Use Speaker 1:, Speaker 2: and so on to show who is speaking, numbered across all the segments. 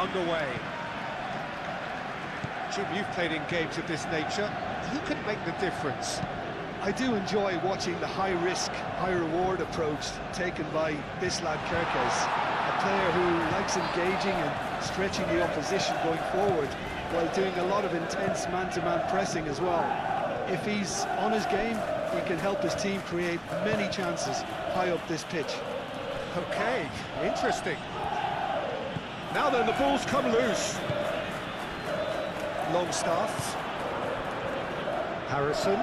Speaker 1: underway. Jim, you've played in games of this nature. Who can make the difference?
Speaker 2: I do enjoy watching the high-risk, high-reward approach taken by this lad Kirkes, a player who likes engaging and stretching the opposition going forward while doing a lot of intense man-to-man pressing as well. If he's on his game, he can help his team create many chances high up this pitch.
Speaker 1: Okay, interesting. Now then, the ball's come loose. Longstaff. Harrison.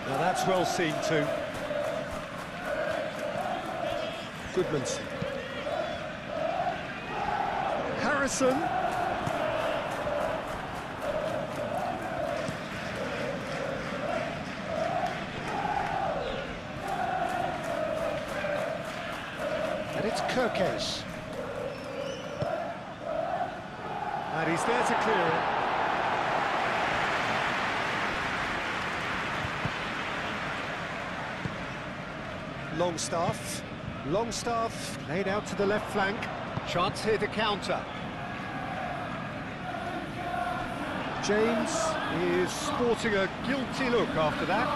Speaker 1: Now that's well seen too. Goodmanson. Harrison. And it's Kirkes. And he's there to clear it. Longstaff. Longstaff laid out to the left flank. Chance here to counter. James is sporting a guilty look after that.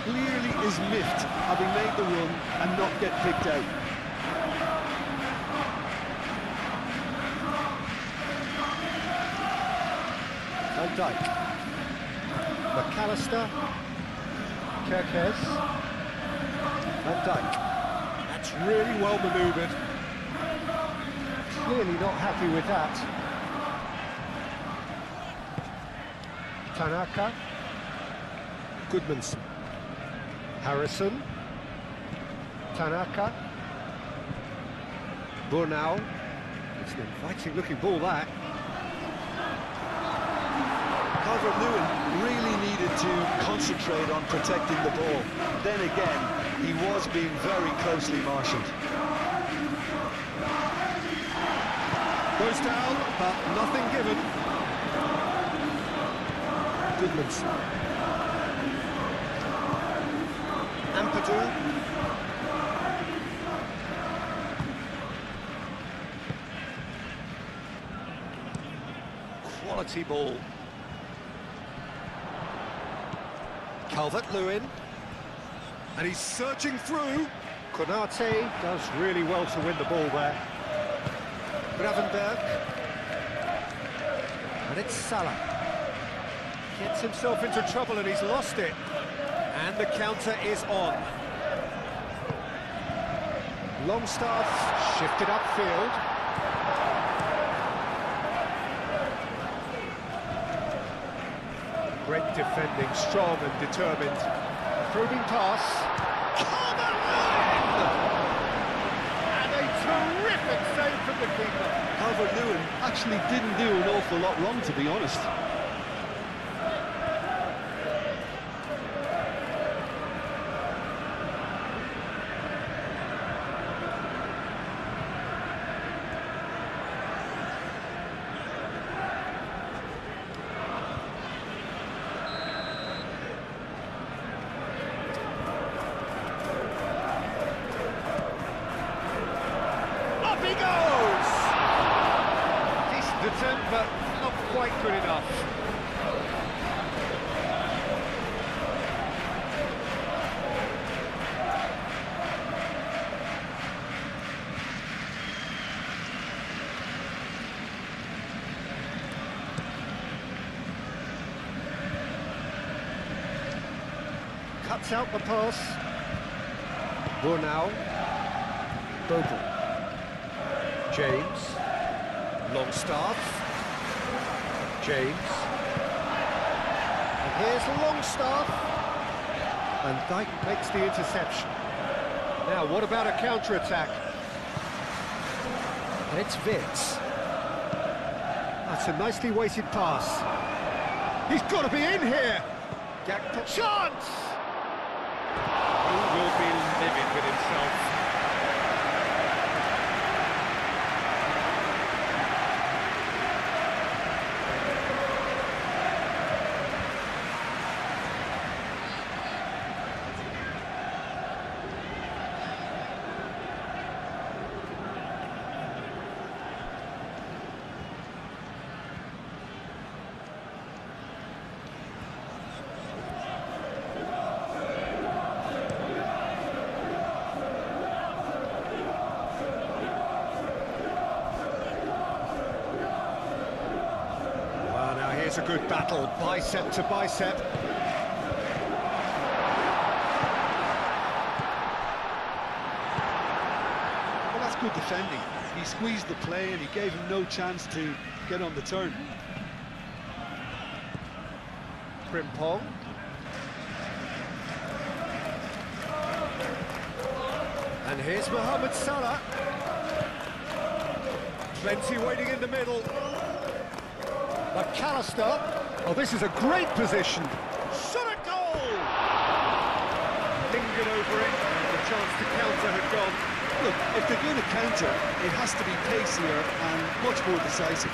Speaker 2: Clearly is miffed having made the run and not get picked out.
Speaker 1: Van Dijk. McAllister. Kirkes. Van Dijk. That's really well manoeuvred. Clearly not happy with that. Tanaka. Goodmanson. Harrison. Tanaka. Burnau. It's an inviting looking ball, that.
Speaker 2: Calvert-Lewin really needed to concentrate on protecting the ball. Then again, he was being very closely marshalled.
Speaker 1: Goes down, but nothing given. Goodmanson. Ampadu. Quality ball. Calvert-Lewin. And he's searching through. Konate does really well to win the ball there. Gravenberg. And it's Salah. Gets himself into trouble and he's lost it. And the counter is on. Longstaff shifted upfield. Great defending, strong and determined. Probing pass. And a terrific save from the keeper.
Speaker 2: Calvert-Lewin actually didn't do an awful lot wrong, to be honest.
Speaker 1: Attempt, but not quite good enough. Cuts out the pass. Burnau. Bogle. James. Longstaff. James. And here's Longstaff. And Dijk makes the interception. Now, what about a counter-attack? And it's Vitz. That's a nicely weighted pass. He's got to be in here! Gakpo. Chance! He will be livid with himself. was a good battle, bicep to bicep.
Speaker 2: Well, that's good defending. He squeezed the play and he gave him no chance to get on the turn.
Speaker 1: Frimpong. And here's Mohamed Salah. Plenty waiting in the middle. McAllister. Oh, this is a great position. Shot at goal! Lingered over it, and the chance to counter had gone.
Speaker 2: Look, if they're going to counter, it has to be pacier and much more decisive.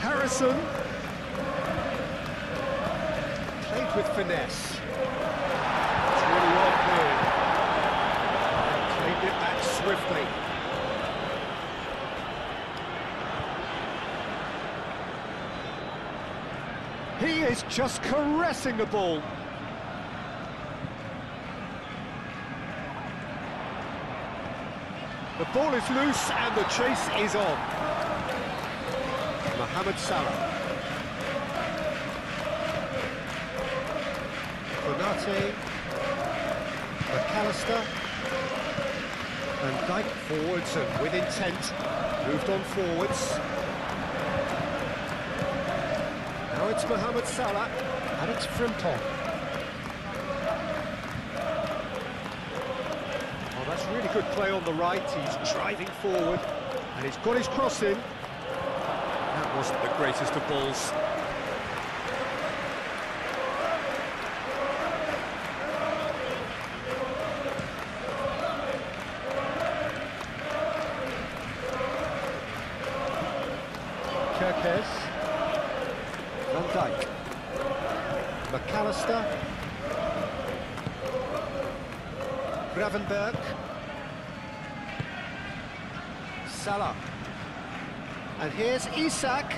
Speaker 1: Harrison. Played with finesse. It's really well played. And claimed it back swiftly. He is just caressing the ball. The ball is loose and the chase is on. Mohamed Salah. Konate. McAllister. And Dijk forwards and with intent. Moved on forwards. Now it's Mohamed Salah. And it's Frimpong. Oh, that's really good play on the right. He's driving forward. And he's got his cross in. That wasn't the greatest of balls. Kerkez. Van Dijk. McAllister. Gravenberg. Salah. And here's Isak.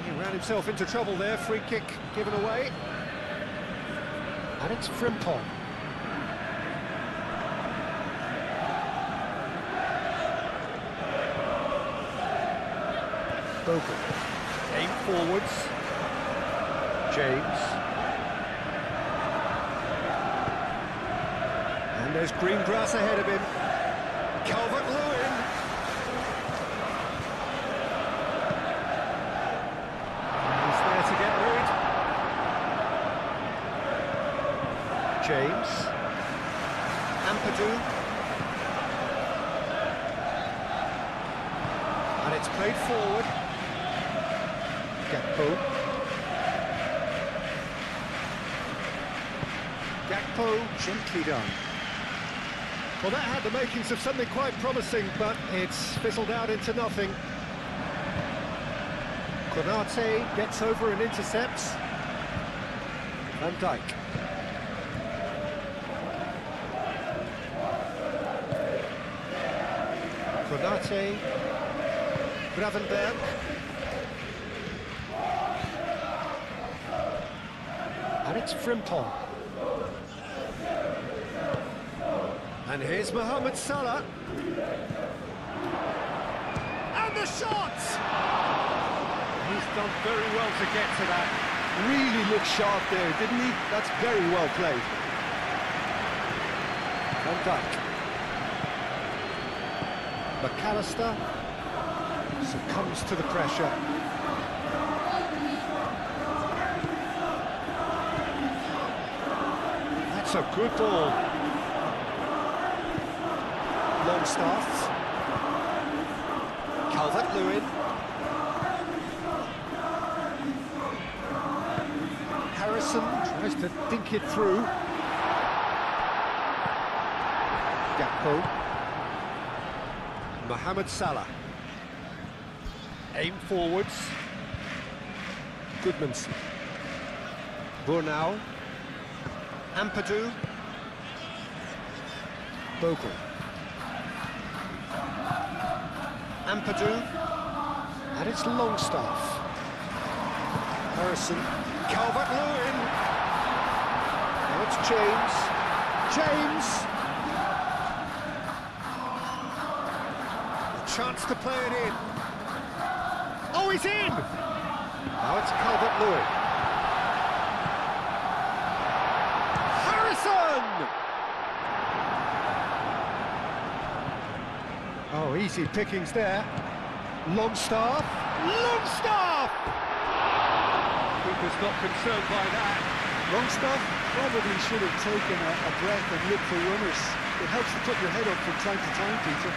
Speaker 1: He ran himself into trouble there. Free kick given away. And it's Frimpong. Bogle. Aim forwards. James. And there's green grass ahead of him. Calvert-Lewin. He's there to get rid. James. Ampadu. And it's played forward. Gakpo, gently done. Well, that had the makings of something quite promising, but it's fizzled out into nothing. Konate gets over and intercepts. Van Dijk. Konate. Gravenberg. And it's Frimpong. And here's Mohamed Salah. And the shot! He's done very well to get to that.
Speaker 2: Really looked sharp there, didn't he? That's very well played.
Speaker 1: Van Dijk. McAllister succumbs to the pressure. That's a good ball. Longstaff. Calvert-Lewin. Harrison tries to think it through. Gakpo. Mohamed Salah. Aim forwards. Goodmanson. Burnau. Ampadu. Bogle. Ampadu. And it's Longstaff. Harrison. Calvert-Lewin. Now it's James. James. A chance to play it in. Oh, he's in! Now it's Calvert-Lewin. Harrison! Oh, easy pickings there. Longstaff. Longstaff! Keeper's not concerned by that.
Speaker 2: Longstaff probably should have taken a breath and looked for runners. It helps to put your head up from time to time, Peter.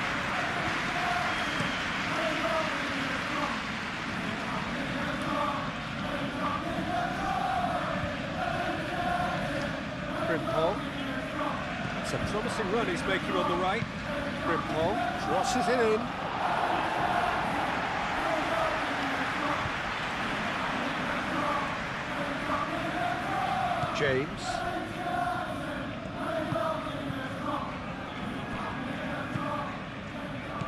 Speaker 1: Frimpong. It's a promising run he's making on the right. Frimpong crosses it in. James.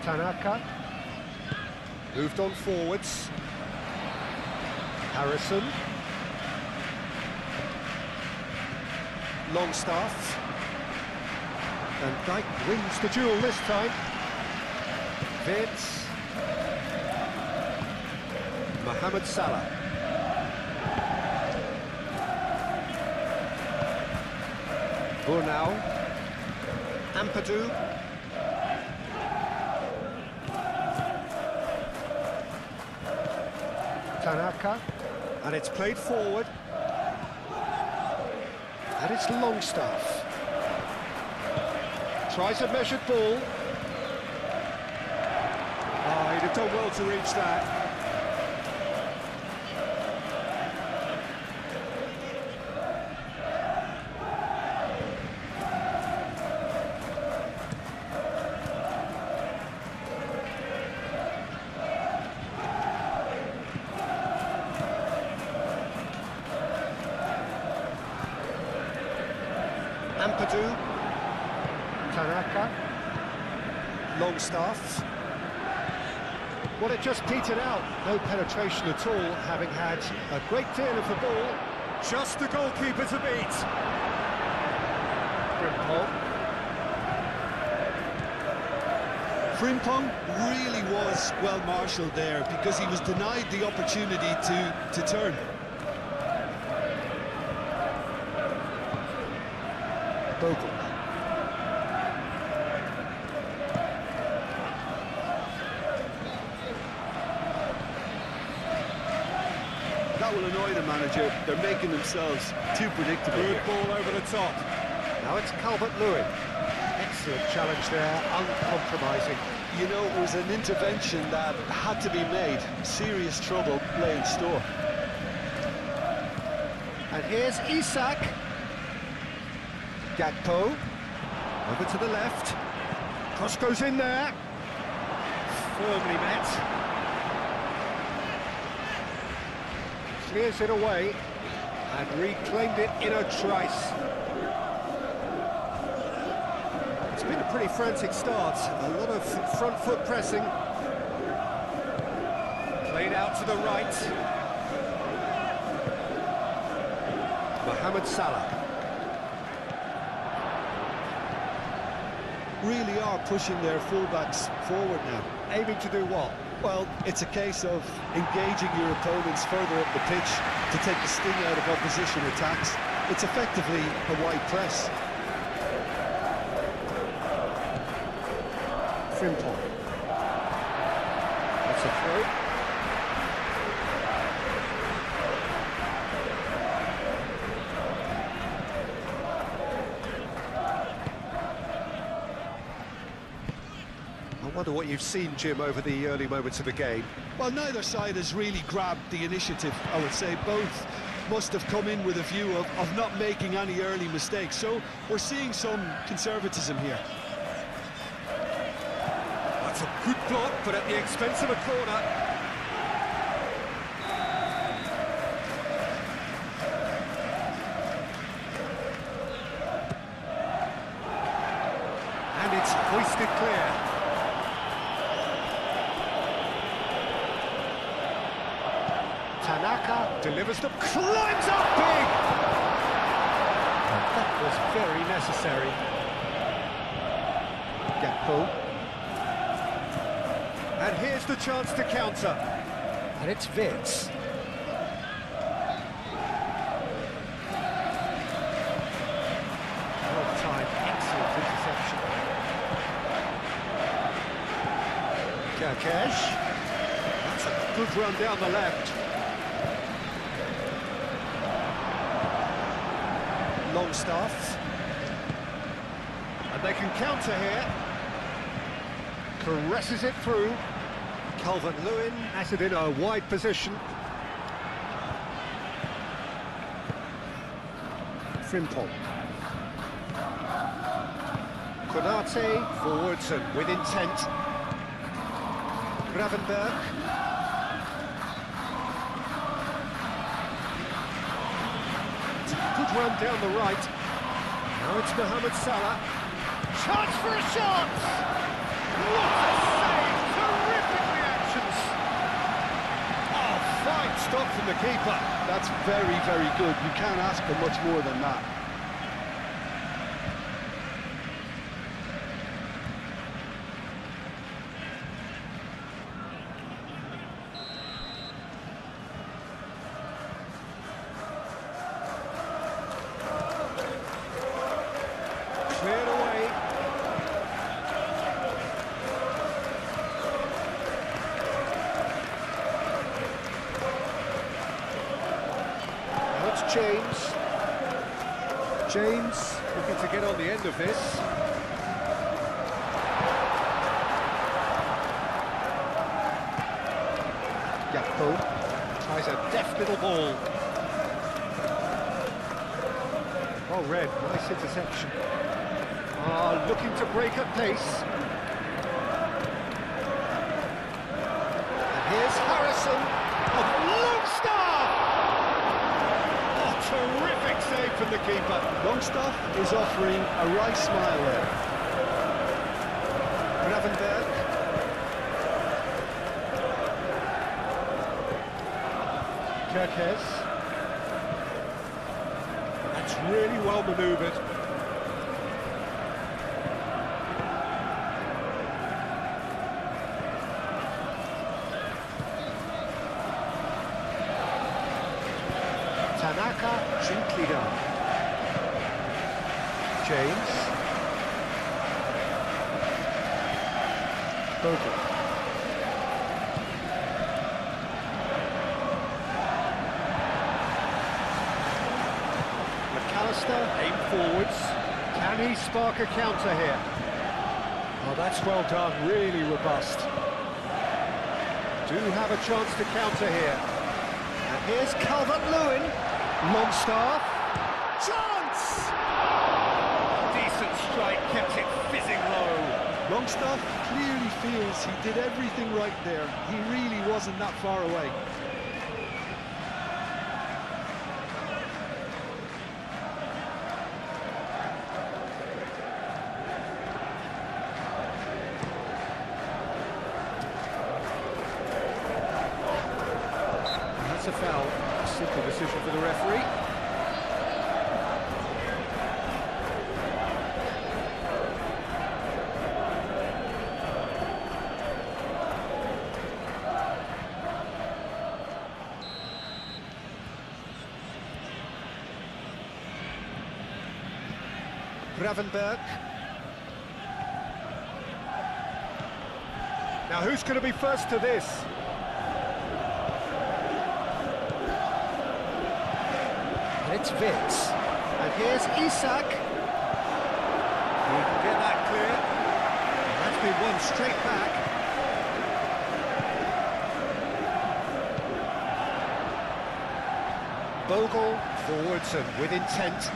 Speaker 1: Tanaka. Moved on forwards. Harrison. Longstaff. And Dyke wins the duel this time. Vince. Mohamed Salah. Burnau. Ampadu. Tanaka. And it's played forward. And it's Longstaff. Tries a measured ball. Oh, he'd have done well to reach that. Ampadu. Tanaka. Longstaff. Well, it just petered out. No penetration at all, having had a great deal of the ball. Just the goalkeeper to beat. Frimpong.
Speaker 2: Frimpong really was well marshalled there because he was denied the opportunity to turn.
Speaker 1: Bogle.
Speaker 2: That will annoy the manager. They're making themselves too predictable.
Speaker 1: Good ball over the top. Now it's Calvert-Lewin. Excellent challenge there, uncompromising.
Speaker 2: You know, it was an intervention that had to be made. Serious trouble lay in store.
Speaker 1: And here's Isak. Gakpo. Over to the left. Cross goes in there. Firmly met. Clears it away. And reclaimed it in a trice. It's been a pretty frantic start. A lot of front foot pressing. Played out to the right. Mohamed Salah.
Speaker 2: Really are pushing their fullbacks forward now.
Speaker 1: Aiming to do what?
Speaker 2: Well, it's a case of engaging your opponents further up the pitch to take the sting out of opposition attacks. It's effectively a wide press.
Speaker 1: Frimpong. That's a throw. I wonder what you've seen, Jim, over the early moments of the game.
Speaker 2: Well, neither side has really grabbed the initiative, I would say. Both must have come in with a view of not making any early mistakes. So we're seeing some conservatism here.
Speaker 1: That's a good block, but at the expense of a corner. And it's hoisted clear. Tanaka delivers them, climbs up big! That was very necessary. Gakpo. And here's the chance to counter. And it's Vitz. Well-timed, excellent interception. Kerkesh. That's a good run down the left. Longstaff. And they can counter here. Caresses it through. Calvert-Lewin has it in a wide position. Frimpong. Konate forwards and with intent. Gravenberg. Good run down the right. Now it's Mohamed Salah. Chance for a shot! What a save! Terrific reactions! Oh, fine stop from the keeper.
Speaker 2: That's very, very good. You can't ask for much more than that.
Speaker 1: Cleared away. Now it's James. James looking to get on the end of this. Gakpo tries a deft little ball. Well read, nice interception. Looking to break at pace. And here's Harrison. Longstaff! Oh, terrific save from the keeper.
Speaker 2: Longstaff is offering a right smile there.
Speaker 1: Gravenberg. Kerkez. That's really well manoeuvred. Tanaka, gently done. James. Bogle. McAllister, aim forwards. Can he spark a counter here? Oh, that's well done, really robust. Do have a chance to counter here. And here's Calvert-Lewin. Longstaff. Chance! Decent strike, kept it fizzing low.
Speaker 2: Longstaff clearly feels he did everything right there. He really wasn't that far away.
Speaker 1: That's a foul. A simple decision for the referee. Gravenberg. Now who's going to be first to this? And it's Vitz. And here's Isak. He can get that clear. And that's been won straight back. Bogle forwards and with intent.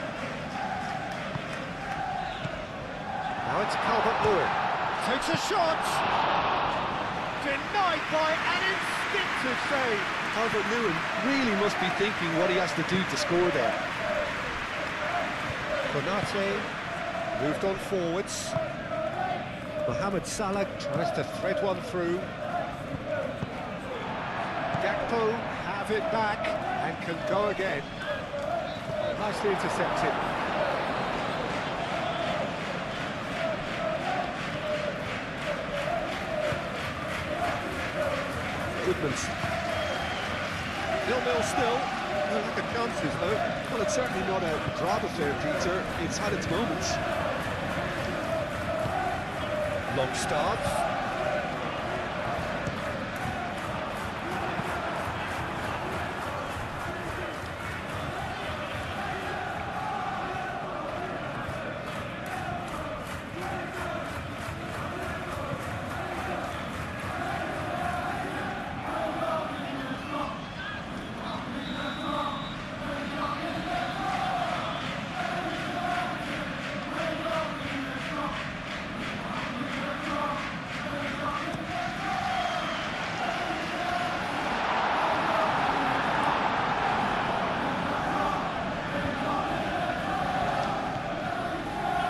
Speaker 1: Now it's Calvert-Lewin. Takes a shot. Denied by an instinctive save.
Speaker 2: Calvert-Lewin really must be thinking what he has to do to score there.
Speaker 1: Konate moved on forwards. Mohamed Salah tries to thread one through. Gakpo has have it back and can go again. Nicely intercepted. Goodman's. 0-0 still. No lack of chances, though.
Speaker 2: Well, it's certainly not a grab affair, Peter. It's had its moments.
Speaker 1: Long starts.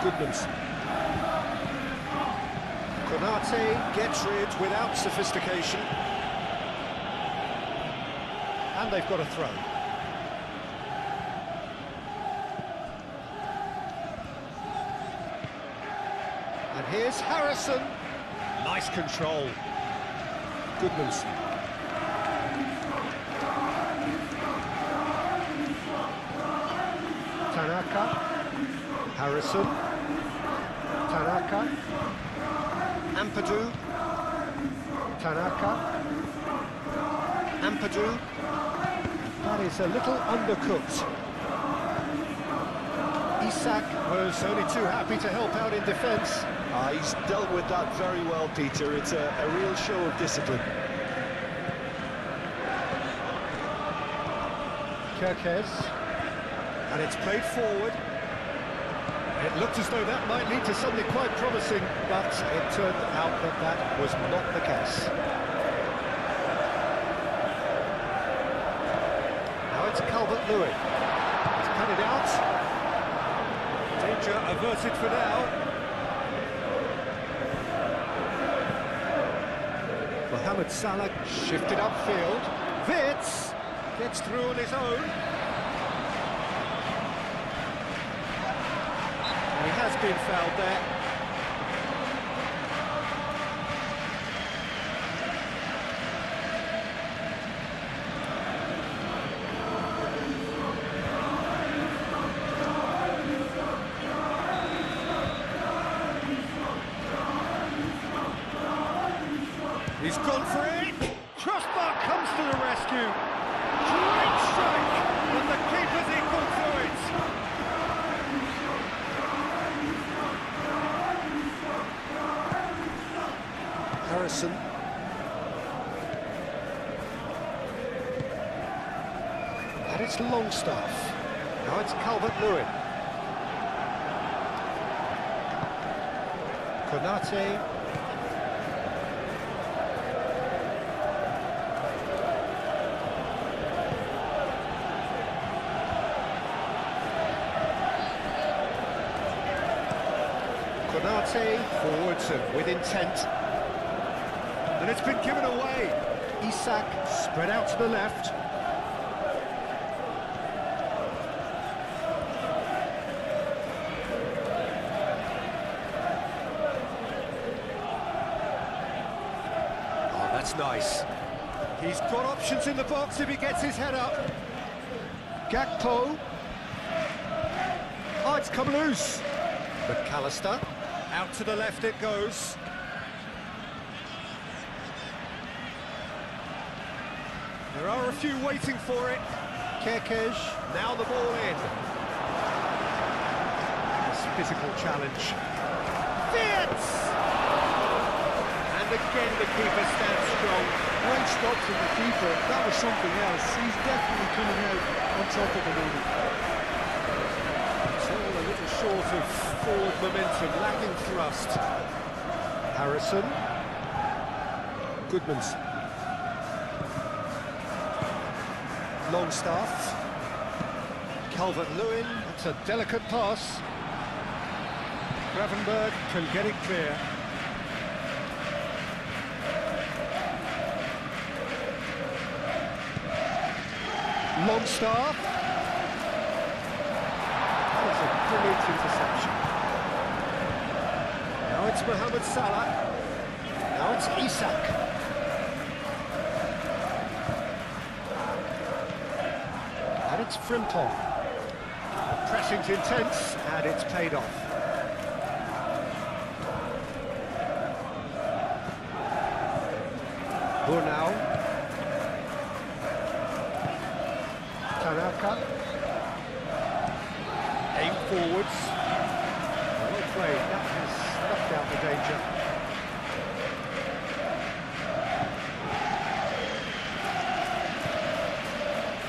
Speaker 1: Goodman's. Konate gets rid without sophistication. And they've got a throw. And here's Harrison. Nice control. Goodman's. Tanaka. Harrison. Tanaka, Ampadu, Tanaka, Ampadu. That is a little undercooked. Isak was only too happy to help out in defence.
Speaker 2: He's dealt with that very well, Peter. It's a real show of discipline.
Speaker 1: Kerkez, and it's played forward. It looked as though that might lead to something quite promising, but it turned out that that was not the case. Now it's Calvert-Lewin. He's cut it out. Danger averted for now. Mohamed Salah shifted upfield. Wits gets through on his own. He has been fouled there. He's gone for it. Crossbar comes to the rescue. Great strike, and the keeper's equal to it. Harrison. And it's Longstaff. Now it's Calvert-Lewin. Konate. Konate forwards and with intent. And it's been given away. Isak spread out to the left. Oh, that's nice. He's got options in the box if he gets his head up. Gakpo. Oh, it's come loose. McAllister. Out to the left it goes. There are a few waiting for it. Kerkez, now the ball in. This physical challenge. Fits! And again the keeper stands strong.
Speaker 2: Great stop from the keeper. That was something else. He's definitely coming out on top of the moment.
Speaker 1: It's all a little short of forward momentum, lacking thrust. Harrison. Goodman's. Longstaff. Calvert-Lewin, it's a delicate pass. Gravenberg can get it clear. Longstaff. That was a brilliant interception. Now it's Mohamed Salah. Now it's Isak. And it's Frimpong. The pressing's intense, and it's paid off. Burnau. Tanaka. Aim forwards. Well played, that has snuffed out the danger.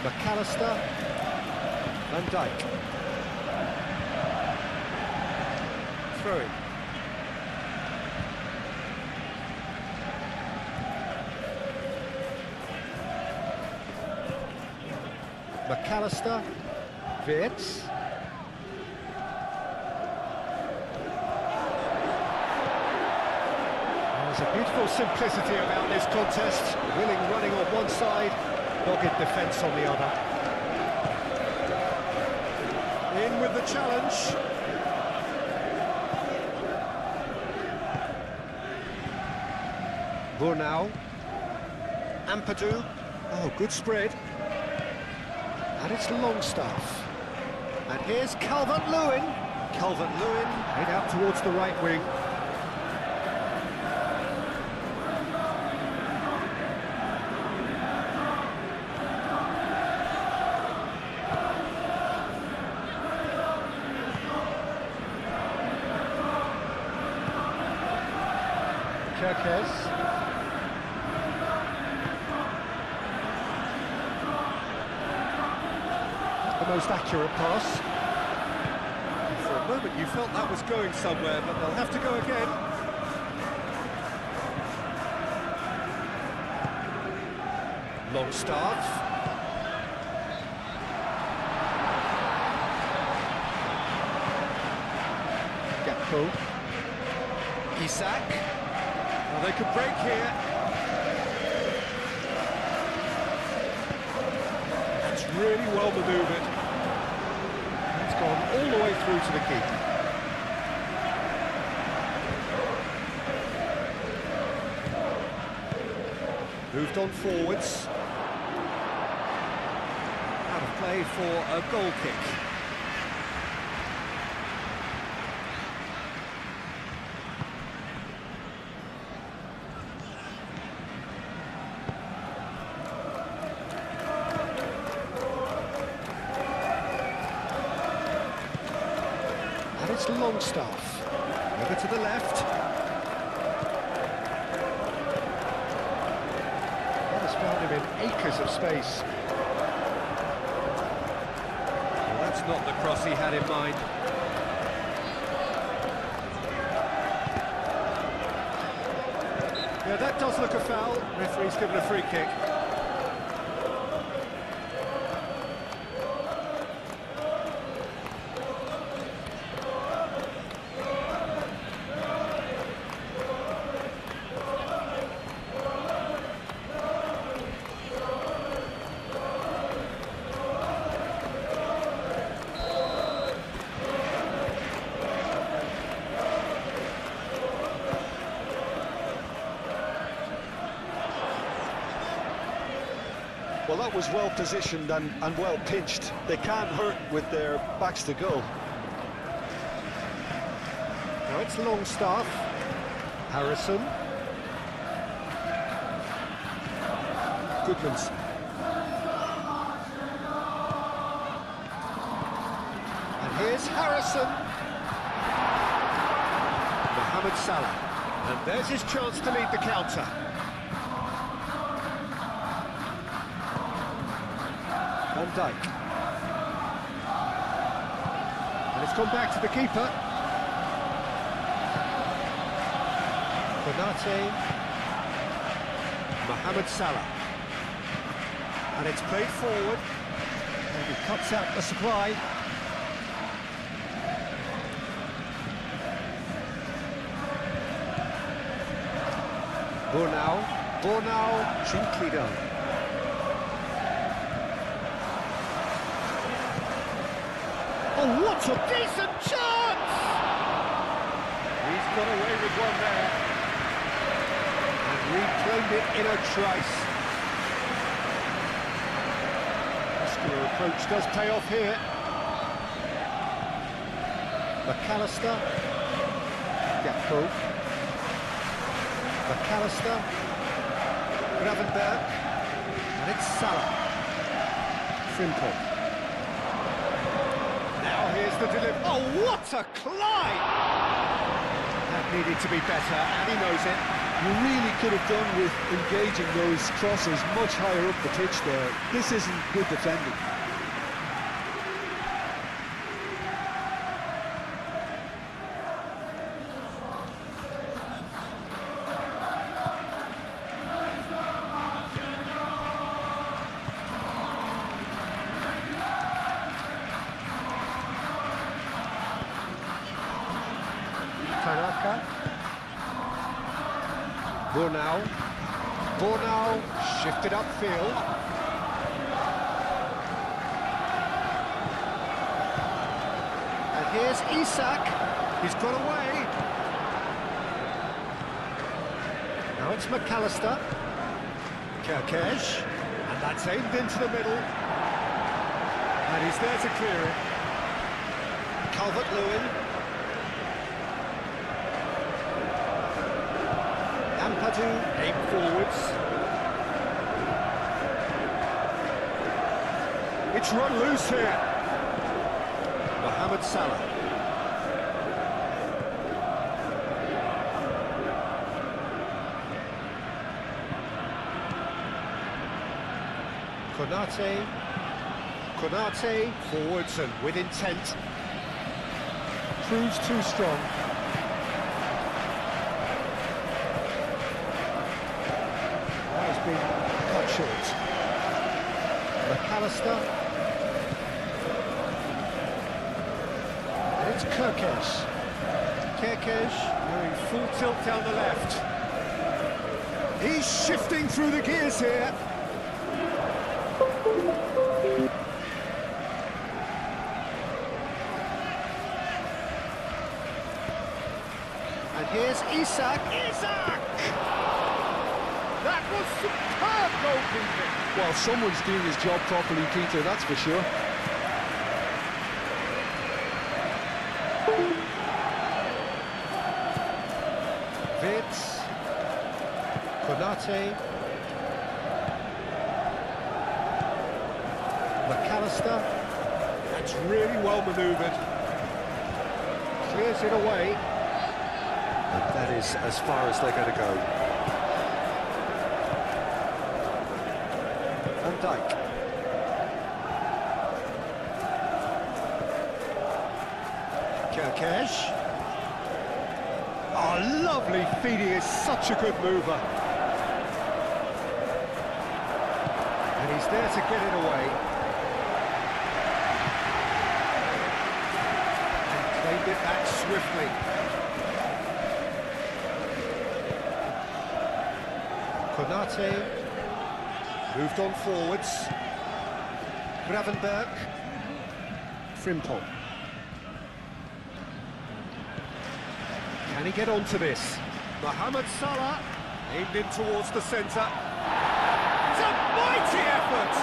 Speaker 1: McAllister. Van Dijk. Throw-in. McAllister, Wirtz. There's a beautiful simplicity about this contest. Willing running on one side, dogged defence on the other. In with the challenge. Burnau. Ampadu. Oh, good spread. And it's Longstaff. And here's Calvert-Lewin. Calvert-Lewin head out towards the right wing. Kerkez. The most accurate pass. For a moment you felt that was going somewhere, but they'll have to go again. Longstaff. Gakpo. Isak. Well, they could break here. That's really well manoeuvred. It's gone all the way through to the keeper. Moved on forwards. Out of play for a goal kick. And it's Longstaff. Over to the left. That has found him in acres of space. Well, that's not the cross he had in mind. Yeah, that does look a foul. Referee's given a free kick.
Speaker 2: Well, that was well positioned and well pitched. They can't hurt with their backs to goal.
Speaker 1: Now it's Longstaff. Harrison. Goodman's. And here's Harrison. Mohamed Salah. And there's his chance to lead the counter. Van Dijk. And it's gone back to the keeper. Konate. Mohamed Salah. And it's played forward. And he cuts out the supply. Burnau. Gently done. Oh, what a decent chance! He's got away with one there. And reclaimed it in a trice. Muscular approach does pay off here. McAllister. Gakpo. McAllister. Gravenberg. And it's Salah. Simple. Now here's the delivery. Oh, what a climb! That needed to be better, and he knows it.
Speaker 2: You really could have done with engaging those crosses much higher up the pitch there. This isn't good defending.
Speaker 1: Tanaka. Bornau shifted upfield. And here's Isak. He's got away. Now it's McAllister. Kirkesh. And that's aimed into the middle. And he's there to clear it. Calvert-Lewin. Aim forwards. It's run loose here. Mohamed Salah. Konate forwards and with intent. Proves too strong. Been cut short. McAllister. And it's Kirkesh. Going full tilt down the left. He's shifting through the gears here. And here's Isak. That was superb goalkeeping.
Speaker 2: Well, someone's doing his job properly, Peter, that's for sure.
Speaker 1: Vitz. Konate. McAllister. That's really well manoeuvred. Clears it away. And that is as far as they're going to go. Van Dijk. Kirkesh. Oh, lovely feed. He is such a good mover. And he's there to get it away. And claimed it back swiftly. Konate. Moved on forwards. Gravenberg. Frimpong. Can he get onto this? Mohamed Salah. Aimed in towards the centre. It's a mighty effort!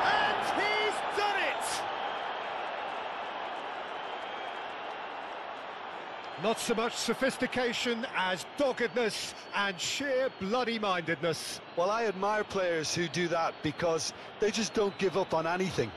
Speaker 1: And he's done it! Not so much sophistication as doggedness and sheer bloody-mindedness.
Speaker 2: Well, I admire players who do that because they just don't give up on anything.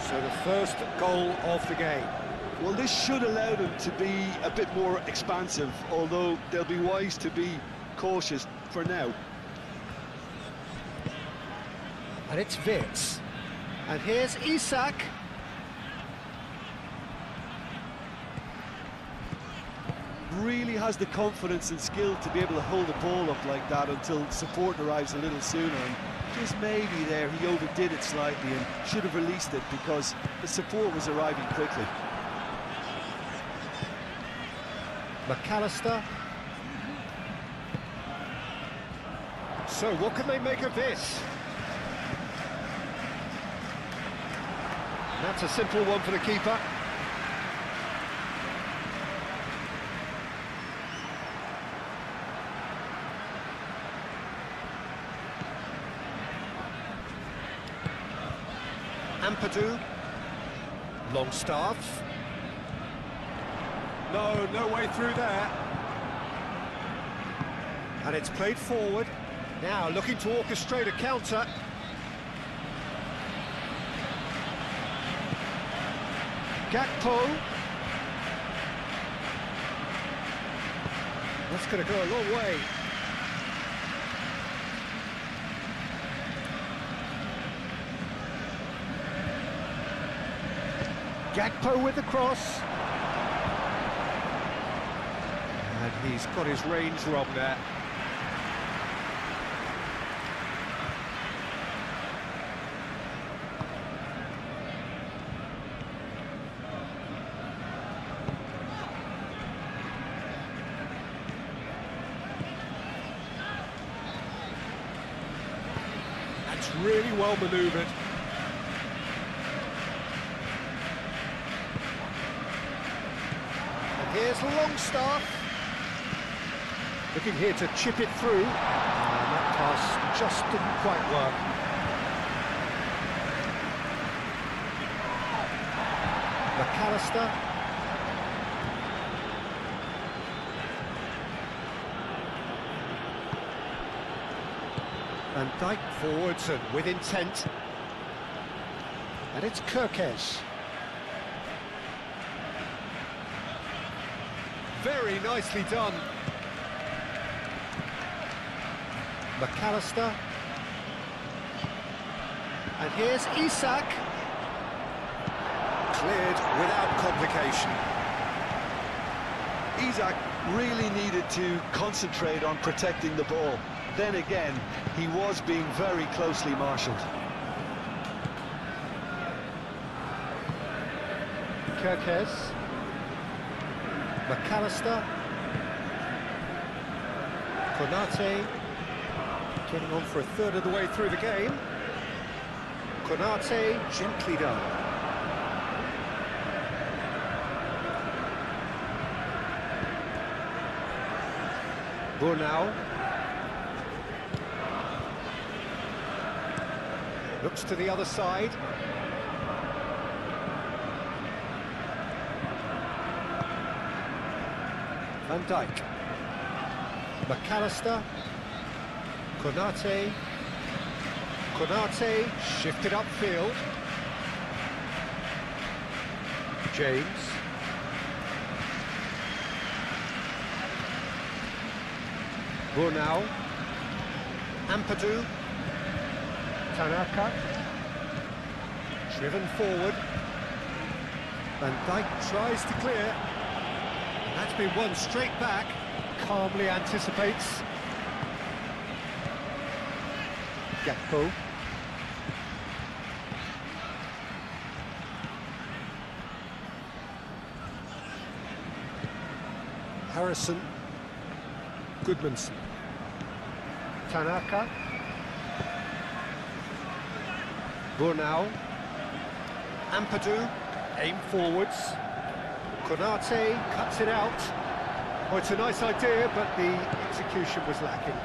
Speaker 1: So the first goal of the game.
Speaker 2: Well, this should allow them to be a bit more expansive, although they'll be wise to be cautious for now.
Speaker 1: And it's Vitz. And here's Isak.
Speaker 2: Really has the confidence and skill to be able to hold the ball up like that until support arrives a little sooner, and just maybe there he overdid it slightly and should have released it because the support was arriving quickly.
Speaker 1: McAllister. So what can they make of this? That's a simple one for the keeper. Ampadu. Longstaff. No way through there. And it's played forward. Now looking to orchestrate a counter. Gakpo. That's going to go a long way. Gakpo with the cross. And he's got his range wrong there. That's really well manoeuvred. Here's Longstaff. Looking here to chip it through. And that pass just didn't quite work. McAllister. Van Dijk forwards and with intent. And it's Kirkes. Very nicely done. McAllister. And here's Isak. Cleared without complication.
Speaker 2: Isak really needed to concentrate on protecting the ball. Then again, he was being very closely marshalled.
Speaker 1: Kirkes. McAllister. Konate getting on for a third of the way through the game. Konate gently done. Burnau. Looks to the other side. Van Dijk. McAllister. Konate. Konate shifted upfield. James. Burnau. Ampadu. Tanaka. Driven forward. Van Dijk tries to clear. And that's been won straight back. Calmly anticipates. Gakpo. Harrison. Goodmanson. Tanaka. Burnau. Ampadu. Aim forwards. Konate cuts it out. Oh, it's a nice idea, but the execution was lacking.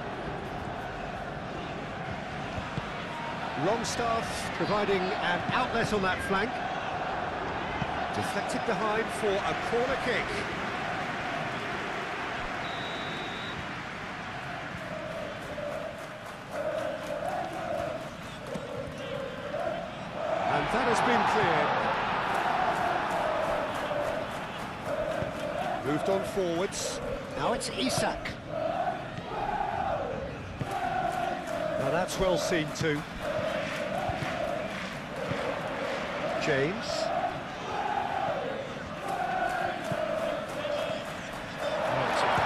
Speaker 1: Longstaff providing an outlet on that flank. Deflected behind for a corner kick. And that has been cleared. Moved on forwards. Now it's Isak. Now that's well seen too. James.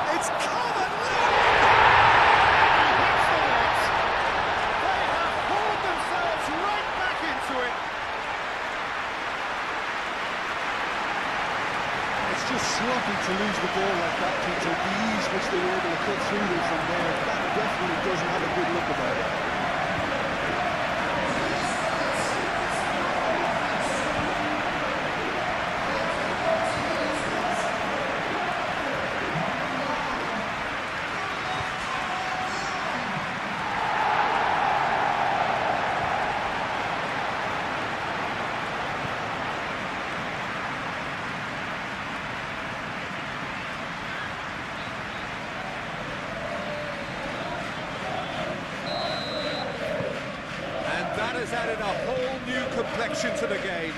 Speaker 1: It's covered! He hits the net! They have pulled themselves right back into it!
Speaker 2: It's just sloppy to lose the ball like that, Peter. The ease which they were able to cut through them from there, that definitely doesn't have a good look about it.
Speaker 1: That has added a whole new complexion to the game.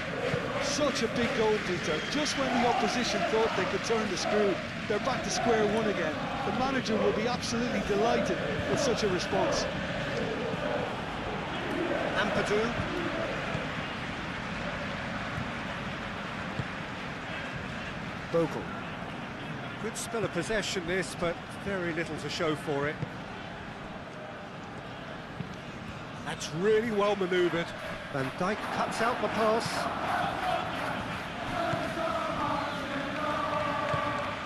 Speaker 2: Such a big goal, Peter. Just when the opposition thought they could turn the screw, they're back to square one again. The manager will be absolutely delighted with such a response.
Speaker 1: Ampadu. Bogle. Good spell of possession this, but very little to show for it. That's really well manoeuvred. Van Dijk cuts out the pass.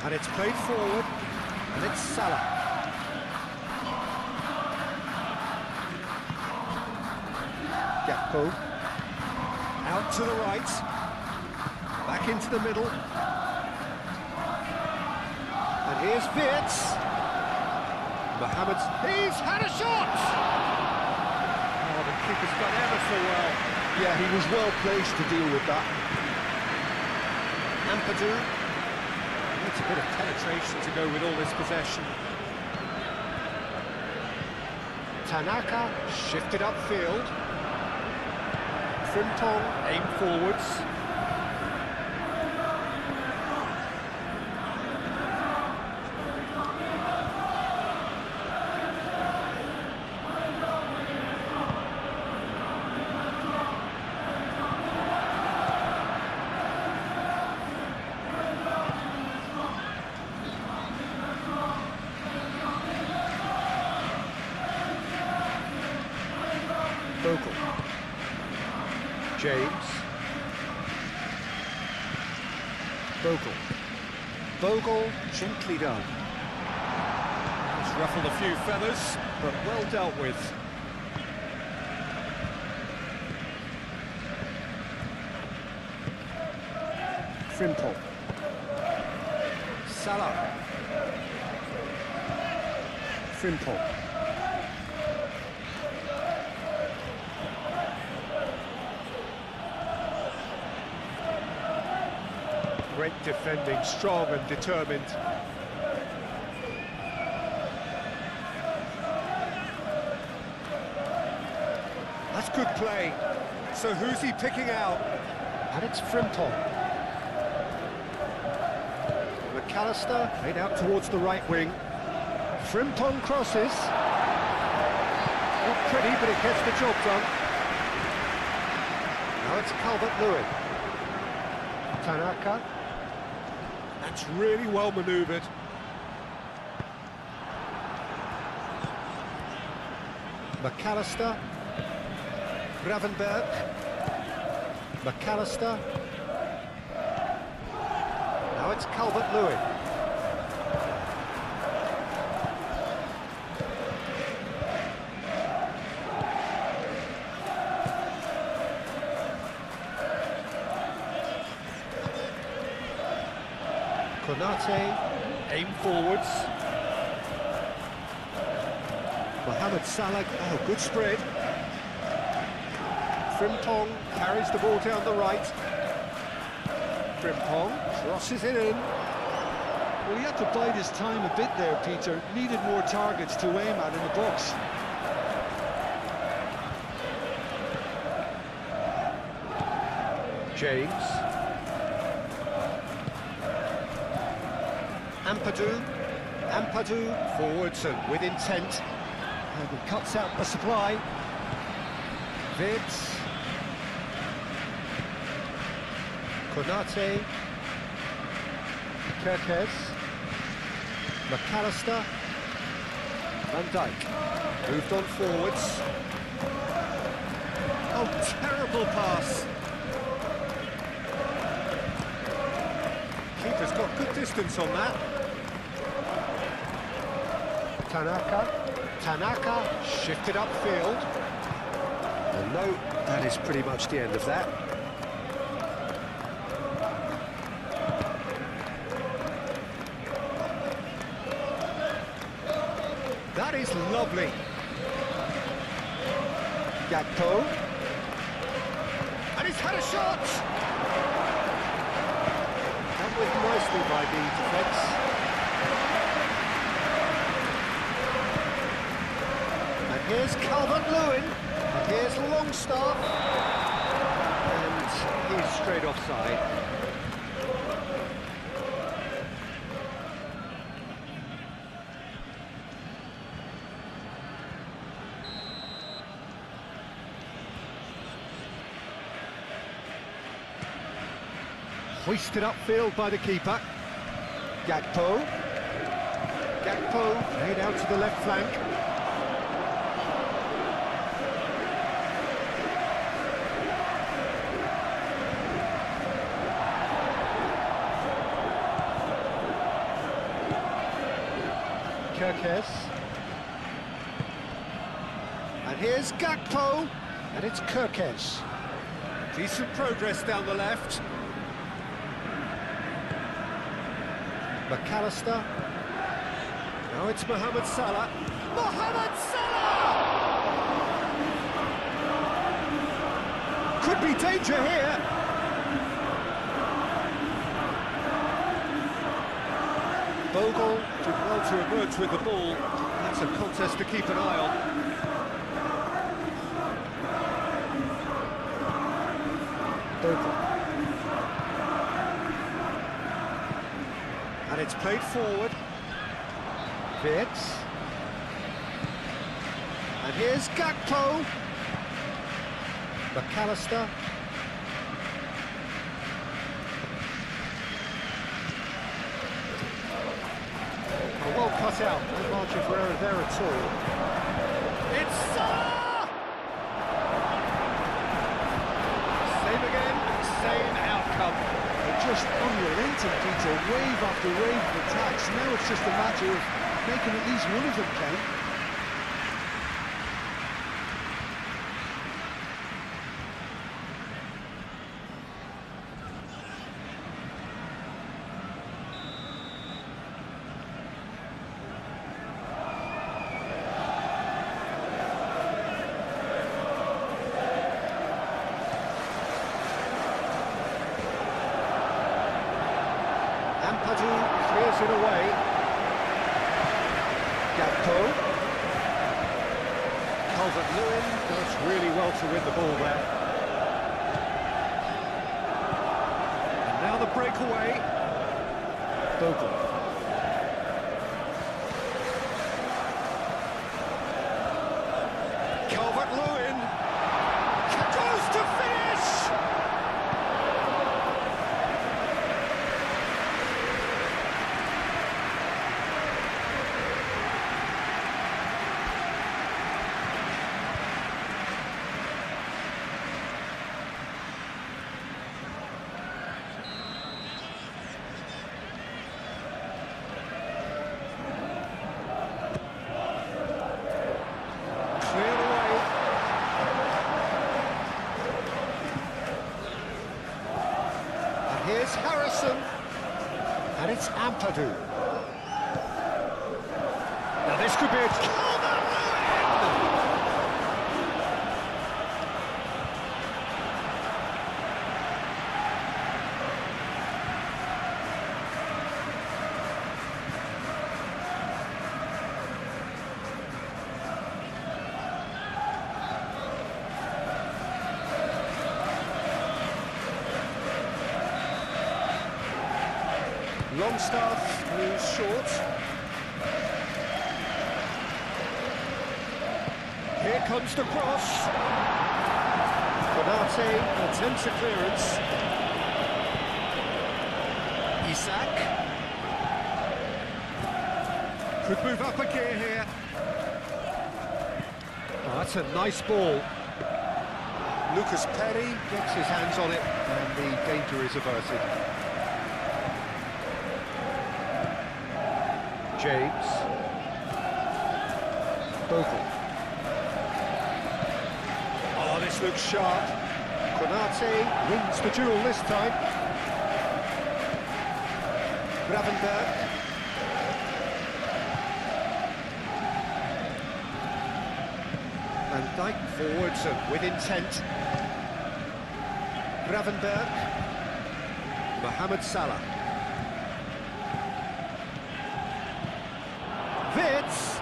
Speaker 1: And it's played forward, and it's Salah. Gakpo. Out to the right. Back into the middle. And here's Wirtz. Mohamed, he's had a shot! Keeper's done ever so well.
Speaker 2: Yeah, he was well placed to deal with that.
Speaker 1: Ampadu. Needs a bit of penetration to go with all this possession. Tanaka shifted upfield. Frimpong aimed forwards. Bogle. James. Bogle. Bogle, gently done. It's ruffled a few feathers, but well dealt with. Frimpong. Salah. Frimpong. Great defending, strong and determined. That's good play. So who's he picking out? And it's Frimpong. McAllister made out towards the right wing. Frimpong crosses. Not pretty, but it gets the job done. Now it's Calvert-Lewin. Tanaka. That's really well manoeuvred. McAllister. Gravenberg. McAllister. Now it's Calvert-Lewin. Konate, aim forwards. Mohamed Salah, oh, good spread. Frimpong carries the ball down the right. Frimpong crosses it in.
Speaker 2: Well, he had to bide his time a bit there, Peter. Needed more targets to aim at in the box.
Speaker 1: James. Ampadu forwards and with intent. And he cuts out the supply. Wirtz. Konate, Kerkez, McAllister, Van Dijk, moved on forwards. Oh, terrible pass. Keeper's got good distance on that. Tanaka shifted upfield. And no, that is pretty much the end of that. That is lovely. Gakpo. And he's had a shot! Dealt with nicely by the defence. And here's Calvert-Lewin. And here's Longstaff. And he's straight offside. Hoisted upfield by the keeper. Gakpo. Gakpo laid out to the left flank. Kerkez. And here's Gakpo. And it's Kerkez. Decent progress down the left. McAllister. Now it's Mohamed Salah. Mohamed Salah! Could be danger here. Bogle did well to emerge with the ball. That's a contest to keep an eye on. Bogle. And it's played forward. Vitz. And here's Gakpo. McAllister. Oh, well cut out. No margin for error there at all. It's Salah! Same again, same outcome.
Speaker 2: Just unrelenting, Peter, wave after wave of attacks. Now it's just a matter of making at least one of them count.
Speaker 1: Clears it away. Gakpo. Calvert-Lewin does really well to win the ball there. And now the breakaway. Bogle. Calvert-Lewin goes to finish! Here's Harrison, and it's Ampadu. Now this could be a Calvert-Lewin! Longstaff moves short. Here comes the cross. Konate attempts a clearance. Isak. Could move up a gear here. Oh, that's a nice ball. Lucas Perry gets his hands on it, and the danger is averted. James. Bogle. Oh, this looks sharp. Konate wins the duel this time. Gravenberg. Van Dijk forwards and with intent. Gravenberg. Mohamed Salah. Wits.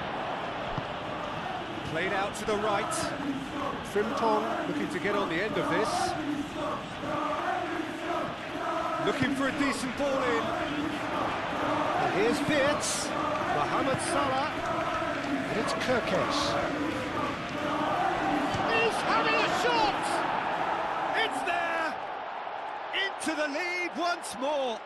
Speaker 1: Played out to the right. Frimpong looking to get on the end of this. Looking for a decent ball in. And here's Wits. Mohamed Salah. And it's Kirkesh. He's having a shot! It's there! Into the lead once more.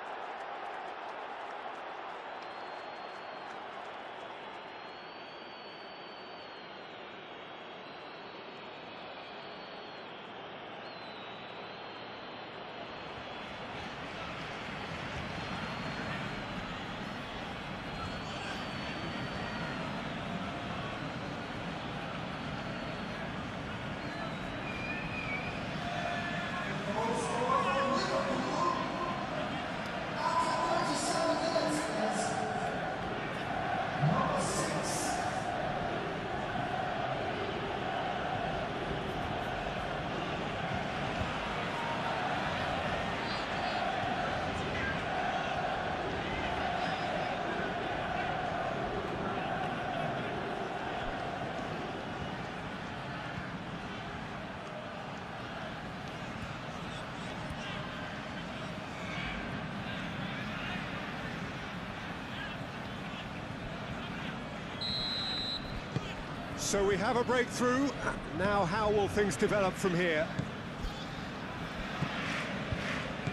Speaker 1: So we have a breakthrough. Now how will things develop from here?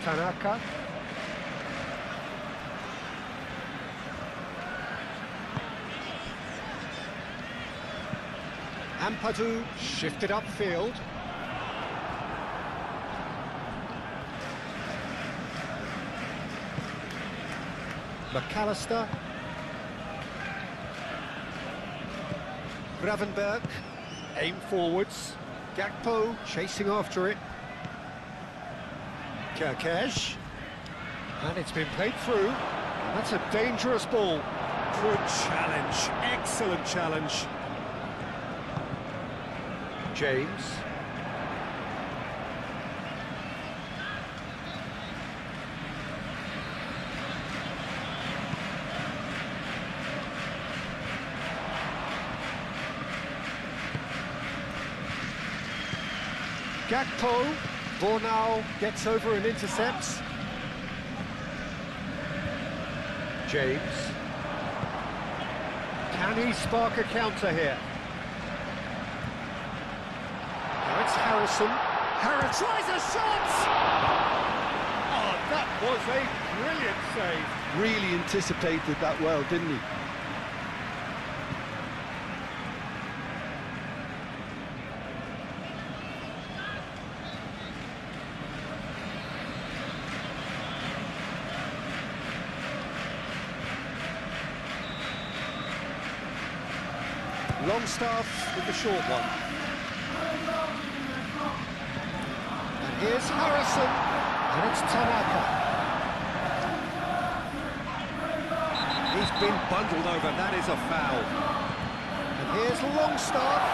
Speaker 1: Tanaka. Ampadu shifted upfield. McAllister. Gravenberg, aim forwards. Gakpo chasing after it. Kirkesh. And it's been played through. That's a dangerous ball. Good challenge, excellent challenge. James. Gakpo, Bornau gets over and intercepts. James. Can he spark a counter here? Now it's Harrison. Harrison tries a shot! Oh, that was a brilliant save.
Speaker 2: Really anticipated that well, didn't he?
Speaker 1: Longstaff with the short one. And here's Harrison, and it's Tanaka. He's been bundled over, that is a foul. And here's Longstaff.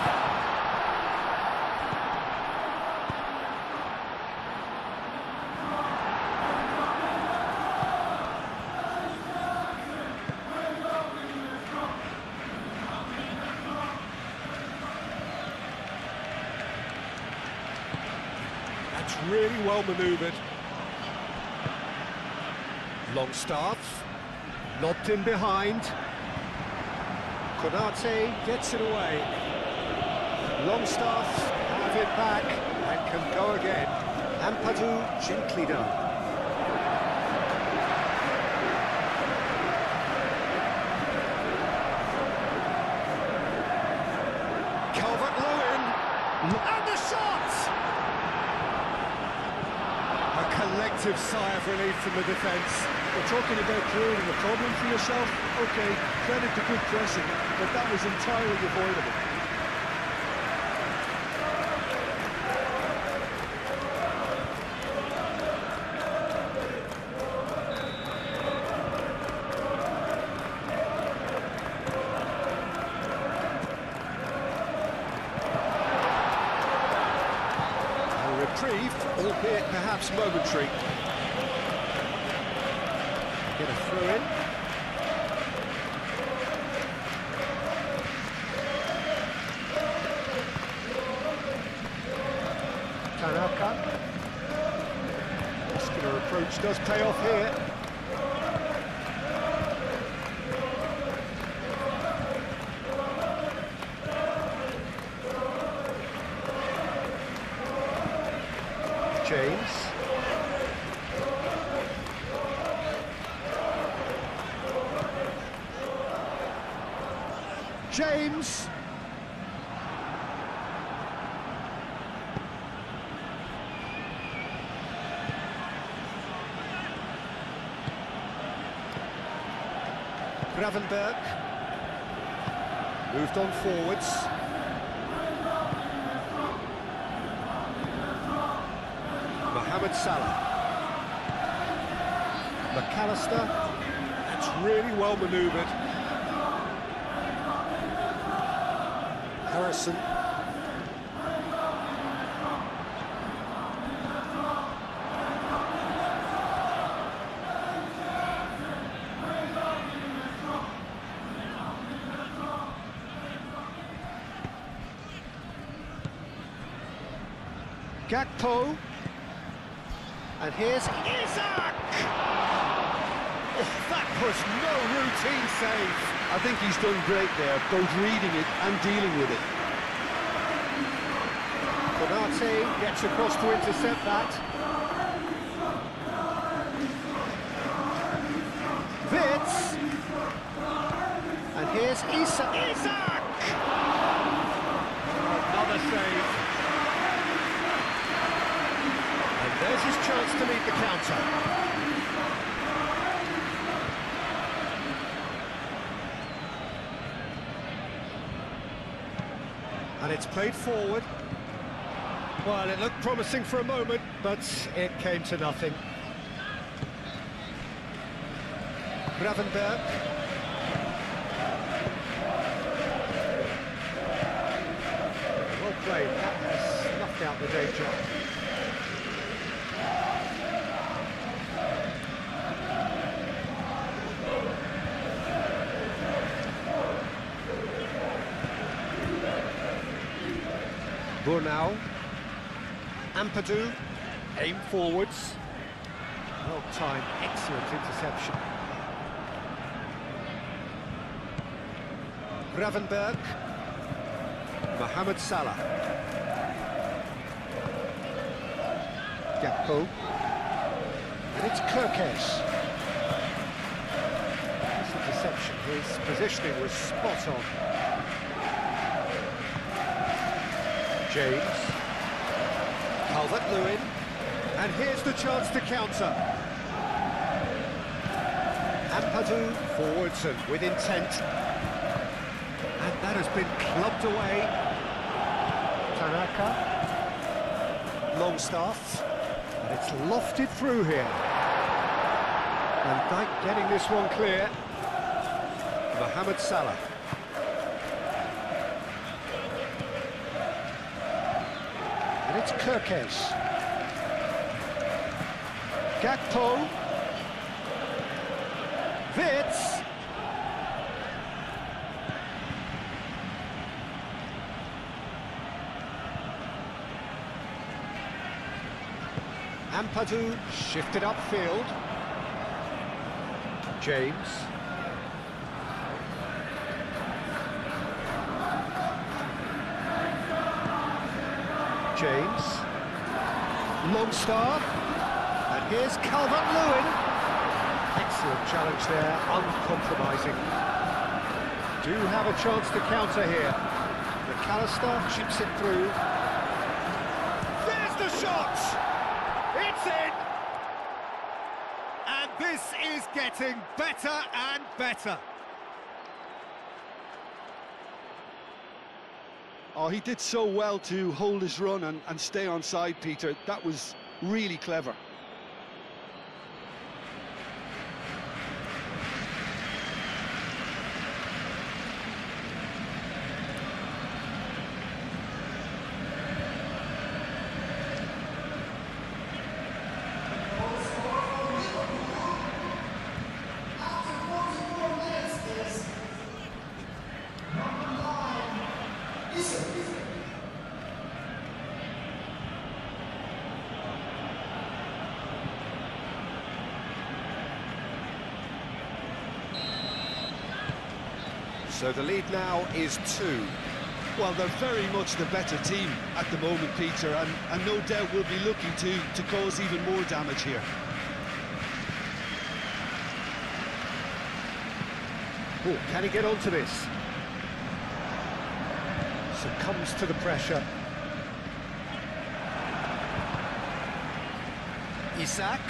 Speaker 1: Really well manoeuvred. Longstaff, lobbed in behind. Konate gets it away. Longstaff have it back and can go again. Ampadu gently done. Calvert-Lewin, and the shot! A collective sigh of relief from the defence.
Speaker 2: We're talking about creating a problem for yourself. OK, credit to good pressing, but that was entirely avoidable.
Speaker 1: Reprieve, albeit perhaps momentary. Get a throw in. Tanaka. Muscular approach does pay off here. James. James. Gravenberg. Moved on forwards. Mohamed Salah. McAllister. That's really well manoeuvred. Harrison. Gakpo. And here's Isaac! Oh, that was no routine save.
Speaker 2: I think he's done great there, both reading it and dealing with it.
Speaker 1: Konate gets across to intercept that. Vitz! And here's Isaac! Another save. There's his chance to lead the counter. And it's played forward. Well, it looked promising for a moment, but it came to nothing. Gravenberg. Well played. That has snuffed out the danger. Brunau, Ampadu, aim forwards. Well timed, excellent interception. Gravenberg, Mohamed Salah. Gakpo, and it's Kirkesh. This interception, his positioning was spot on. James, Calvert-Lewin, and here's the chance to counter. Ampadu forwards and with intent, and that has been clubbed away. Tanaka, Longstaff, and it's lofted through here. Van Dijk getting this one clear. Mohamed Salah. And it's Kirkesh. Gakpo. Vitz. Ampadu shifted upfield. James. James, Longstaff, and here's Calvert-Lewin. Excellent challenge there, uncompromising. Do have a chance to counter here. McAllister chips it through. There's the shot! It's in! And this is getting better and better.
Speaker 2: Oh, he did so well to hold his run and stay onside, Peter. That was really clever.
Speaker 1: So the lead now is 2.
Speaker 2: Well, they're very much the better team at the moment, Peter, and no doubt will be looking to cause even more damage here.
Speaker 1: Oh, can he get onto this? Succumbs to the pressure. Isak.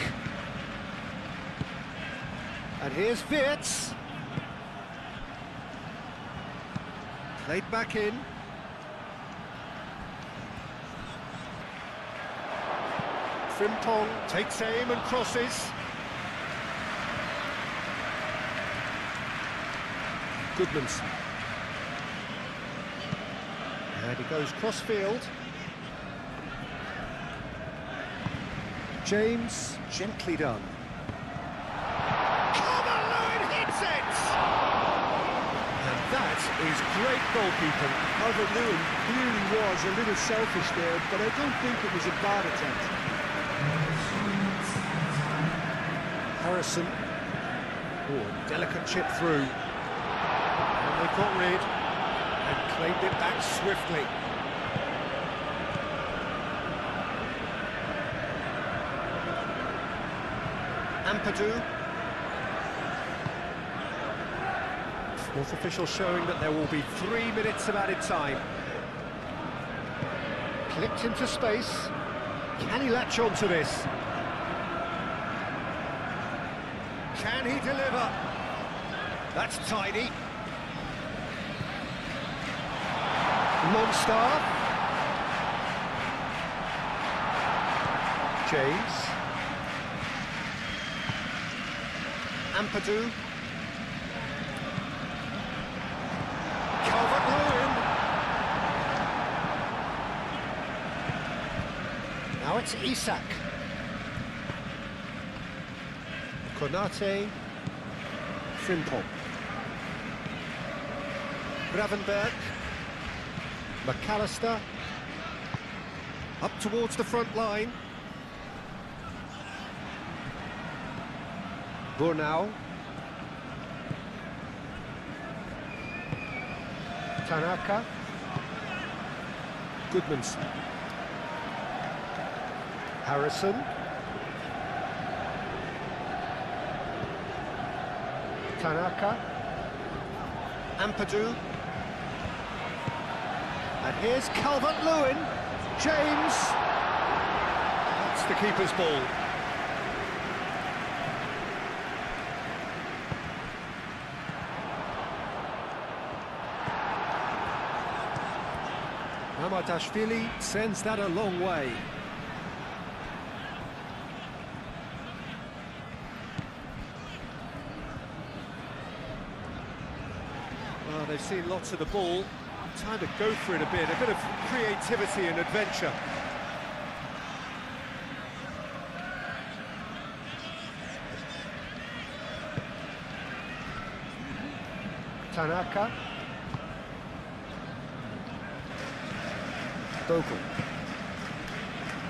Speaker 1: And here's Wirtz. Played back in. Frimpong takes aim and crosses. Goodmanson. And he goes cross-field. James, gently done. That is great goalkeeping.
Speaker 2: Calvert-Lewin clearly was a little selfish there, but I don't think it was a bad attempt.
Speaker 1: Harrison. Oh, delicate chip through. And they got rid and claimed it back swiftly. Ampadu. Fourth official showing that there will be 3 minutes of added time. Clipped into space. Can he latch on to this? Can he deliver? That's tidy. Longstaff. James. Ampadu. Now it's Isak. Konate. Frimpong. Gravenberg. McAllister. Up towards the front line. Burnau. Tanaka. Goodmanson. Harrison. Tanaka. Ampadu. And here's Calvert-Lewin. James. That's the keeper's ball. Mamadashvili sends that a long way. Well, they've seen lots of the ball. Time to go for it a bit of creativity and adventure. Tanaka. Bogle.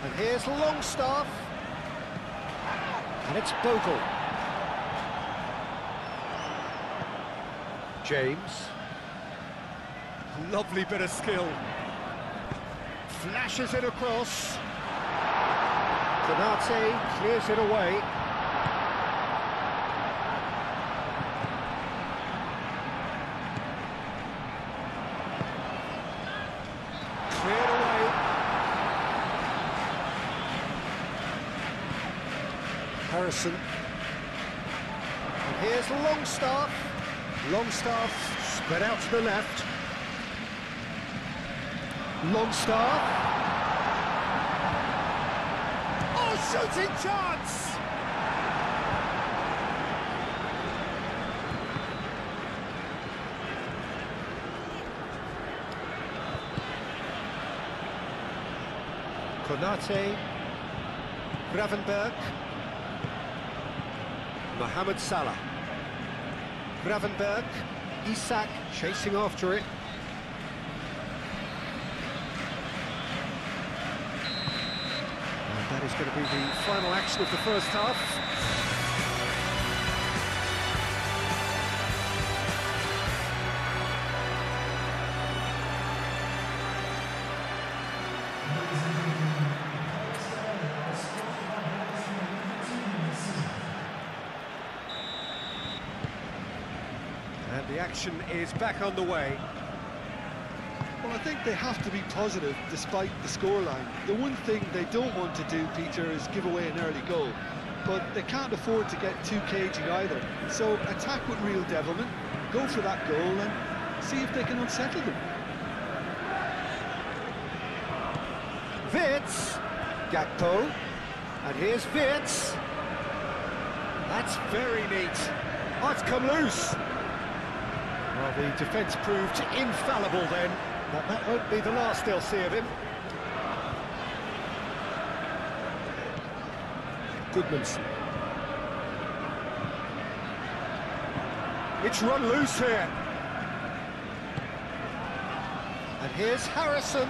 Speaker 1: And here's Longstaff. And it's Bogle. James. Lovely bit of skill. Flashes it across. Konate clears it away. Harrison. And here's Longstaff. Longstaff spread out to the left. Longstaff. Oh, shooting chance! Konate, Gravenberg, Mohamed Salah, Gravenberg, Isak chasing after it. And that is going to be the final action of the first half. And the action is back underway.
Speaker 2: Well, I think they have to be positive despite the scoreline. The one thing they don't want to do, Peter, is give away an early goal. But they can't afford to get too cagey either. So attack with real devilment, go for that goal and see if they can unsettle them.
Speaker 1: Wirtz, Gakpo, and here's Wirtz. That's very neat. Oh, it's come loose. Well, the defence proved infallible then, but that won't be the last they'll see of him. Goodmanson. It's run loose here. And here's Harrison.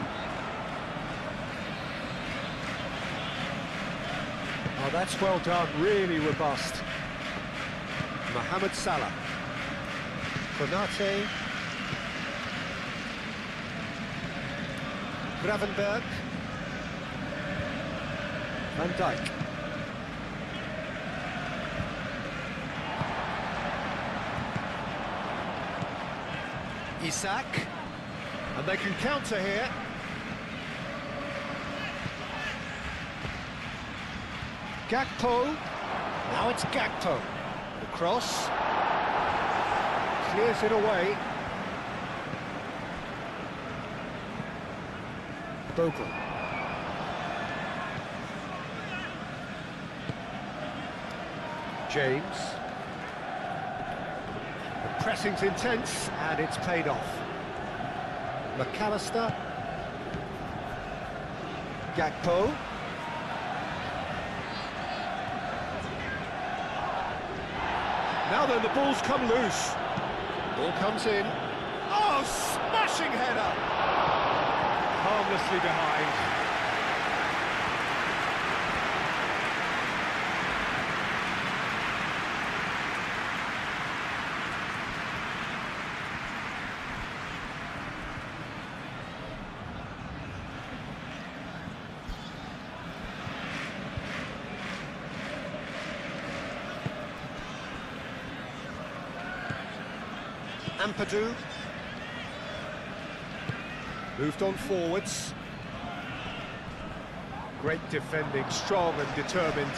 Speaker 1: Oh, that's well done, really robust. Mohamed Salah. Konate. Gravenberg. Van Dijk. Isak. And they can counter here. Gakpo. Now it's Gakpo. The cross. Clears it away. Bogle. James. The pressing's intense and it's paid off. McAllister. Gakpo. Now then, the ball's come loose. Ball comes in. Oh, smashing header! Harmlessly behind. Ampadu moved on forwards. Great defending, strong and determined.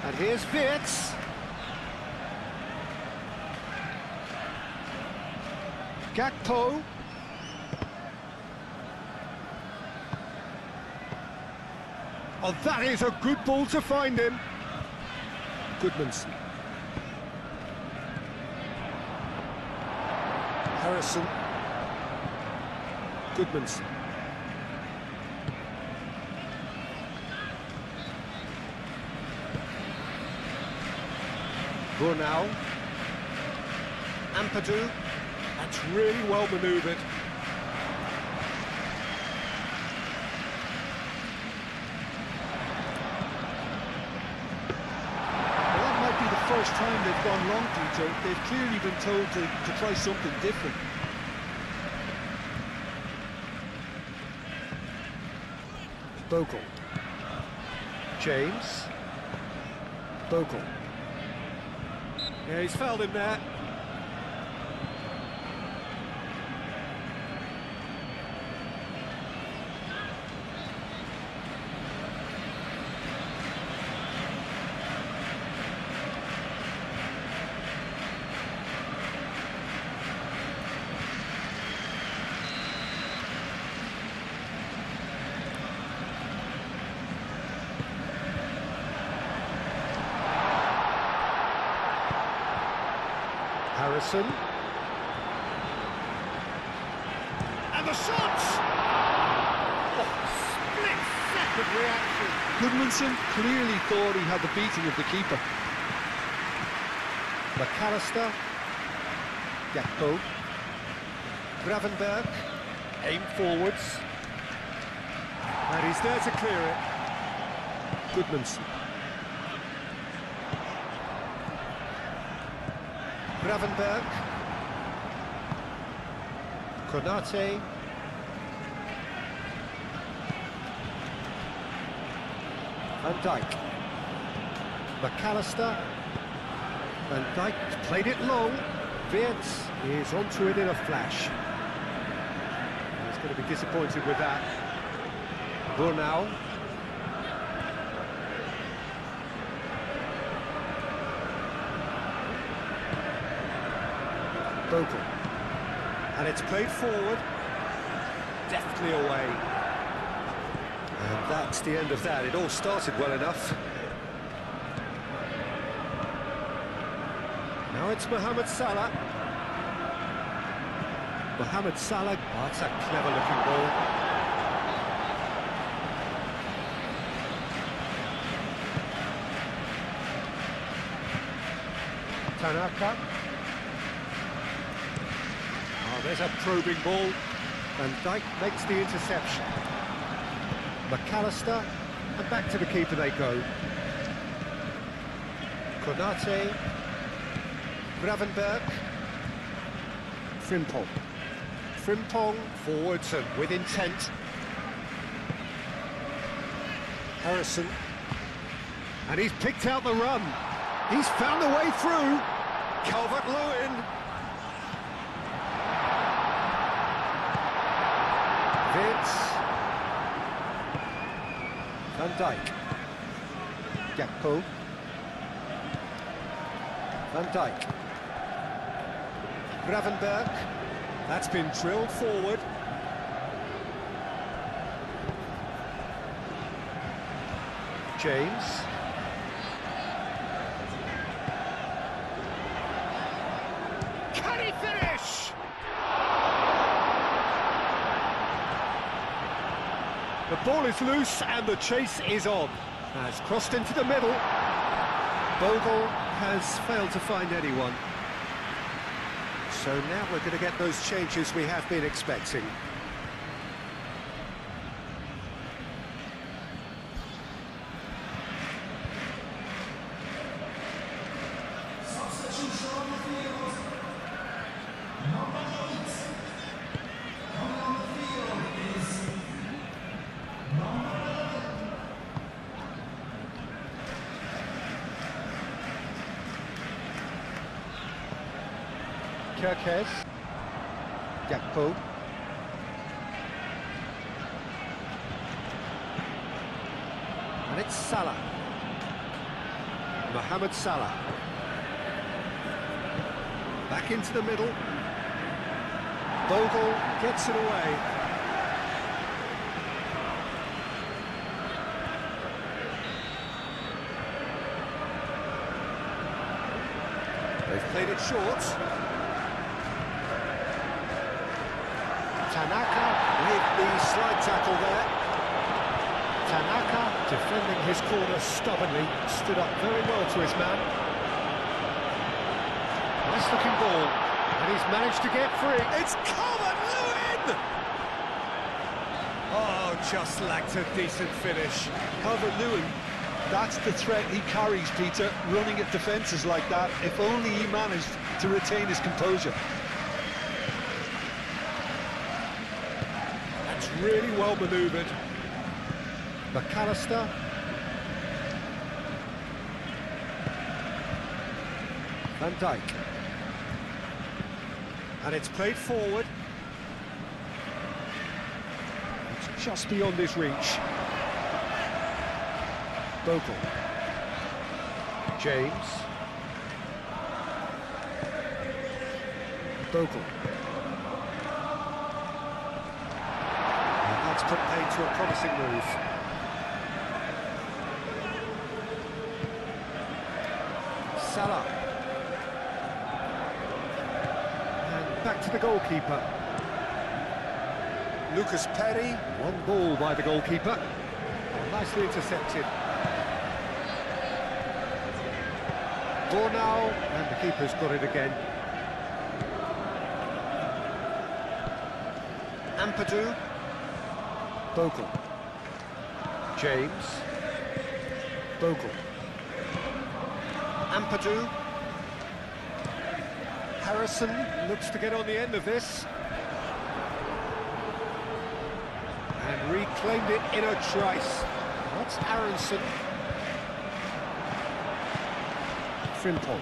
Speaker 1: And here's Wirtz. Gakpo. Oh, that is a good ball to find him. Goodmanson. Harrison. Goodmanson. Brunel. Ampadu. That's really well manoeuvred.
Speaker 2: First time they've gone long, Peter. They've clearly been told to try something different.
Speaker 1: Bogle. James. Bogle. Yeah, he's fouled him there. Harrison. And the shots! Oh, split-second reaction.
Speaker 2: Goodmanson clearly thought he had the beating of the keeper.
Speaker 1: McAllister. Gakpo. Gravenberg. Aim forwards. And he's there to clear it. Goodmanson. Gravenberg. Konate. Van Dijk. McAllister. Van Dijk played it long. Wirtz is onto it in a flash. He's going to be disappointed with that. Brunau. Bogle. And it's played forward. Deftly away. And that's the end of that. It all started well enough. Now it's Mohamed Salah. Mohamed Salah. Oh, that's a clever-looking ball. Tanaka. Oh, there's a probing ball. Van Dijk makes the interception. McAllister, and back to the keeper they go. Konate. Gravenberg. Frimpong. Frimpong forwards and with intent. Harrison. And he's picked out the run. He's found the way through. Calvert-Lewin. Wirtz. Van Dijk. Gakpo. Van Dijk. Gravenberg. That's been drilled forward. James. Can he finish? The ball is loose and the chase is on. Has crossed into the middle. Bogle has failed to find anyone. So now we're going to get those changes we have been expecting. Kirkes. Gakpo. And it's Salah. Mohamed Salah. Back into the middle. Bogle gets it away. They've played it short. Tanaka with the slide tackle there. Tanaka defending his corner stubbornly, stood up very well to his man. Nice looking ball, and he's managed to get free. It's Calvert-Lewin! Oh, just lacked a decent finish.
Speaker 2: Calvert-Lewin, that's the threat he carries, Peter, running at defences like that. If only he managed to retain his composure.
Speaker 1: Really well manoeuvred. McAllister. Van Dijk. And it's played forward. It's just beyond his reach. Bogle. James. Bogle. That's put paid to a promising move. Salah. the goalkeeper. Lucas Perry, one ball by the goalkeeper. Oh, nicely intercepted. Bornau, and the keeper's got it again. Ampadu. Bogle. James. Bogle. Ampadu. Harrison looks to get on the end of this. And reclaimed it in a trice. That's Aronson. Frimpong.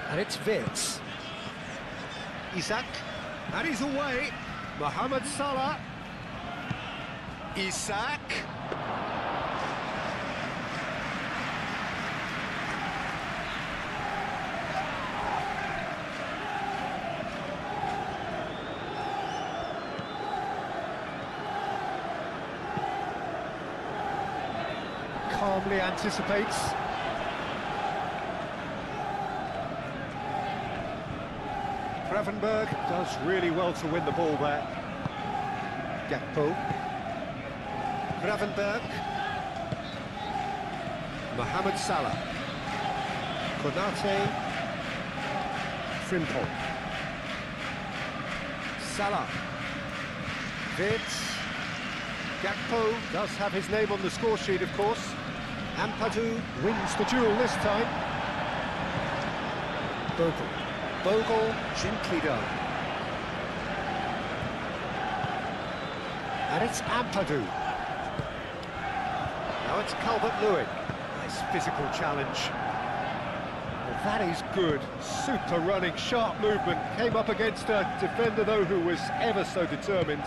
Speaker 1: And it's Wirtz. Isak. And he's away. Mohamed Salah. Isak. Calmly anticipates. Gravenberg does really well to win the ball there. Gakpo. Gravenberg. Mohamed Salah. Konate. Frimpong. Salah. Wirtz. Gakpo does have his name on the score sheet, of course. Ampadu wins the duel this time. Bogle. Bogle, gently done. And it's Ampadu. Now it's Calvert-Lewin. Nice physical challenge. Well, that is good. Super running, sharp movement. Came up against a defender, though, who was ever so determined.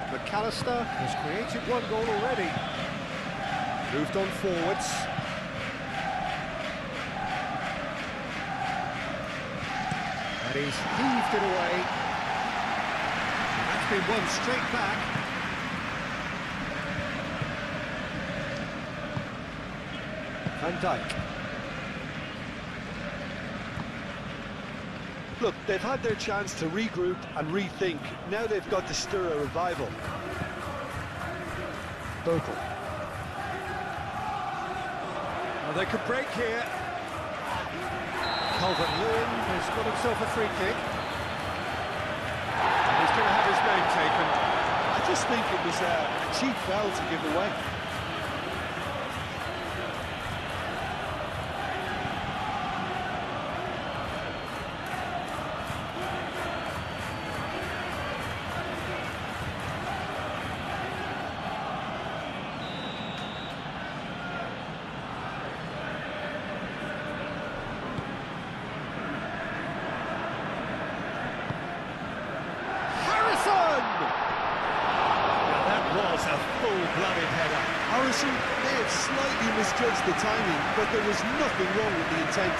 Speaker 1: McAllister has created one goal already. Moved on forwards. And he's heaved it away. And that's been won straight back. Van Dijk.
Speaker 2: Look, they've had their chance to regroup and rethink. Now they've got to stir a revival.
Speaker 1: Bogle. Well, they could break here. Calvert-Lewin has got himself a free kick. And he's going to have his name taken.
Speaker 2: I just think it was a cheap foul to give away.
Speaker 1: Full-blooded header.
Speaker 2: Harrison may have slightly misjudged the timing, but there was nothing wrong with the intent.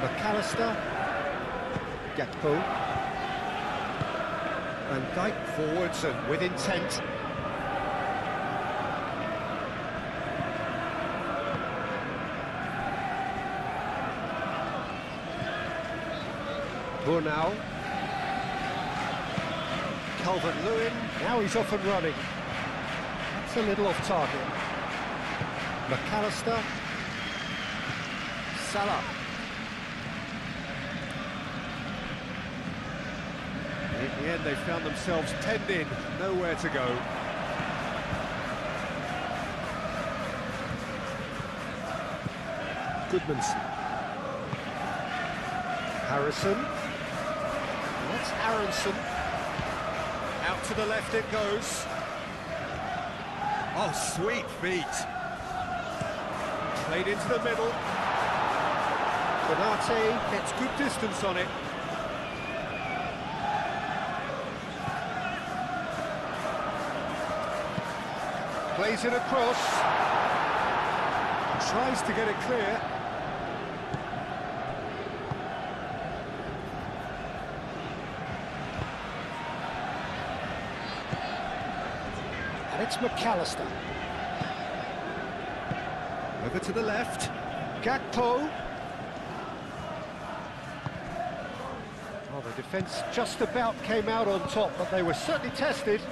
Speaker 1: McAllister. Gakpo. Van Dijk forwards and with intent. Bornau. Calvert-Lewin, now he's off and running. That's a little off target. McAllister. Salah. In the end, they found themselves penned in, nowhere to go. Goodmanson. Harrison. That's Aronson. Out to the left it goes. Oh, sweet feet. Played into the middle. Konate gets good distance on it. Plays it across. Tries to get it clear. And it's McAllister. Over to the left. Gakpo. Well, the defence just about came out on top, but they were certainly tested.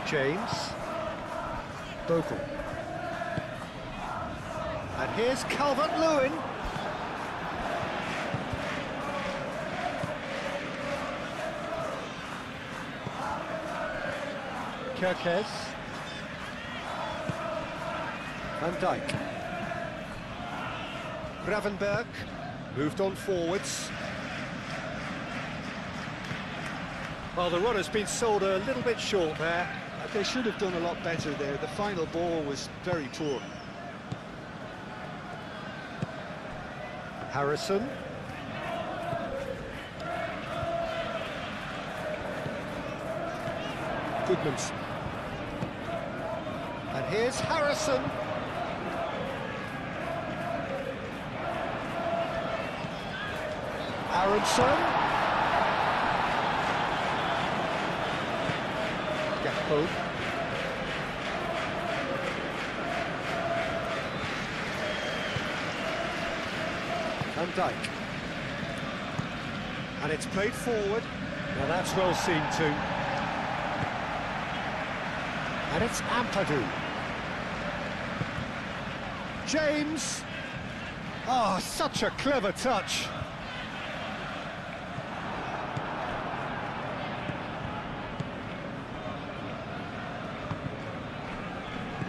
Speaker 1: James. Bogle. And here's Calvert-Lewin. Kerkez. Van Dijk. Gravenberg moved on forwards. Well, the run has been sold a little bit short there.
Speaker 2: They should have done a lot better there. The final ball was very poor.
Speaker 1: Harrison. Goodmanson. And here's Harrison. Aronson. Gakpo. Van Dijk. And it's played forward. Now that's well seen too. And it's Ampadu. James. Oh, such a clever touch.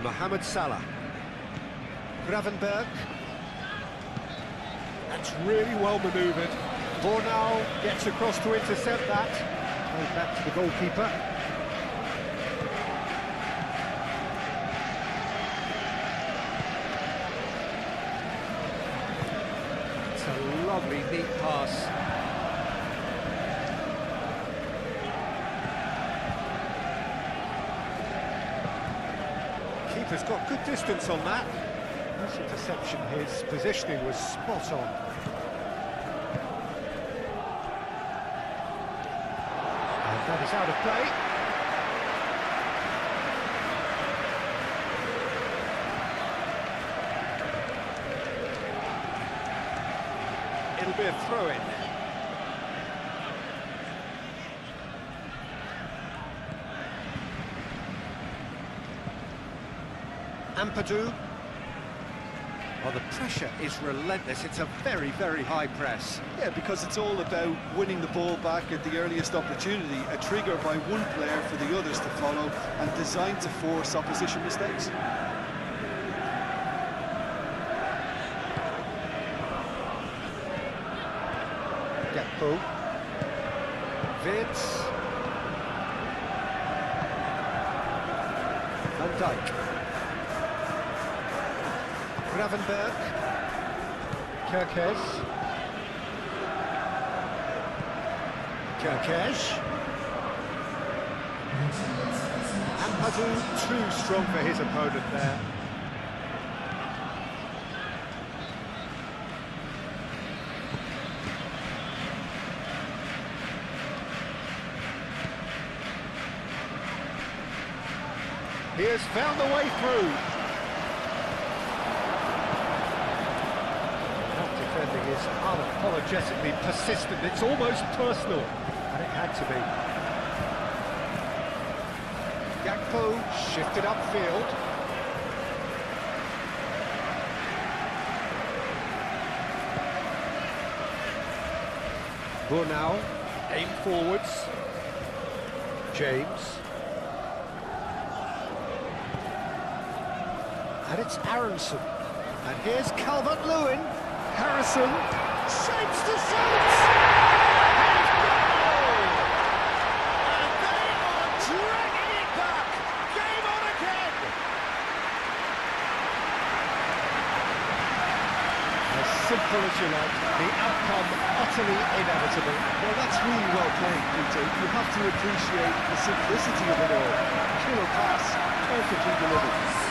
Speaker 1: Mohamed Salah. Gravenberg. That's really well manoeuvred. Bornau gets across to intercept that. Goes back to the goalkeeper. It's a lovely, neat pass. Keeper's got good distance on that. Nice interception, his positioning was spot on. And that is out of play. It'll be a throw-in. Ampadu. Well, the pressure is relentless. It's a very, very high press.
Speaker 2: Yeah, because it's all about winning the ball back at the earliest opportunity, a trigger by one player for the others to follow, and designed to force opposition mistakes.
Speaker 1: Gakpo. Vince. Van Dijk. Gravenberg. Kerkez. Kerkez. Ampadu too strong for his opponent there. He has found the way through. Defending is unapologetically persistent. It's almost personal, and it had to be. Gakpo shifted upfield. Bornau aim forwards. James. And it's Aronson. And here's Calvert-Lewin. Harrison shapes to sight! And they are dragging it back! Game on again! As simple as you like, the outcome utterly inevitable.
Speaker 2: Well, that's really well played, Peter. You have to appreciate the simplicity of it all. Killer pass, perfectly delivered.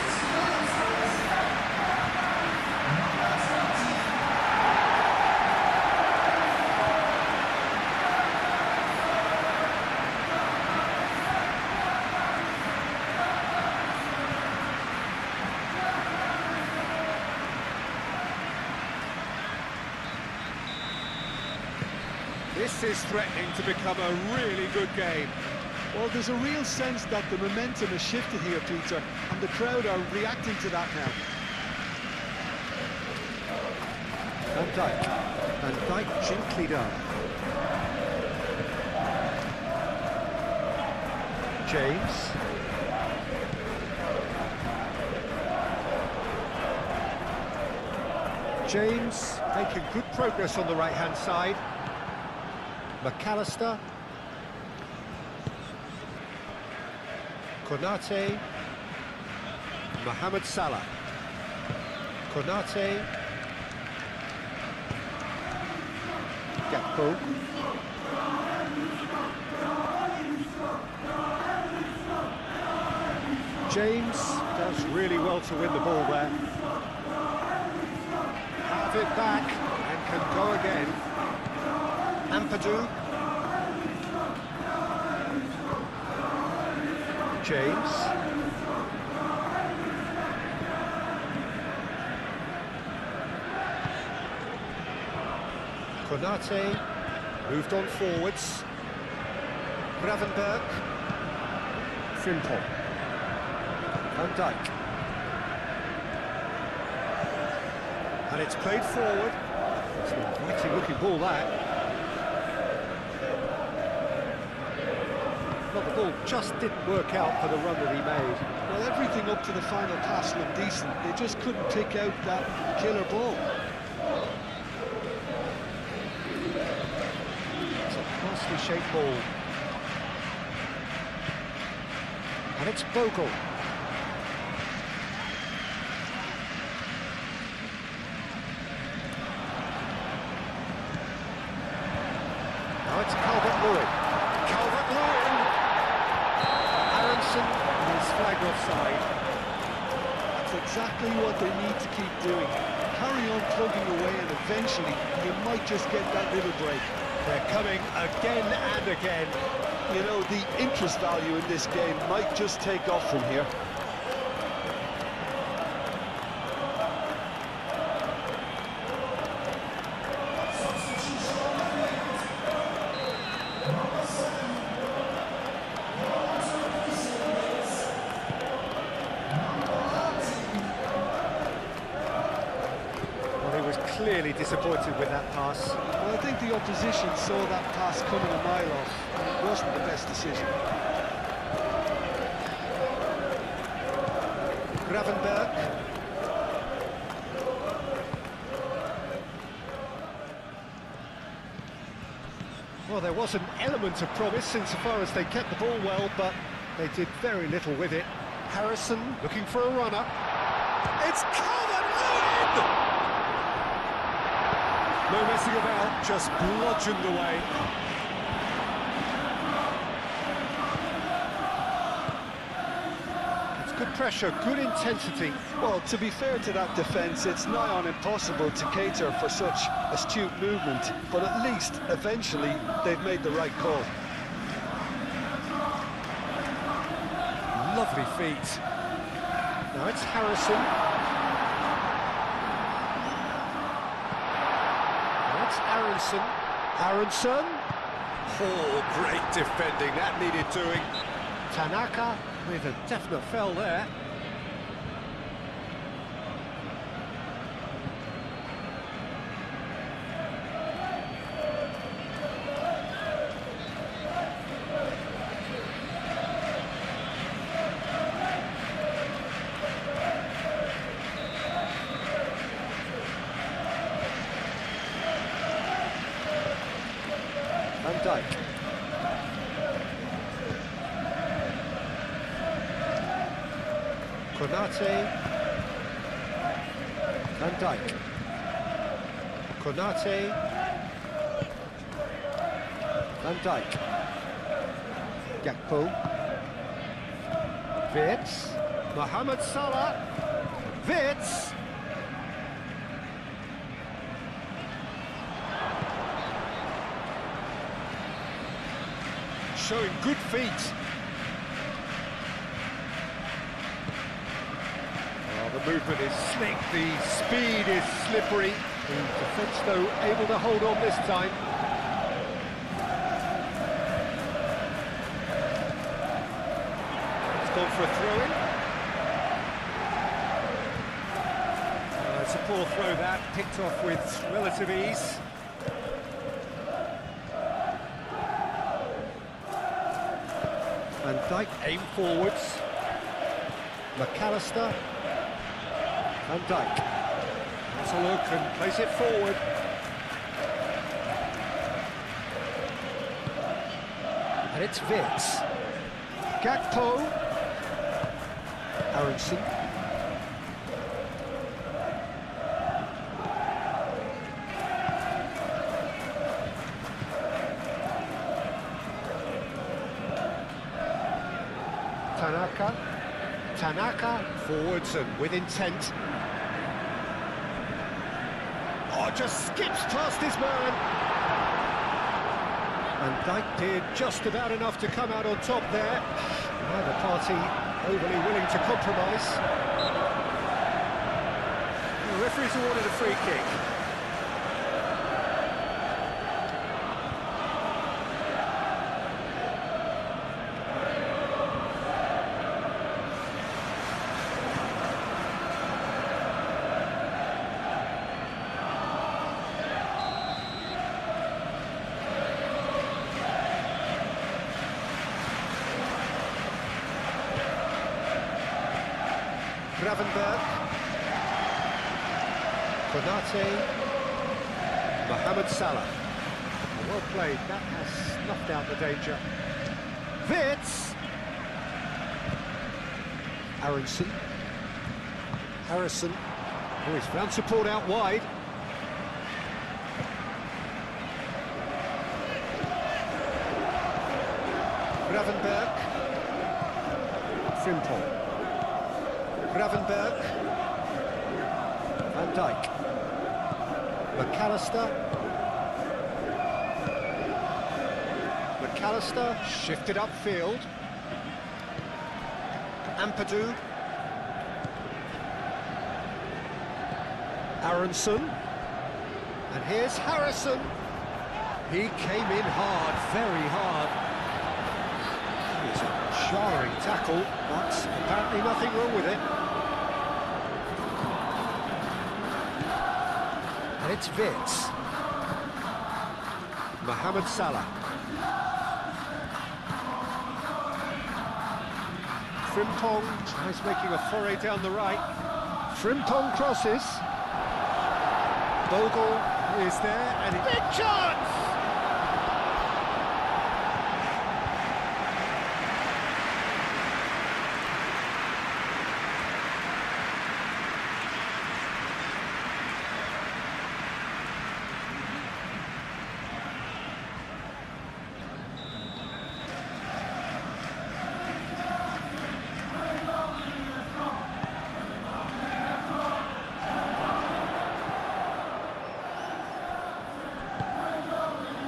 Speaker 1: This is threatening to become a really good game.
Speaker 2: Well, there's a real sense that the momentum has shifted here, Peter, and the crowd are reacting to that now.
Speaker 1: Van Dijk. Van Dijk gently done. James. James making good progress on the right-hand side. McAllister. Konate. Mohamed Salah. Konate. Gakpo. James does really well to win the ball there. Have it back and can go again. Ampadu. James. Konate moved on forwards. Gravenberg. Frimpong. Van Dijk. And it's played forward. It's an inviting looking ball, that. Well, the ball just didn't work out for the run that he made.
Speaker 2: Well, everything up to the final pass looked decent. They just couldn't pick out that killer ball.
Speaker 1: It's a nicely shaped ball. And it's Bogle. Now it's Calvert-Lewin. Calvert-Lewin! Aronson is flagged offside.
Speaker 2: That's exactly what they need to keep doing. Carry on plugging away and eventually you might just get that little break.
Speaker 1: They're coming again and again.
Speaker 2: You know, the interest value in this game might just take off from here.
Speaker 1: Well, he was clearly disappointed with that pass.
Speaker 2: Well, I think the opposition saw that pass coming a mile off, and it wasn't the best decision.
Speaker 1: Gravenberg. Well, there was an element of promise insofar as they kept the ball well, but they did very little with it. Harrison looking for a runner. It's Calvert-Lewin! No messing about, just bludgeoned away. It's good pressure, good intensity.
Speaker 2: Well, to be fair to that defence, it's nigh on impossible to cater for such astute movement, but at least, eventually, they've made the right call.
Speaker 1: Lovely feet. Now it's Harrison. That's Aronson. Aronson. Oh, great defending. That needed doing. Tanaka with a definite foul there. Van Dijk. Konate. Van Dijk. Konate. Van Dijk. Gakpo. Wirtz. Mohamed Salah. Wirtz. Showing good feet. Oh, the movement is slick, the speed is slippery. The defence, though, able to hold on this time. gone for a throw-in. It's a poor throw that, picked off with relative ease. Van Dijk aim forwards. McAllister. Van Dijk. That's a look and plays it forward. And it's Wits. Gakpo. Aronson. Tanaka forwards and with intent. Oh, just skips past his man. And Dijk did just about enough to come out on top there. Neither party overly willing to compromise. The referee's awarded a free kick. Gravenberg, Konate, Mohamed Salah. Well played, that has snuffed out the danger. Wits! Aronson. Harrison, who has found support out wide. Gravenberg. Frimpong. Gravenberg, Van Dijk, McAllister, shifted upfield, Ampadu, Aronson, and here's Harrison. He came in hard, very hard. It's a jarring tackle, but apparently nothing wrong with it. And it's Wits. Mohamed Salah. Frimpong tries making a foray down the right. Frimpong crosses. Bogle is there, and big chance!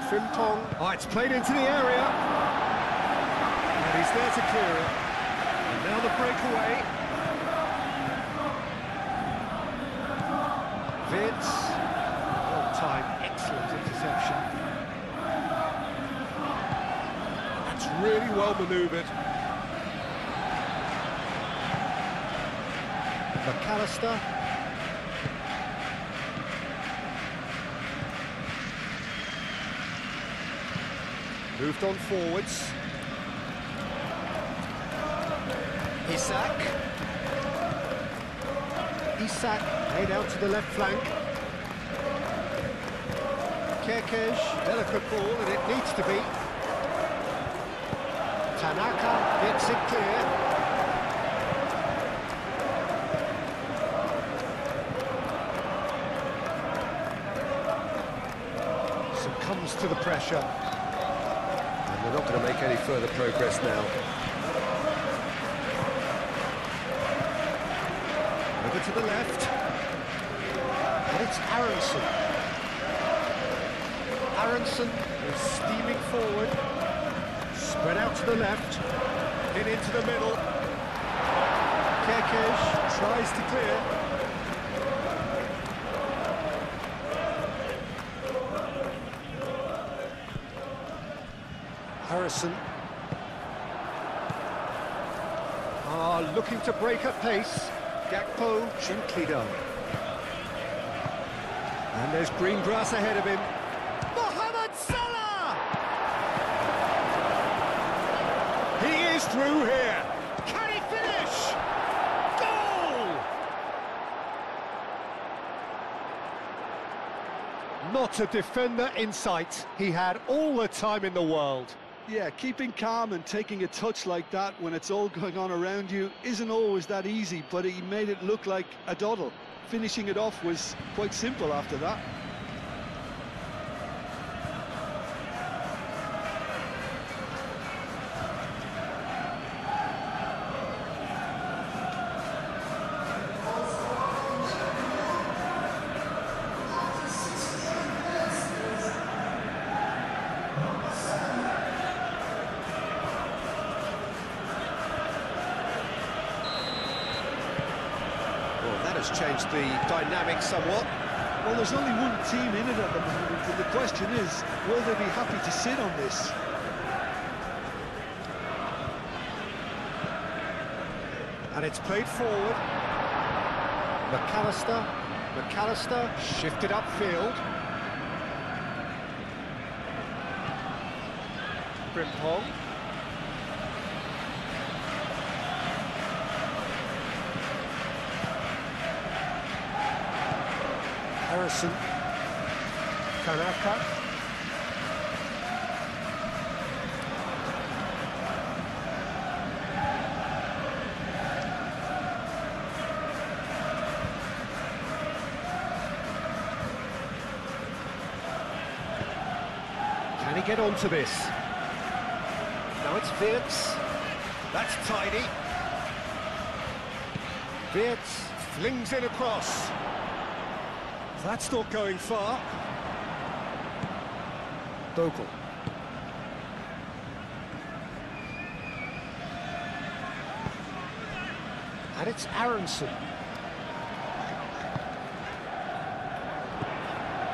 Speaker 1: Frimpong. Oh, it's played into the area. And he's there to clear it. And now the breakaway. Wits. Well timed, excellent interception. That's really well manoeuvred. McAllister. Moved on forwards. Isak laid out to the left flank. Kerkez, delicate ball, and it needs to be. Tanaka gets it clear. Succumbs to the pressure. They're not going to make any further progress now. Over to the left. And it's Aronson. Aronson is steaming forward. Spread out to the left. In into the middle. Kerkez tries to clear. Harrison. looking to break at pace. Gakpo, gently done. And there's green grass ahead of him. Mohamed Salah! He is through here. Can he finish? Goal! Not a defender in sight. He had all the time in the world.
Speaker 2: Yeah, keeping calm and taking a touch like that when it's all going on around you isn't always that easy, but he made it look like a doddle. Finishing it off was quite simple after that.
Speaker 1: Changed the dynamic somewhat.
Speaker 2: Well, there's only one team in it at the moment, and the question is, will they be happy to sit on this?
Speaker 1: And it's played forward. McAllister shifted upfield. Frimpong. Harrison, Tanaka, can he get onto this? Now it's Wirtz, that's tidy. Wirtz flings it across. That's not going far. Bogle. And it's Aronson.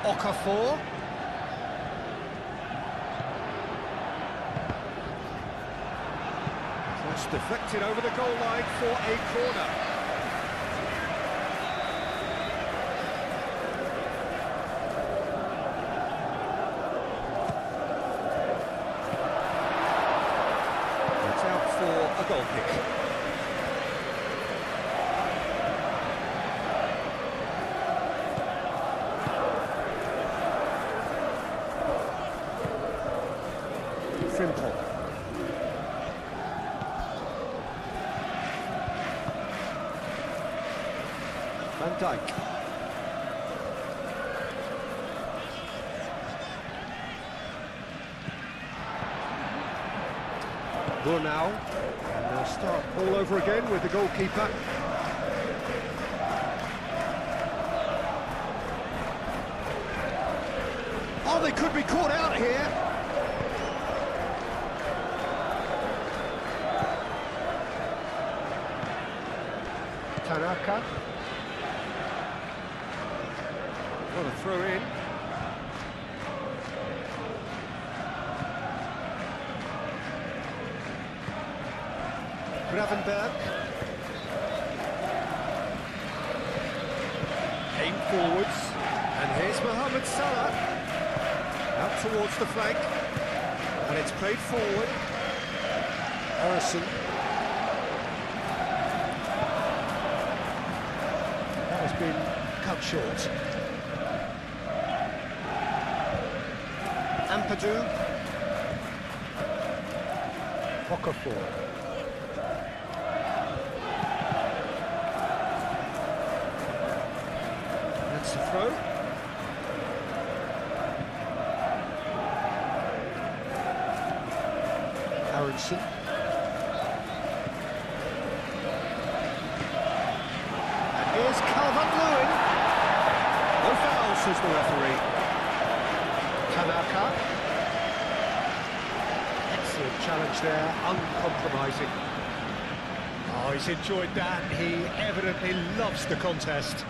Speaker 1: Okafor. That's deflected over the goal line for a corner. A goal kick. Frimpong. Van Dijk. Brunau. And they'll start all over again with the goalkeeper. Oh, they could be caught out here. Tanaka. What a throw in. Gravenberg. Aim forwards. And here's Mohamed Salah. Out towards the flank. And it's played forward. Harrison. That has been cut short. Ampadu. Okafor. That's the throw. Aronson. And here's Calvert-Lewin. No foul, says the referee. Tanaka. Excellent challenge there, uncompromising. Oh, he's enjoyed that. He evidently loves the contest.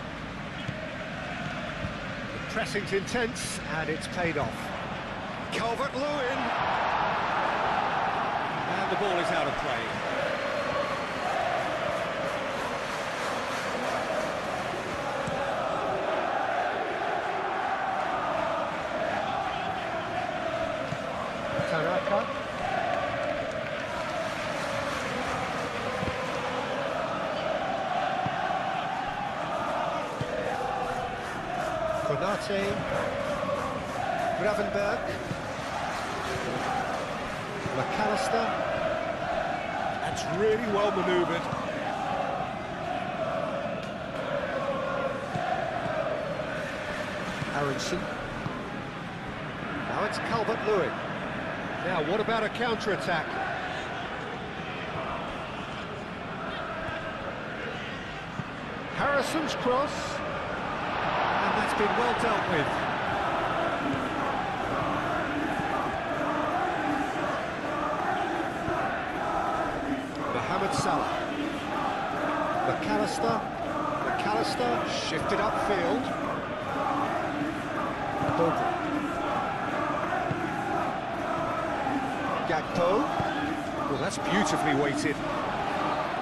Speaker 1: The pressing's intense, and it's paid off. Calvert-Lewin. And the ball is out of play. Konate, Gravenberg, McAllister. That's really well manoeuvred. Aronson. Now it's Calvert-Lewin. Now, what about a counter-attack? Harrison's cross. And that's been well dealt with. Mohamed Salah. McAllister shifted upfield. Bogle. Gakpo. Well, that's beautifully weighted.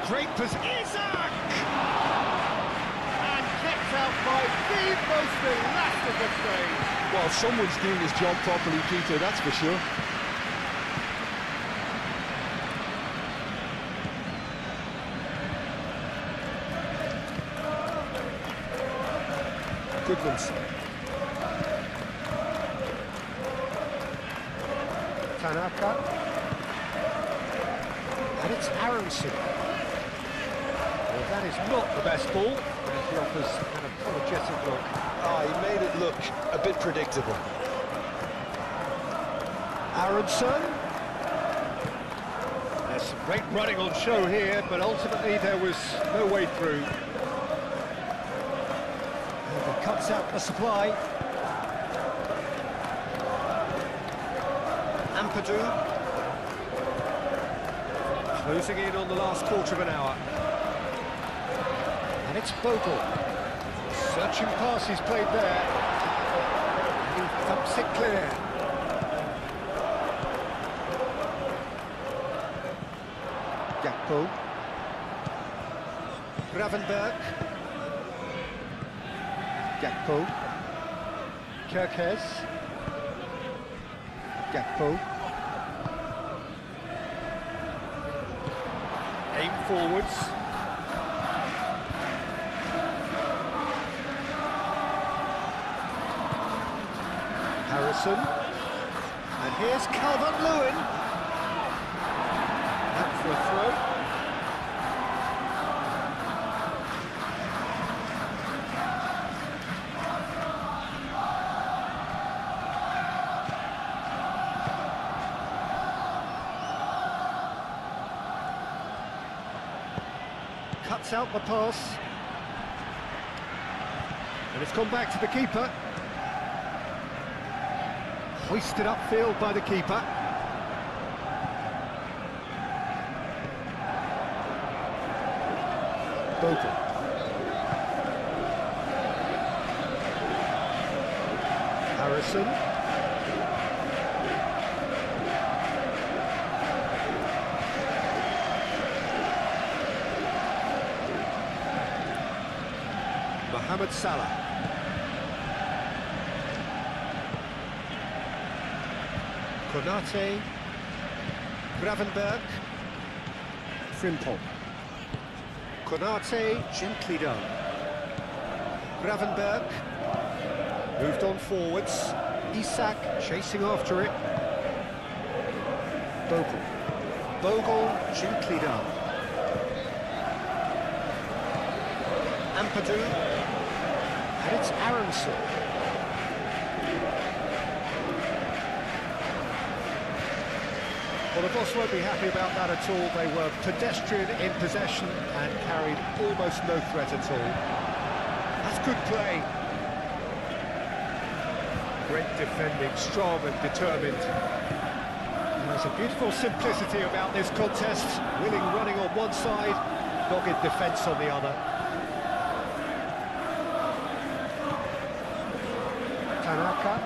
Speaker 1: Great position. Isak! And kicked out by the most elastic of plays.
Speaker 2: Well, someone's doing his job properly, Peter, that's for sure. Goodmanson.
Speaker 1: Tanaka. And it's Aronson. Well, that is not the best ball. And he offers an apologetic look.
Speaker 2: He made it look a bit predictable.
Speaker 1: Aronson. There's some great running on show here, but ultimately there was no way through. Cuts out the supply. Ampadu. Closing in on the last quarter of an hour. And it's Bogle. Searching pass he's played there. And he thumps it clear. Gakpo. Gravenberg. Gakpo, Kerkez, Gakpo, aim forwards, Harrison, and here's Calvert-Lewin, out for a throw. Cuts out the pass, and it's gone back to the keeper. Hoisted upfield by the keeper. Bogle. Harrison. Mohamed Salah. Konate. Gravenberg. Frimpong. Konate, gently done. Gravenberg. Moved on forwards. Isak chasing after it. Bogle, gently done. Ampadu. And it's Aronson. Well, the boss won't be happy about that at all. They were pedestrian in possession and carried almost no threat at all. That's good play. Great defending, strong and determined. And there's a beautiful simplicity about this contest. Willing running on one side, dogged defence on the other. Tanaka,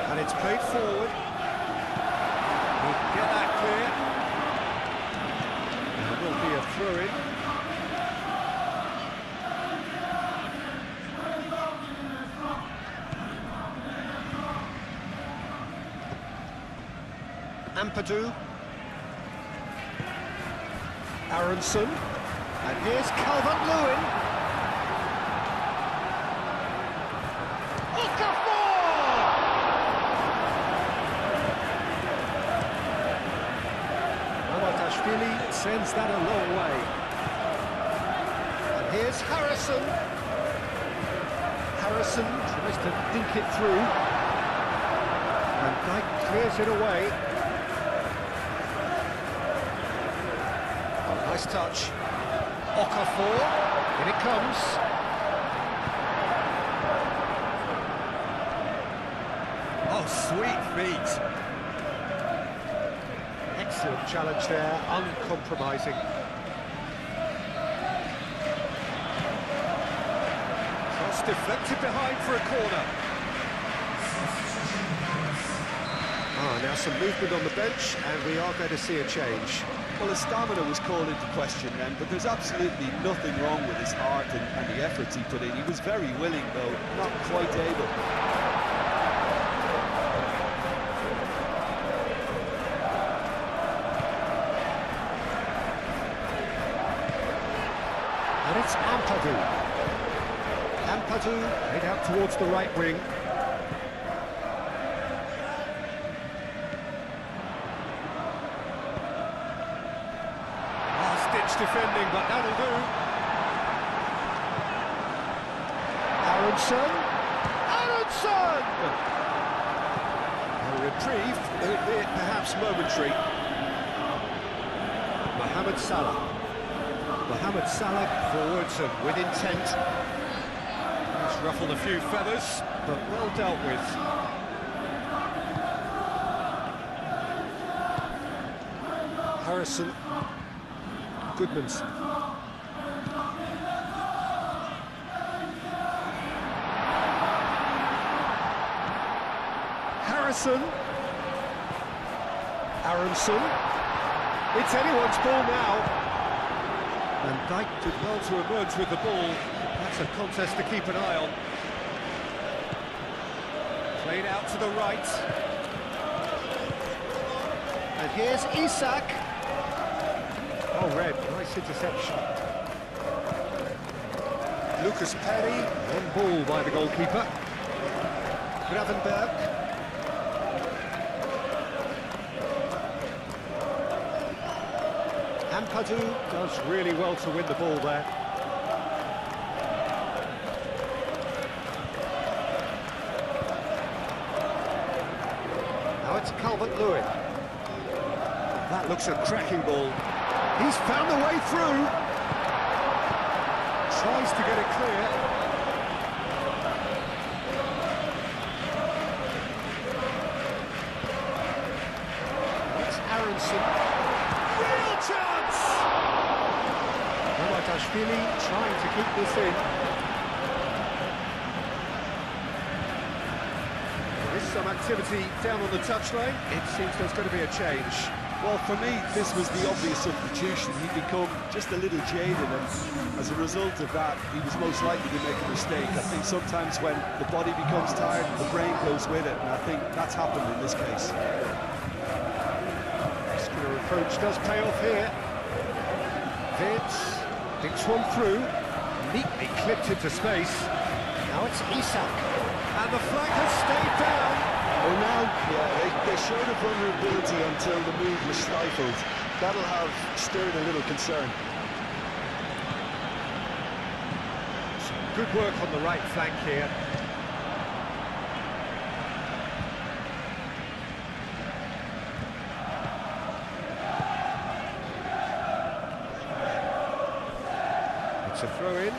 Speaker 1: and it's played forward. He can get that clear. There will be a throw-in. Ampadu. Aronson, and here's Calvert-Lewin. sends that a long way. And here's Harrison. Harrison tries to dink it through. And Dyke clears it away. Oh, nice touch. Okafor, in it comes. Oh, sweet feet. Excellent challenge there, uncompromising. Cross deflected behind for a corner. Now some movement on the bench, and we are going to see a change.
Speaker 2: Well, his stamina was called into question then, but there's absolutely nothing wrong with his heart and the efforts he put in. He was very willing, though, not quite able.
Speaker 1: And it's Ampadu. Ampadu played out towards the right wing. Defending, but that'll do. Aronson! A reprieve, albeit perhaps momentary. Mohamed Salah. Mohamed Salah forwards and with intent. He's ruffled a few feathers, but well dealt with. Harrison. Goodmanson. Harrison. Aronson. It's anyone's ball now. And Dyke did well to emerge with the ball. That's a contest to keep an eye on. Played out to the right. And here's Isak. Oh, red, nice interception. Lucas Perry, on ball by the goalkeeper. Gravenberg. Ampadu does really well to win the ball there. Now it's Calvert-Lewin. That looks a cracking ball. He's found a way through. Tries to get it clear. That's Aronson. Real chance! Mamardashvili trying to keep this in. There's some activity down on the touchline. It seems there's going to be a change.
Speaker 2: Well, for me, this was the obvious substitution. He'd become just a little jaded, and as a result of that, he was most likely to make a mistake. I think sometimes when the body becomes tired, the brain goes with it, and I think that's happened in this case.
Speaker 1: Muscular approach does pay off here. Vince thinks one through, neatly clipped into space. Now it's Isak, and the flag has stayed down.
Speaker 2: Oh, now, yeah, they showed a vulnerability until the move was stifled. That'll have stirred a little concern.
Speaker 1: Some good work on the right flank here. It's a throw-in.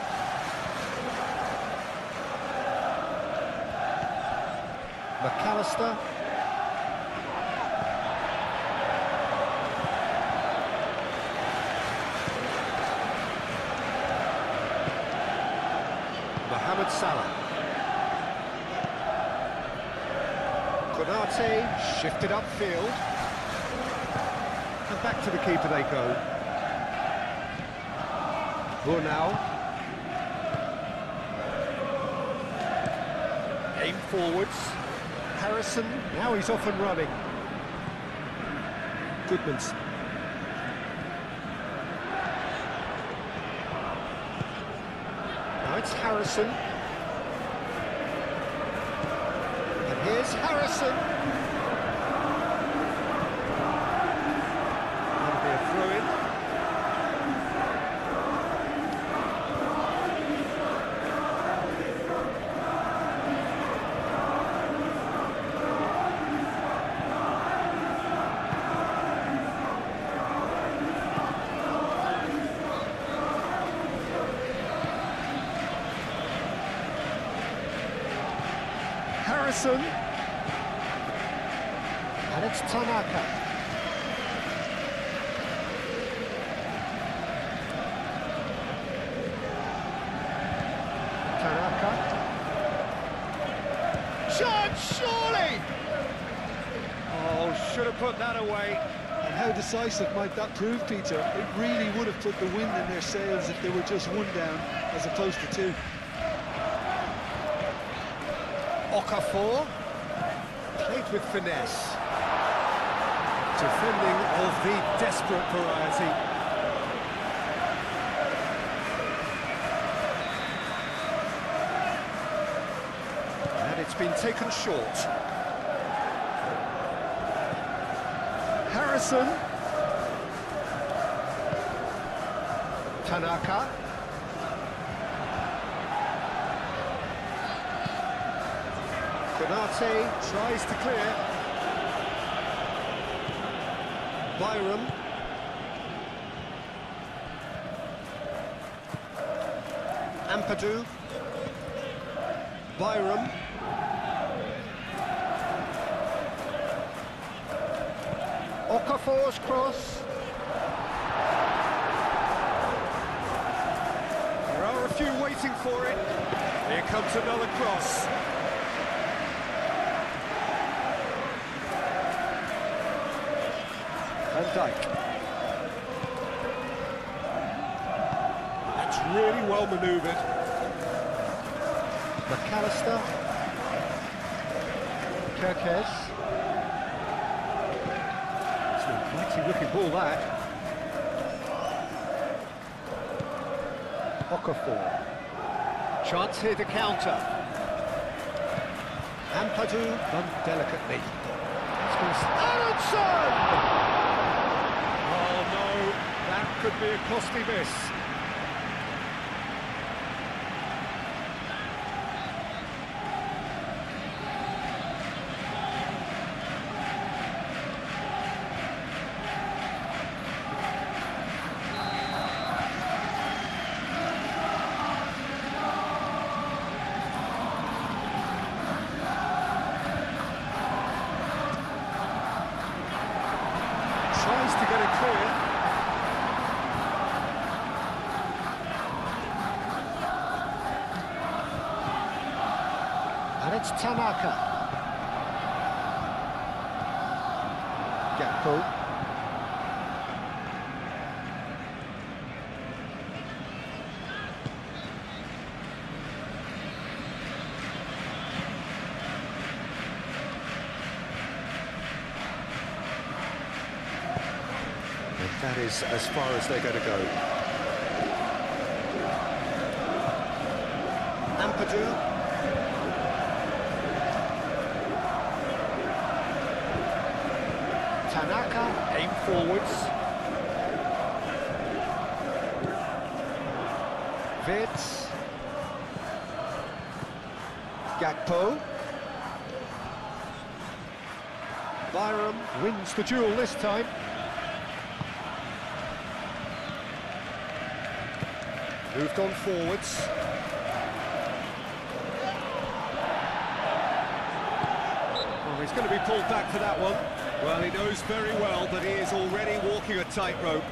Speaker 1: McAllister. Mohamed Salah. Konate shifted upfield. And back to the keeper they go. Brunau. Aim forwards. Harrison, now he's off and running. Goodmanson. Now it's Harrison. And here's Harrison. That'll be a throw-in. Harrison. And it's Tanaka. Tanaka. Chance, surely! Oh, should have put that away.
Speaker 2: And how decisive might that prove, Peter? It really would have put the wind in their sails if they were just one down as opposed to two.
Speaker 1: Okafor. Played with finesse. Defending of the desperate variety. And it's been taken short. Harrison. Tanaka. Konate tries to clear. Byram. Ampadu. Byram. Okafor's cross. There are a few waiting for it. Here comes another cross. Van Dijk. That's really well manoeuvred. McAllister. Kirkes. It's an inviting looking ball, that. Okafor. Chance here to counter. Ampadu done delicately. Aronson! Oh no, that could be a costly miss. Tries to get it clear. And it's Tanaka. Gakpo. That is as far as they're going to go. Ampadu. Tanaka, aim forwards. Vitz. Gakpo. Byram wins the duel this time. Moved on forwards. Oh, he's going to be pulled back for that one. Well, he knows very well that he is already walking a tightrope.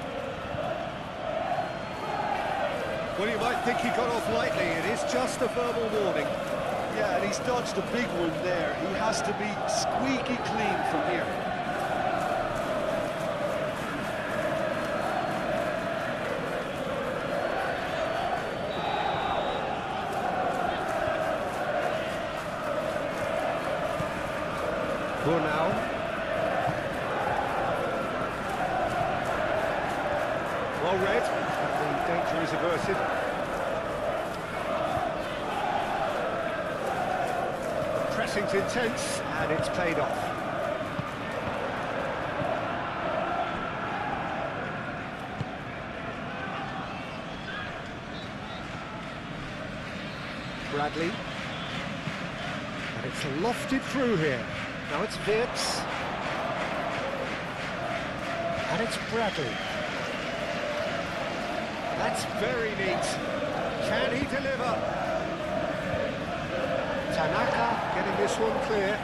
Speaker 1: Well, you might think he got off lightly. It is just a verbal warning.
Speaker 2: Yeah, and he's dodged a big one there. He has to be squeaky clean from here.
Speaker 1: Now. Well read, the danger is averted. Pressing's intense, and it's paid off. Bradley. And it's lofted through here. Now it's Vitz. And it's Bradley. That's very neat. Can he deliver? Tanaka getting this one clear.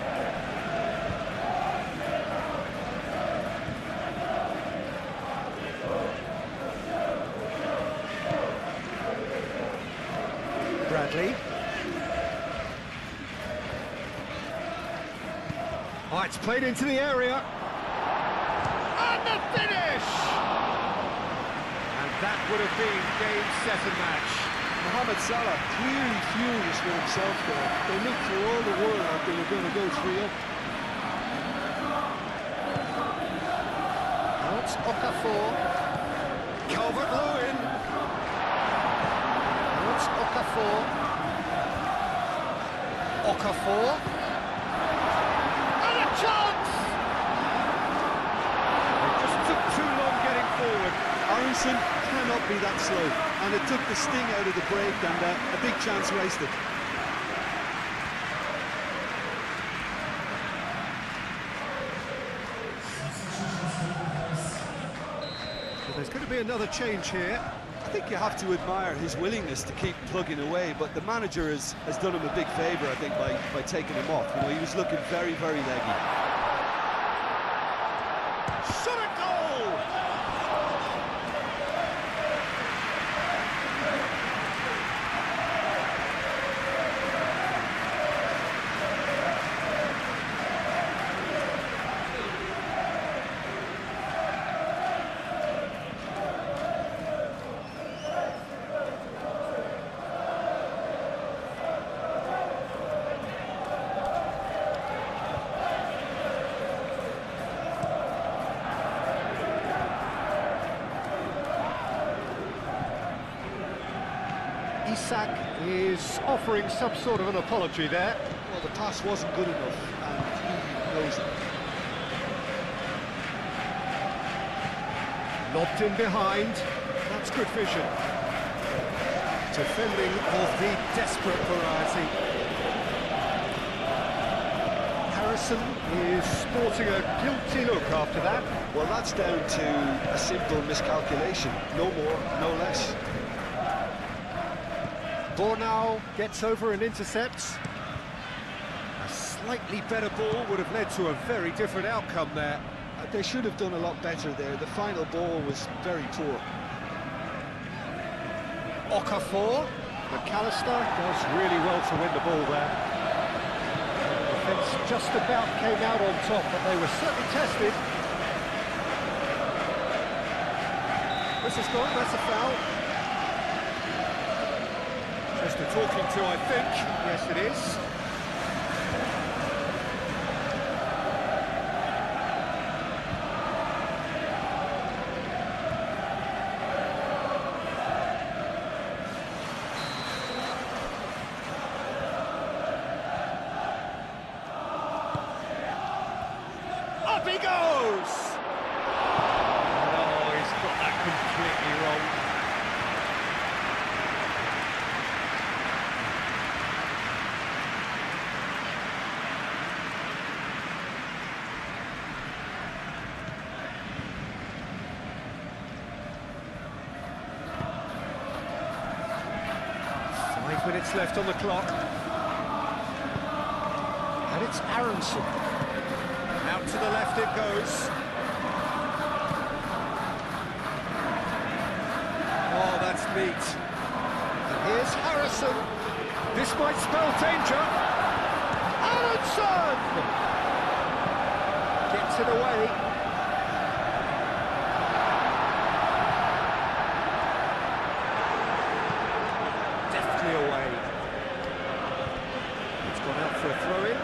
Speaker 1: Bradley. Oh, it's played into the area. And the finish! And that would have been game, set and match.
Speaker 2: Mohamed Salah clearly furious with himself there. They looked for all the world like they were going to go 3-up.
Speaker 1: Now it's Okafor. Calvert-Lewin. Now it's Okafor. Okafor. And a chance! They just took too long getting forward.
Speaker 2: Aronson cannot be that slow, and it took the sting out of the break and a big chance wasted.
Speaker 1: Well, there's going to be another change here.
Speaker 2: I think you have to admire his willingness to keep plugging away, but the manager has done him a big favour, I think, by taking him off. You know, he was looking very, very leggy.
Speaker 1: Shot a goal! Isak is offering some sort of an apology there.
Speaker 2: Well, the pass wasn't good enough, and he knows it.
Speaker 1: Lobbed in behind. That's good vision. Defending of the desperate variety. Harrison is sporting a guilty look after that.
Speaker 2: Well, that's down to a simple miscalculation. No more, no less.
Speaker 1: Bornau gets over and intercepts. A slightly better ball would have led to a very different outcome there.
Speaker 2: They should have done a lot better there. The final ball was very poor.
Speaker 1: Okafor. McAllister does really well to win the ball there. The defence just about came out on top, but they were certainly tested. This is gone, that's a foul. Just a talking to, I think. Yes, it is. Up he goes! Oh, he's got that completely wrong. Minutes left on the clock. And it's Aronson. Out to the left it goes. Oh, that's neat. And here's Harrison. This might spell danger. Aronson! Gets it away. Away. It's gone out for a throw-in.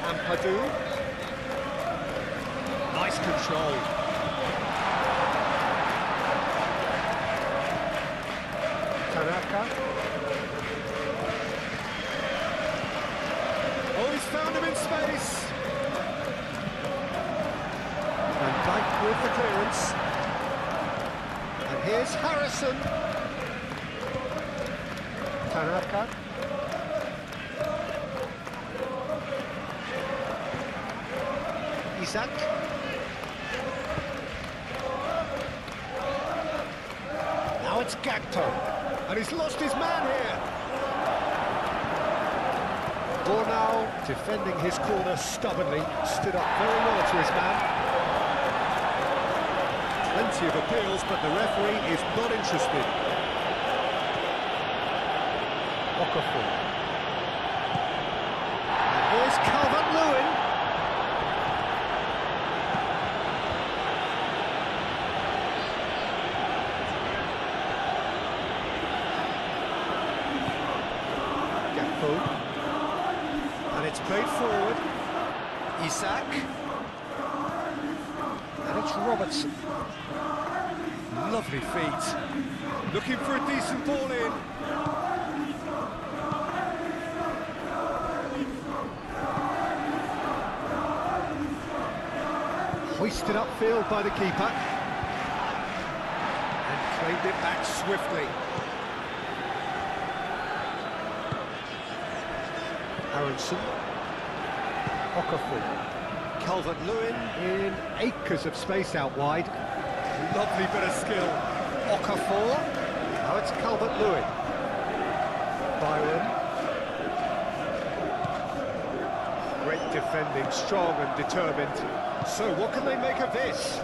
Speaker 1: Ampadu. Nice control. Tanaka. Oh, he's found him in space. With the clearance. And here's Harrison. Tanaka. Isak. it's Gakpo, and he's lost his man here. Bornau defending his corner stubbornly, stood up very well to his man. Plenty of appeals, but the referee is not interested. Okafor. And here's Calvert-Lewin. Gakpo. And it's played forward. Isak. And it's Robertson. Lovely feet. Looking for a decent ball in. Hoisted upfield by the keeper. And claimed it back swiftly. Aronson. Okafor. Calvert-Lewin in acres of space out wide. Lovely bit of skill. Okafor. Now it's Calvert-Lewin. Byron. Great defending, strong and determined. So what can they make of this?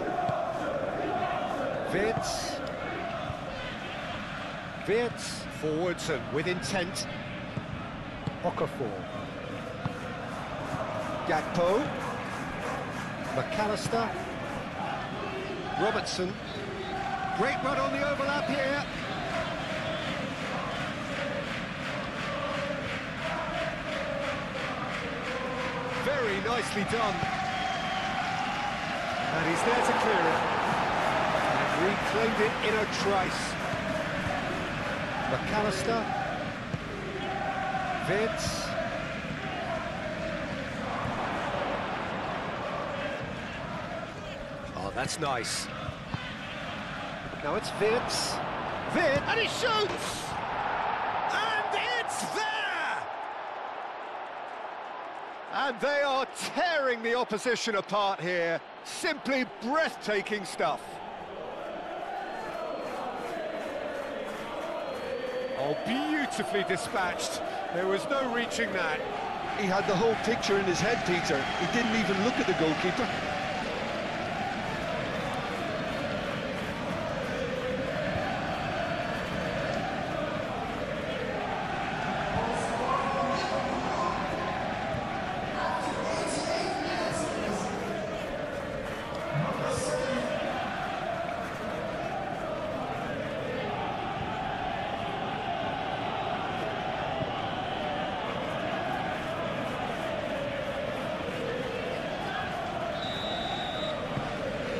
Speaker 1: Wirtz forwards and with intent. Okafor. Gakpo. McAllister. Robertson. Great run on the overlap here. Very nicely done. And he's there to clear it. And reclaimed it in a trice. McAllister. Wirtz. Oh, that's nice. Now it's Wirtz. And he shoots! And it's there! And they are tearing the opposition apart here. Simply breathtaking stuff. Oh, beautifully dispatched. There was no reaching that.
Speaker 2: He had the whole picture in his head, Peter. He didn't even look at the goalkeeper.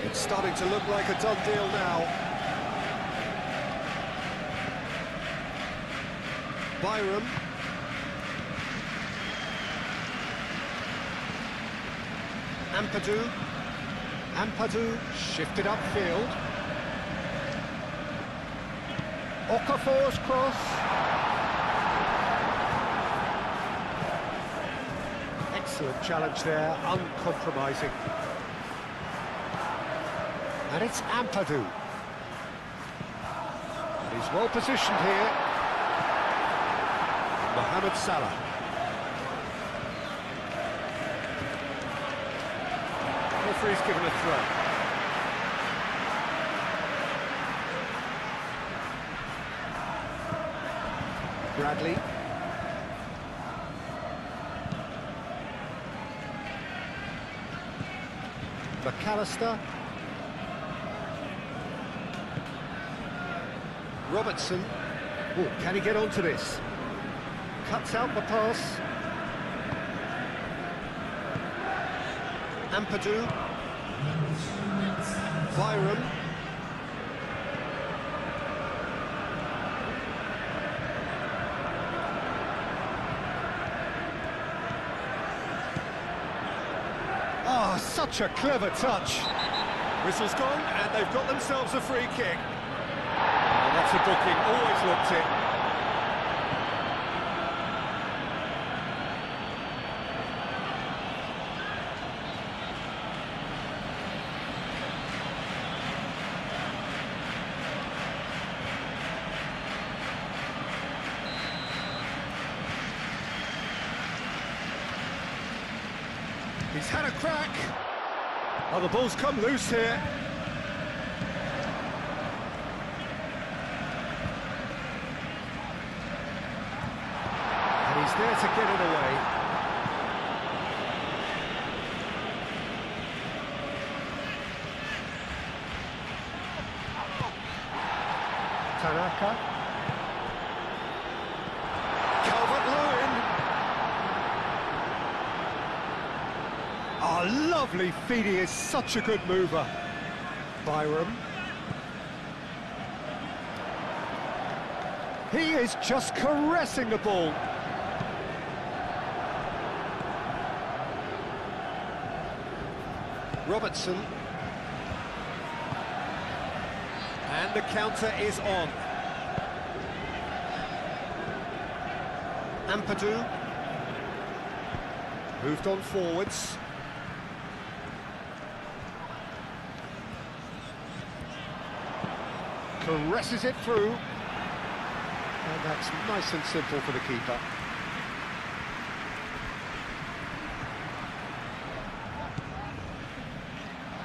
Speaker 1: It's starting to look like a done deal now. Byram. Ampadu shifted upfield. Okafor's cross. Excellent challenge there, uncompromising. And it's Ampadu. And he's well positioned here. Mohamed Salah. Referee's given a throw. Bradley. McAllister. Robertson. Oh, can he get onto this? Cuts out the pass. Ampadu. Byram. Ah, such a clever touch. Whistle's gone, and they've got themselves a free kick. Oh, that's a booking, always looked it. He's had a crack. Oh, the ball's come loose here. And he's there to get it away. Tanaka. Oh, lovely feed, he is such a good mover. Byram. He is just caressing the ball. Robertson. And the counter is on. Ampadu. Moved on forwards. Caresses it through. And that's nice and simple for the keeper.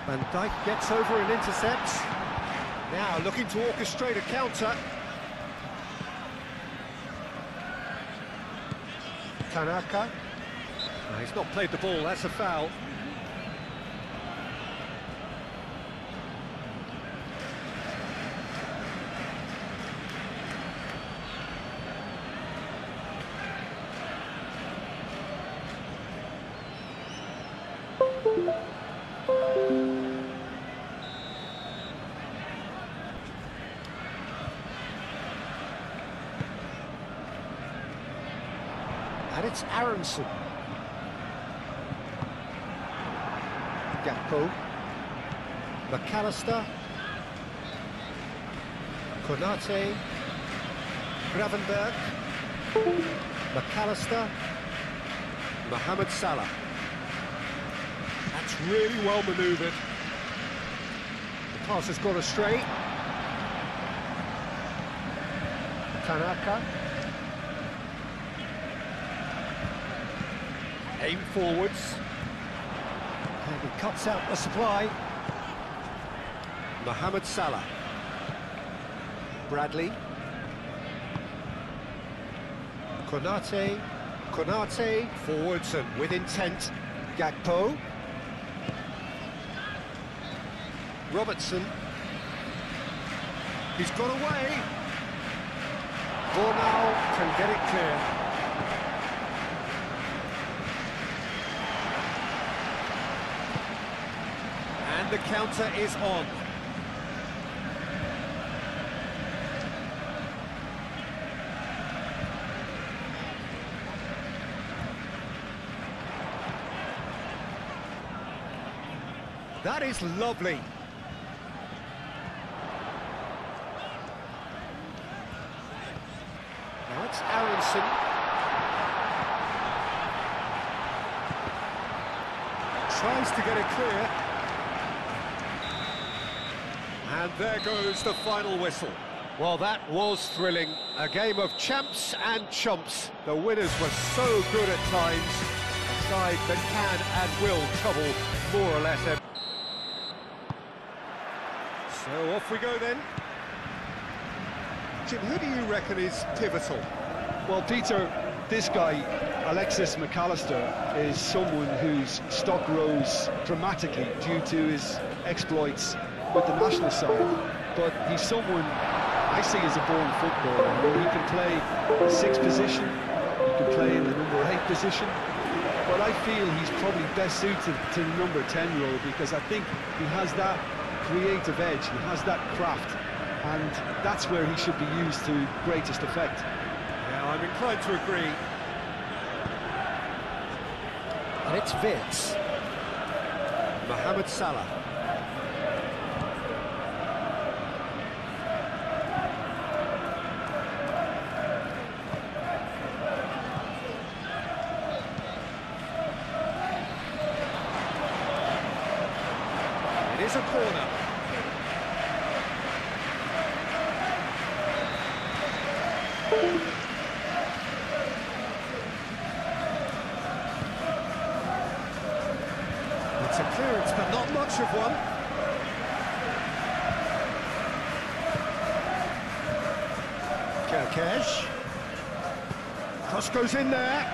Speaker 1: Van Dijk gets over and intercepts. Now looking to orchestrate a counter. Tanaka. No, he's not played the ball, that's a foul. And it's Aronson. Gakpo. McAllister. Konate. Gravenberg. McAllister. Mohamed Salah. That's really well manoeuvred. The pass has gone astray. Tanaka. Aim forwards. And he cuts out the supply. Mohamed Salah. Bradley. Konate. Konate. Forwards and with intent. Gakpo. Robertson. He's got away. Bornau can get it clear. And the counter is on. That is lovely. Now it's Aronson. Tries to get it clear. And there goes the final whistle. Well, that was thrilling. A game of champs and chumps. The winners were so good at times. A side that can and will trouble more or less every. So off we go then. Jim, who do you reckon is pivotal?
Speaker 2: Well, Peter, this guy, Alexis McAllister, is someone whose stock rose dramatically due to his exploits with the national side. But he's someone I see as a born footballer. I mean, he can play the 6th position, he can play in the number 8 position. But I feel he's probably best suited to the number 10 role because I think he has that creative edge, he has that craft, and that's where he should be used to greatest effect.
Speaker 1: Yeah, I'm inclined to agree. And it's Vitz. Mohamed Salah. It is a corner. chance, but not much of one. Kerkesh. Cross goes in there.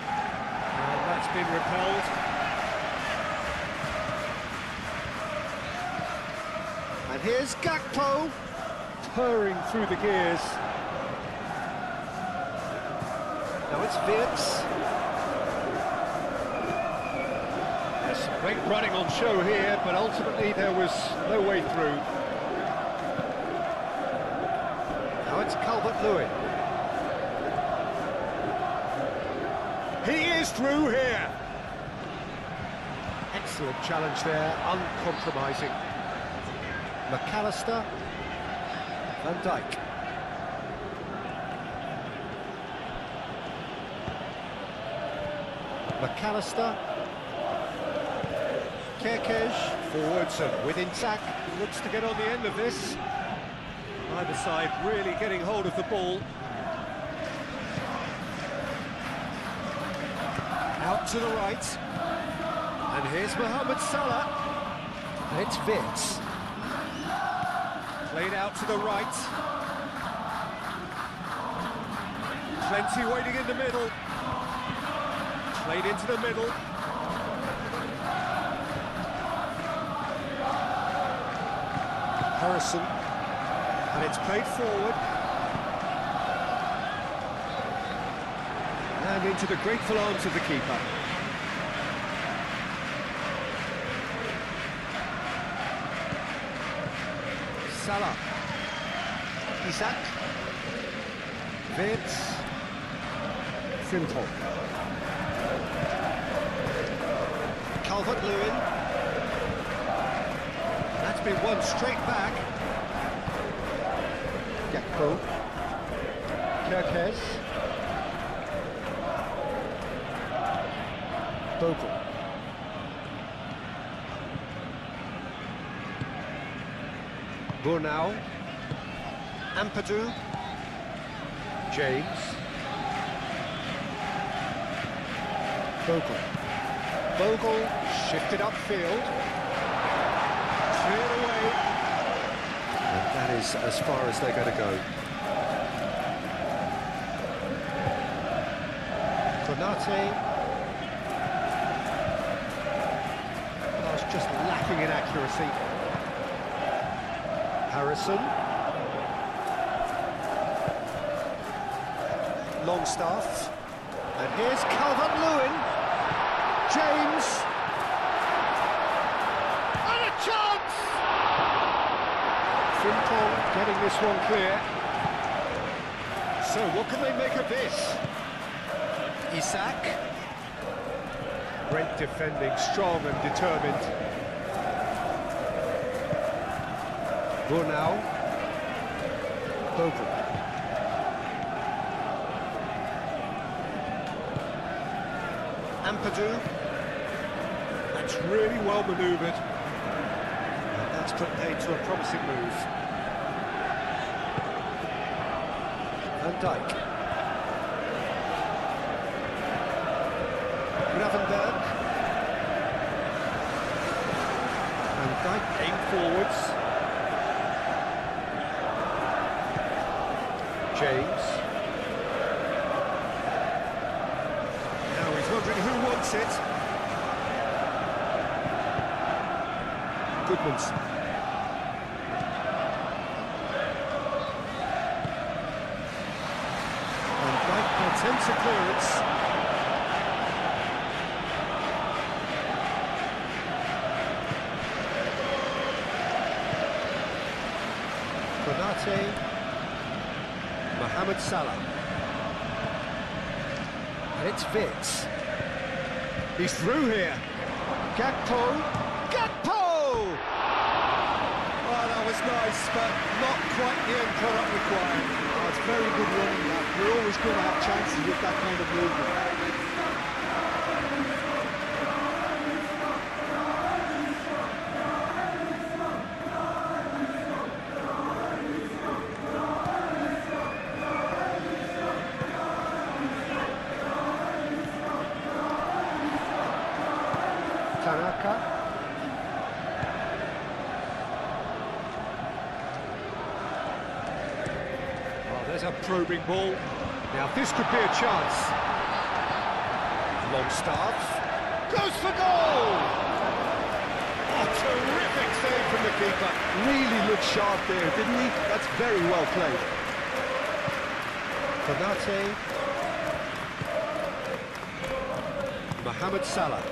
Speaker 1: And that's been repelled. And here's Gakpo, purring through the gears. Now it's Wirtz. There's some great running on show here, but ultimately there was no way through. Now it's Calvert-Lewin. He is through here. Excellent challenge there, uncompromising. McAllister, Van Dijk. McAllister. Kerkesh, forwards and with intact. Looks to get on the end of this. Either side really getting hold of the ball. Out to the right. And here's Mohamed Salah. And it's Wirtz. Played out to the right. Plenty waiting in the middle. Played into the middle. Harrison. And it's played forward. And into the grateful arms of the keeper. Salah. Isak. Wirtz. Frimpong. Calvert-Lewin. That's been won straight back. Gakpo. Kerkez. Bogle. Burnau. Ampadu. James. Bogle. Bogle shifted upfield. Cleared away. And that is as far as they're going to go. Konate. Oh, it's just lacking in accuracy. Harrison. Longstaff. And here's Calvert-Lewin. James. And a chance! Frimpong getting this one clear. So what can they make of this? Isak. Brent defending, strong and determined. Burnau. Bogle. Ampadu. That's really well manoeuvred. And that's put paid to a promising move. Van Dijk. Gravenberg. Van Dijk aimed forwards. James. Now he's wondering who wants it. Goodmanson. And Dijk attempts a clearance. Konate. Mohamed Salah. And it's Wirtz. He's through here. Gakpo. Gakpo! Oh, that was nice, but not quite the end product required.
Speaker 2: Oh, it's very good running, that. You're always going to have chances with that kind of movement.
Speaker 1: Tanaka. There's a probing ball. Now this could be a chance. Longstaff goes for goal! Oh, terrific save from the keeper.
Speaker 2: Really looked sharp there, didn't he? That's very well played.
Speaker 1: Konate. Mohamed Salah.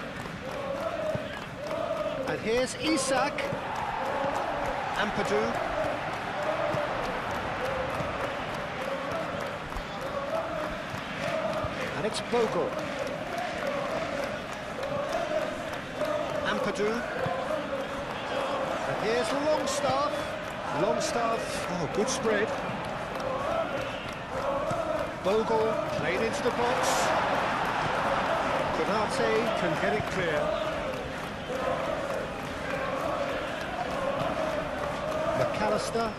Speaker 1: And here's Isak. Ampadu. And it's Bogle. Ampadu. And here's Longstaff. Longstaff, oh, good spread. Bogle, played into the box. Konate can get it clear. McAllister.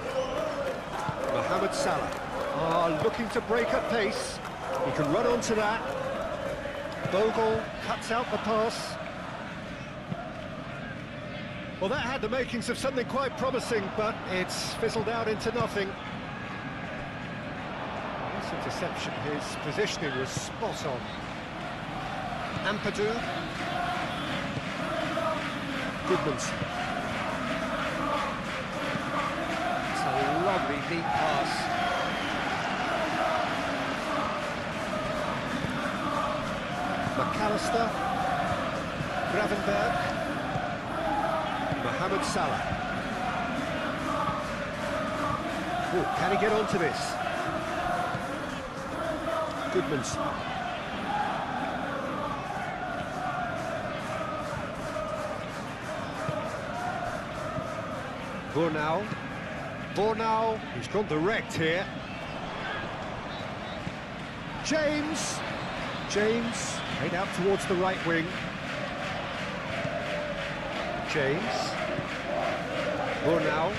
Speaker 1: Mohamed Salah. Looking to break at pace. He can run onto that. Bogle cuts out the pass. Well, that had the makings of something quite promising, but it's fizzled out into nothing. This interception, his positioning was spot on. Ampadu. Goodmanson. It's a lovely deep pass. McAllister. Gravenberg. Mohamed Salah. Oh, can he get onto this? Goodmanson. Bornau, he's gone direct here. James, played out towards the right wing. James, Bornau.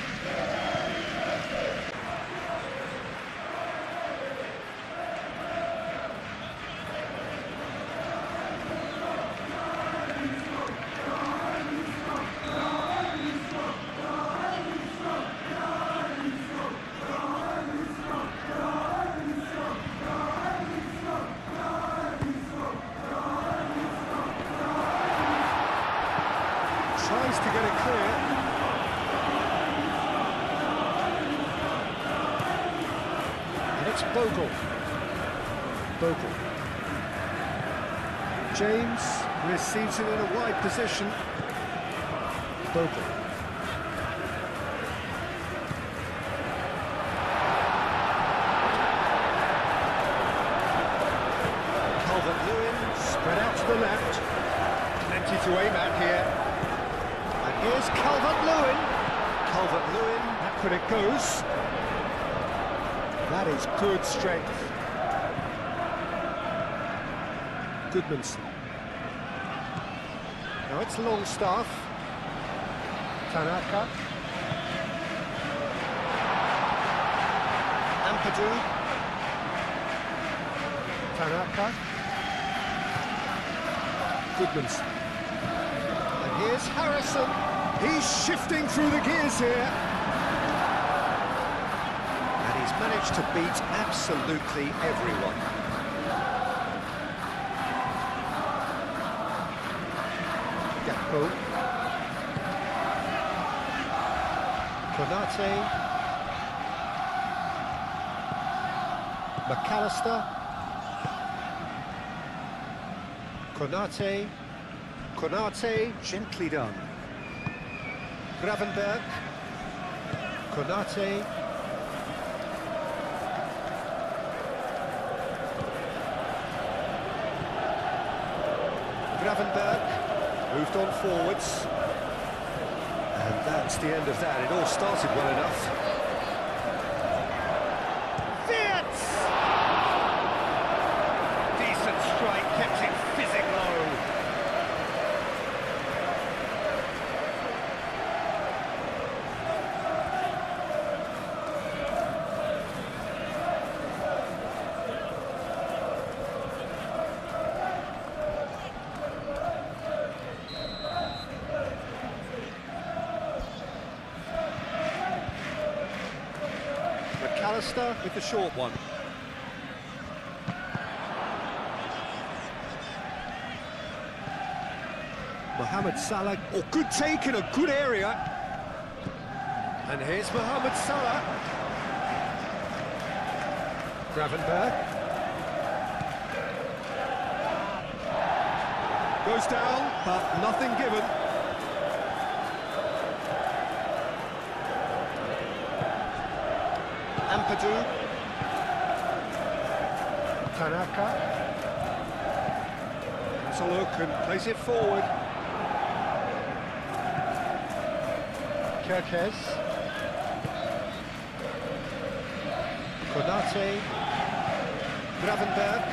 Speaker 1: Tries to get it clear. And it's Bogle. James receives it in a wide position. Bogle. Calvert-Lewin spread out to the left. Plenty to aim at here. Here's Calvert-Lewin. Back when it goes. That is good strength. Goodmanson. Now it's Longstaff. Tanaka. Ampadu. Tanaka. Goodmanson. And here's Harrison. He's shifting through the gears here. And he's managed to beat absolutely everyone. Gakpo. Konate. McAllister. Konate, gently done. Gravenberg, Konate, Gravenberg, moved on forwards, and that's the end of that. It all started well enough. Wirtz! Decent strike, kept it fizzing low. McAllister with the short one. Mohamed Salah. Oh, good take in a good area. And here's Mohamed Salah. Gravenberg. Goes down, but nothing given. Ampadu. Tanaka. Has a look and plays it forward. Kerkez. Konate. Gravenberg.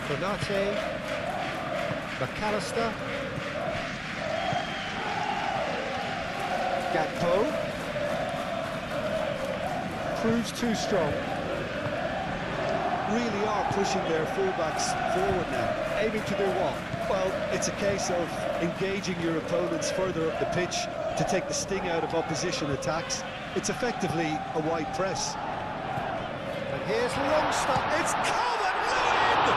Speaker 1: Konate. McAllister. Gakpo. Proves too strong.
Speaker 2: Really are pushing their fullbacks forward now.
Speaker 1: Aiming to do what?
Speaker 2: Well, it's a case of engaging your opponents further up the pitch to take the sting out of opposition attacks. It's effectively a wide press.
Speaker 1: And here's Longstaff. It's Calvert-Lewin!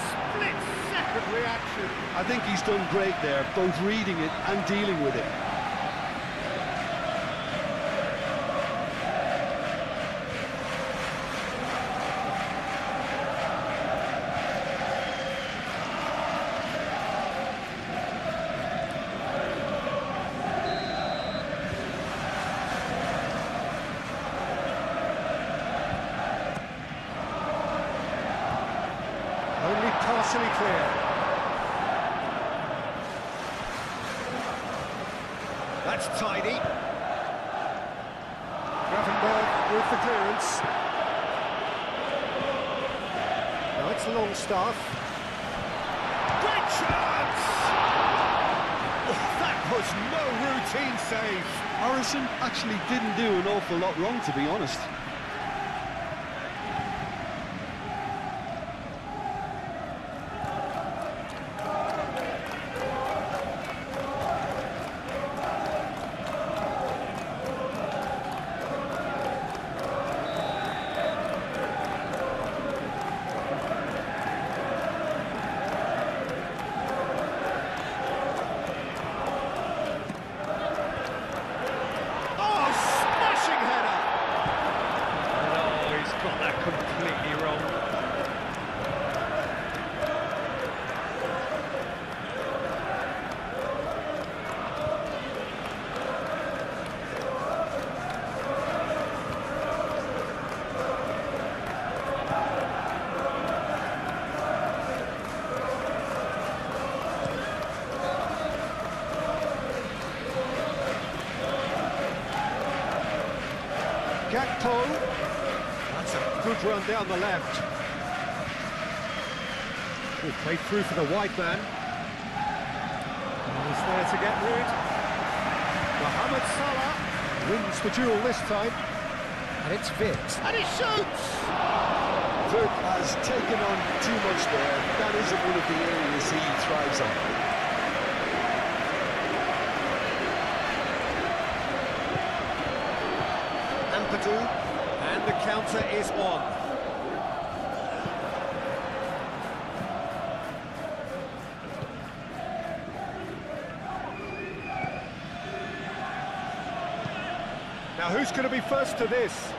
Speaker 1: Split-second reaction.
Speaker 2: I think he's done great there, both reading it and dealing with it.
Speaker 1: Only partially clear. That's tidy. Gravenberg with the clearance. Now it's Longstaff. Great chance! Oh, that was no routine save.
Speaker 2: Harrison actually didn't do an awful lot wrong, to be honest.
Speaker 1: Completely wrong. Gakpo. That's a good run down the left. Oh, played through for the wide man. He's there to get rid. Mohamed Salah wins the duel this time. And it's Vitt. And he shoots!
Speaker 2: Vitt has taken on too much there. That isn't one of the areas he thrives on.
Speaker 1: Ampadu. And the counter is on. Now who's going to be first to this?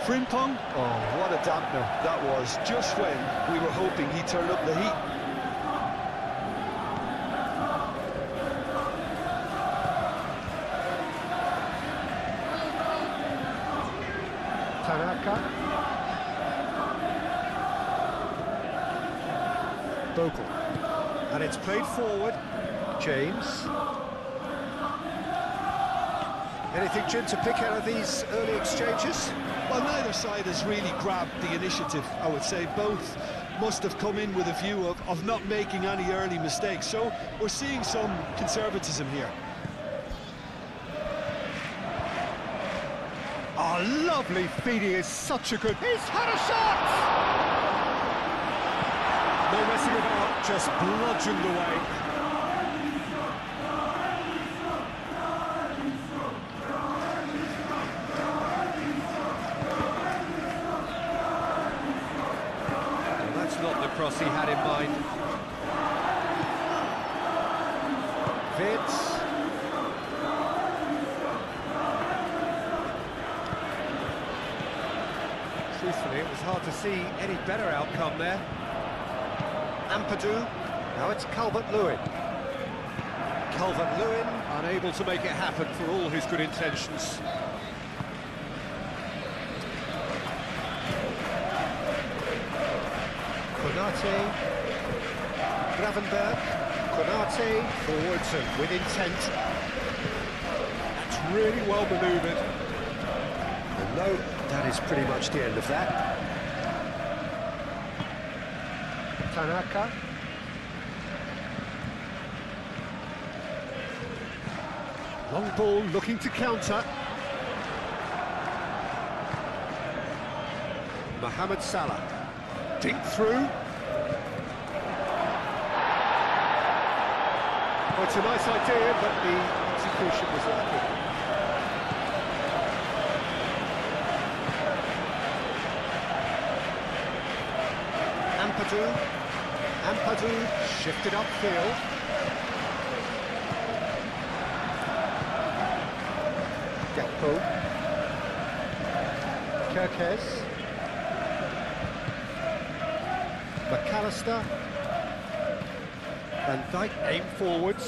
Speaker 2: Frimpong? Oh, what a dampener that was, just when we were hoping he'd turn up the heat.
Speaker 1: Tanaka. Bogle. And it's played forward. James. Anything, Jim, to pick out of these early exchanges?
Speaker 2: Well, neither side has really grabbed the initiative, I would say. Both must have come in with a view of not making any early mistakes. So we're seeing some conservatism here.
Speaker 1: Oh, lovely feeding is such a good... He's had a shot! No messing about, just bludgeoned away. pass he had in mind. Vitz. Truthfully, it was hard to see any better outcome there. Ampadu. Now it's Calvert-Lewin. Calvert-Lewin unable to make it happen for all his good intentions. Konate, Gravenberg, Konate, forwards and with intent. That's really well manoeuvred. And no, that is pretty much the end of that. Tanaka. Long ball looking to counter. Mohamed Salah. Dink through. Well, it's a nice idea, but the execution was lacking. Ampadu shifted upfield. Gakpo. Kerkez. McAllister. Van Dijk aim forwards.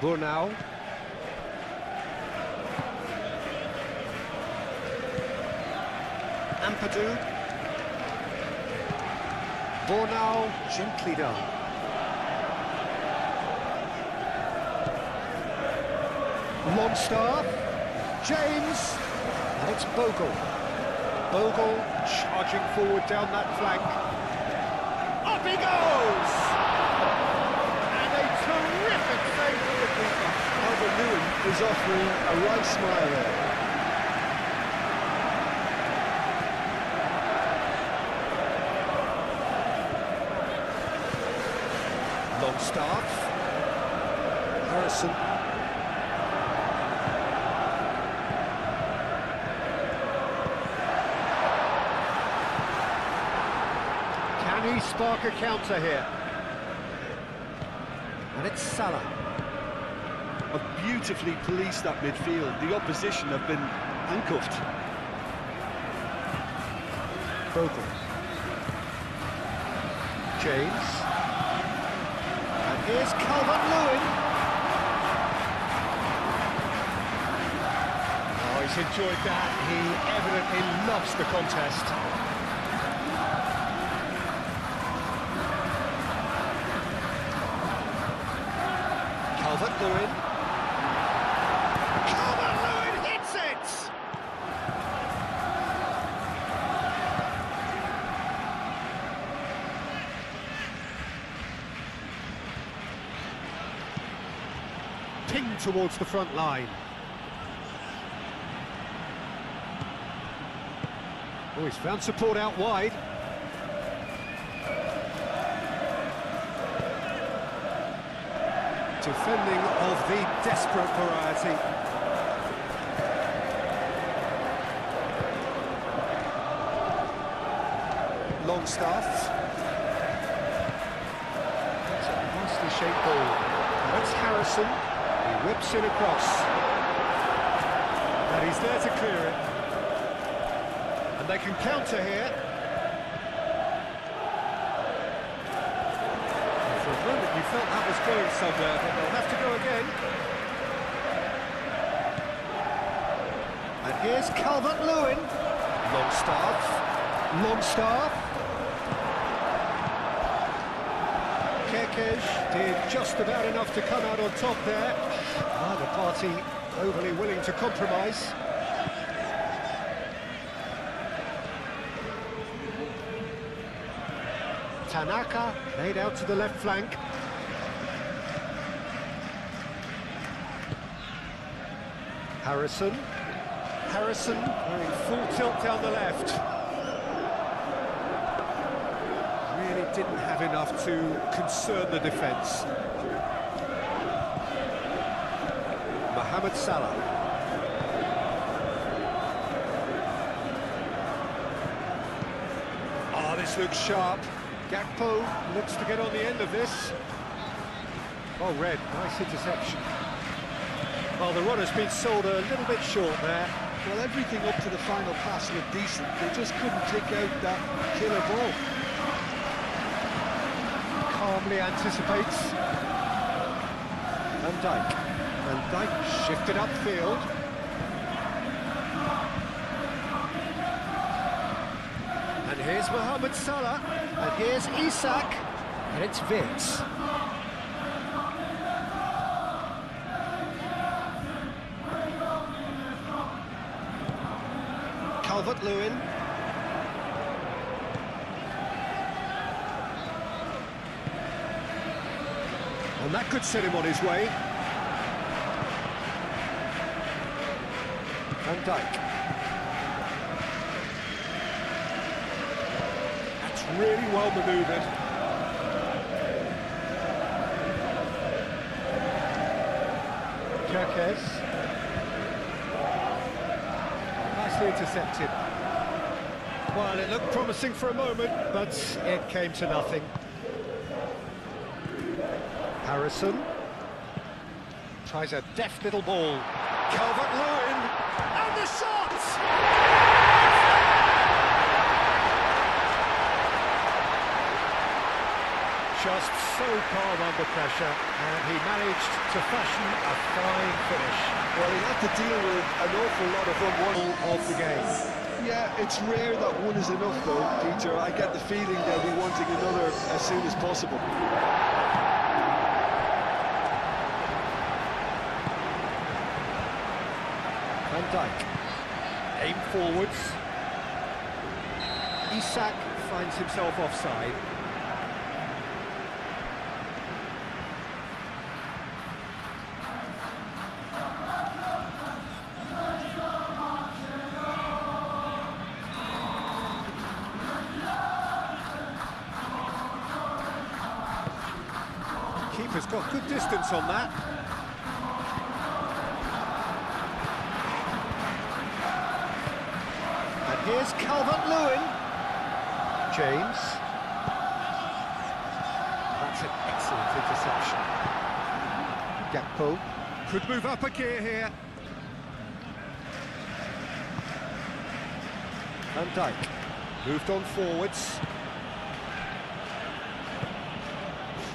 Speaker 1: Burnau. Ampadu. Burnau, gently done. Longstaff, James, and it's Bogle. Bogle charging forward down that flank. Up he goes! And a terrific save from the keeper.
Speaker 2: Calvert-Lewin is offering a right smile there.
Speaker 1: Longstaff, Harrison. Can he spark a counter here? And it's Salah.
Speaker 2: Have beautifully policed that midfield. The opposition have been handcuffed.
Speaker 1: Bogle. James. Here's Calvert-Lewin. Oh, he's enjoyed that. He evidently loves the contest. Calvert-Lewin. Calvert-Lewin hits it! Ping towards the front line. Oh, he's found support out wide. Defending of the desperate variety. Longstaff. It's a nicely shaped ball. That's Harrison. He whips it across. And he's there to clear it. And they can counter here. And for a moment you felt that was going somewhere, but they'll have to go again. And here's Calvert-Lewin. Longstaff. Kerkez did just about enough to come out on top there. Neither party overly willing to compromise. Tanaka laid out to the left flank. Harrison going full tilt down the left. Really didn't have enough to concern the defence. Mohamed Salah. This looks sharp. Gakpo looks to get on the end of this. Oh, Red, nice interception. Well, the runner's been sold a little bit short there.
Speaker 2: Well, everything up to the final pass looked decent. They just couldn't pick out that killer ball.
Speaker 1: Calmly anticipates. Van Dijk. Van Dijk shifted upfield. And here's Mohamed Salah. And here's Isak. And it's Vince. Calvert-Lewin. And that could set him on his way. Van Dijk. That's really well manoeuvred. Kerkez. Nicely intercepted. Well, it looked promising for a moment, but it came to nothing. Harrison tries a deft little ball. Calvert-Lewin, and the shot! Just so calm under pressure, and he managed to fashion a fine finish.
Speaker 2: Well, he had to deal with an awful lot of unwanted
Speaker 1: Of the game.
Speaker 2: Yeah, it's rare that one is enough, though, Peter. I get the feeling they'll be wanting another as soon as possible.
Speaker 1: Van Dijk, aim forwards. Isak finds himself offside. Keeper's got good distance on that. Here's Calvert-Lewin. James. That's an excellent interception. Gakpo could move up a gear here. Van Dijk moved on forwards.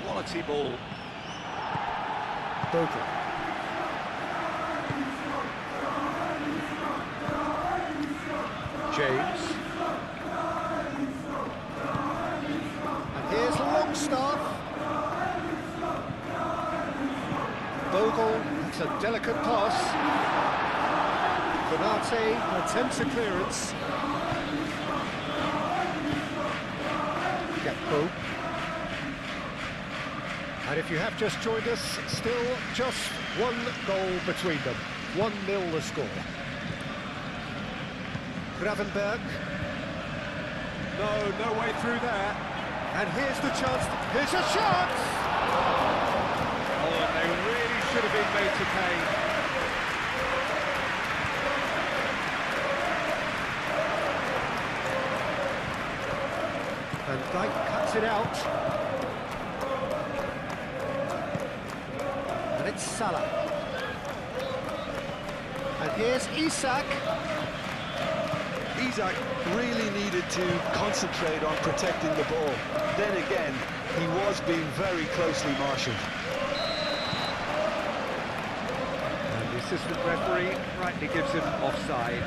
Speaker 1: Quality ball. Bogle. James. And here's Longstaff. Bogle, it's a delicate pass. Konate attempts a clearance. Gakpo. And if you have just joined us, still just one goal between them. 1-0 the score. Gravenberg. No way through there. And here's the chance. Here's a shot! Oh, they really should have been made to pay. Van Dijk cuts it out. And it's Salah. And here's Isak.
Speaker 2: Isak really needed to concentrate on protecting the ball. Then again, he was being very closely marshalled.
Speaker 1: And the assistant referee rightly gives him offside.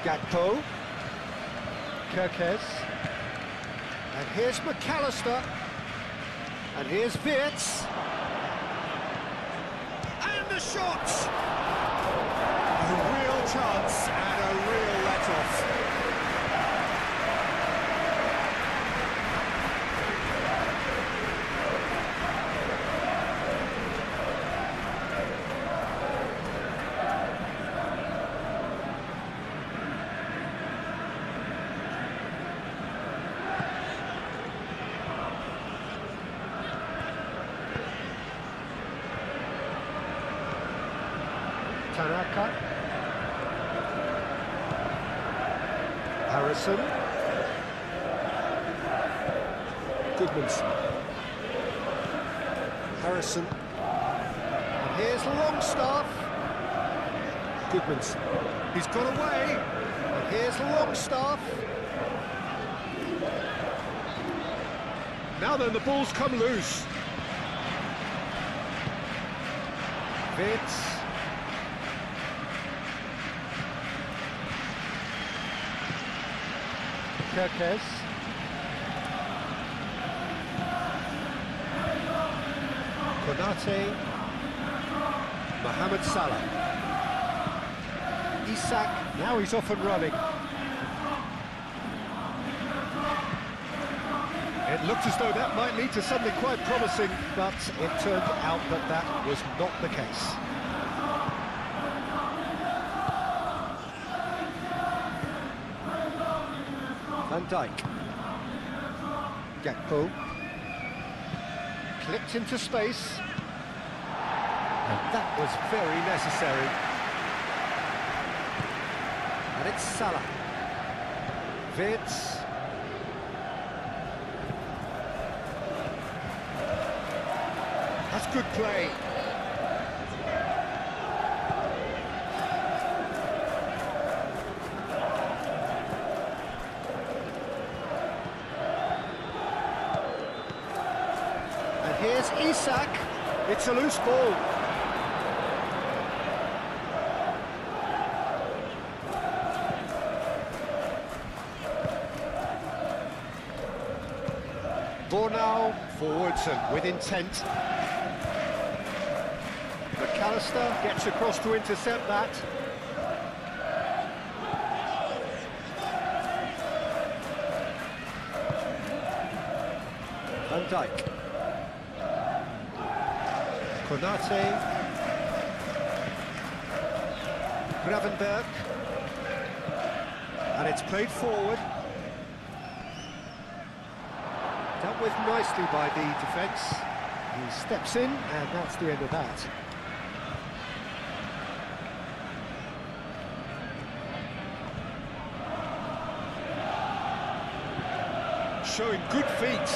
Speaker 1: Gakpo, Kerkez, and here's McAllister, and here's Wirtz, and the shot! A real chance and a real let-off. Tanaka. Harrison. Goodmanson. Harrison. And here's Longstaff. Goodmanson. He's got away. And here's Longstaff. Now then, the ball's come loose. Vitz. Kerkez. Konate. Mohamed Salah. Isak. Now he's off and running. It looked as though that might lead to something quite promising, but it turned out that that was not the case. Van Dijk. Gakpo. Clipped into space. And that was very necessary. And it's Salah. Vitz. That's good play. And here's Isak. It's a loose ball. Bornau forwards and with intent. McAllister gets across to intercept that. Van Dijk. Konate. Gravenberg. And it's played forward. Dealt with nicely by the defence. He steps in, and that's the end of that. Showing good feet.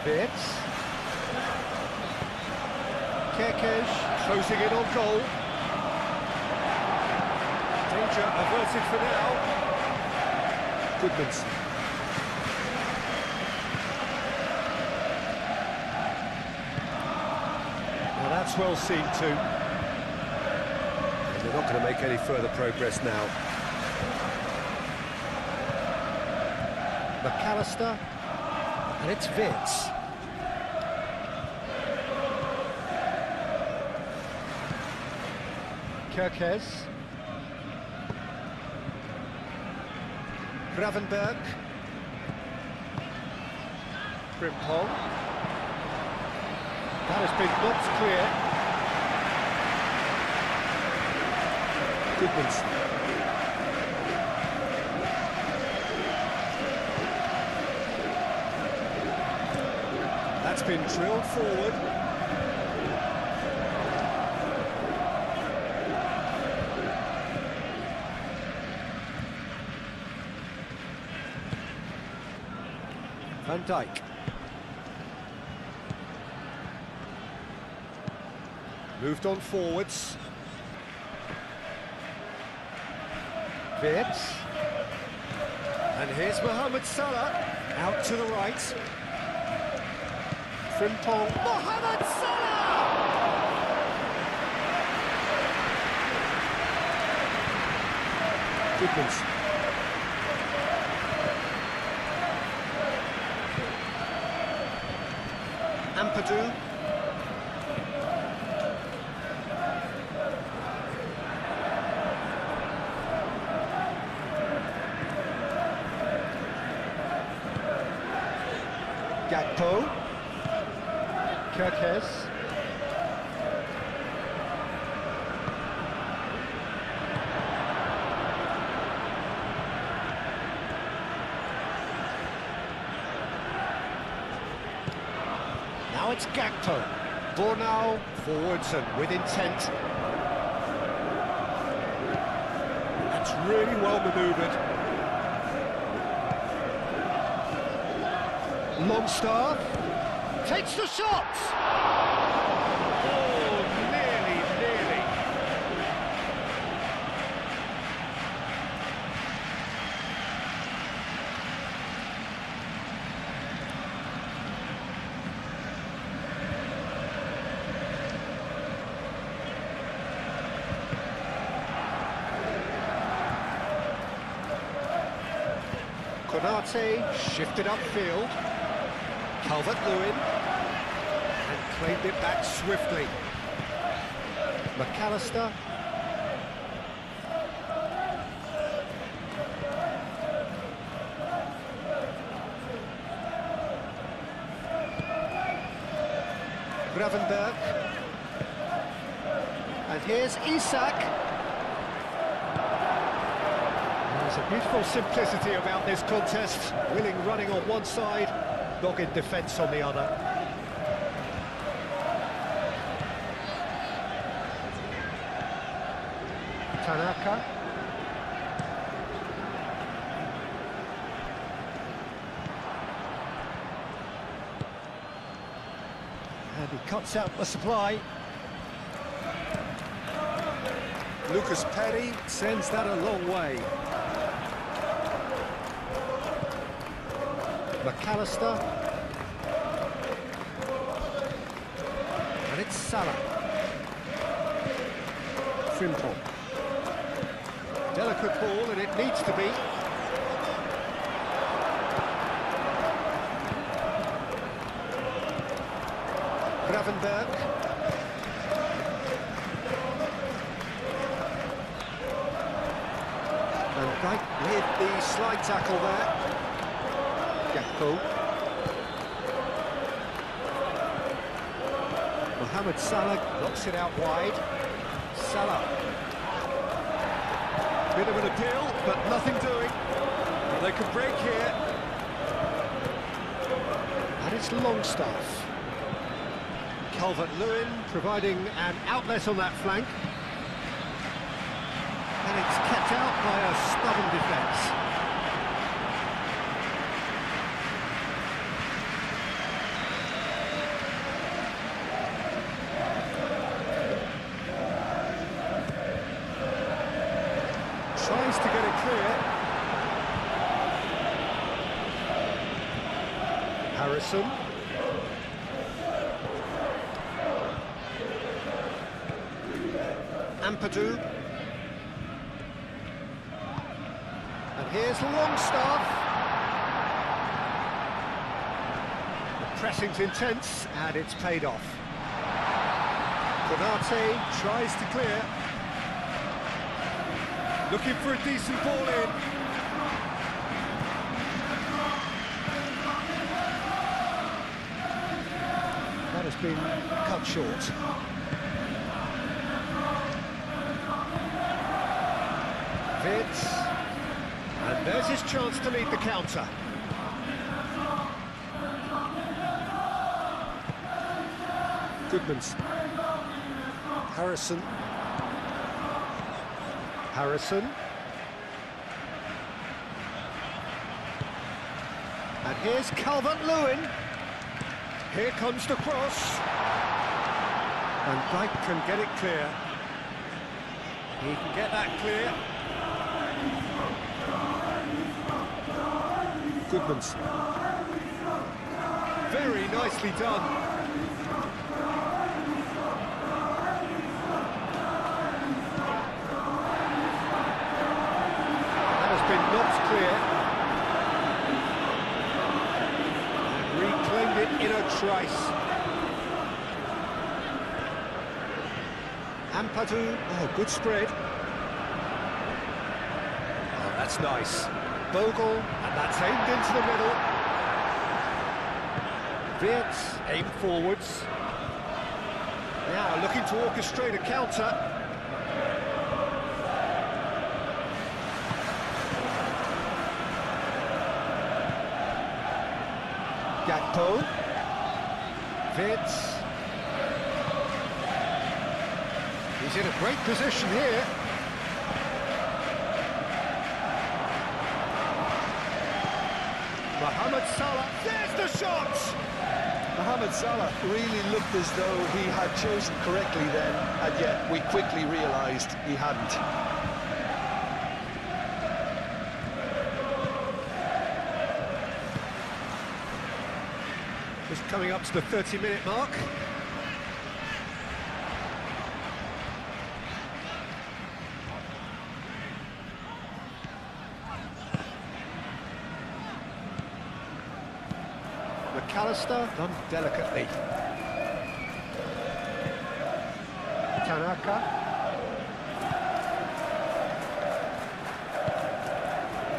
Speaker 1: Vitz. Kerkez closing in on goal. Danger averted for now. Goodmanson. Well, that's well seen too. And they're not going to make any further progress now. McAllister, and it's Vitz. Kerkez. Gravenberg. Frimpong. That has been knocked clear. Goodmanson. That's been drilled forward. Van Dijk. Moved on forwards. Vitz. And here's Mohamed Salah. Out to the right. Frimpong. Mohamed Salah! Goodmanson. Ampadu. Gakpo. Kerkez. Now it's Gakpo. Bornau forwards and with intent. really well manoeuvred. Longstaff takes the shot! Oh, nearly. Konate shifted upfield. Calvert-Lewin and claimed it back swiftly. McAllister. Gravenberg. And here's Isak. There's a beautiful simplicity about this contest. Willing running on one side, dogged defence on the other. Tanaka. And he cuts out the supply. Lucas Perry sends that a long way. McAllister. And it's Salah. Frimpong. Delicate ball, and it needs to be. Gravenberg. And Dyke with the slide tackle there. Gakpo. Mohamed Salah knocks it out wide. Salah. Bit of an appeal, but nothing doing. They could break here. And it's Longstaff. Calvert-Lewin providing an outlet on that flank. And it's kept out by a stubborn defence. Tries to get it clear. Harrison. Ampadu. And here's Longstaff. The pressing's intense, and it's paid off. Konate tries to clear. Looking for a decent ball in. That has been cut short. Vitz. And there's his chance to lead the counter. Goodman's. Harrison. Harrison. And here's Calvert-Lewin. Here comes the cross. And Dyke can get it clear. He can get that clear. Goodman's. Very nicely done. Knocked clear and reclaimed it in a trice. Ampadu, oh, good spread. Oh, that's nice. Bogle, and that's aimed into the middle. Wirtz, aim forwards. Now looking to orchestrate a counter. Gakpo. Wirtz. He's in a great position here. Mohamed Salah, there's the shot!
Speaker 2: Mohamed Salah really looked as though he had chosen correctly then, and yet we quickly realised he hadn't.
Speaker 1: Just coming up to the 30-minute mark. McAllister, done delicately. Tanaka.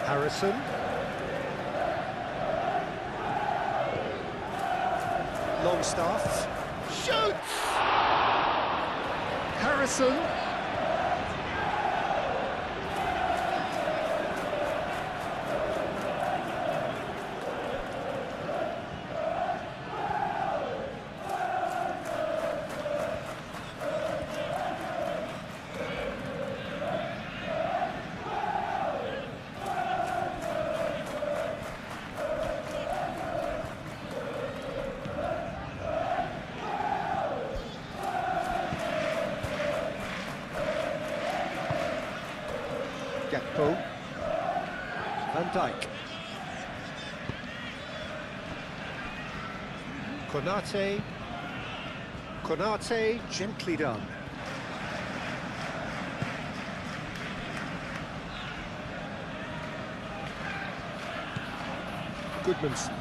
Speaker 1: Harrison. Longstaff. Shoots! Harrison. Gakpo, Van Dijk, Konate, gently done. Goodmanson,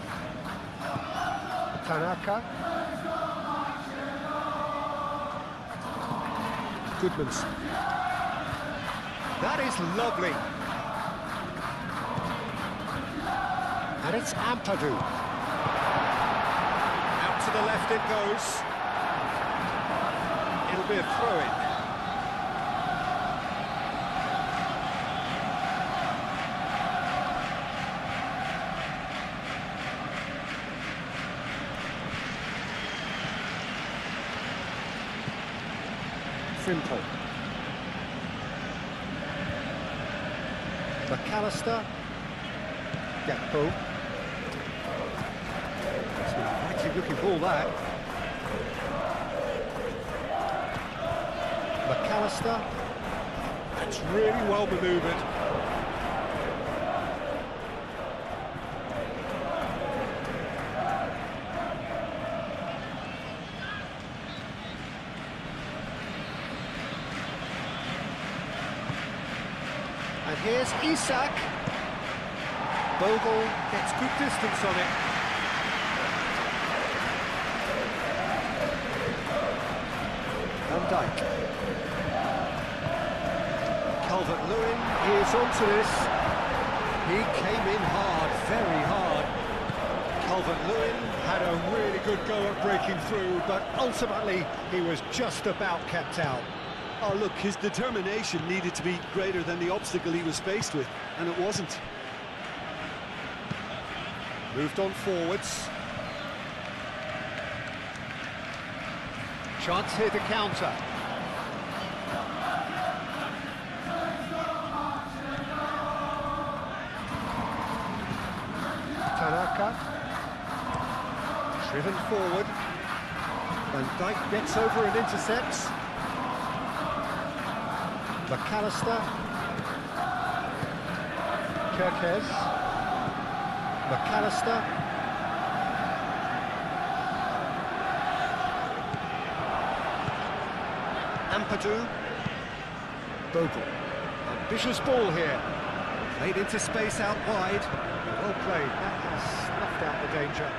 Speaker 1: Tanaka, Goodmanson. That is lovely. And it's Ampadu. Out to the left it goes. It'll be a throw-in. Frimpong. McAllister, Gakpo. It's a mighty looking ball, that. McAllister. That's really well manoeuvred. And here's Isak. Bogle gets good distance on it. Van Dijk. Calvert-Lewin, he is onto this. He came in hard, very hard. Calvert-Lewin had a really good go at breaking through, but ultimately he was just about kept out.
Speaker 2: Oh, look, his determination needed to be greater than the obstacle he was faced with, and it wasn't.
Speaker 1: Moved on forwards. Chance here to counter. Tanaka. Driven forward. Van Dijk gets over and intercepts. McAllister, Kerkez, McAllister, Ampadu, Bogle. Ambitious ball here, played into space out wide. Well played, that has snuffed out the danger.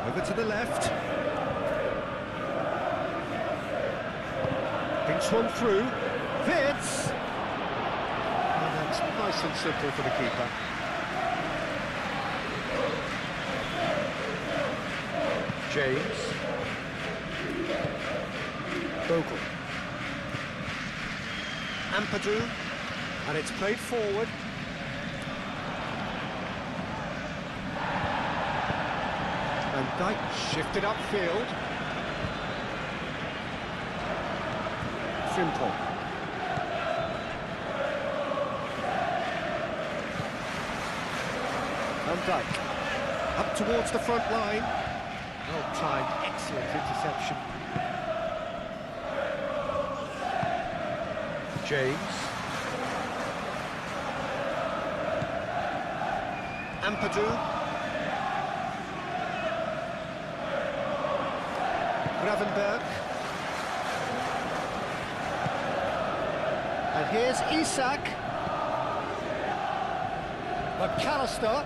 Speaker 1: Over to the left. Pinch one through. Fits! And that's nice and simple for the keeper. James. Bogle. Ampadu. And it's played forward. Van Dijk shifted upfield. Frimpong. Dyke. Up towards the front line. Well-timed, excellent interception. James. Ampadu. Gravenberg. And here's Isak. McAllister.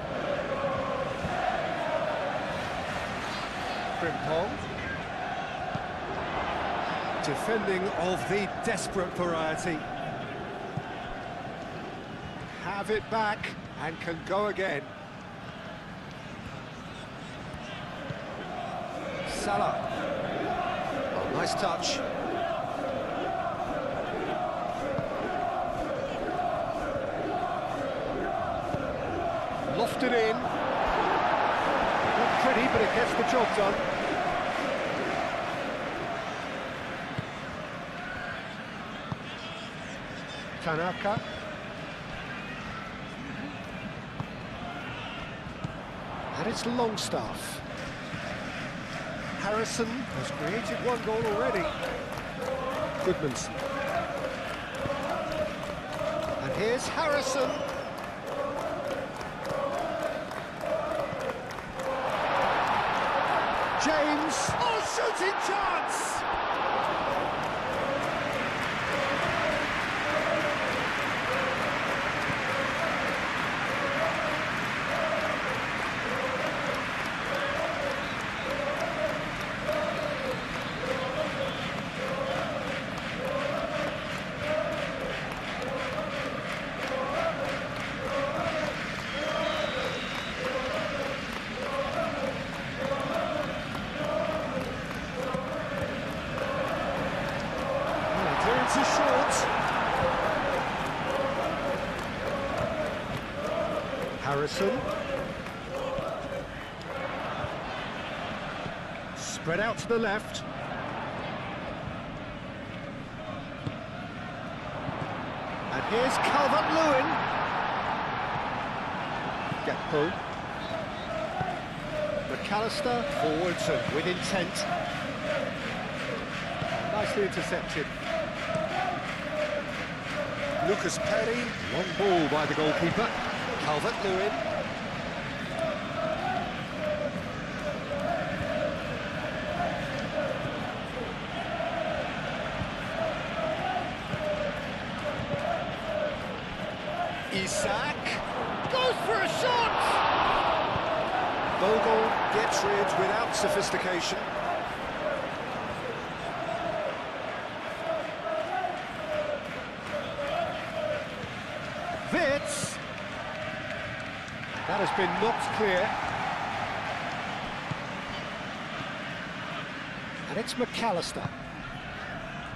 Speaker 1: Frimpong. Defending of the desperate variety. Have it back and can go again. Salah. Oh, nice touch. Lofted in. Not pretty, but it gets the job done. Tanaka. And it's Longstaff. Harrison has created one goal already. Goodmanson. And here's Harrison. James. Oh, shooting chance! Too short. Harrison. Spread out to the left. And here's Calvert-Lewin. Gakpo. McAllister forwards and with intent. Nicely intercepted. Lucas Perry, long ball by the goalkeeper. Calvert-Lewin. Isak goes for a shot! Bogle gets rid without sophistication. Vitz. That has been knocked clear. And it's McAllister.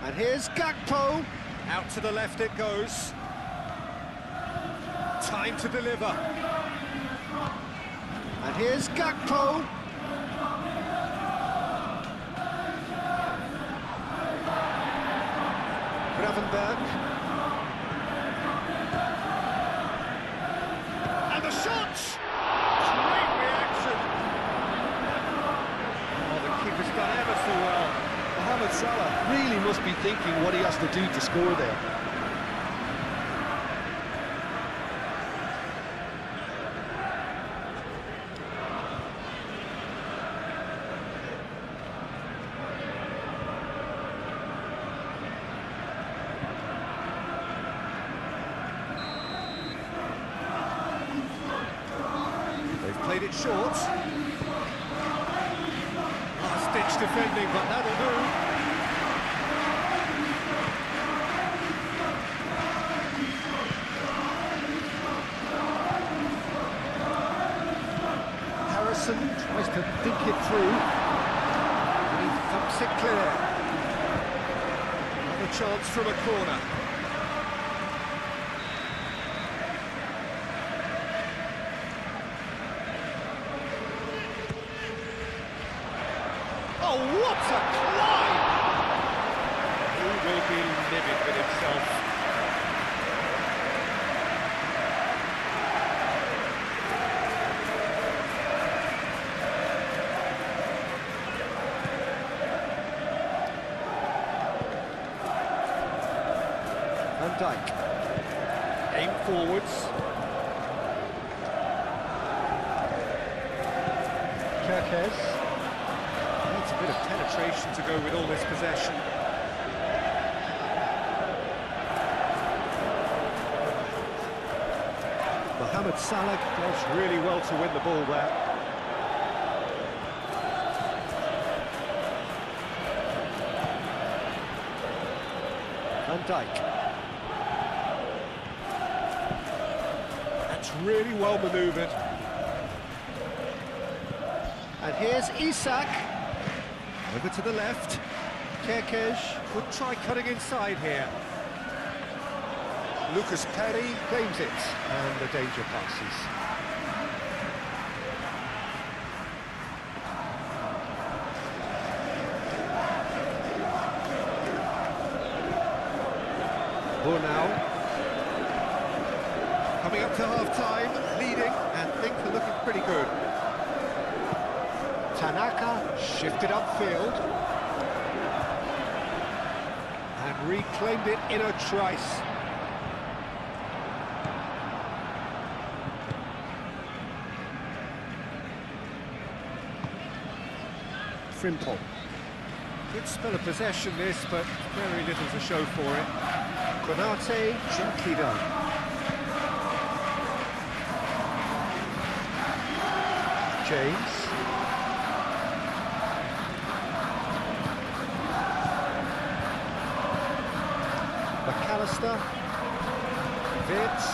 Speaker 1: And here's Gakpo. Out to the left it goes. Time to deliver. And here's Gakpo. Gravenberg. The shot! Great reaction! Oh, the keeper's done ever so well.
Speaker 2: Mohamed Salah really must be thinking what he has to do to score there.
Speaker 1: Played it short. Last-ditch defending, but that'll do. Harrison tries to think it through. And he thumps it clear. Another chance from a corner. Oh, what a climb! Who will be livid with himself? Dijk. Aim forwards. Kerkez. Needs a bit of penetration to go with all this possession. Mohamed Salah does really well to win the ball there. Van Dijk. That's really well manoeuvred. And here's Isak. Over to the left. Kerkez could try cutting inside here. Lucas Perry claims it, and the danger passes. Now coming up to half-time, leading, and things are looking pretty good. Tanaka shifted upfield and reclaimed it in a trice. Frimpong. Good spell of possession this, but very little to show for it. Konate, gently done. James. McAllister. Vitz.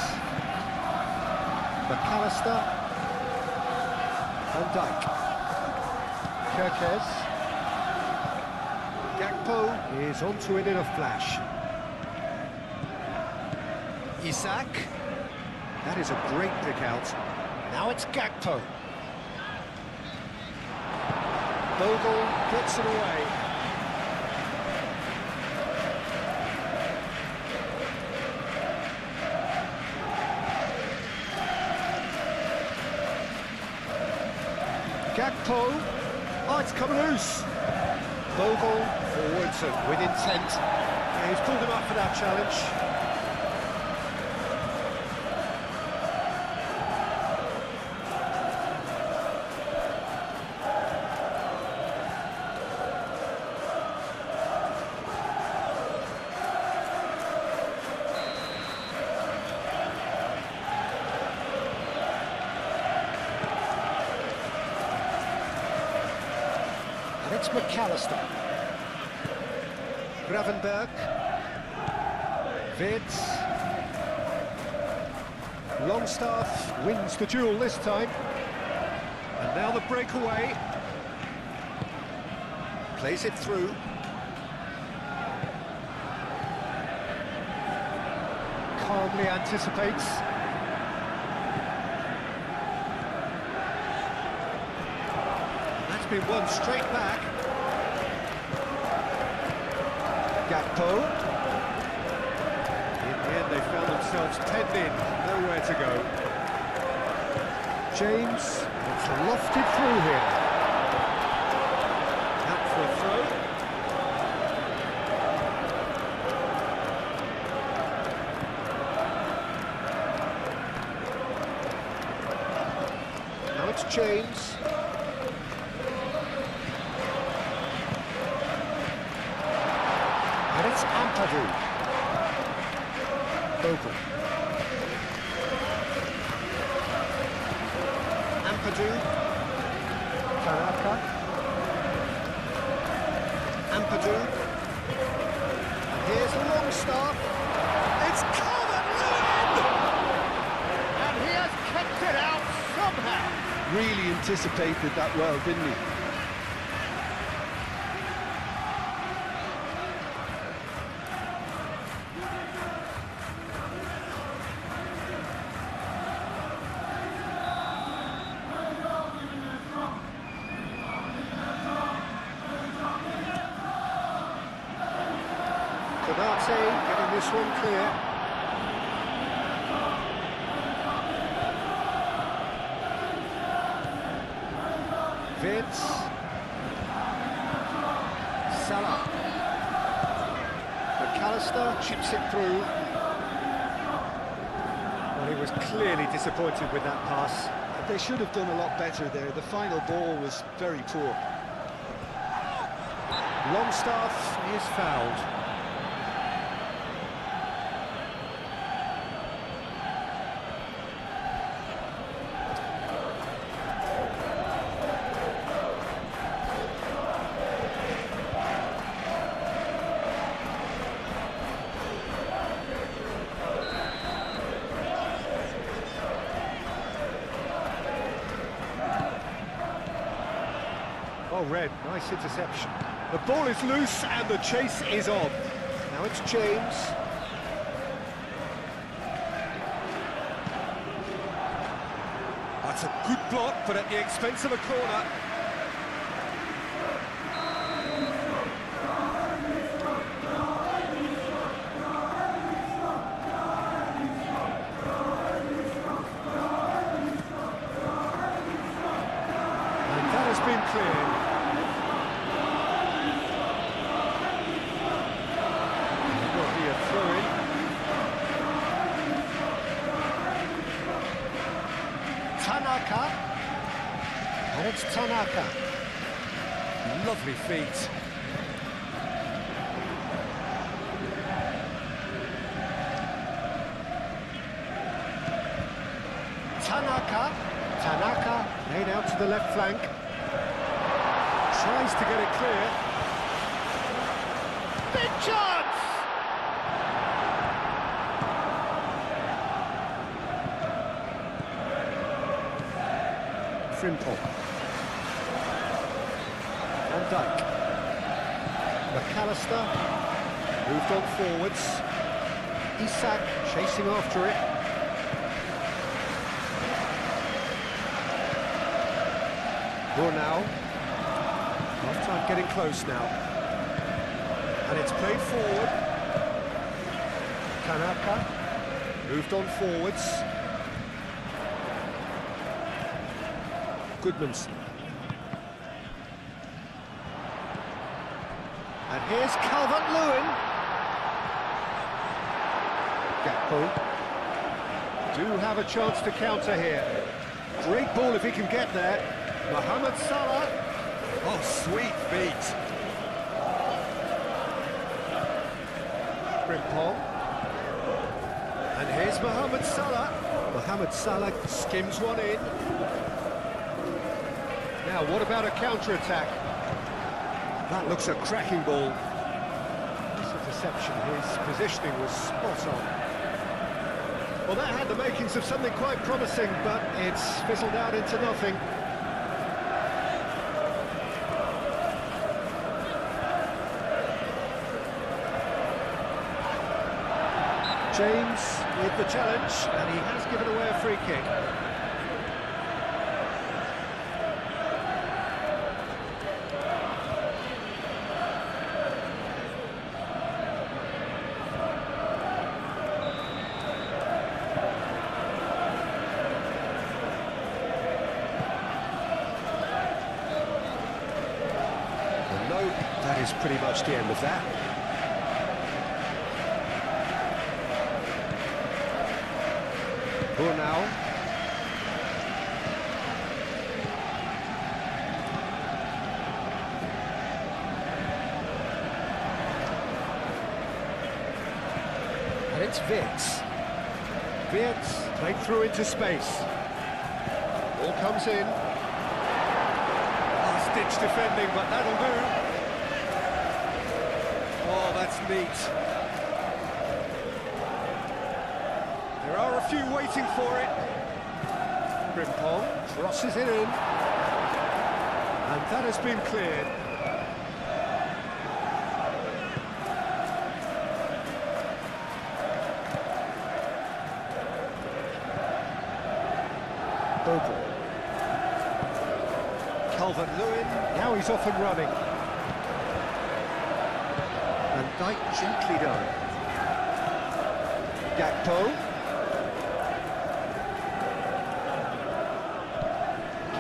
Speaker 1: McAllister. Van Dijk. Kerkez. Gakpo is onto it in a flash. Isak. That is a great pick out. Now it's Gakpo. Bogle puts it away. Gakpo. Oh, it's come loose. Bogle forwards and with intent. Yeah, he's pulled him up for that challenge. It's McAllister. Gravenberg. Vitz. Longstaff wins the duel this time. And now the breakaway. Plays it through. Calmly anticipates. That's been won straight back. Gakpo. In the end, they found themselves penned in, nowhere to go. James, it's lofted through here. Out for a throw. Now it's James. And it's Ampadu. Bogle. Ampadu. Tanaka. Ampadu. And here's Longstaff. It's Calvert-Lewin! And he has kept it out somehow.
Speaker 2: Really anticipated that well, didn't he?
Speaker 1: Konate getting this one clear. Vitz. Salah. McAllister chips it through. was clearly disappointed with that pass.
Speaker 2: They should have done a lot better there. The final ball was very poor.
Speaker 1: Longstaff is fouled. Oh, Red, nice interception. The ball is loose and the chase is on. Now it's James. That's a good block, but at the expense of a corner. And that has been cleared. Tanaka, and it's Tanaka. Lovely feet. Tanaka, laid out to the left flank. Tries to get it clear. Big chance! Frimpong. Van Dijk. McAllister. Moved on forwards. Isak chasing after it. Now. Half-time getting close now. And it's played forward. Tanaka. Moved on forwards. Goodmanson. And here's Calvert-Lewin. Gakpo. Do have a chance to counter here. Great ball if he can get there. Mohamed Salah. Oh, sweet feet. Frimpong. And here's Mohamed Salah. Mohamed Salah skims one in. Now, what about a counter-attack? That looks a cracking ball. This interception, his positioning was spot on. Well, that had the makings of something quite promising, but it's fizzled out into nothing. James with the challenge, and he has given away a free kick. Well, no, that is pretty much the end of that. Now. And it's Wirtz. Wirtz played through into space. Ball comes in. Last-ditch defending, but that'll do. Oh, that's neat. There are a few waiting for it. Frimpong crosses it in. And that has been cleared. Bogle. Calvert-Lewin, now he's off and running. And Dijk gently done. Gakpo.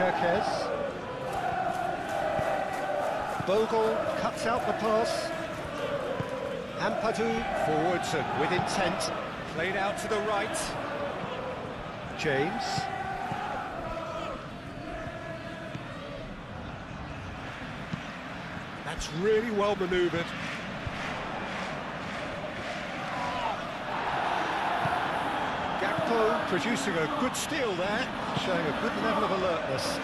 Speaker 1: Kerkez. Bogle cuts out the pass. Ampadu forwards and with intent. Played out to the right. James. That's really well manoeuvred. Gakpo producing a good steal there, showing a good level of alertness.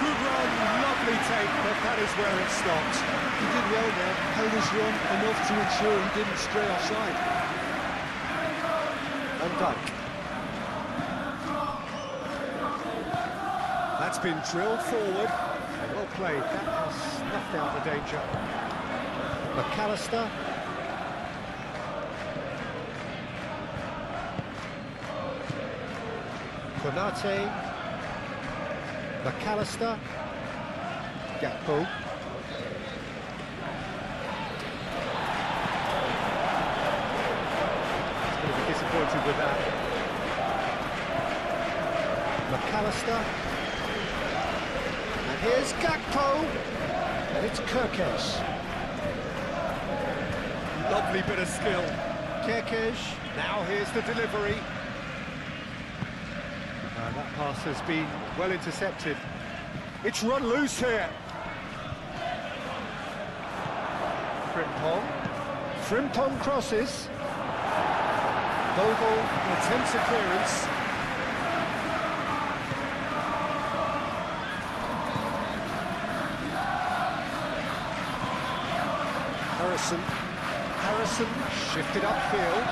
Speaker 1: Good run, lovely take, but that is where it stopped.
Speaker 2: He did well there, held his run enough to ensure he didn't stray offside.
Speaker 1: Van Dijk. That's been drilled forward. Well played, that has snuffed out the danger. McAllister. Konate. McAllister. Gakpo. He's going to be disappointed with that. McAllister. And here's Gakpo. And it's Kerkez. Lovely bit of skill. Kerkez. Now here's the delivery. That pass has been well intercepted. It's run loose here. Frimpong crosses. Bogle attempts a clearance. Harrison shifted upfield.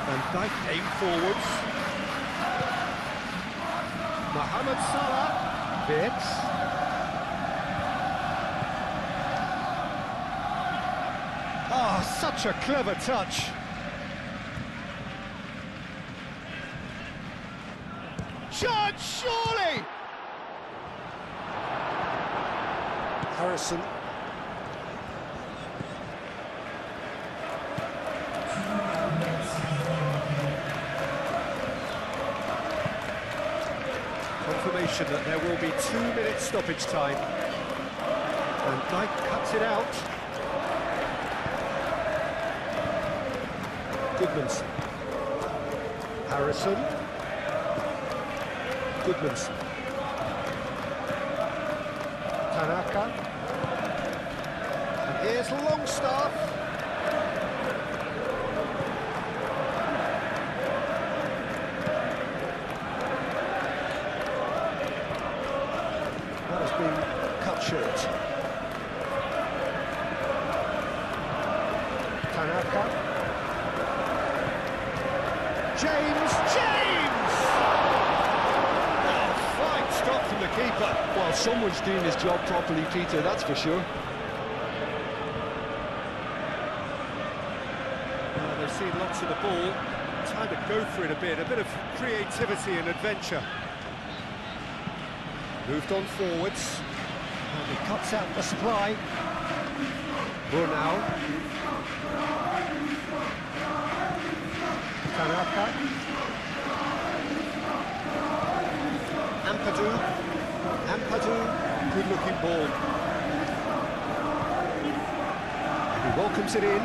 Speaker 1: Van Dijk aimed forwards. Mohamed Salah. Vitz. Ah, such a clever touch. Shot, surely! Harrison. Confirmation that there will be 2 minutes stoppage time. Van Dijk cuts it out. Goodmanson. Harrison. Goodmanson. Tanaka. And here's Longstaff. That has been cut short. Tanaka. James! Oh, fine stop from the keeper.
Speaker 2: Well, someone's doing his job properly, Peter, that's for sure.
Speaker 1: Well, they've seen lots of the ball. Time to go for it a bit of creativity and adventure. Moved on forwards. And he cuts out the supply. Brunau. Tanaka. Ampadu, good-looking ball. And he welcomes it in.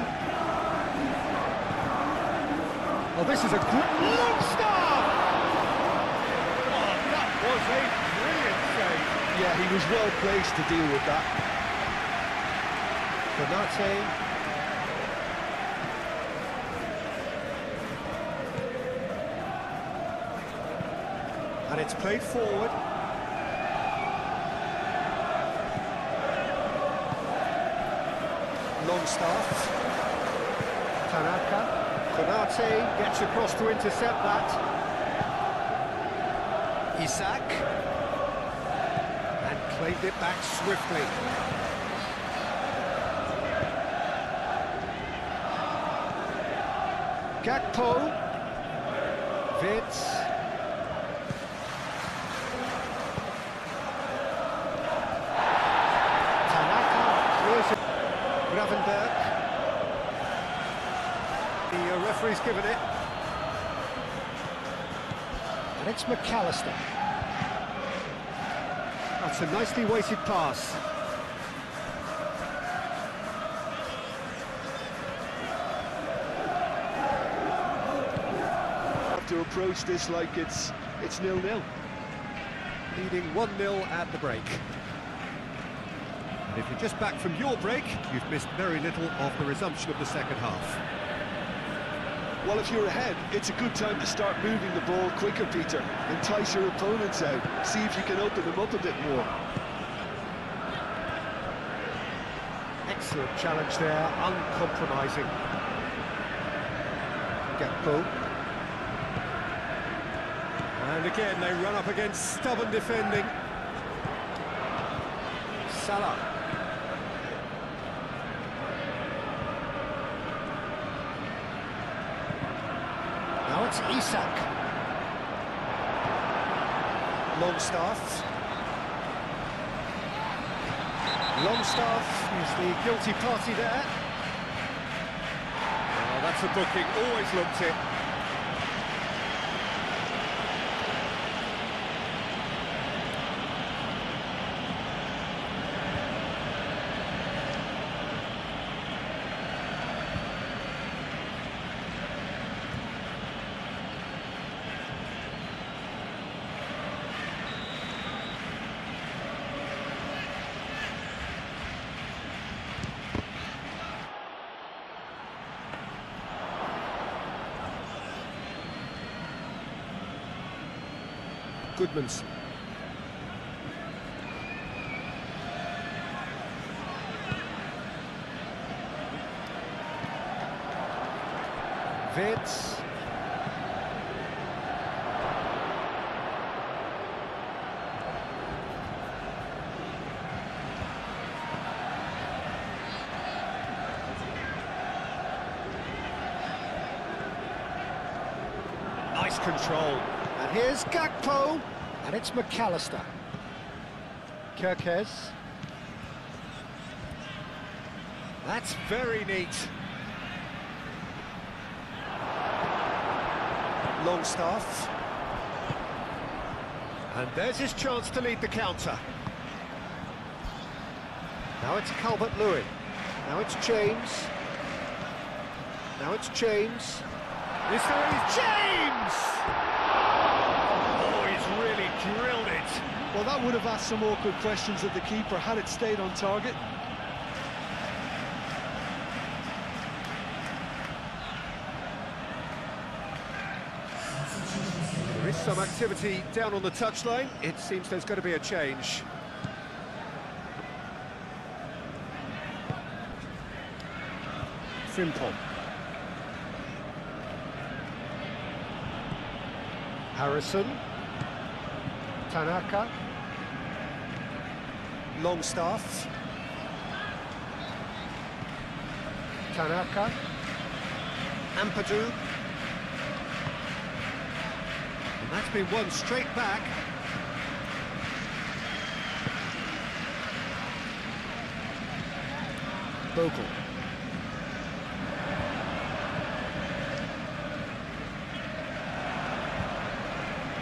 Speaker 1: Oh, this is a good Longstaff! Oh, that was a brilliant save.
Speaker 2: Yeah, he was well placed to deal with that.
Speaker 1: Konate. And it's played forward. Longstaff. Tanaka. Konate gets across to intercept that. Isak. And claimed it back swiftly. Gakpo. Vitz. Gravenberg. The referee's given it. And it's McAllister. That's a nicely weighted pass.
Speaker 2: approach this like it's 0-0.
Speaker 1: Leading 1-0 at the break. And if you're just back from your break, you've missed very little of the resumption of the second half.
Speaker 2: Well, if you're ahead, it's a good time to start moving the ball quicker, Peter. Entice your opponents out. See if you can open them up a bit more.
Speaker 1: Excellent challenge there, uncompromising. Gakpo. And again, they run up against stubborn defending. Salah. Now it's Isak. Longstaff. Longstaff is the guilty party there. Oh, that's a booking, always looked it. Goodmanson. Vitz. Nice control. And here's Gakpo. And it's McAllister. Kerkez. That's very neat. Longstaff. And there's his chance to lead the counter. Now it's Calvert-Lewin. Now it's James. Now it's James. This time is James! Oh, he's really drilled it.
Speaker 2: Well, that would have asked some awkward questions of the keeper had it stayed on target.
Speaker 1: There is some activity down on the touchline. It seems there's going to be a change. Frimpong. Harrison. Tanaka. Longstaff. Tanaka. Ampadu. And that's been won straight back. Bogle.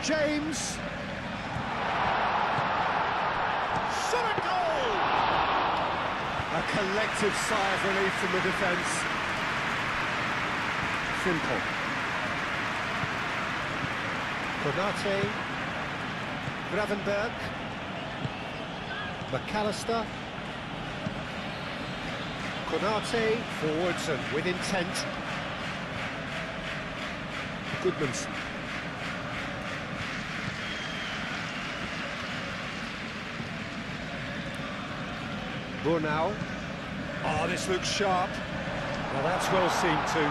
Speaker 1: James. Shot a goal! A collective sigh of relief from the defence. Simple. Konate. Gravenberg. McAllister. Konate forwards and with intent. Goodmanson. Brunau. Oh, this looks sharp. Well, that's well seen too.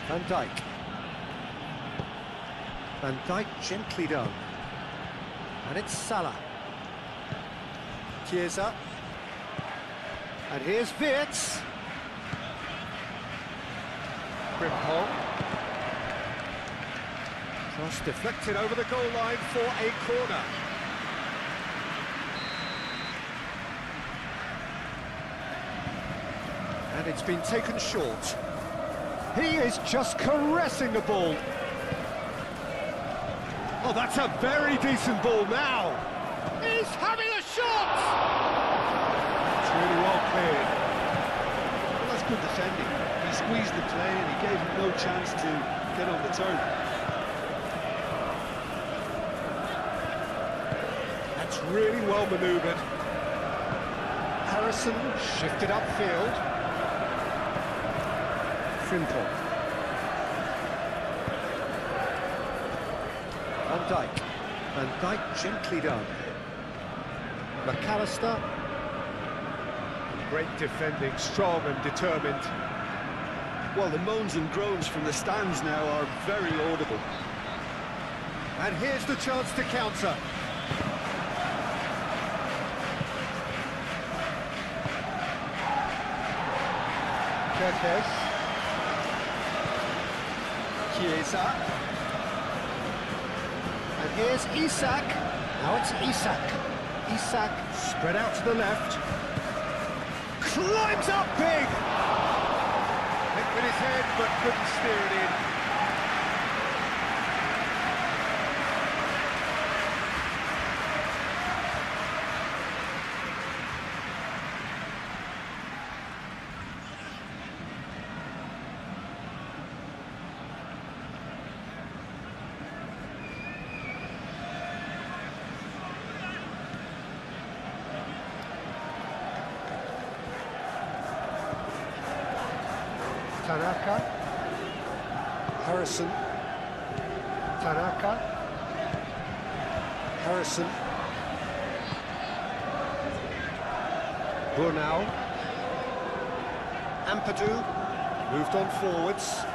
Speaker 1: Van Dijk. Van Dijk gently done. And it's Salah. Chiesa. And here's Vitz. Frimpong. Cross deflected over the goal line for a corner. And it's been taken short. He is just caressing the ball. Oh, that's a very decent ball now. He's having a shot! It's really well cleared.
Speaker 2: Well, as good defending. He squeezed the play and he gave him no chance to get on the turn.
Speaker 1: That's really well manoeuvred. Harrison shifted upfield. Frimpong. Van Dijk. Van Dijk gently done. McAllister. Great defending, strong and determined.
Speaker 2: Well, the moans and groans from the stands now are very audible.
Speaker 1: And here's the chance to counter. Kerkez.
Speaker 2: Chiesa.
Speaker 1: And here's Isak. Now it's Isak. Isak spread out to the left. Climbs up big! Hit with his head, but couldn't steer it in. Tanaka, Harrison, Tanaka, Harrison, Brunau, Ampadu, moved on forwards.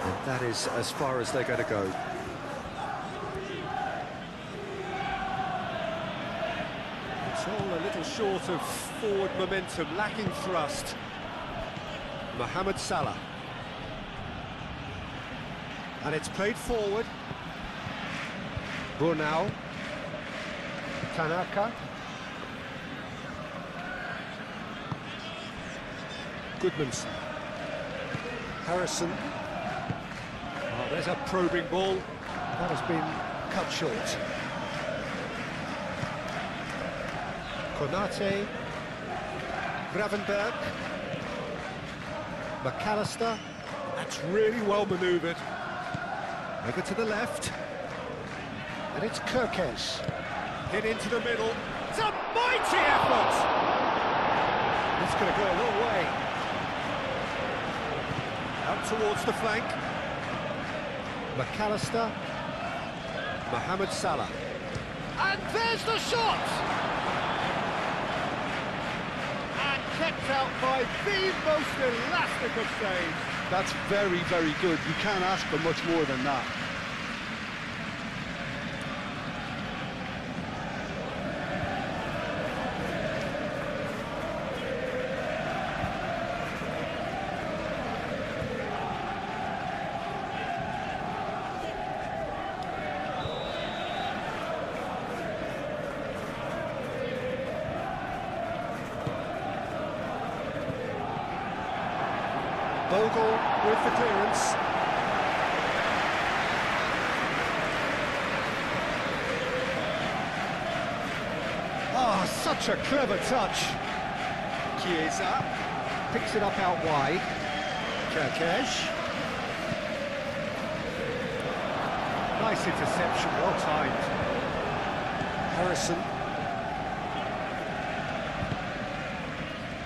Speaker 1: And that is as far as they're going to go. It's all a little short of forward momentum, lacking thrust. Mohamed Salah. And it's played forward. Brunau. Tanaka. Goodmanson. Harrison. Oh, there's a probing ball. That has been cut short. Konate, Gravenberg, McAllister. That's really well manoeuvred. Over to the left. And it's Kerkez. Hit into the middle. It's a mighty effort! It's going to go a long way. Out towards the flank. McAllister. Mohamed Salah. And there's the shot! Kept out by the most elastic of saves.
Speaker 2: That's very, very good. You can't ask for much more than that.
Speaker 1: Bogle with the clearance. Ah, such a clever touch. Chiesa picks it up out wide. Kerkez. Nice interception, well timed. Harrison.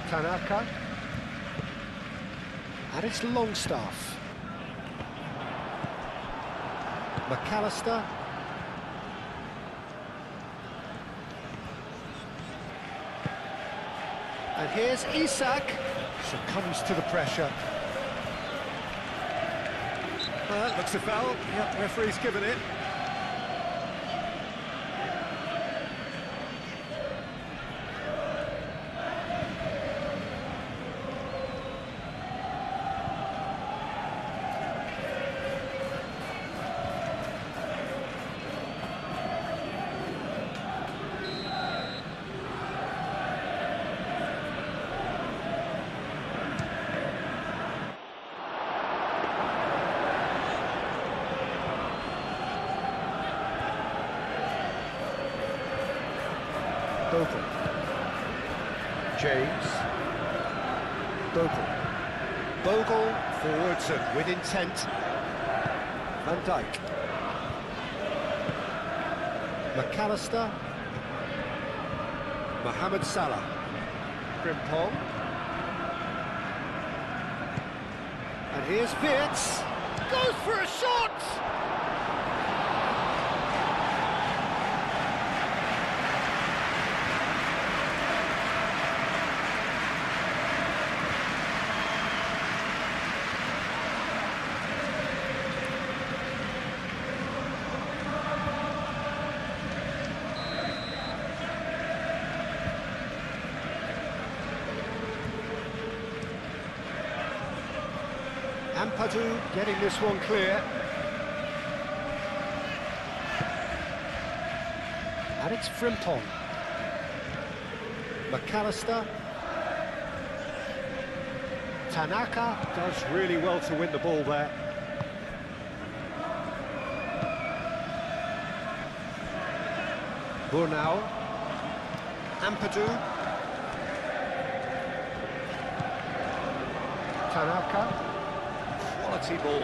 Speaker 1: Tanaka. And it's Longstaff. McAllister. And here's Isak. Succumbs to the pressure. Well, that looks a foul. Yep, referee's given it. James. Bogle. Bogle forwards and with intent. Van Dijk. McAllister. Mohamed Salah. Frimpong. And here's Wirtz. Goes for a shot! Ampadu getting this one clear. And it's Frimpong. McAllister. Tanaka does really well to win the ball there. Burnau. Ampadu. Tanaka. Quality ball.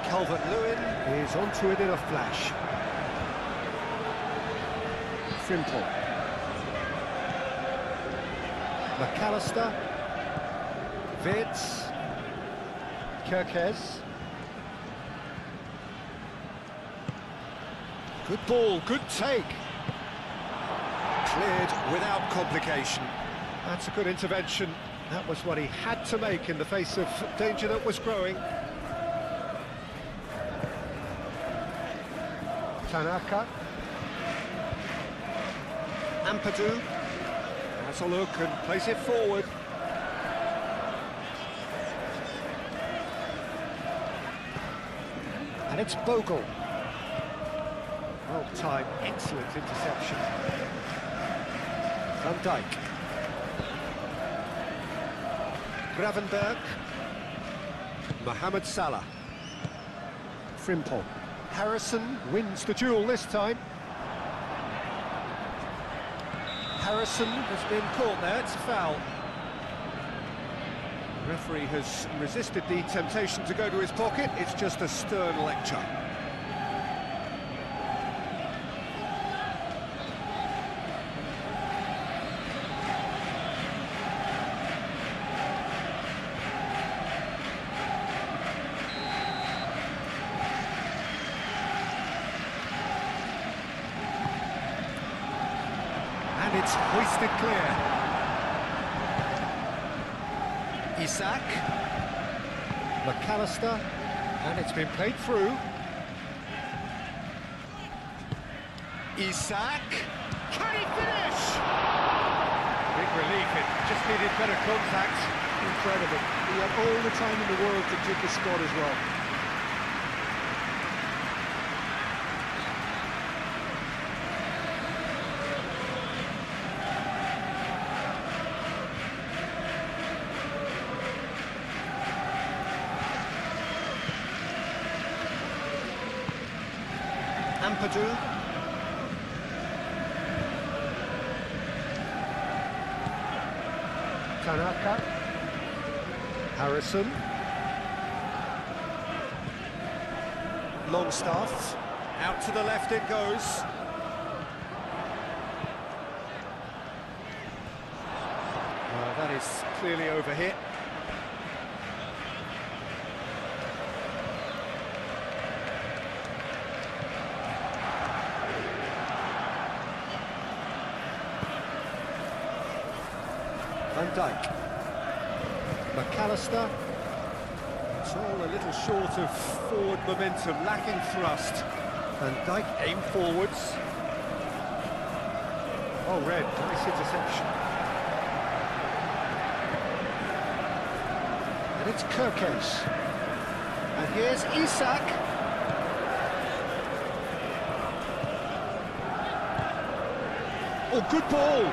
Speaker 1: Calvert-Lewin is onto it in a flash. Frimpong. McAllister. Wirtz. Kerkez. Good ball, good take. Cleared without complication. That's a good intervention. That was what he had to make in the face of danger that was growing. Tanaka. Ampadu has a look and plays it forward. And it's Bogle. Well timed, excellent interception. Van Dijk. Gravenberg. Mohamed Salah. Frimpong. Harrison wins the duel this time. Harrison has been caught there, it's a foul. The referee has resisted the temptation to go to his pocket, it's just a stern lecture. And it's hoisted clear. Isak. McAllister. And it's been played through. Isak. Can he finish? Big relief, it just needed better contact.
Speaker 2: Incredible. He had all the time in the world to take his spot as well.
Speaker 1: Ampadu. Tanaka. Harrison. Longstaff. Out to the left it goes. That is clearly overhit. Van Dijk. McAllister. It's all a little short of forward momentum, lacking thrust. Van Dijk aim forwards. Oh, red, nice interception. And it's Kerkez. And here's Isak. Oh, good ball.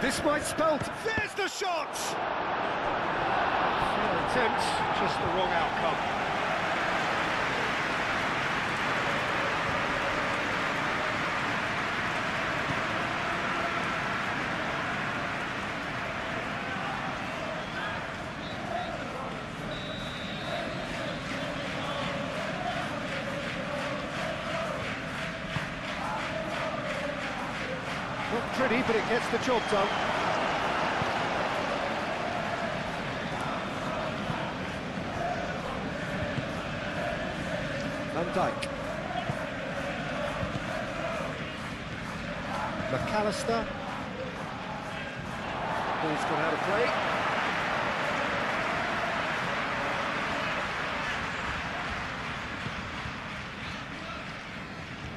Speaker 1: This might spell... There's the shot! Fair attempt, just the wrong outcome. pretty, but it gets the job done. Van Dijk. McAllister. Ball's gone out of play.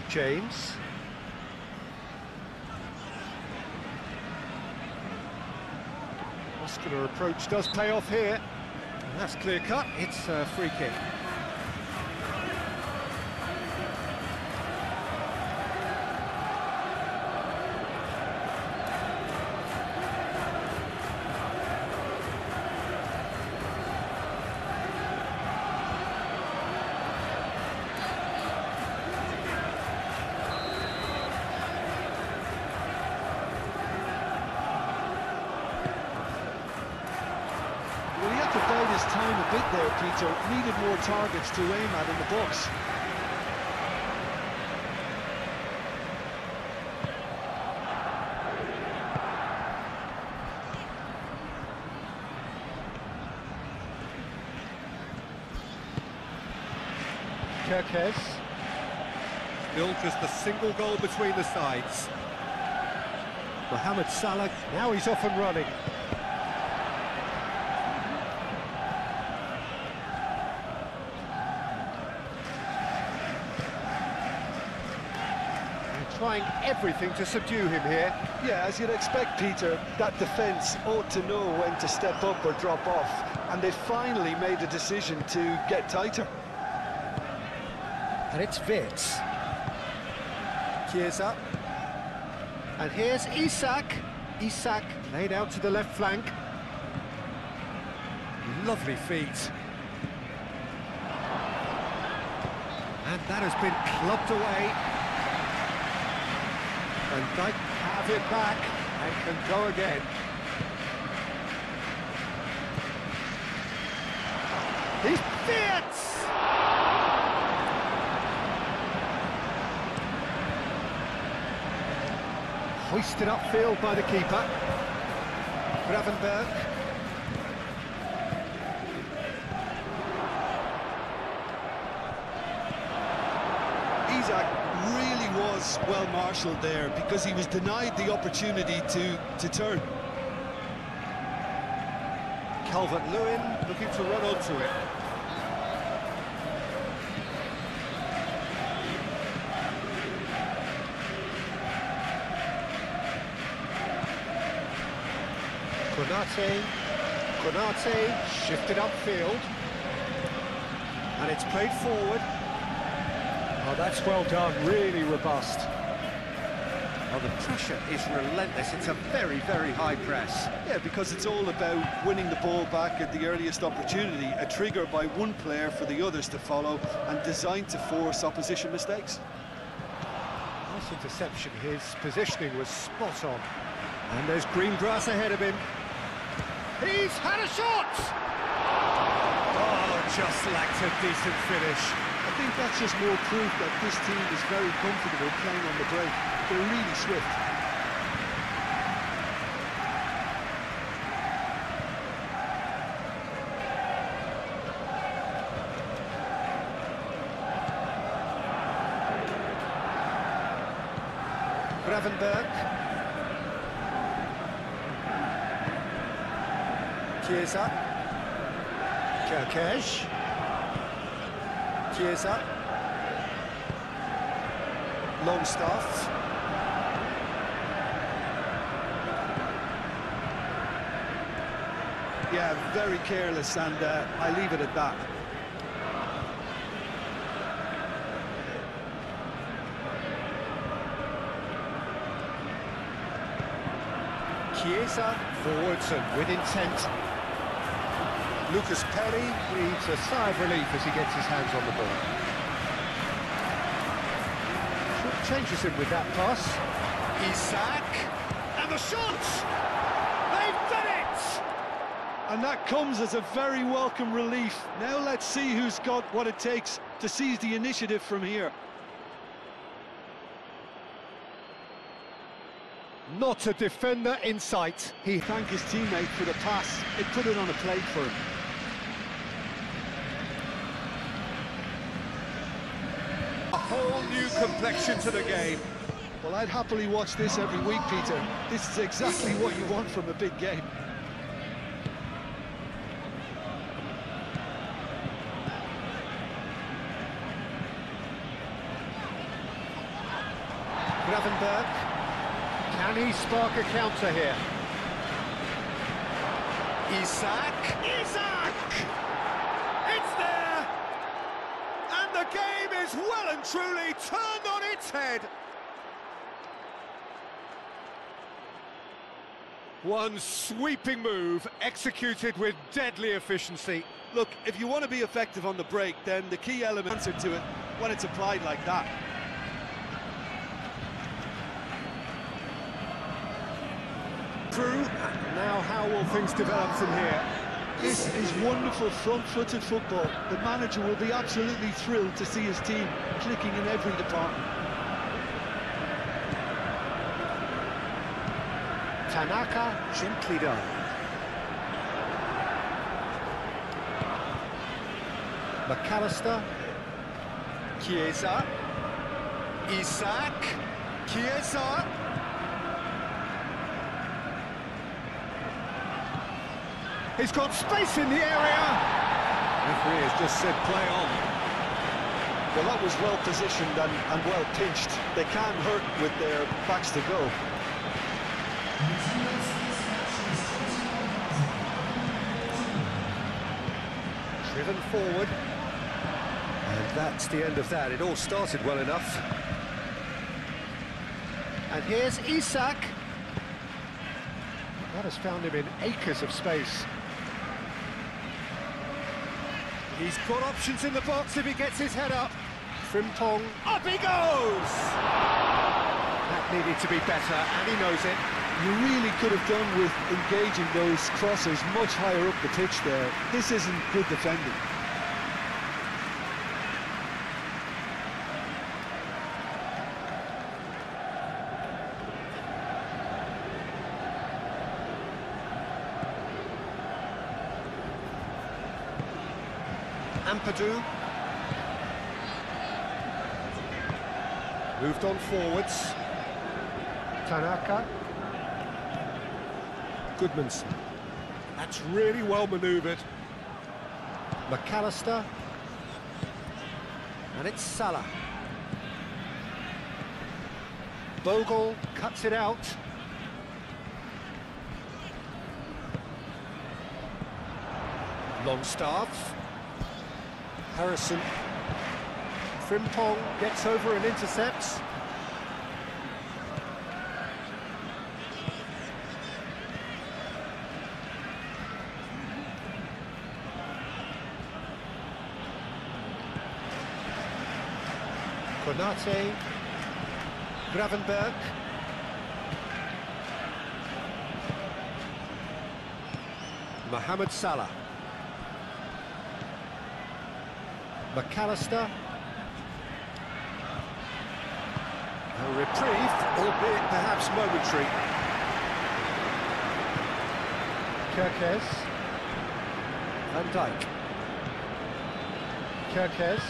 Speaker 1: James. Muscular approach does pay off here. And that's clear cut. It's a free kick.
Speaker 2: Well, he had to bide his time a bit there, Peter. Needed more targets to aim at in the box.
Speaker 1: Kirkes. Still just a single goal between the sides. Mohamed Salah, now he's off and running. Trying everything to subdue him here.
Speaker 2: Yeah, as you'd expect, Peter, that defence ought to know when to step up or drop off, and they finally made a decision to get tighter.
Speaker 1: And it's Vitz. Chiesa. And here's Isak. Isak laid out to the left flank. Lovely feet. And that has been clubbed away. And Dijk have it back and can go again. He's Vitz! Hoisted upfield by the keeper. Gravenberg.
Speaker 2: Isak really was well marshalled there because he was denied the opportunity to turn.
Speaker 1: Calvert-Lewin looking to run onto it. Konate shifted upfield, and it's played forward. Oh, that's well done, really robust. Oh, the pressure is relentless. It's a very, very high press.
Speaker 2: Yeah, because it's all about winning the ball back at the earliest opportunity, a trigger by one player for the others to follow, and designed to force opposition mistakes.
Speaker 1: Nice interception. His positioning was spot on. And there's green grass ahead of him. He's had a shot! Oh, just lacked a decent finish.
Speaker 2: I think that's just more proof that this team is very comfortable playing on the break. They're really swift.
Speaker 1: Gravenberg. Chiesa. Kirkes. Chiesa. Longstaff.
Speaker 2: Yeah, very careless, and I leave it at that.
Speaker 1: Chiesa forwards and with intent. Lucas Perry breathes a sigh of relief as he gets his hands on the ball. Changes him with that pass. Isak, and the shot! They've done it!
Speaker 2: And that comes as a very welcome relief. Now let's see who's got what it takes to seize the initiative from here.
Speaker 1: Not a defender in sight.
Speaker 2: He thanked his teammate for the pass. It put it on a plate for him.
Speaker 1: A whole new complexion to the game.
Speaker 2: Well, I'd happily watch this every week, Peter. This is exactly what you want from a big game.
Speaker 1: Gravenberg. Can he spark a counter here? Isak! It's there! And the game is well and truly turned on its head. One sweeping move executed with deadly efficiency.
Speaker 2: Look, if you want to be effective on the break, then the key elements are to it when it's applied like that.
Speaker 1: Through. Now how will things develop from here?
Speaker 2: This is wonderful front-footed football. The manager will be absolutely thrilled to see his team clicking in every department.
Speaker 1: Tanaka, gently done. McAllister. Chiesa. Isak. Chiesa. He's got space in the area. Referee has just said play on.
Speaker 2: Well, that was well positioned and well pinched. They can't hurt with their backs to go.
Speaker 1: Driven forward. And that's the end of that. It all started well enough. And here's Isak. That has found him in acres of space. He's got options in the box if he gets his head up. Frimpong, up he goes! That needed to be better, and he knows it.
Speaker 2: You really could have done with engaging those crosses much higher up the pitch there. This isn't good defending.
Speaker 1: Ampadu. Moved on forwards. Tanaka. Goodmanson. That's really well manoeuvred. McAllister. And it's Salah. Bogle cuts it out. Longstaff. Harrison. Frimpong gets over and intercepts. Konate. Gravenberg. Mohamed Salah. McAllister. A reprieve, albeit perhaps momentary. Kerkez. Van Dijk. Kerkez.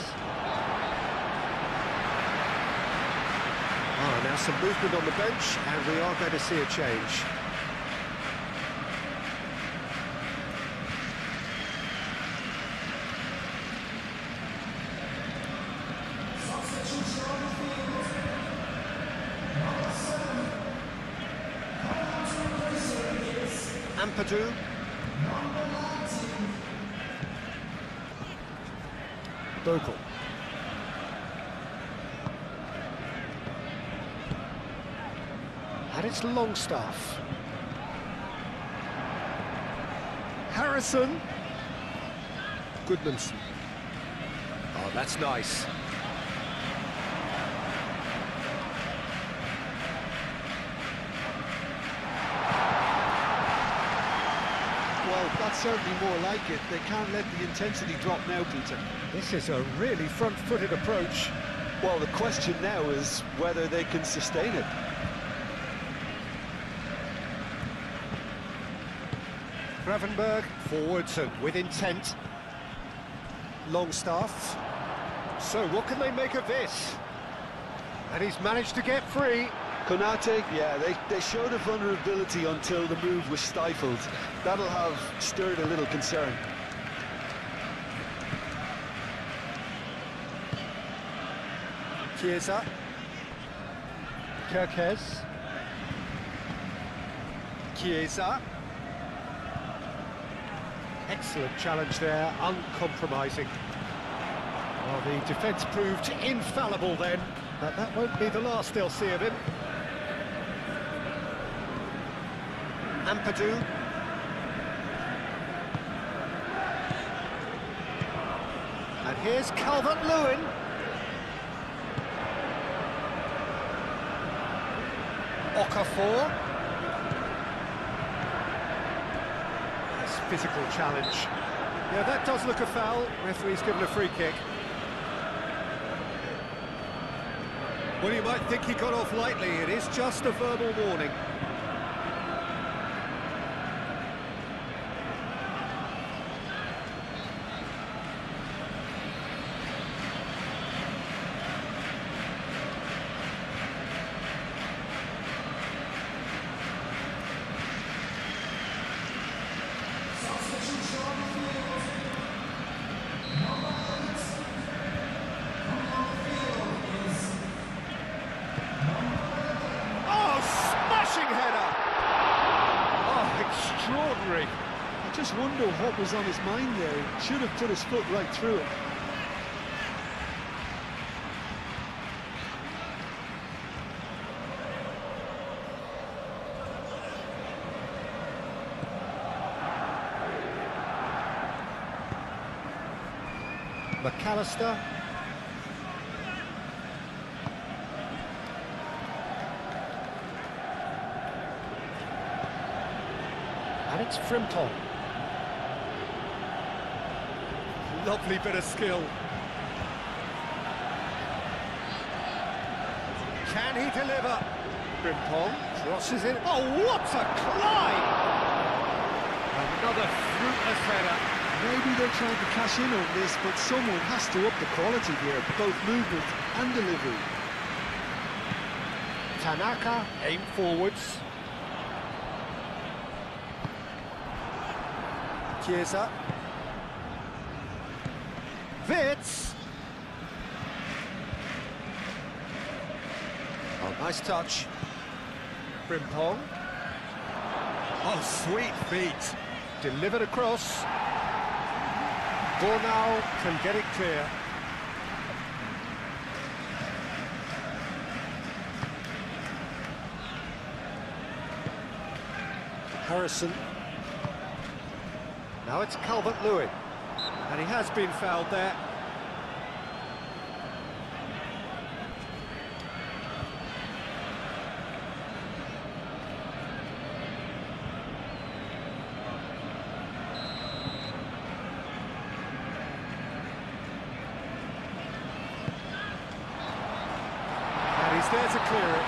Speaker 1: Now some movement on the bench, and we are going to see a change. Ampadu. Bogle. And it's Longstaff. Harrison. Goodmanson. Oh, that's nice.
Speaker 2: Well, that's certainly more like it. They can't let the intensity drop now, Peter.
Speaker 1: This is a really front-footed approach.
Speaker 2: Well, the question now is whether they can sustain it.
Speaker 1: Gravenberg forwards and with intent. Longstaff. So what can they make of this? And he's managed to get free.
Speaker 2: Konate, yeah, they showed a vulnerability until the move was stifled. That'll have stirred a little concern.
Speaker 1: Chiesa. Kerkez. Chiesa. Excellent challenge there, uncompromising. Well, the defence proved infallible then, but that won't be the last they'll see of him. Ampadu. And here's Calvert-Lewin. Okafor. Nice physical challenge. Yeah, that does look a foul. Referee's given a free kick. Well, you might think he got off lightly. It is just a verbal warning. Extraordinary.
Speaker 2: I just wonder what was on his mind there. He should have put his foot right through it.
Speaker 1: McAllister. And it's Frimpong. Lovely bit of skill. Can he deliver? Frimpong crosses it. Oh, what a climb! Another fruitless header.
Speaker 2: Maybe they're trying to cash in on this, but someone has to up the quality here, both movement and delivery.
Speaker 1: Tanaka aim forwards. Chiesa. Wits. Oh, nice touch. Frimpong. Oh, sweet feet. Delivered across. Bornau can get it clear. Harrison. Now it's Calvert-Lewin, and he has been fouled there. And he's there to clear it.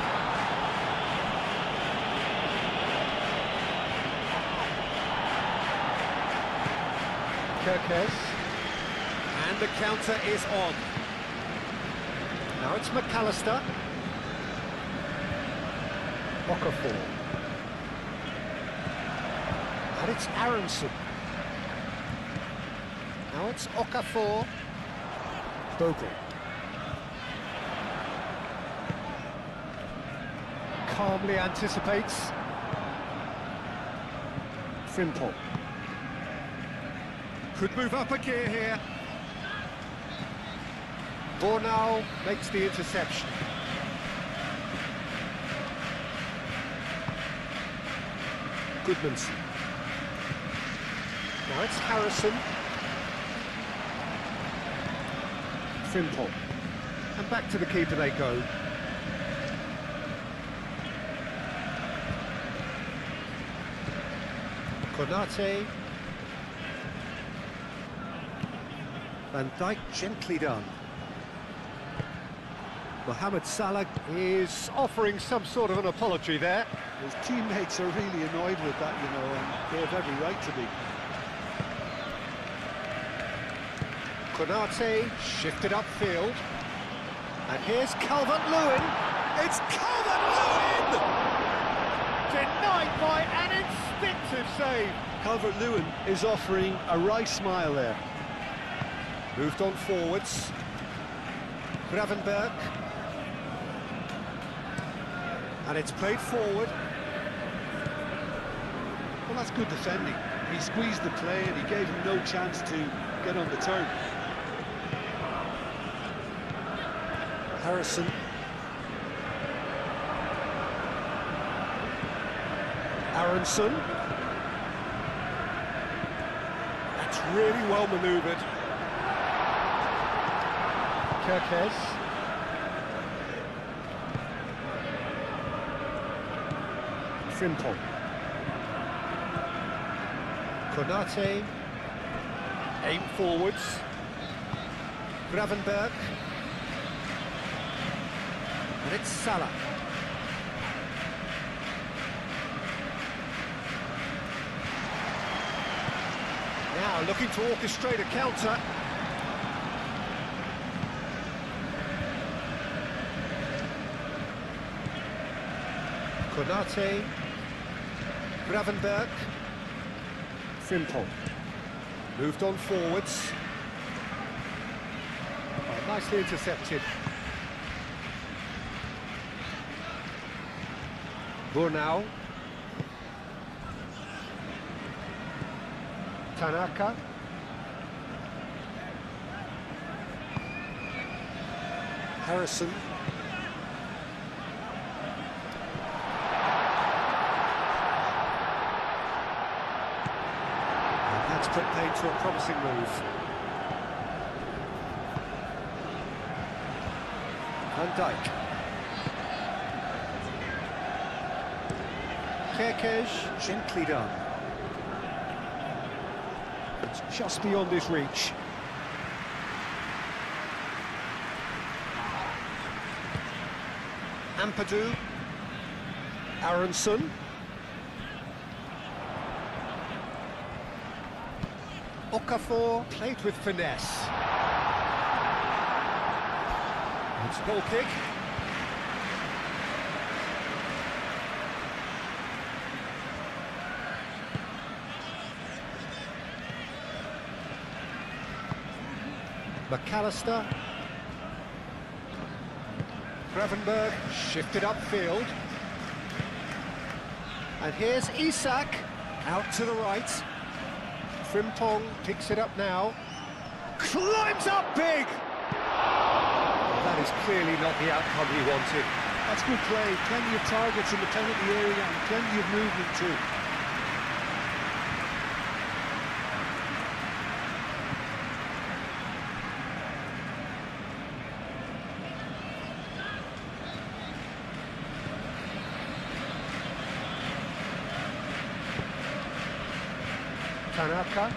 Speaker 1: Kerkez, and the counter is on. Now it's McAllister. Okafor. And it's Aronson. Now it's Okafor. Bogle. Calmly anticipates. Frimpong. Could move up a gear here. Bornau makes the interception. Goodmanson. Now it's Harrison. Frimpong. And back to the keeper they go. Konate. Van Dijk gently done. Mohamed Salah is offering some sort of an apology there.
Speaker 2: His teammates are really annoyed with that, you know, and they have every right to be.
Speaker 1: Konate shifted upfield. And here's Calvert-Lewin. It's Calvert-Lewin! Denied by an instinctive save.
Speaker 2: Calvert-Lewin is offering a wry smile there.
Speaker 1: Moved on forwards. Gravenberg. And it's played forward.
Speaker 2: Well, that's good defending. He squeezed the play and he gave him no chance to get on the turn.
Speaker 1: Harrison. Aronson. That's really well manoeuvred. Kirkes. Frimpong. Konate. Aim forwards. Gravenberg. And it's Salah. Now looking to orchestrate a counter. Konate. Gravenberg. Frimpong. Moved on forwards. Oh, nicely intercepted. Burnau. Tanaka. Harrison. And that's put paid to a promising move. Van Dijk. Kirkes, gently done. It's just beyond his reach. Ampadu. Aronson. Okafor played with finesse. It's a goal kick. McAllister. Gravenberg shifted upfield. And here's Isak, out to the right. Frimpong picks it up now. Climbs up big! That is clearly not the outcome he wanted.
Speaker 2: That's good play. Plenty of targets in the penalty area and plenty of movement too.
Speaker 1: Tanaka.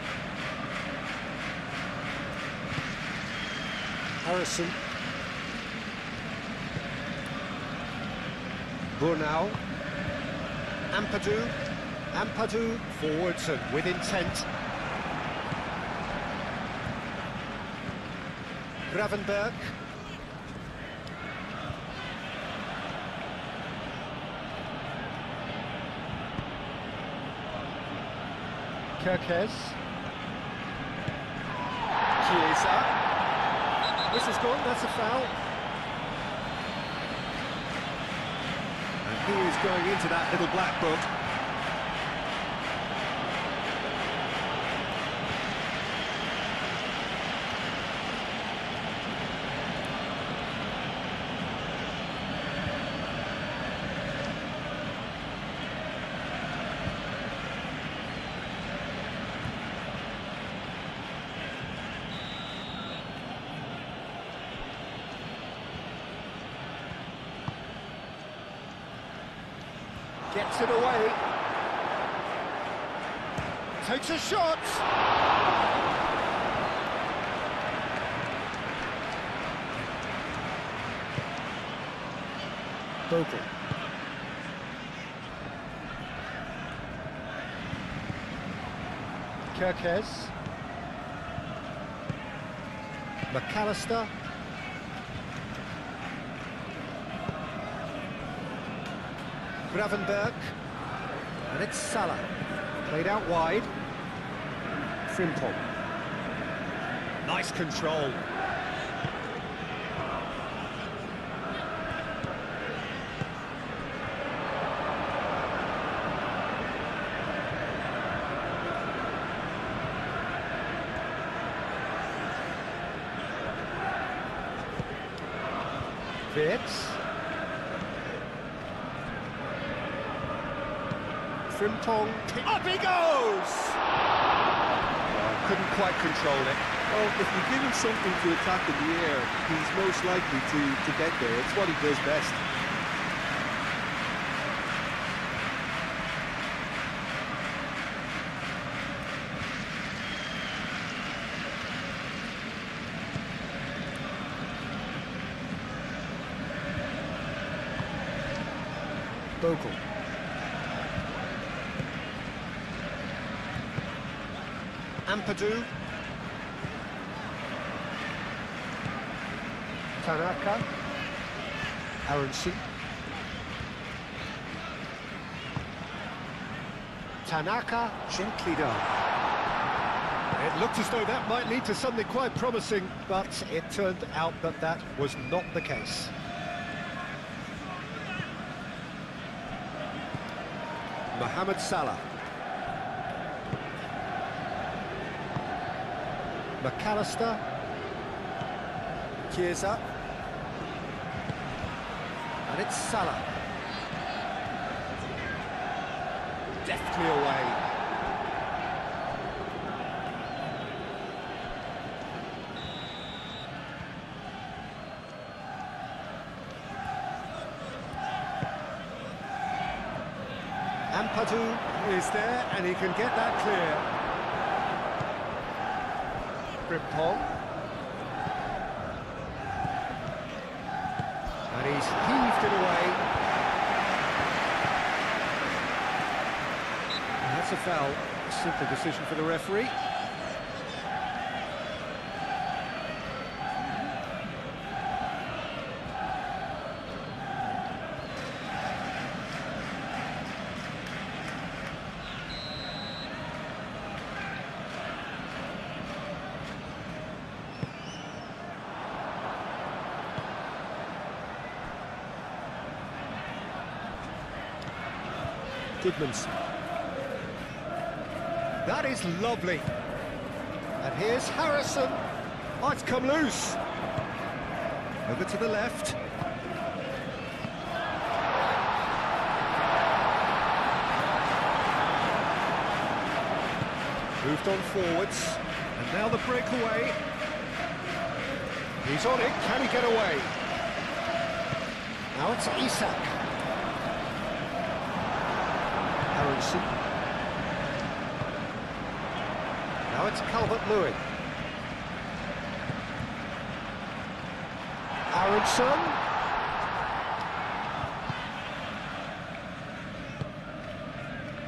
Speaker 1: Harrison. Burnau. Ampadu forwards and with intent. Gravenberg. Kirkes. Chiesa. This is gone, that's a foul. And he is going into that little black book. Gets it away. Takes a shot. Bogle. Kirkes. McAllister. Gravenberg. And it's Salah. Played out wide. Frimpong. Nice control. Fitz. Frimpong. Up he goes! Couldn't quite control it.
Speaker 2: Well, if you give him something to attack in the air, he's most likely to get there. It's what he does best.
Speaker 1: Bogle. Ampadu. Tanaka. Aronson. Tanaka, gently done. It looked as though that might lead to something quite promising, but it turned out that that was not the case. Mohamed Salah. McAllister. Chiesa. And it's Salah. Deftly away. Ampadu is there, and he can get that clear. Frimpong. And he's heaved it away. And that's a foul. A simple decision for the referee. Goodmanson. That is lovely. And here's Harrison. Oh, it's come loose. Over to the left. Moved on forwards. And now the breakaway. He's on it. Can he get away? Now it's Isak. Aronson. Now it's Calvert-Lewin. Aronson.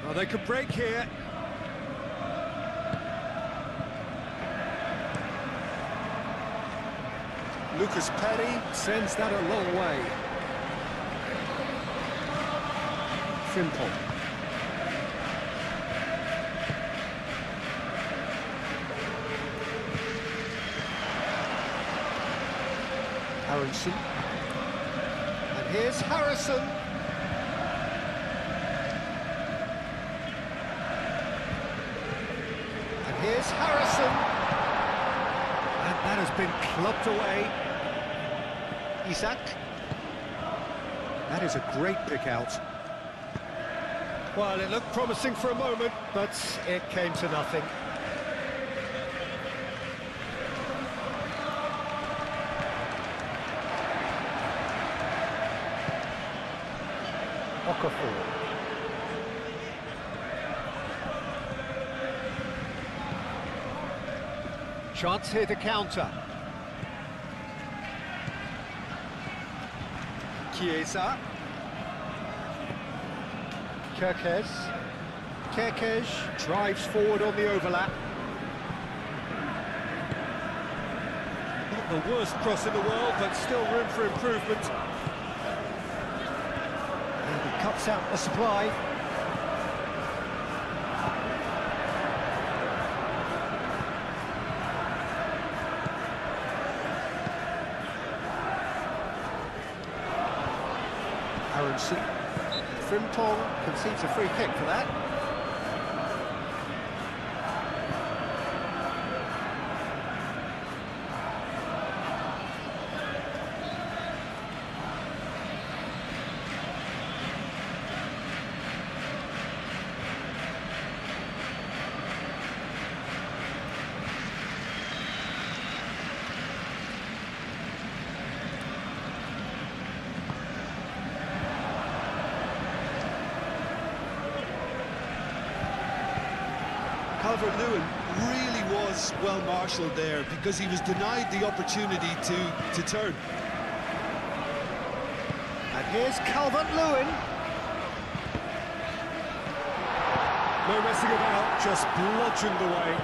Speaker 1: Oh, they could break here. Lucas Perry sends that a long way. Frimpong. Aronson. And here's Harrison. And here's Harrison. And that has been clubbed away. Isak. That is a great pick out. Well, it looked promising for a moment, but it came to nothing. Okafor. Chance here to counter. Chiesa. Kerkez drives forward on the overlap. Not the worst cross in the world, but still room for improvement. And he cuts out the supply. Aronson. Frimpong concedes a free kick for that.
Speaker 2: Calvert-Lewin really was well marshalled there because he was denied the opportunity to turn.
Speaker 1: And here's Calvert-Lewin. No messing about, just bludgeoned away.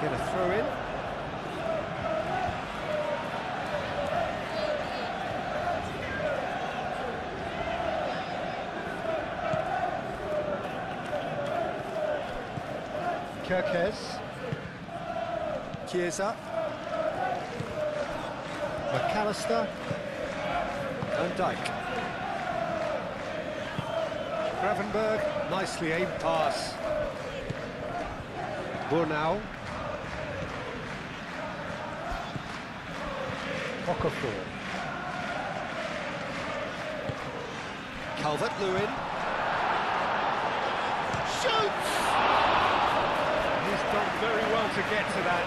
Speaker 1: Get a throw in. Kerkez. Chiesa. McAllister. Van Dijk. Gravenberg, nicely aimed pass. Burnau. Okafor. Calvert-Lewin. Shoots! He's done very well to get to that.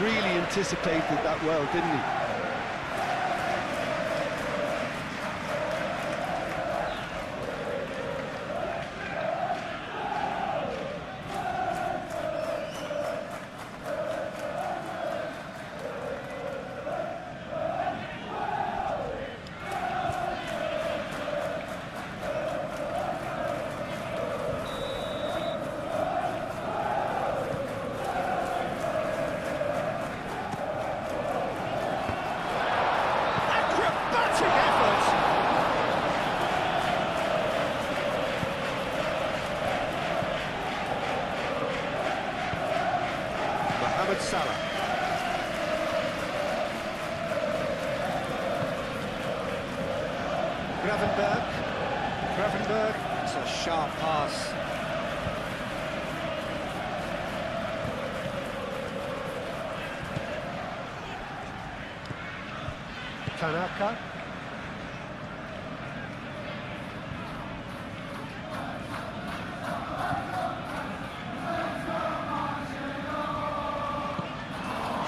Speaker 2: Really anticipated that well, didn't he?
Speaker 1: Salah. Gravenberg, it's a sharp pass. Tanaka.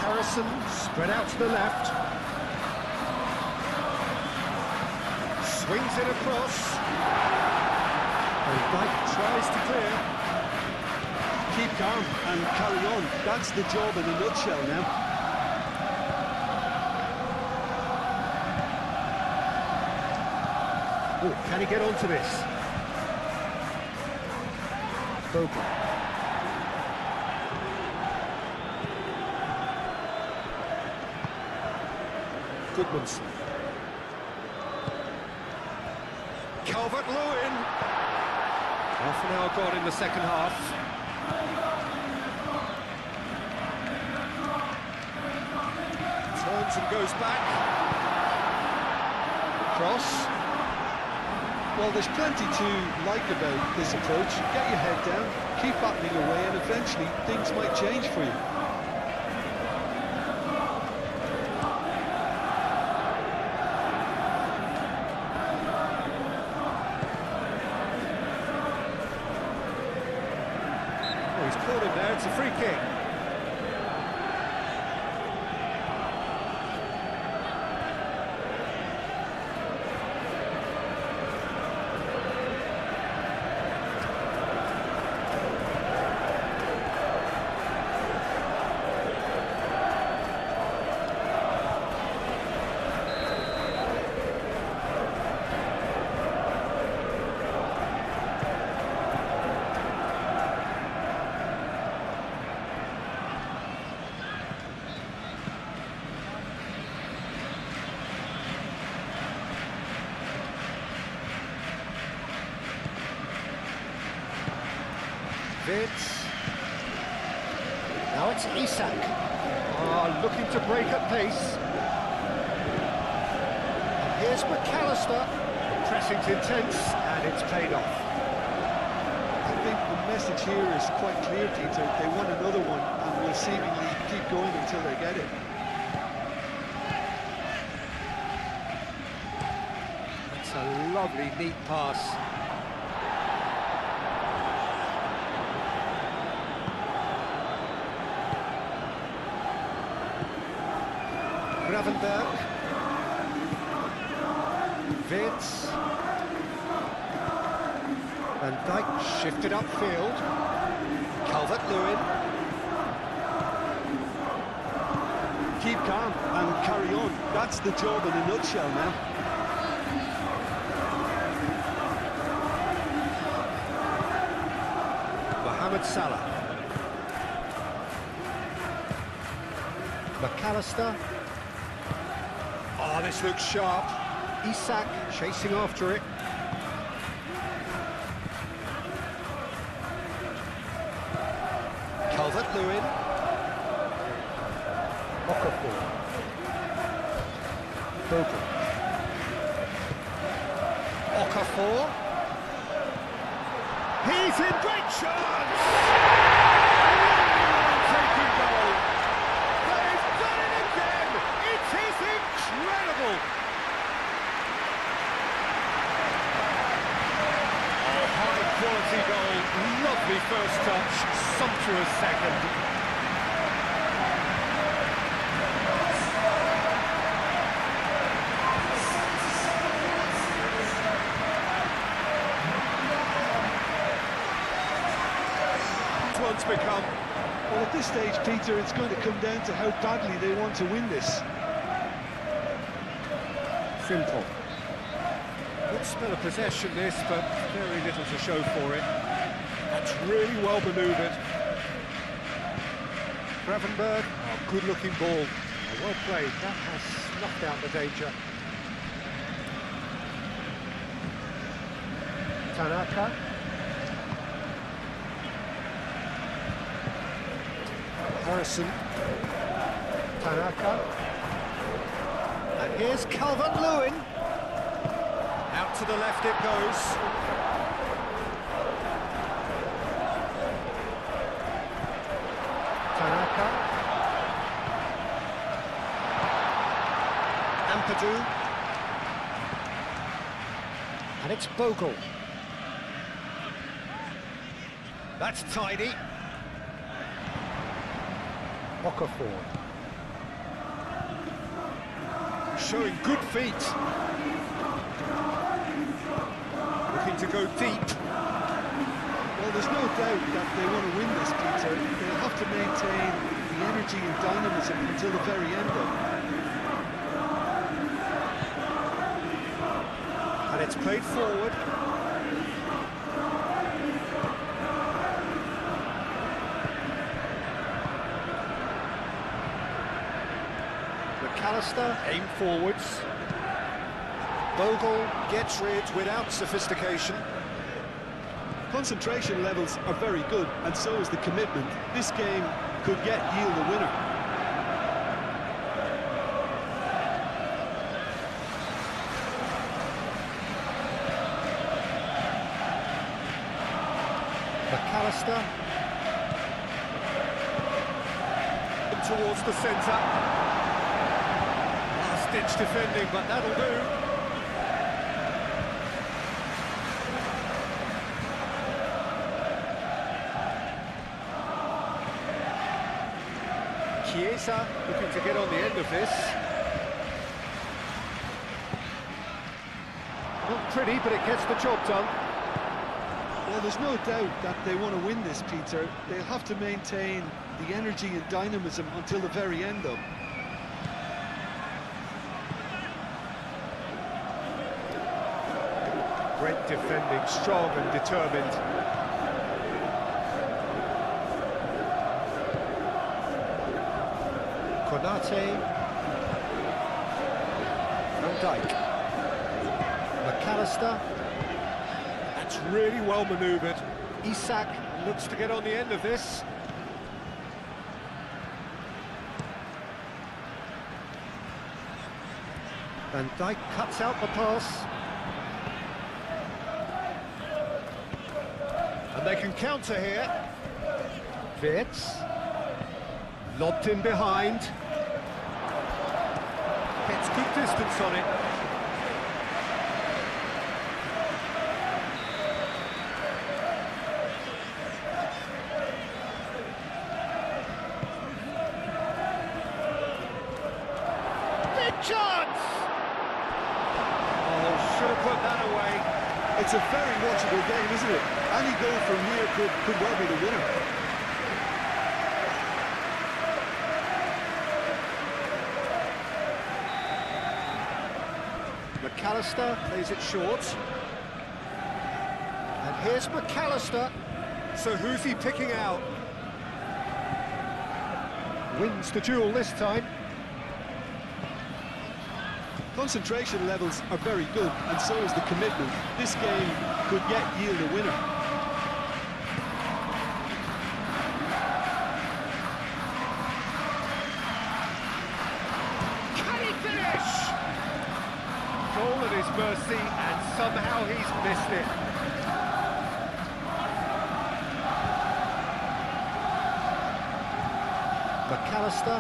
Speaker 1: Harrison, spread out to the left. Swings it across. Van Dijk tries to clear.
Speaker 2: Keep calm and carry on. That's the job in a nutshell now.
Speaker 1: Oh, can he get onto this? Bogle. Goodmanson. Calvert-Lewin. Half an hour gone in the second half. Turns and goes back. Cross.
Speaker 2: Well, there's plenty to like about this approach. Get your head down, keep battling away, and eventually things might change for you.
Speaker 1: Oh, he's caught him there, it's a free kick. Leeds. Now it's Isak. Looking to break at pace. And here's McAllister. Pressing's intense, and it's paid off.
Speaker 2: I think the message here is quite clear, Peter. They want another one, and will seemingly keep going until they get it.
Speaker 1: It's a lovely, neat pass. Gravenberg. Leeds. Van Dijk shifted upfield. Calvert-Lewin.
Speaker 2: Keep calm and carry on. That's the job in a nutshell now.
Speaker 1: Mohamed Salah. McAllister. Oh, this looks sharp. Isak chasing after it. Calvert-Lewin. Okafor. Bogle. Okafor. He's in, great chance! Taking goal. They've done it again! It is incredible! Oh, high-quality goal, lovely first touch, sumptuous second. One's become.
Speaker 2: Well, at this stage, Peter, it's going to come down to how badly they want to win this.
Speaker 1: Simple. Good spell of possession this, but very little to show for it. That's really well manoeuvred. Gravenberg, good-looking ball. Well played, that has snuffed out the danger. Tanaka. Harrison. Tanaka. And here's Calvert-Lewin. Out to the left it goes. Tanaka. Ampadu. And it's Bogle. That's tidy. Okafor. Showing good feet. Looking to go deep.
Speaker 2: Well, there's no doubt that they want to win this, Peter. They'll have to maintain the energy and dynamism until the very end, though.
Speaker 1: And it's played forward. McAllister, aim forwards. Bogle gets rid without sophistication.
Speaker 2: Concentration levels are very good, and so is the commitment. This game could yet yield a winner.
Speaker 1: McAllister. Towards the centre. Last-ditch defending, but that'll do. Chiesa looking to get on the end of this. Not pretty, but it gets the job done.
Speaker 2: Well, there's no doubt that they want to win this, Peter. They'll have to maintain the energy and dynamism until the very end, though.
Speaker 1: Great defending, strong and determined. Konate. Van Dijk. McAllister. That's really well manoeuvred. Isak Looks to get on the end of this. Van Dijk cuts out the pass. And they can counter here. Wirtz. Lobbed in behind. Gets good distance on it. Big chance! Oh, should have put that away.
Speaker 2: It's a very watchable game, isn't it? Any goal from here could well be the winner.
Speaker 1: McAllister plays it short. And here's McAllister. So who's he picking out? Wins the duel this time.
Speaker 2: Concentration levels are very good, and so is the commitment. This game could yet yield a winner.
Speaker 1: Can he finish? Goal at his mercy, and somehow he's missed it. McAllister.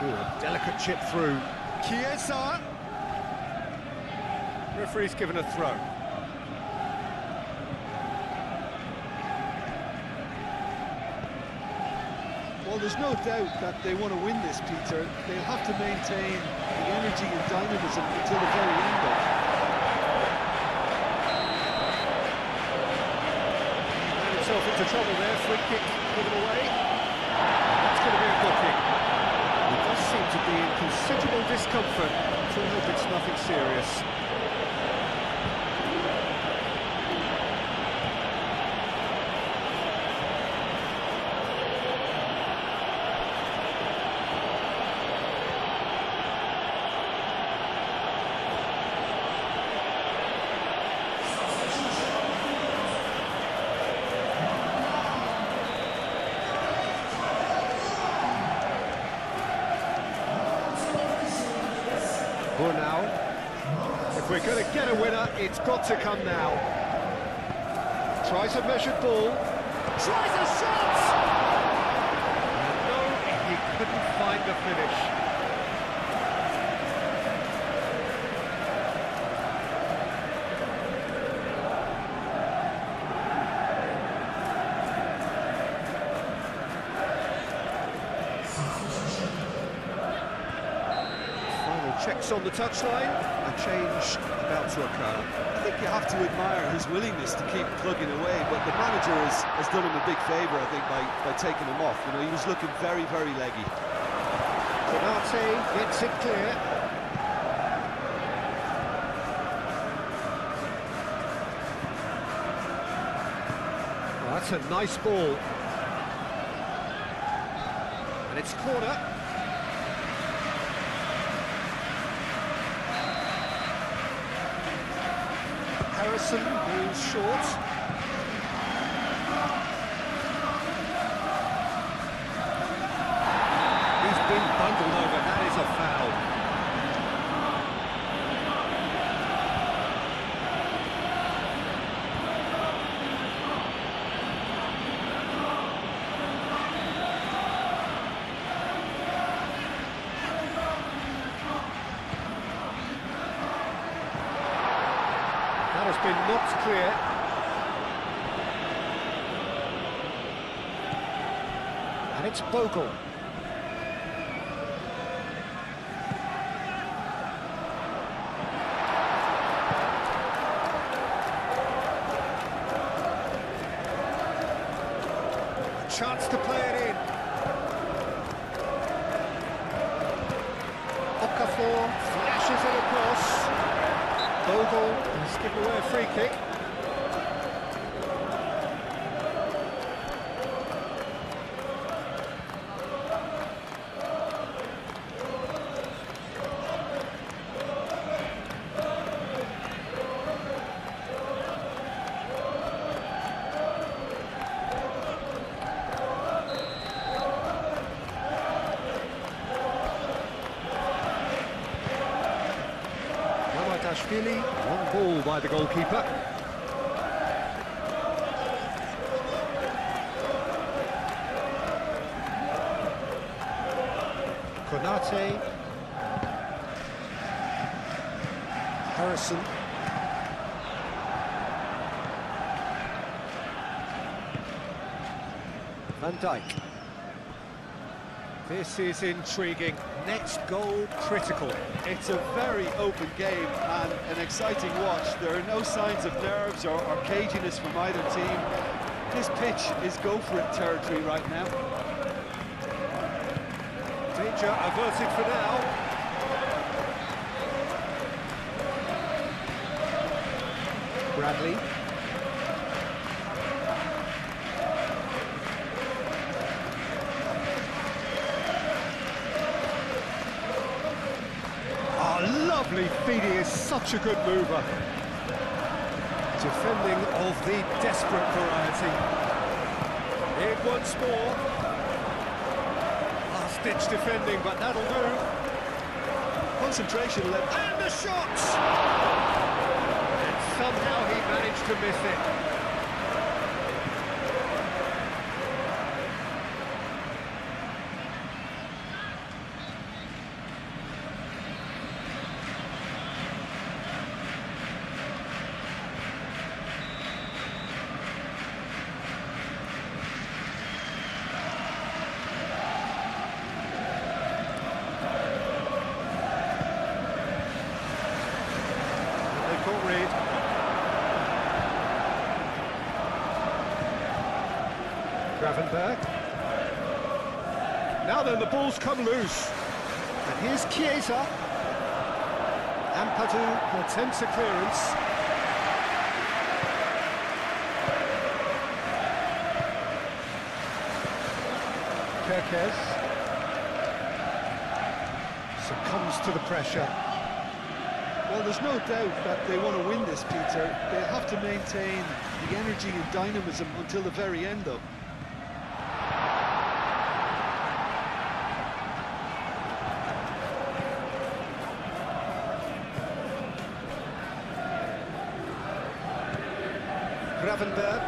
Speaker 1: Ooh, a delicate chip through. Chiesa. Referee's given a throw.
Speaker 2: Well, there's no doubt that they want to win this, Peter. They'll have to maintain the energy and dynamism until the very end of it.
Speaker 1: Ran himself into trouble there. Free kick given away. That's going to be a booking. He does seem to be in considerable discomfort. So I hope it's nothing serious. Now, if we're going to get a winner, it's got to come now. Tries a measured ball. Tries a shot! No, he couldn't find the finish. Checks on the touchline, a change about to occur.
Speaker 2: I think you have to admire his willingness to keep plugging away, but the manager has done him a big favour, I think, by taking him off. You know, he was looking very, very leggy.
Speaker 1: Konate gets it clear. Oh, that's a nice ball. And it's corner. Harrison moves short. He's been bundled over. That is a foul. Has been knocked clear. And it's Bogle. A chance to play it in. Okafor flashes it across. Bogle has given away a free kick. Dashvili, one ball by the goalkeeper. Konate. Harrison. Van Dijk. This is intriguing. Next goal critical.
Speaker 2: It's a very open game and an exciting watch. There are no signs of nerves or caginess from either team. This pitch is go-for-it territory right now.
Speaker 1: Danger averted for now. Bradley. Lovely feed, he is such a good mover. Defending of the desperate variety. In once more. Last-ditch defending, but that'll do.
Speaker 2: Concentration left.
Speaker 1: And the shot! And somehow he managed to miss it. Gravenberg. Now then, the ball's come loose. And here's Chiesa. Ampadu attempts a clearance. Kerkez succumbs to the pressure.
Speaker 2: Well, there's no doubt that they want to win this, Peter. They'll have to maintain the energy and dynamism until the very end, though.
Speaker 1: Gravenberg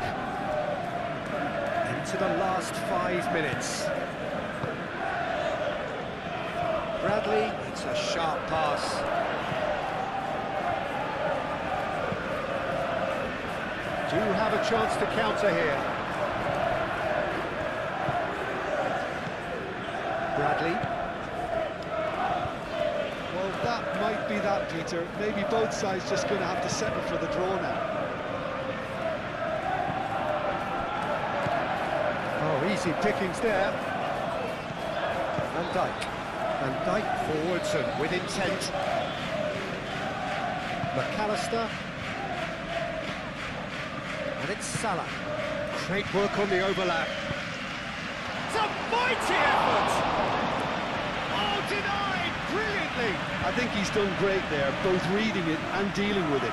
Speaker 1: into the last 5 minutes. Bradley, it's a sharp pass. Do have a chance to counter here. Bradley.
Speaker 2: Well, that might be that, Peter. Maybe both sides just going to have to settle for the draw now.
Speaker 1: Oh, easy pickings there. Van Dijk. Van Dijk forwards and with intent. McAllister. And it's Salah. Great work on the overlap. It's a mighty effort! Oh, denied brilliantly!
Speaker 2: I think he's done great there, both reading it and dealing with it.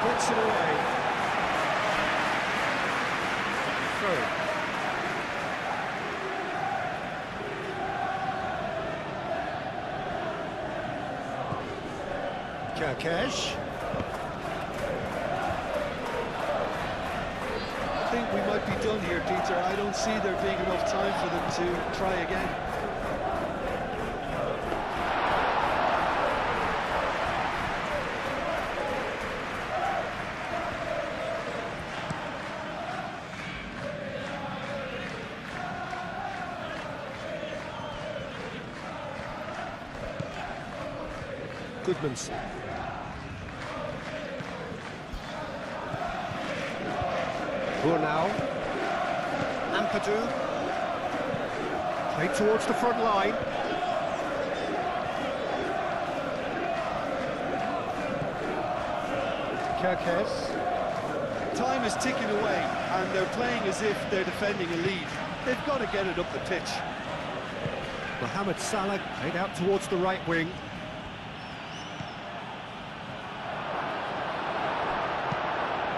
Speaker 1: Gets it away. Through. Kerkez.
Speaker 2: I think we might be done here, Peter. I don't see there being enough time for them to try again.
Speaker 1: Goodmanson. Now. Ampadu. Played towards the front line. Kerkez.
Speaker 2: Time is ticking away, and they're playing as if they're defending a lead. They've got to get it up the pitch.
Speaker 1: Mohamed Salah played out towards the right wing.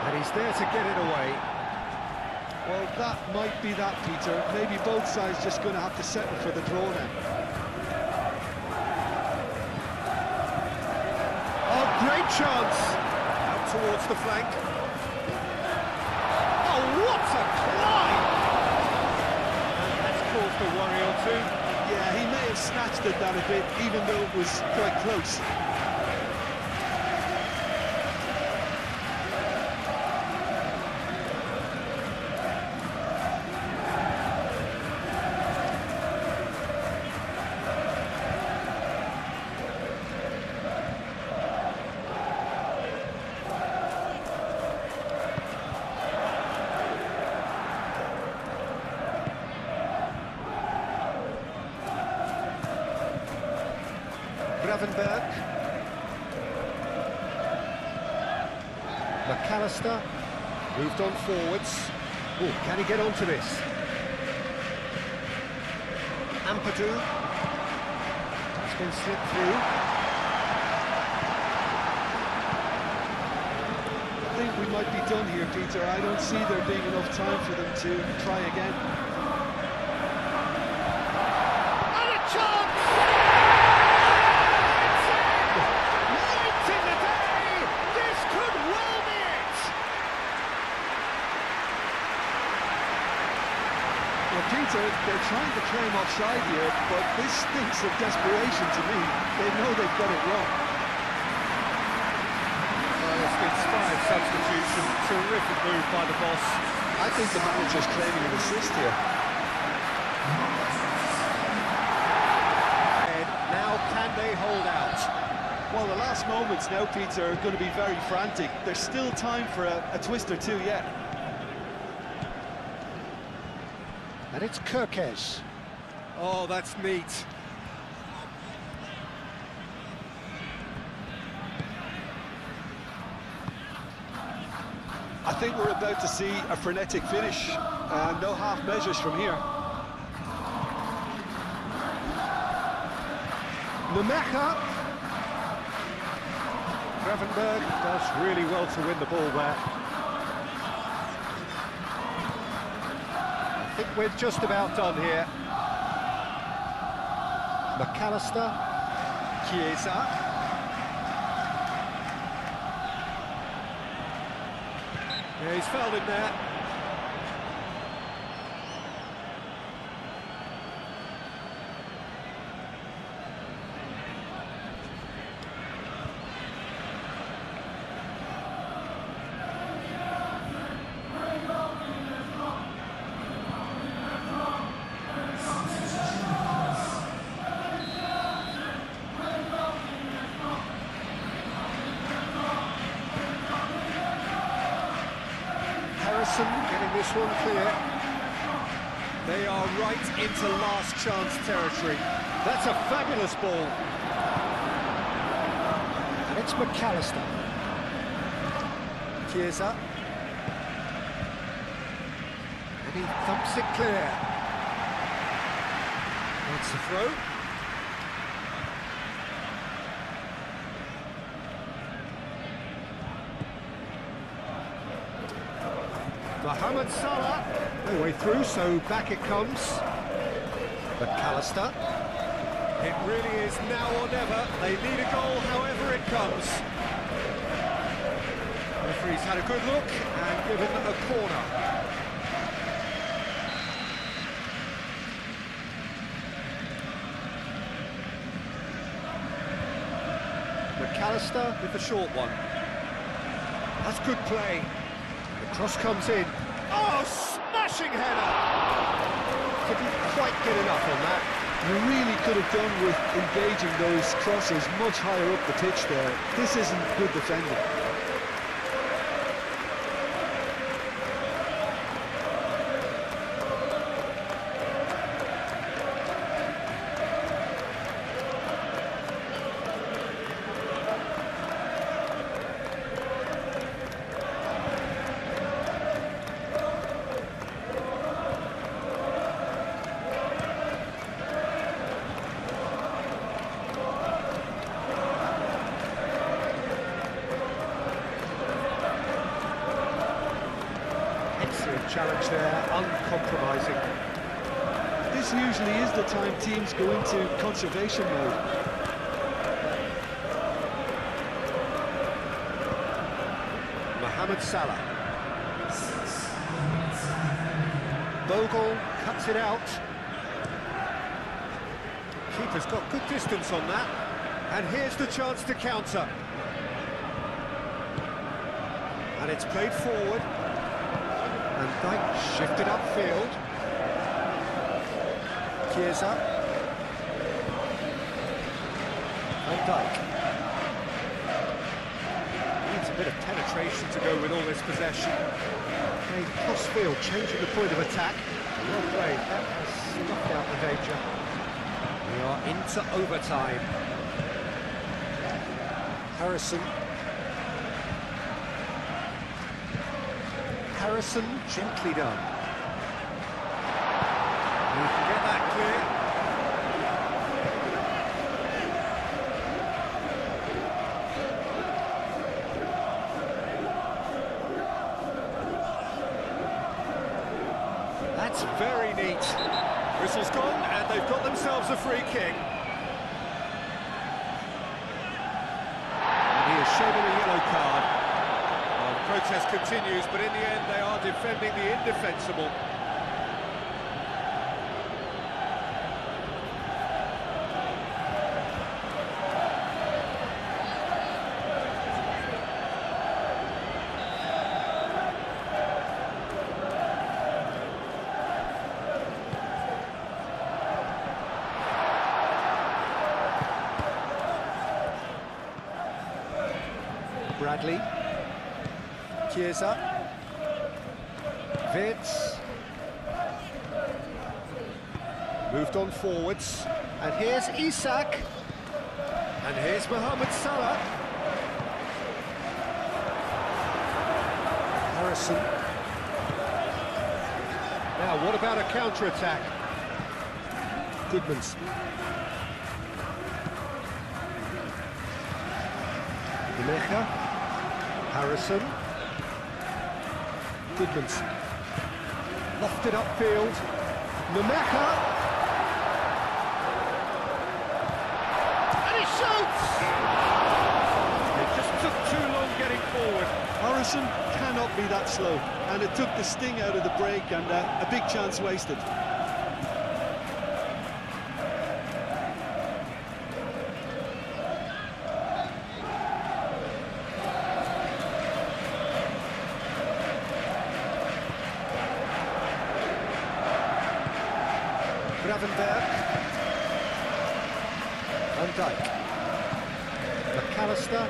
Speaker 1: And he's there to get it away.
Speaker 2: Well, that might be that, Peter. Maybe both sides just going to have to settle for the draw now.
Speaker 1: Oh, great chance! Out towards the flank. Oh, what a climb! And that's caused a worry or two.
Speaker 2: Yeah, he may have snatched at that a bit, even though it was quite close.
Speaker 1: McAllister moved on forwards. Oh, can he get onto this? Ampadu has been slipped through.
Speaker 2: I think we might be done here, Peter. I don't see there being enough time for them to try again.
Speaker 1: And a chance!
Speaker 2: Peter, they're trying to claim offside here, but this stinks of desperation to me. They know they've got it wrong.
Speaker 1: Well, it's been 5 substitutions. Terrific move by the boss.
Speaker 2: I think the manager's claiming an assist here.
Speaker 1: And now can they hold out?
Speaker 2: Well, the last moments now, Peter, are going to be very frantic. There's still time for a twist or two yet.
Speaker 1: And it's Kirkes. Oh, that's neat.
Speaker 2: I think we're about to see a frenetic finish. No half measures from here.
Speaker 1: Numecha. Gravenberg does really well to win the ball there. I think we're just about done here. McAllister. Chiesa. Yeah, he's fouled him there. Getting this one clear. They are right into last chance territory. That's a fabulous ball. And it's McAllister. Chiesa. And he thumps it clear. That's the throw. Mohamed Salah, no way through, so back it comes. McAllister. It really is now or never. They need a goal, however it comes. The referee's had a good look and given a corner. McAllister with the short one. That's good play. The cross comes in. Oh, smashing header! Couldn't quite get enough on that.
Speaker 2: You really could have done with engaging those crosses much higher up the pitch there. This isn't good defending.
Speaker 1: Excellent challenge there, uncompromising.
Speaker 2: This usually is the time teams go into conservation mode.
Speaker 1: Mohamed Salah. Bogle cuts it out. Keeper's got good distance on that. And here's the chance to counter. And it's played forward. And Dijk shifted upfield. Chiesa. Van Dijk. Needs a bit of penetration to go with all this possession. A cross-field, changing the point of attack. Well played, that has snuffed out the danger. We are into overtime. Harrison. Harrison, gently done. He can get that clear. That's very neat. Whistle's gone, and they've got themselves a free kick. And he is shown a yellow card. Well, the protest continues, but in the end they are defending the indefensible. Bradley, Chiesa, Vitz, moved on forwards, and here's Isak, and here's Mohamed Salah. Harrison. Now, what about a counter-attack? Goodman's. Imecha. Harrison. Goodman's. Lofted upfield. Nemecha. And he shoots! It just took too long getting forward.
Speaker 2: Harrison cannot be that slow, and it took the sting out of the break, and a big chance wasted.
Speaker 1: Gravenberg, Van Dijk, McAllister.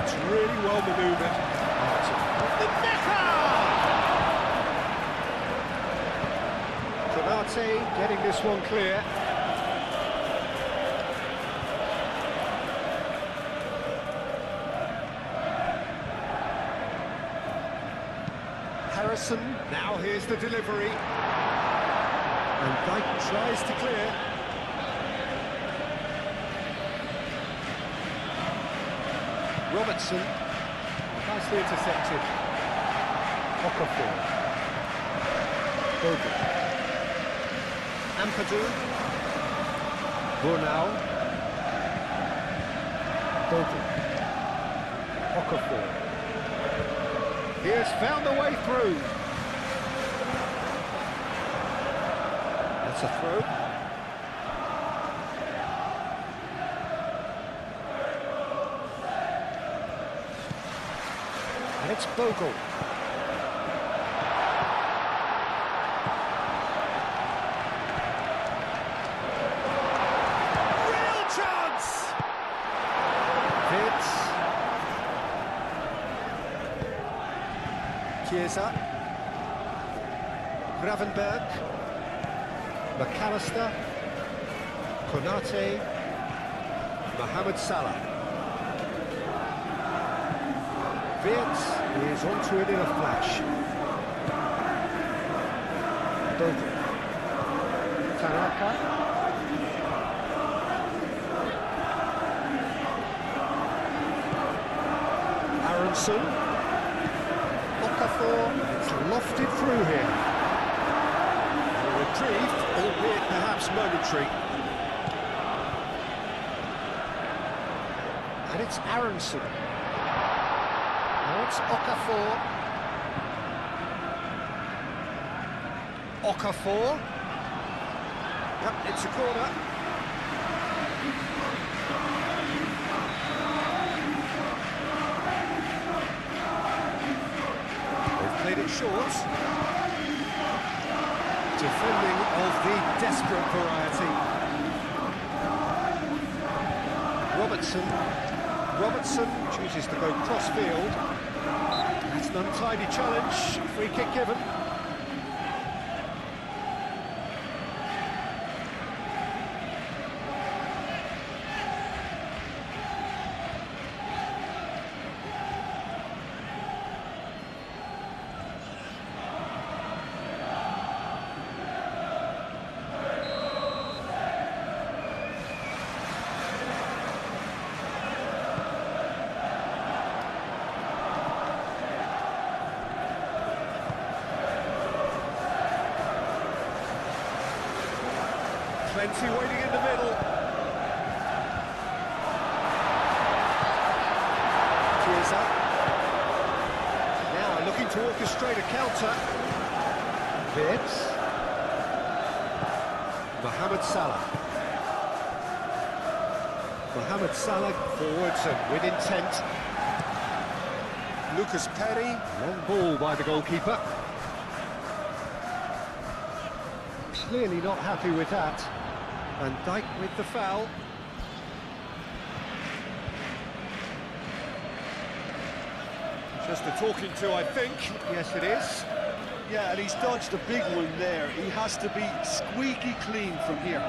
Speaker 1: It's really well manoeuvred. The Konate getting this one clear. Harrison, now here's the delivery. And Dijk tries to clear. Robertson, nicely intercepted. Okafor. Bogle. Ampadu. Brunau. Bogle. Okafor. He has found a way through. That's a throw. And it's Bogle. Real chance! Fitz. Chiesa. Gravenberg. McAllister, Konate, Mohamed Salah. Wirtz is onto it in a flash. Bogle. Tanaka. Aronson. Okafor. for. It's lofted through here. A reprieve, albeit perhaps momentary. And it's Aronson. Now it's Okafor. Okafor. Yep, it's a corner. They've played it short. Defending of the desperate variety. Robertson chooses to go cross-field. That's an untidy challenge. Free kick given. Plenty waiting in the middle. Chiesa. Now looking to orchestrate a counter. Vitz. Mohamed Salah. Mohamed Salah forwards and with intent. Lucas Perry. Long ball by the goalkeeper. Clearly not happy with that. Van Dijk with the foul. Just a talking to, I think. Yes, it is.
Speaker 2: Yeah, and he's dodged a big one there. He has to be squeaky clean from here.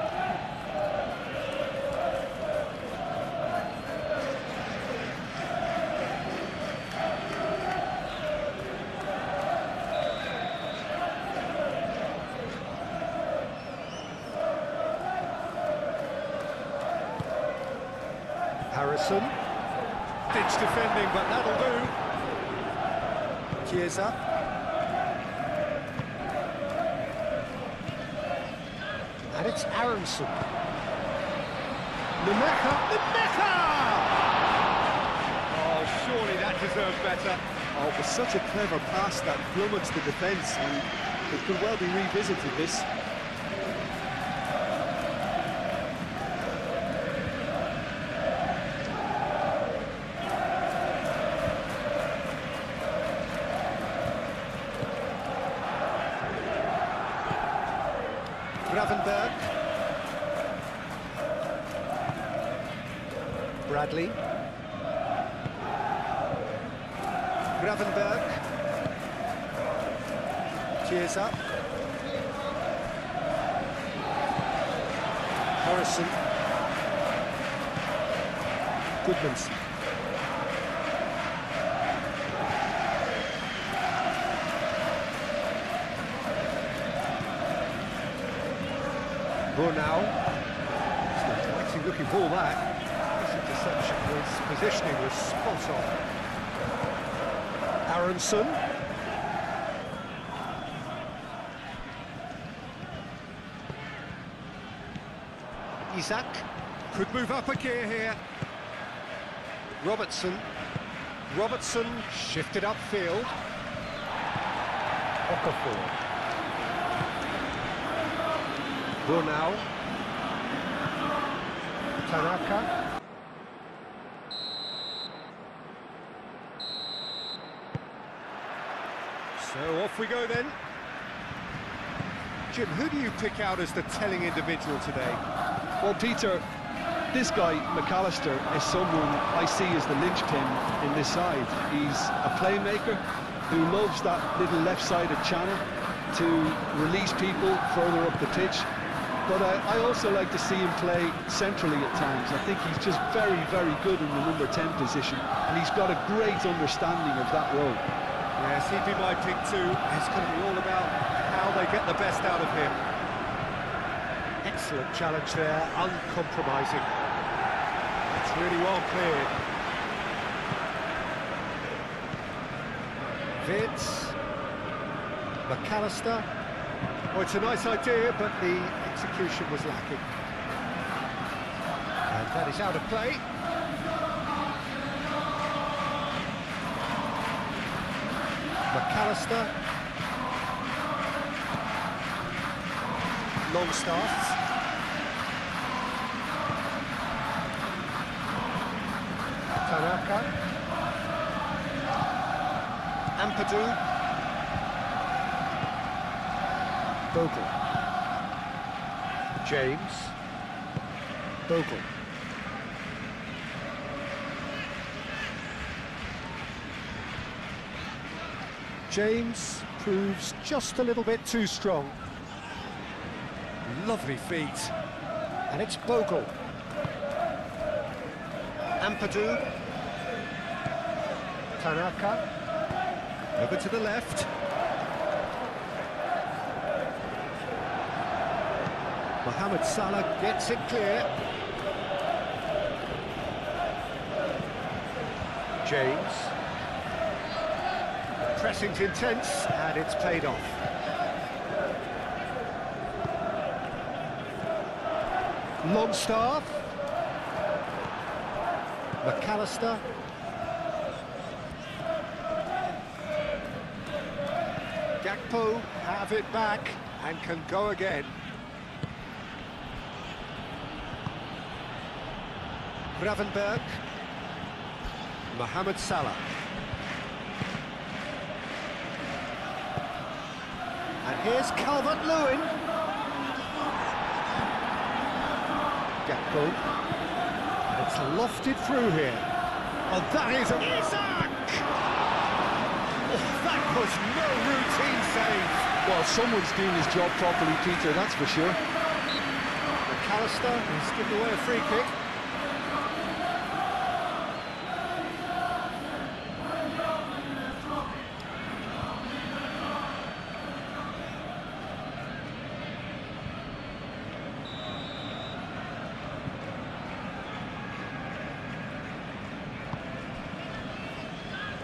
Speaker 1: Harrison. Ditch defending, but that'll do. Chiesa. And it's Aronson. Lemeka! Oh, surely that deserves better.
Speaker 2: Oh, it was such a clever pass that flummoxed the defence, and it could well be revisited, this.
Speaker 1: Gravenberg. Bradley. Gravenberg. Chiesa. Harrison. Goodmanson. Brunau. It's an exciting looking ball, that. His interception was, positioning was spot on. Aronson. Isak. Could move up a gear here. Robertson shifted upfield. Okafor. Brunau. Tanaka. So off we go then. Jim, who do you pick out as the telling individual today?
Speaker 2: Well, Peter, this guy, McAllister, is someone I see as the linchpin in this side. He's a playmaker who loves that little left-sided channel to release people further up the pitch. But I also like to see him play centrally at times. I think he's just very, very good in the number 10 position, and he's got a great understanding of that role.
Speaker 1: Yes, he'd be my pick too. It's going to be all about how they get the best out of him. Excellent challenge there, uncompromising. It's really well cleared. Vitz. McAllister. Oh, it's a nice idea, but the execution was lacking. And that is out of play. McAllister. Longstaff. Tanaka. Ampadu. Bogle. James. Bogle. James proves just a little bit too strong. Lovely feet. And it's Bogle. Ampadu. Tanaka. Over to the left. Mohamed Salah gets it clear. James. Pressing's intense, and it's paid off. Longstaff. McAllister. Gakpo have it back and can go again. Gravenberg. Mohamed Salah. And here's Calvert-Lewin. Gakpo. And it's lofted through here. Oh, that is a... Isak! Oh, that was no routine save.
Speaker 2: Well, someone's doing his job properly, Peter, that's for sure.
Speaker 1: McAllister has given away a free kick.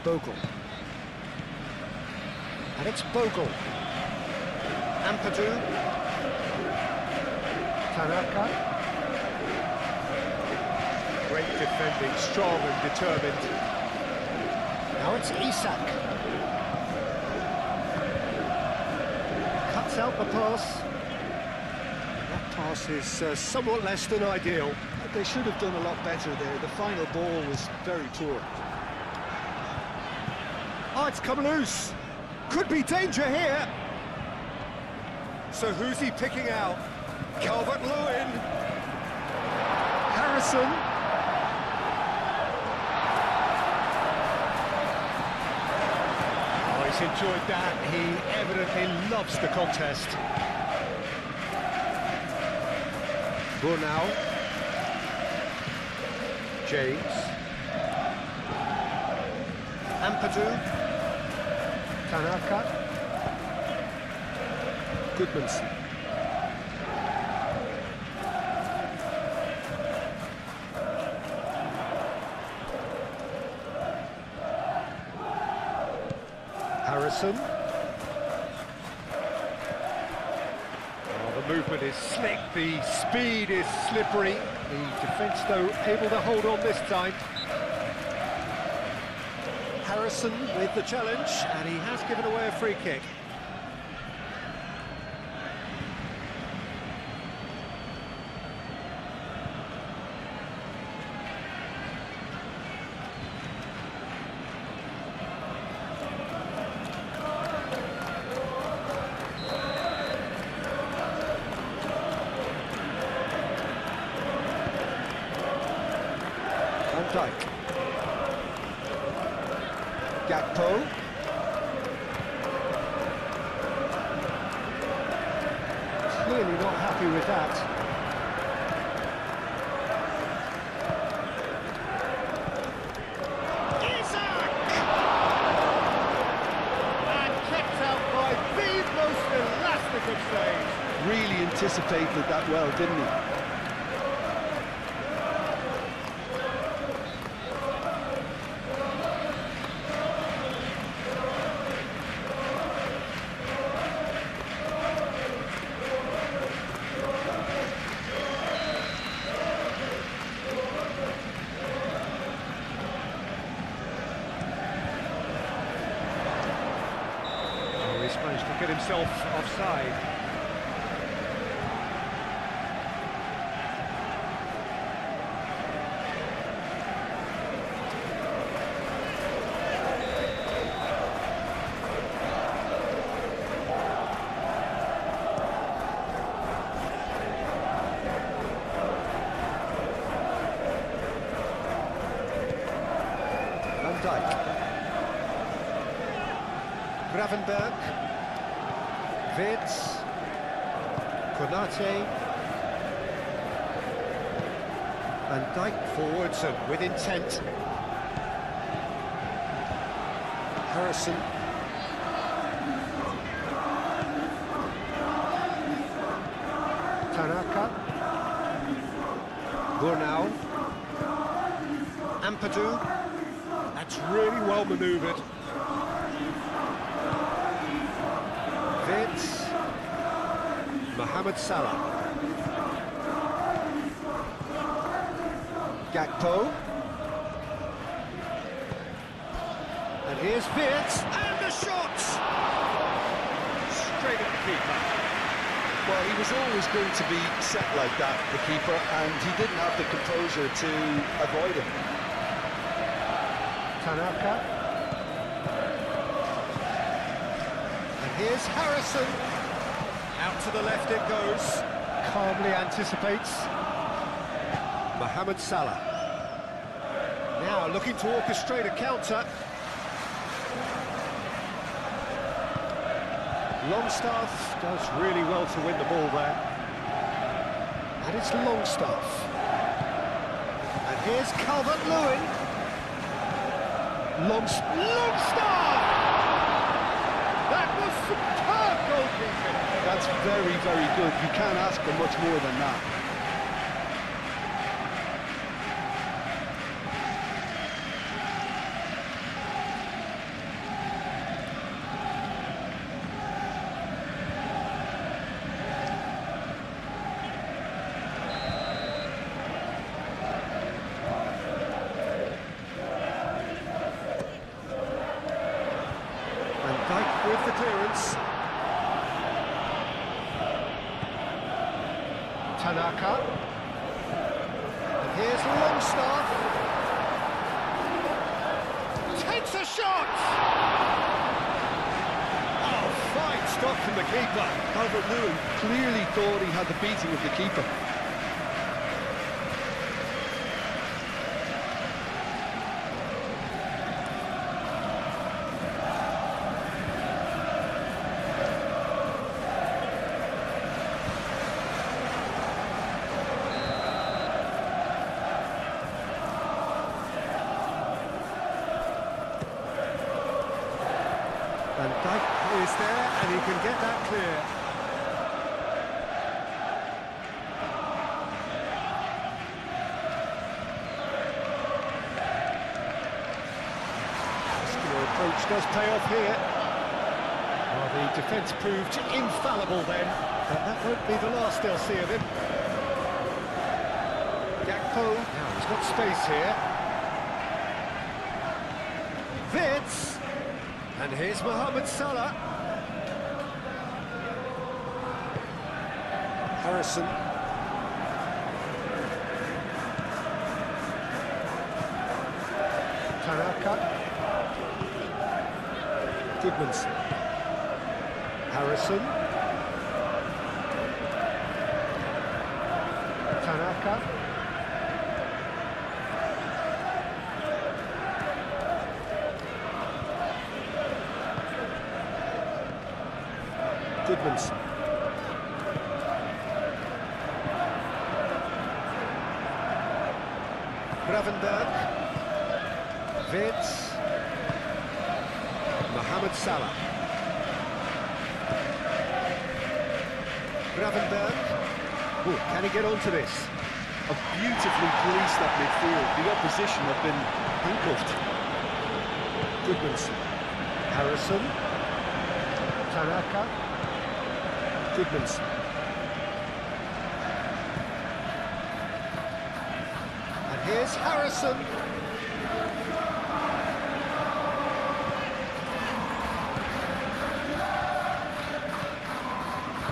Speaker 1: Bogle. And it's Bogle. Ampadu. Tanaka. Great defending, strong and determined. Now it's Isak. Cuts out the pass. That pass is somewhat less than ideal.
Speaker 2: They should have done a lot better there. The final ball was very poor.
Speaker 1: Oh, it's come loose. Could be danger here. So who's he picking out? Calvert-Lewin. Harrison. Oh, he's enjoyed that. He evidently loves the contest. Brunel. James. Ampadu. Tanaka. Goodmanson. Harrison. Oh, the movement is slick, the speed is slippery. The defence, though, able to hold on this time. Harrison with the challenge, and he has given away a free kick. Van Dijk. Gakpo. Clearly not happy with that. Isak! And kept out by the most elastic of saves.
Speaker 2: Really anticipated that well, didn't he?
Speaker 1: just managed to get himself offside. Gravenberg, Vids, Konate, Van Dijk forwards and with intent. Harrison. Tanaka. Gurnau. Ampadu. That's really well manoeuvred. Vids. Mohamed Salah. Gakpo. And here's Vids, and the shot! Straight at the keeper.
Speaker 2: Well, he was always going to be set like that, the keeper, and he didn't have the composure to avoid him.
Speaker 1: Tanaka. And here's Harrison. Out to the left it goes. Calmly anticipates. Mohamed Salah. Now looking to orchestrate a counter. Longstaff does really well to win the ball there. And it's Longstaff. And here's Calvert-Lewin. Longstaff! That was superb goalkeeping.
Speaker 2: That's very, very good. You can't ask for much more than that.
Speaker 1: With the clearance. Tanaka. And here's Longstaff. Takes a shot! Oh, fine stop from the keeper.
Speaker 2: Calvert-Lewin clearly thought he had the beating of the keeper.
Speaker 1: And Dijk is there, and he can get that clear. Muscular approach does pay off here. Well, the defence proved infallible then, but that won't be the last they'll see of him. Gakpo, now he's got space here. Vids. And here's Mohamed Salah. Harrison. Tanaka. Goodmanson. Harrison. Tanaka. Goodmanson. Gravenberg. Vids. Mohamed Salah. Gravenberg. Ooh, can he get onto this?
Speaker 2: A beautifully policed that midfield. The opposition have been handcuffed.
Speaker 1: Goodmanson. Harrison. Tanaka. Goodmanson. And here's Harrison.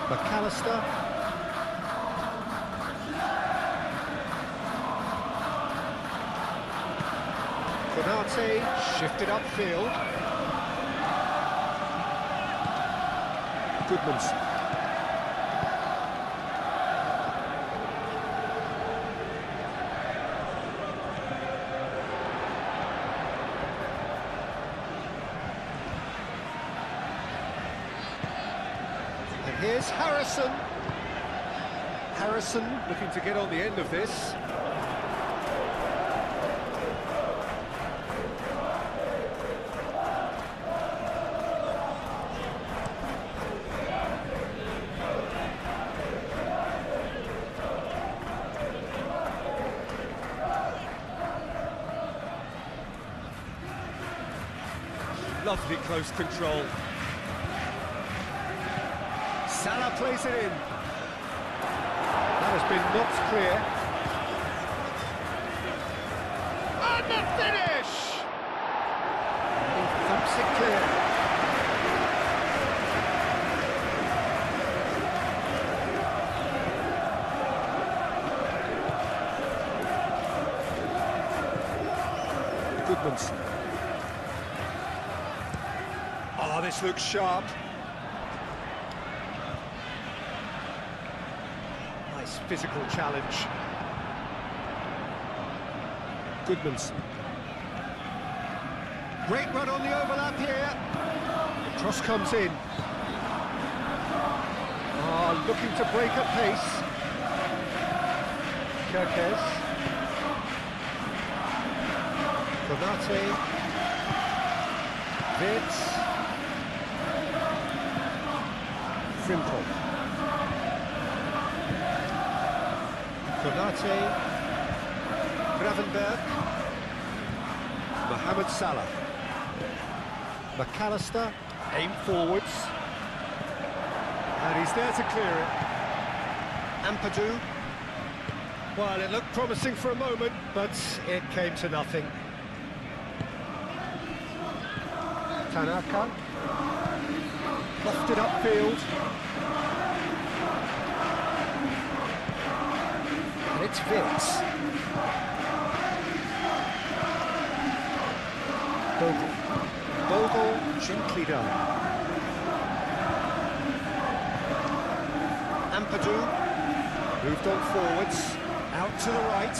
Speaker 1: McAllister. Konate shifted upfield. Goodmanson. And here's Harrison. Harrison looking to get on the end of this. Lovely close control. Salah plays it in. That has been knocked clear. And the finish! He thumps it clear. Goodmanson. Oh, this looks sharp. Nice physical challenge. Goodmanson. Great run on the overlap here. The cross comes in. Oh, looking to break at pace. Kerkez. Konate. Vitz. Frimpong. Konate. Gravenberg. Mohamed Salah. McAllister. Aim forwards. And he's there to clear it. Ampadu. Well, it looked promising for a moment, but it came to nothing. Tanaka. Lofted upfield. And it's Vitz. Bogle gently done. Ampadu moved on forwards, out to the right.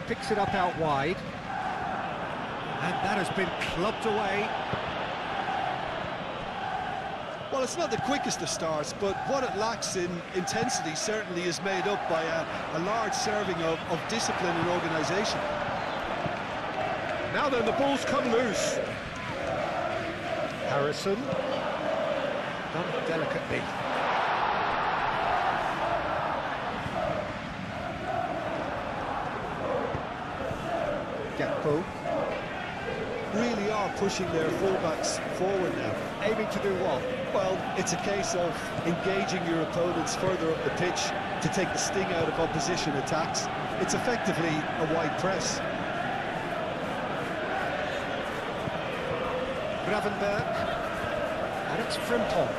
Speaker 1: Picks it up out wide. And that has been clubbed away.
Speaker 2: Well, it's not the quickest of starts, but what it lacks in intensity certainly is made up by a large serving of discipline and organisation.
Speaker 1: Now then, the ball's come loose. Harrison. Done delicately. Gakpo.
Speaker 2: Really are pushing their fullbacks forward now.
Speaker 1: Aiming to do what?
Speaker 2: Well, it's a case of engaging your opponents further up the pitch to take the sting out of opposition attacks. It's effectively a wide press.
Speaker 1: Gravenberg. And it's Frimpong.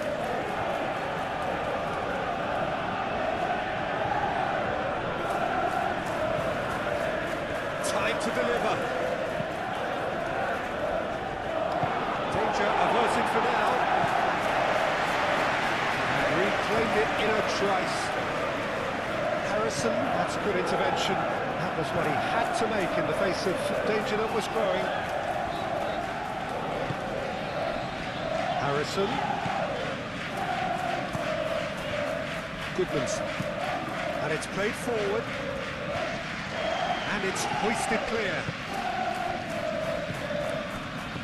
Speaker 1: Time to deliver. Danger averted for now. And reclaimed it in a trice. Harrison, that's a good intervention. That was what he had to make in the face of danger that was growing. Harrison. Goodmanson. And it's played forward. And it's hoisted clear.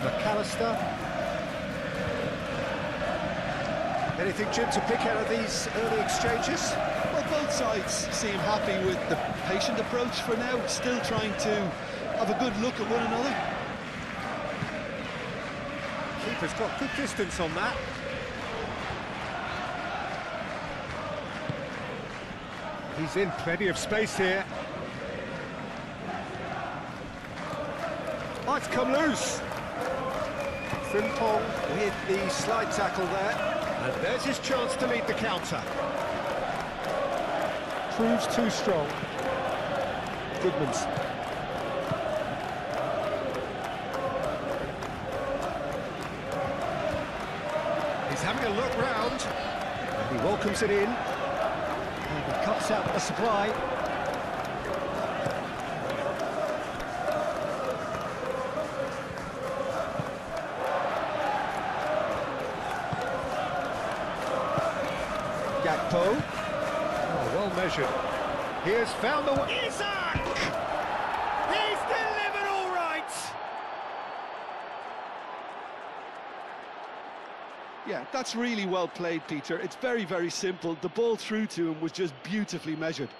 Speaker 1: McAllister. Anything, Jim, to pick out of these early exchanges?
Speaker 2: Well, both sides seem happy with the patient approach for now, still trying to have a good look at one another.
Speaker 1: Keeper's got good distance on that. He's in plenty of space here. Might come loose. Frimpong with the slide tackle there. And there's his chance to lead the counter.
Speaker 2: Proves too strong. Goodman's.
Speaker 1: He's having a look round. And he welcomes it in. And he cuts out the supply. Gakpo. Oh, well measured. He has found the... Isak! He's delivered all right!
Speaker 2: Yeah, that's really well played, Peter. It's very, very simple. The ball through to him was just beautifully measured.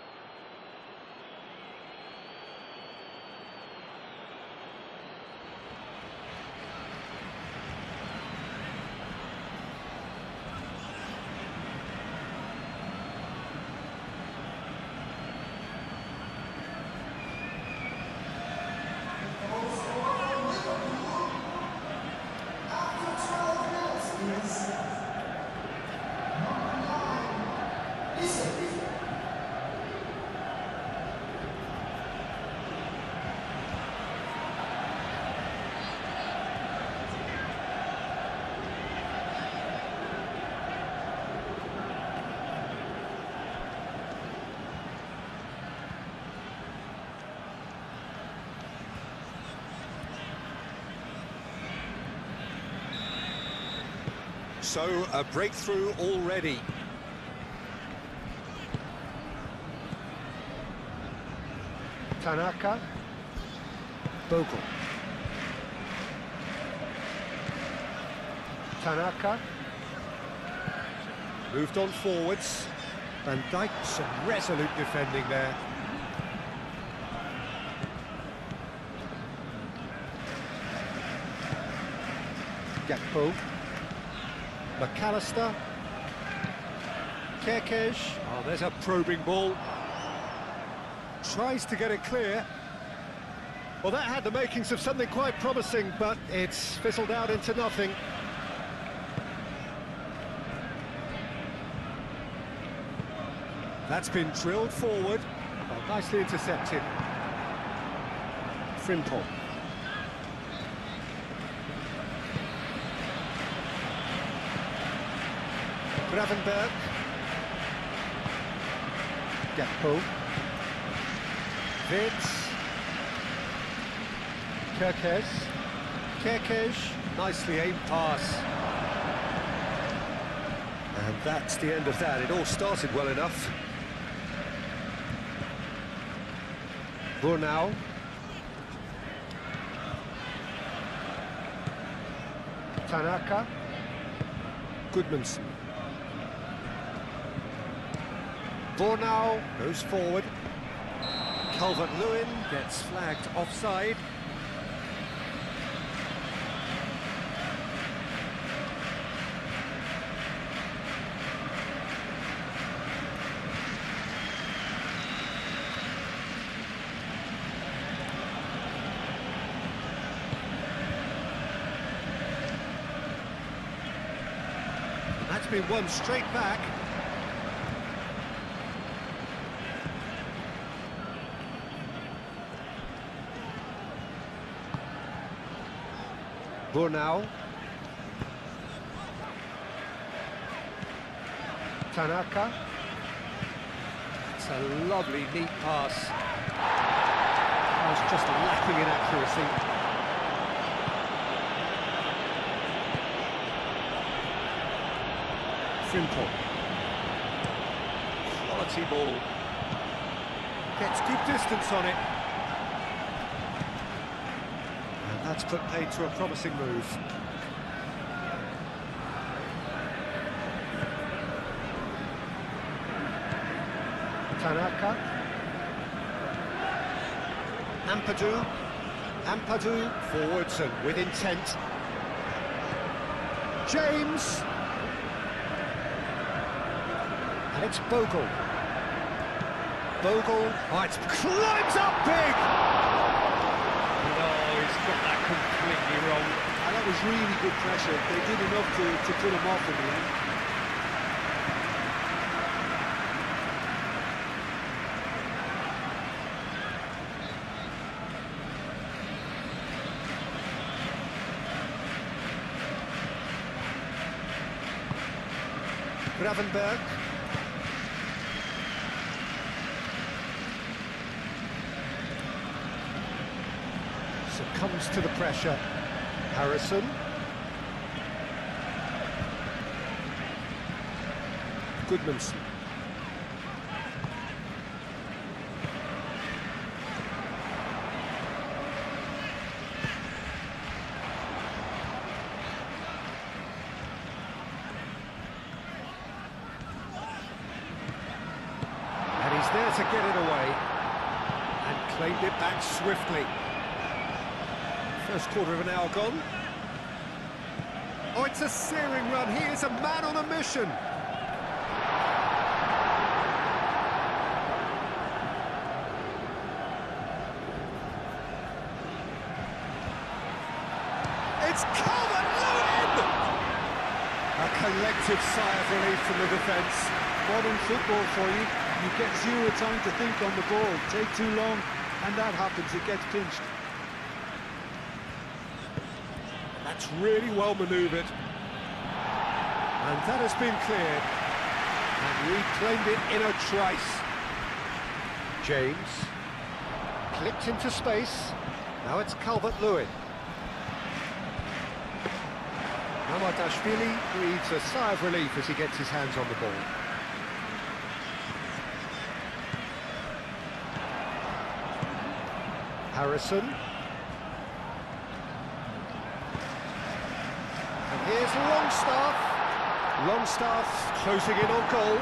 Speaker 1: So, a breakthrough already.
Speaker 2: Tanaka.
Speaker 1: Bogle.
Speaker 2: Tanaka.
Speaker 1: Moved on forwards. Van Dijk, some resolute defending there. Gakpo. McAllister. Kerkez. Oh, there's a probing ball. Tries to get it clear. Well, that had the makings of something quite promising, but it's fizzled out into nothing. That's been drilled forward. Oh, nicely intercepted. Frimpong. Gravenberg. Gakpo. Vitz. Kerkez. Kerkez. Nicely aimed pass. And that's the end of that. It all started well enough. Burnau.
Speaker 2: Tanaka.
Speaker 1: Goodmanson. Burnau goes forward. Calvert-Lewin gets flagged offside. That's been won straight back. Burnau.
Speaker 2: Tanaka.
Speaker 1: It's a lovely, neat pass. Oh, it's just lacking in accuracy. Frimpong. Quality ball. Gets good distance on it. And that's put paid to a promising move.
Speaker 2: Tanaka.
Speaker 1: Ampadu forwards and with intent. James. And it's Bogle. Bogle, oh, it climbs up big! No, he's got that completely wrong.
Speaker 2: And that was really good pressure. They did enough to put him off in the end.
Speaker 1: Gravenberg. Succumbs to the pressure. Harrison. Goodmanson. And he's there to get it away. And claimed it back swiftly. First quarter of an hour gone. Oh, it's a searing run. He is a man on a mission. It's Calvert-Lewin! A collective sigh of relief from the defence.
Speaker 2: Modern football for you. You get zero time to think on the ball. Take too long, and that happens. It gets pinched.
Speaker 1: That's really well manoeuvred. And that has been cleared. And reclaimed it in a trice. James. Clipped into space. Now it's Calvert-Lewin. Mamadashvili breathes a sigh of relief as he gets his hands on the ball. Harrison. And here's Longstaff. Longstaff closing in on goal.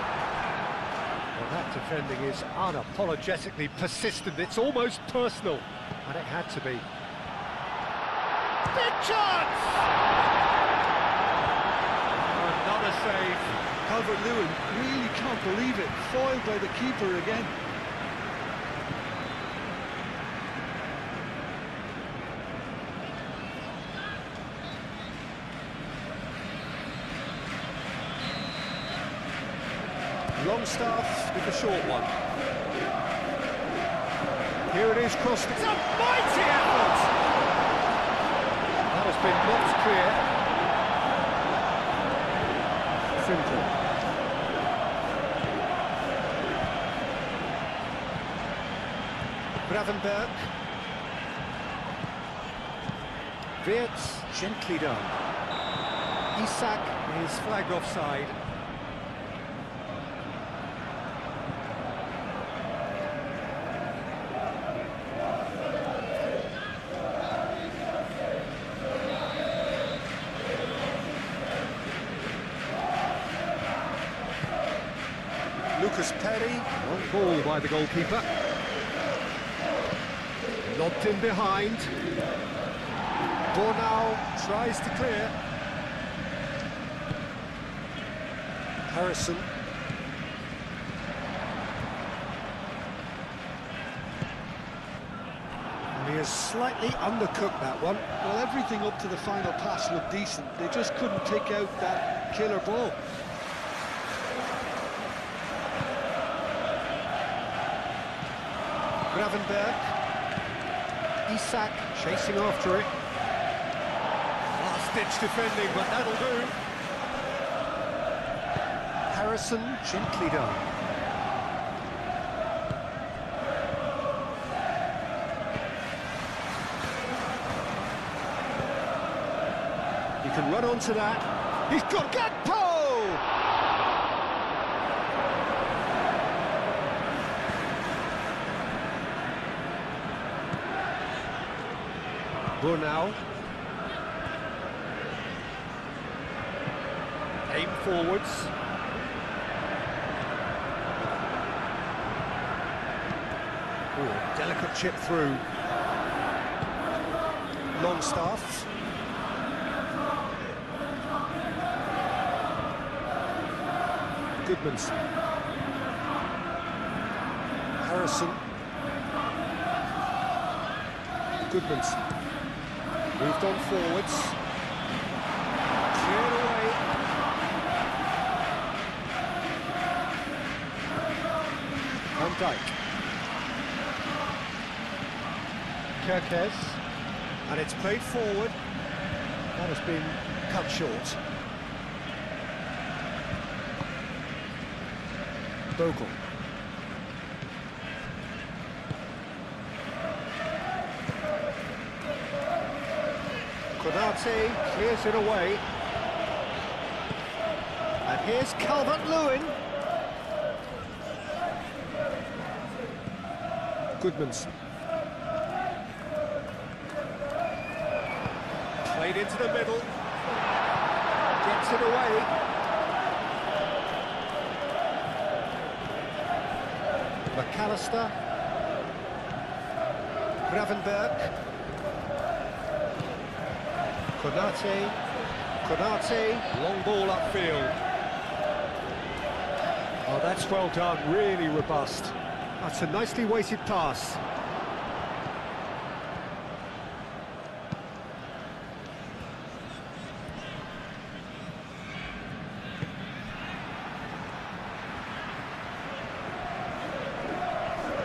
Speaker 1: Well, that defending is unapologetically persistent. It's almost personal. And it had to be. Big chance! Another save.
Speaker 2: Calvert-Lewin really can't believe it. Foiled by the keeper again.
Speaker 1: Longstaff with the short one. Here it is crossed. It's a mighty effort! That has been knocked clear. Simple. Gravenberg. Wirtz, gently done. Isak is flagged offside. Lucas Perry, on ball by the goalkeeper. Lobbed in behind. Bornau tries to clear. Harrison. And he has slightly undercooked that one.
Speaker 2: Well, everything up to the final pass looked decent. They just couldn't take out that killer ball.
Speaker 1: Gravenberg. Isak chasing after it. Last-ditch defending, but that'll do. Harrison, gently done. He can run onto that. He's got Gakpo! Bornau. Aim forwards. Ooh, delicate chip through. Longstaff. Goodmanson. Harrison. Goodmanson. Moved on forwards. Cleared away. Van Dijk. Kerkez. And it's played forward. That has been cut short. Bogle. Konate clears it away. And here's Calvert-Lewin. Goodmanson. Played into the middle. Gets it away. McAllister. Gravenberg. Konate. Long ball upfield. Oh, that's well done, really robust. That's a nicely weighted pass.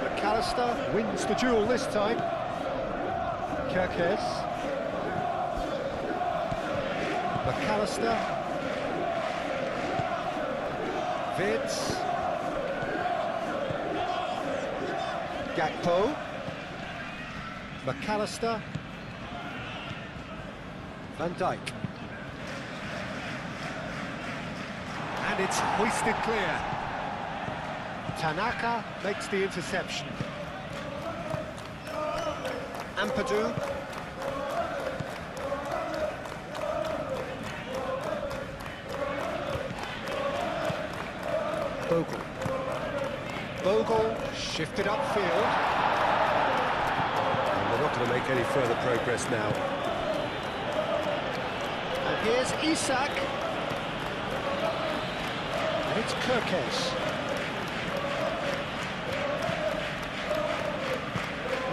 Speaker 1: McAllister wins the duel this time. Kerkez. McAllister. Vids. Gakpo. McAllister. Van Dijk. And it's hoisted clear. Tanaka makes the interception. Ampadu. Bogle. Bogle shifted upfield. And they're not going to make any further progress now. And here's Isak. And it's Kerkez.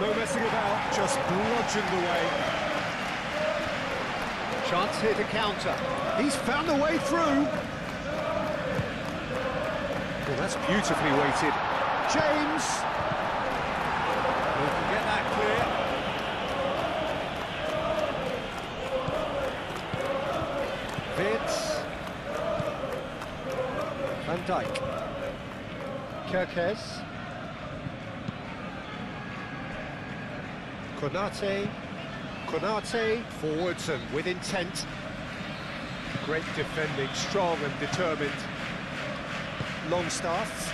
Speaker 1: No messing about, just bludgeoned away. Chance here to counter. He's found the way through. Well, that's beautifully weighted. James! We can get that clear. Vids. Van Dijk. Kerkez. Konate forwards and with intent. Great defending, strong and determined. Longstaff.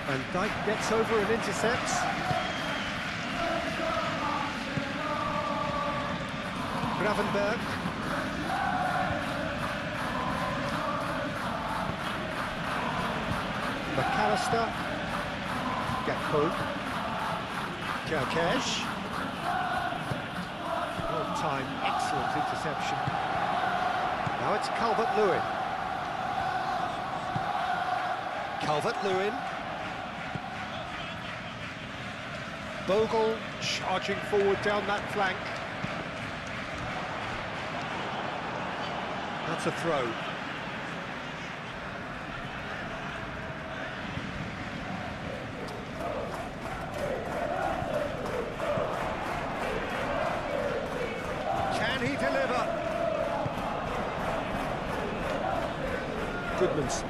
Speaker 1: Van Dijk gets over and intercepts. Gravenberg. McAllister. Gakpo. Kerkez. Well time, excellent interception. Now it's Calvert-Lewin. Calvert-Lewin. Bogle charging forward down that flank. That's a throw. Can he deliver? Goodmanson.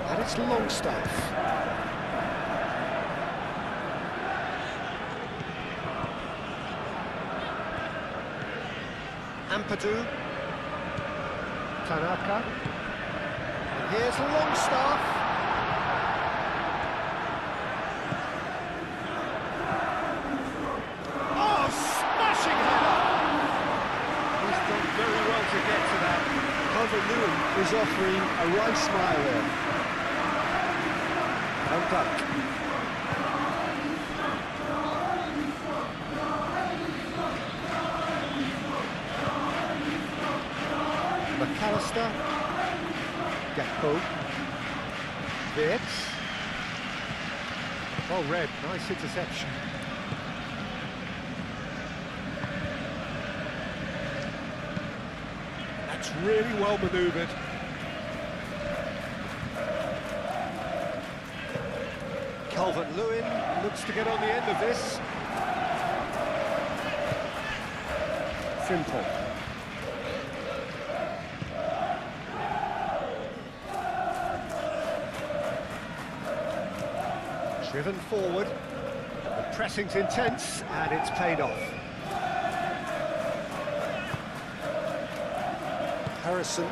Speaker 1: And it's Longstaff. Ampadu. Tanaka. And here's Longstaff. Oh, smashing header! He's done very well to get to that.
Speaker 2: Calvert-Lewin is offering a right smile there.
Speaker 1: Van Dijk. McAllister. Gakpo. Vids. Well read, nice interception. That's really well manoeuvred. Calvert-Lewin looks to get on the end of this. Simple. Driven forward, the pressing's intense, and it's paid off.
Speaker 2: Harrison.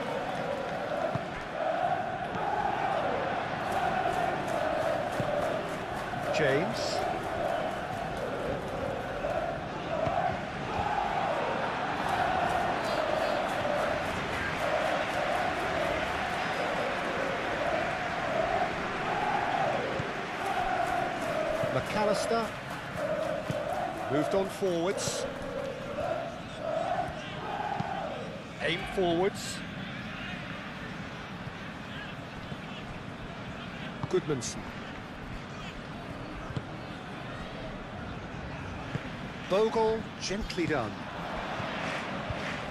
Speaker 1: James. McAllister. Moved on forwards. Aim forwards. Goodmanson. Bogle, gently done.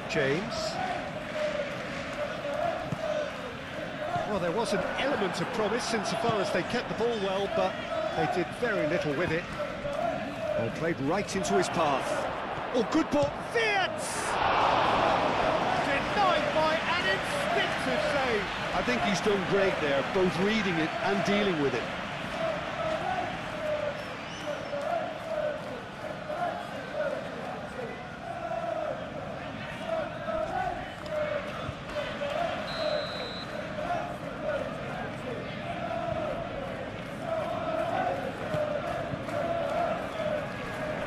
Speaker 1: James. Well, there was an element of promise insofar as they kept the ball well, but they did very little with it. Ball played right into his path. Oh, good ball. Wirtz! Denied by an instinctive save.
Speaker 2: I think he's done great there, both reading it and dealing with it.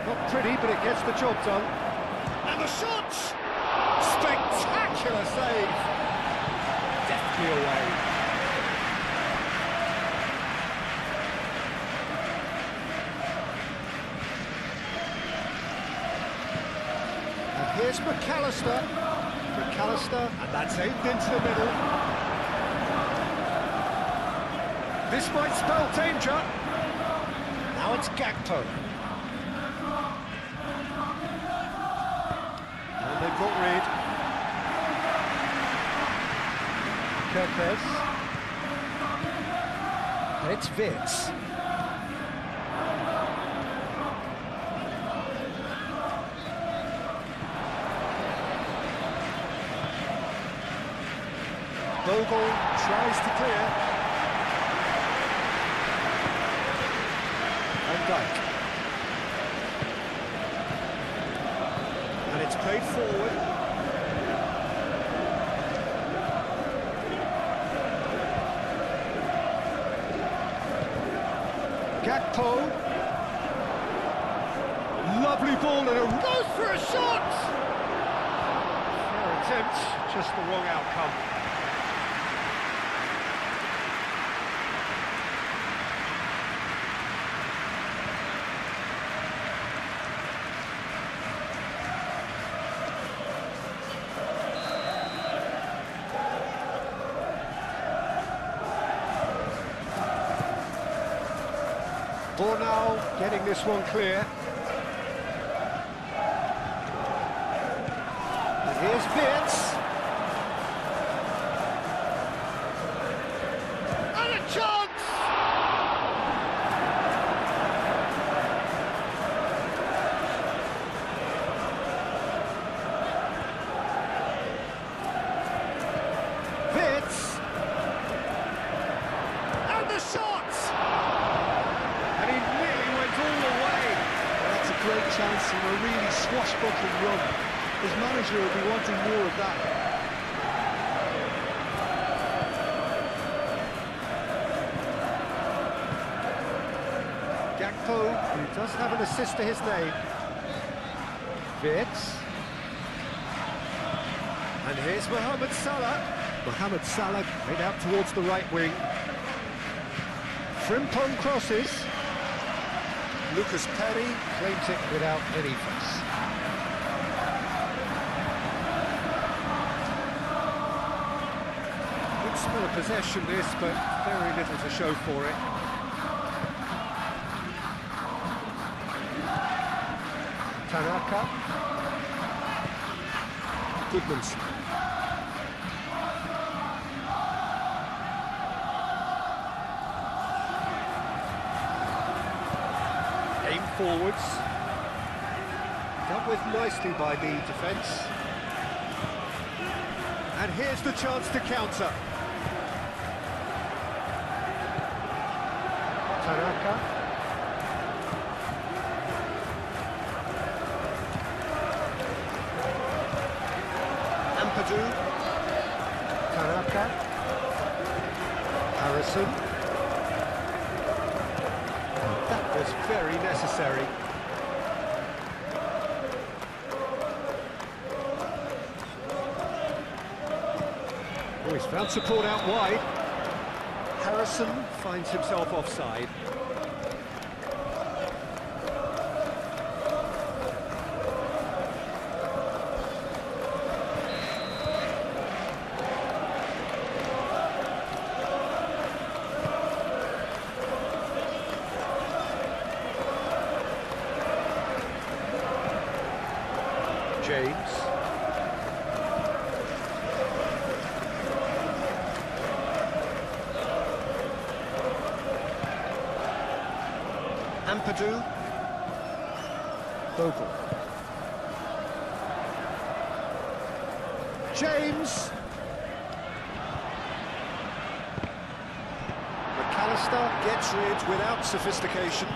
Speaker 1: Not pretty, but it gets the job done. And the shot! Spectacular save! Deftly away. And here's McAllister. McAllister, and that's aimed into the middle. This might spell danger. Now it's Gakpo. And they've got rid. Kerkez. And it's Wirtz. Bogle tries to clear. Van Dijk. And it's played forward. Gakpo. Lovely ball and a goes for a shot! Fair attempt, just the wrong outcome. Bornau getting this one clear. And here's Wirtz. And a chance! Wirtz. And the shot!
Speaker 2: Great chance and a really swashbuckling run. His manager will be wanting more of that.
Speaker 1: Gakpo, who does have an assist to his name. Wirtz. And here's Mohamed Salah. Mohamed Salah made out towards the right wing. Frimpong crosses. Lucas Perry claims it without any fuss. Good smell of possession this, but very little to show for it. Tanaka. Goodmanson. Forwards, dealt with nicely by the defence, and here's the chance to counter. Tanaka. Ampadu. Tanaka. Harrison. That was very necessary. Oh, he's found support out wide. Harrison finds himself offside. James. Ampadu. Bogle. James. McAllister gets rid without sophistication.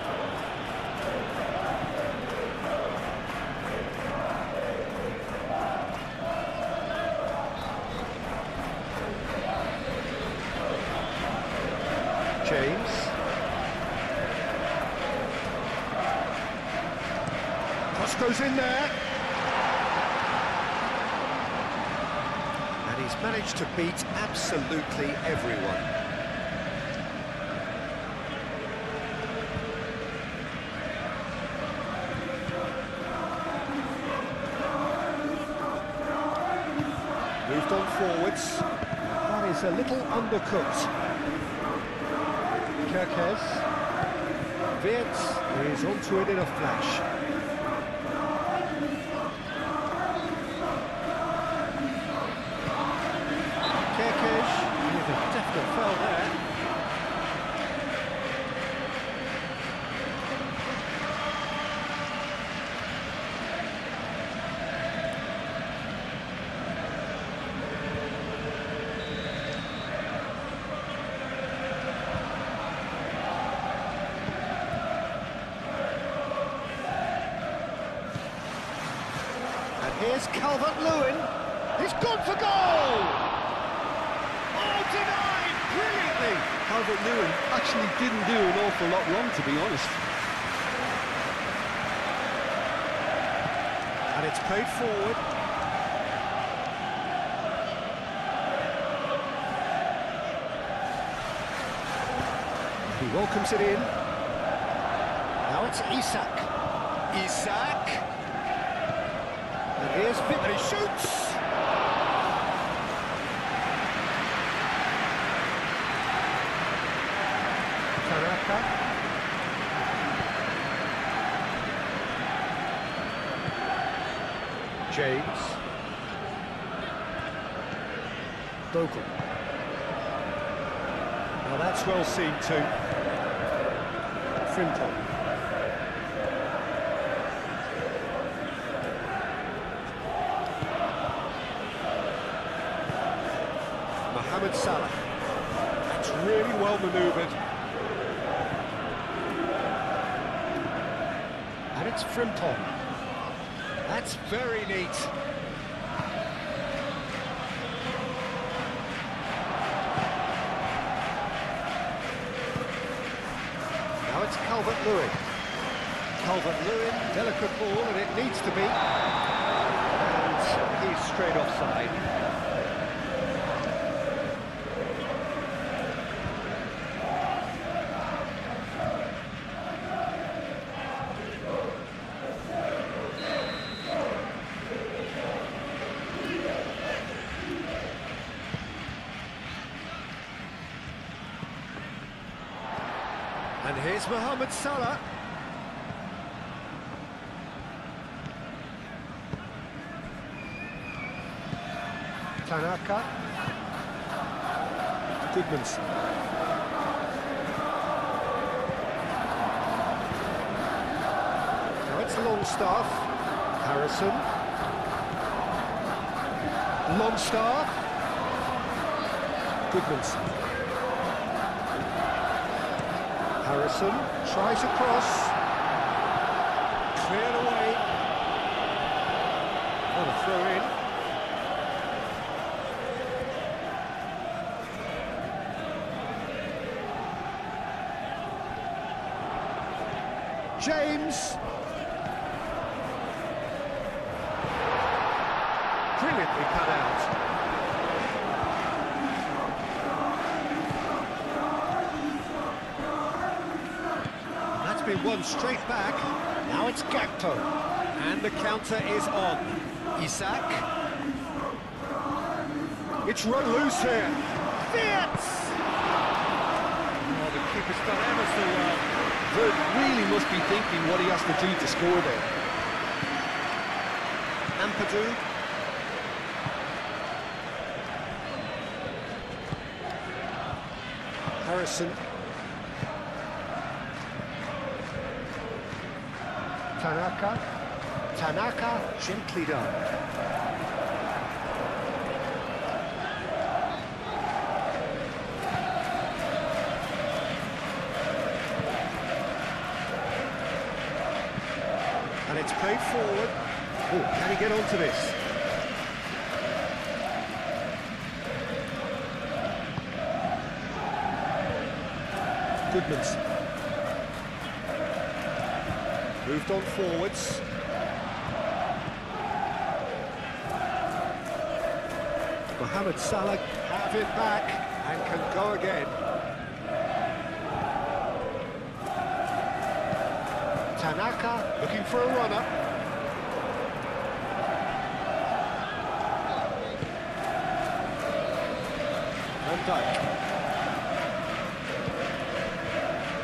Speaker 1: James. Cross goes in there. And he's managed to beat absolutely everyone. Moved on forwards. That is a little undercooked. Kerkez. Wirtz is onto it in a flash. Kerkez with a definite foul there. Here's Calvert-Lewin. He's gone for goal! Oh, denied brilliantly!
Speaker 2: Calvert-Lewin actually didn't do an awful lot wrong, to be honest.
Speaker 1: And it's played forward. He welcomes it in. Now it's Isak. Isak. And here's Vic, and he shoots! Tanaka. James. Bogle. Now that's well seen too. Frinton. Mohamed Salah. That's really well manoeuvred. And it's Frimpong. That's very neat. Now it's Calvert-Lewin. Calvert-Lewin, delicate ball, and it needs to be. And he's straight offside. And here's Mohamed Salah. Tanaka. Goodmanson. Now it's Longstaff. Harrison. Longstaff. Goodmanson. Harrison tries a cross. Cleared away. On a throw in. James. Brilliantly cut out. And that's been won straight back. Now it's Gakpo. And the counter is on. Isak. It's run loose here. Fits! Oh, the keeper's done ever so well.
Speaker 2: Vert really must be thinking what he has to do to score there.
Speaker 1: Ampadu. Harrison. Tanaka, gently done. And it's played forward. Oh, can he get onto this? Goodman's moved on forwards. Mohamed Salah have it back and can go again. Tanaka looking for a runner. Van Dijk.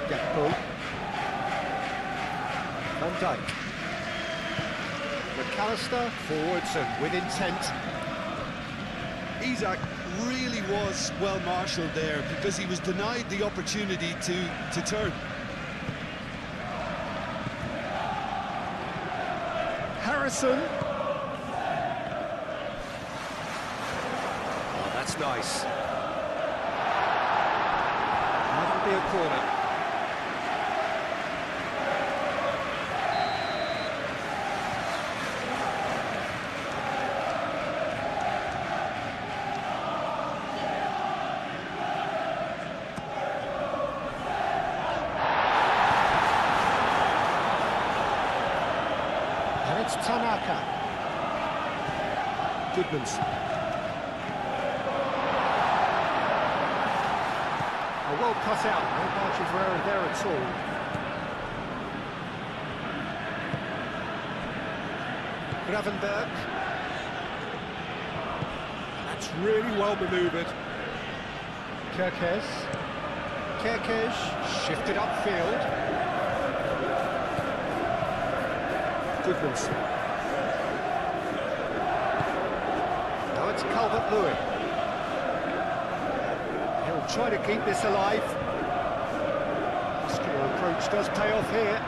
Speaker 1: Gakpo. Van Dijk. McAllister forwards and with intent.
Speaker 2: Isak really was well marshalled there because he was denied the opportunity to turn.
Speaker 1: Harrison. Oh, that's nice. That'll be a corner. It's Tanaka. Goodman's. A well cut out, no margin for error there at all. Gravenberg. That's really well manoeuvred. Kerkez shifted upfield. Goodman's. Now it's Calvert-Lewin. He'll try to keep this alive. Muscular approach does pay off here.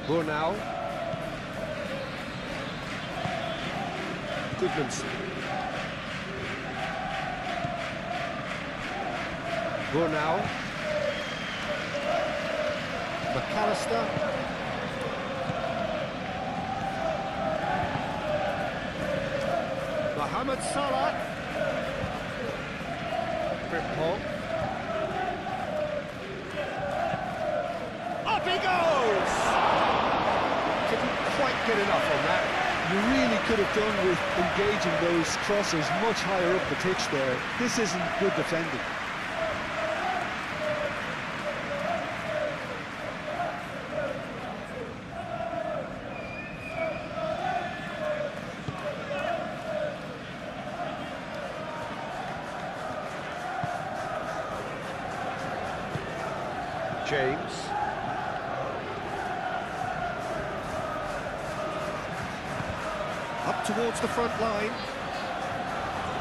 Speaker 1: Brunel. Goodman's. Brunel. McAllister. Mohamed Salah. Liverpool. Up he goes! Didn't quite get enough on that.
Speaker 2: You really could have done with engaging those crossers much higher up the pitch there. This isn't good defending.
Speaker 1: James. Up towards the front line.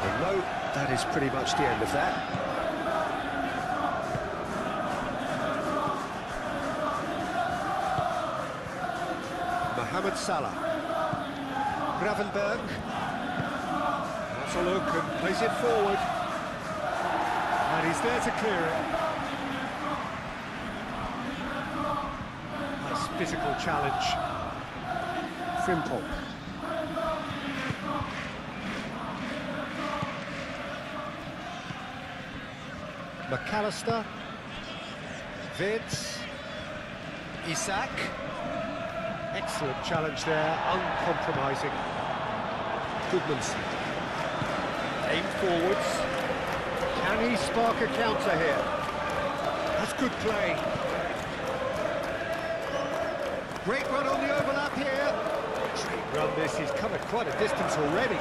Speaker 1: And no, that is pretty much the end of that. Mohamed Salah. Gravenberg. That's a look and plays it forward. And he's there to clear it. Physical challenge. Frimpong. McAllister. Vince. Isak. Excellent challenge there, uncompromising. Goodmanson. Aim forwards. Can he spark a counter here? That's good play. Great run on the overlap here. Great run this, he's covered quite a distance already.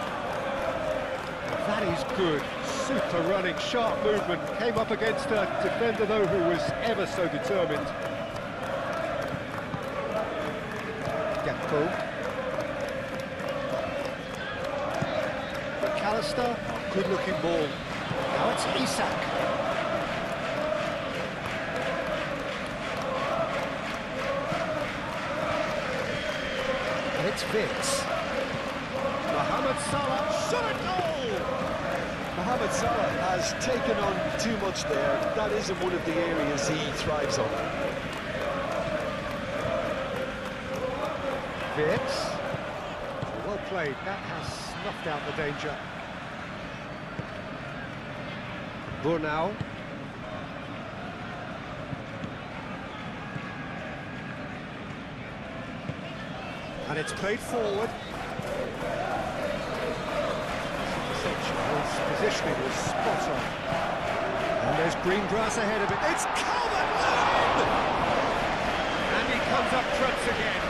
Speaker 1: That is good. Super running, sharp movement. Came up against a defender though who was ever so determined. McAllister, good-looking ball. Now it's Isak. And it's Vince. Mohamed Salah, shot at goal!
Speaker 2: Mohamed Salah has taken on too much there. That isn't one of the areas he thrives on.
Speaker 1: Vince. Well played, that has snuffed out the danger. Brunau. And it's played forward. His positioning was spot on. And there's green grass ahead of it. It's Calvert-Lewin! And he comes up trumps again.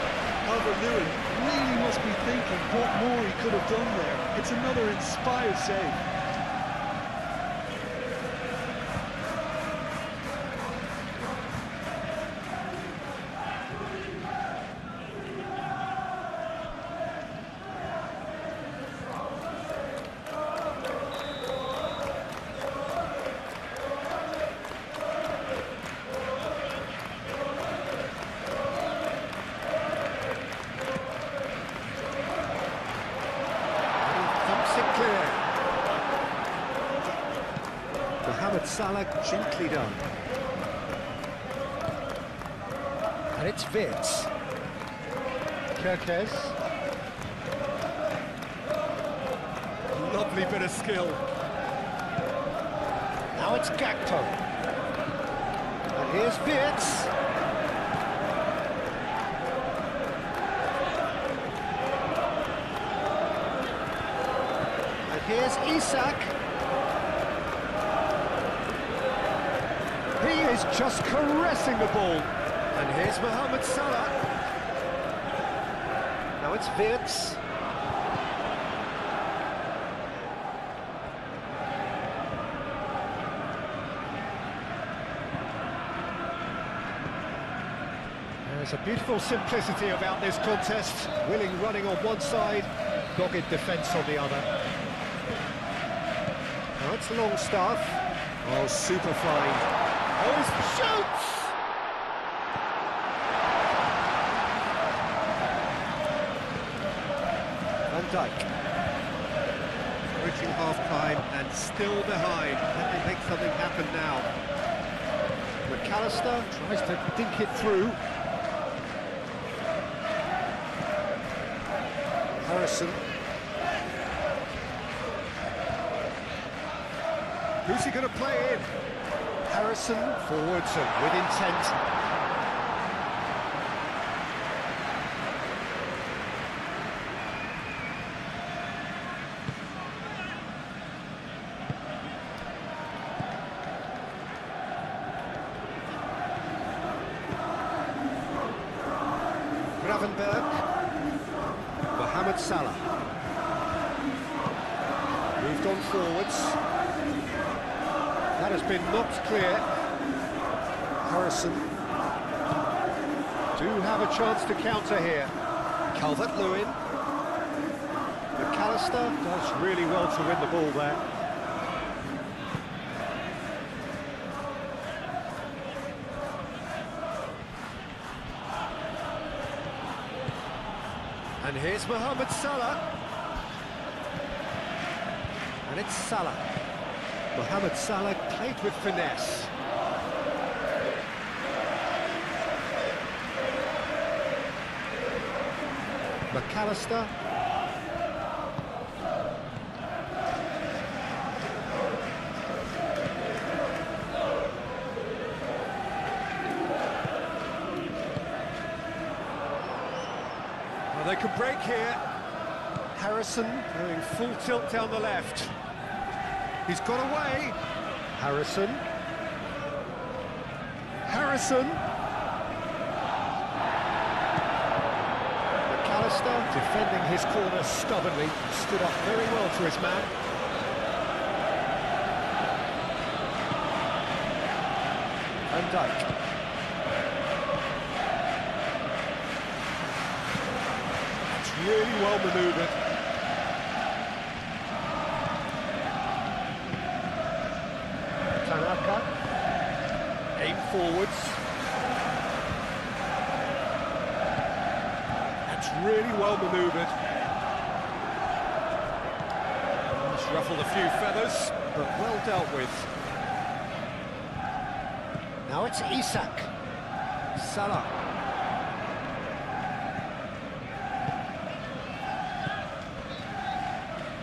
Speaker 2: Calvert-Lewin really must be thinking what more he could have done there. It's another inspired save.
Speaker 1: Mohamed Salah gently done. And it's Vince. Kerkez. Lovely bit of skill. Now it's Gakpo. And here's Vince. And here's Isak. He is just caressing the ball. And here's Mohamed Salah. Now it's Vince. There's a beautiful simplicity about this contest. Willing running on one side, dogged defence on the other. Now it's Longstaff. Oh, super fine. Oh, he shoots! Van Dijk. Reaching half-time and still behind. Can they make something happen now? McAllister tries to dink it through. Harrison. Who's he going to play in? Harrison forwards and with intent. Gravenberg. Mohamed Salah. Moved on forwards. That has been knocked clear. Harrison do have a chance to counter here. Calvert-Lewin. McAllister does really well to win the ball there. And here's Mohamed Salah. And it's Salah. Mohamed Salah played with finesse. McAllister. make a break here. Harrison going full tilt down the left. He's got away. Harrison. Harrison. McAllister defending his corner stubbornly. Stood up very well for his man. Van Dijk. It's really well manoeuvred. Tanaka. Aim forwards. That's really well manoeuvred. Just ruffled a few feathers, but well dealt with. Now it's Isak. Salah.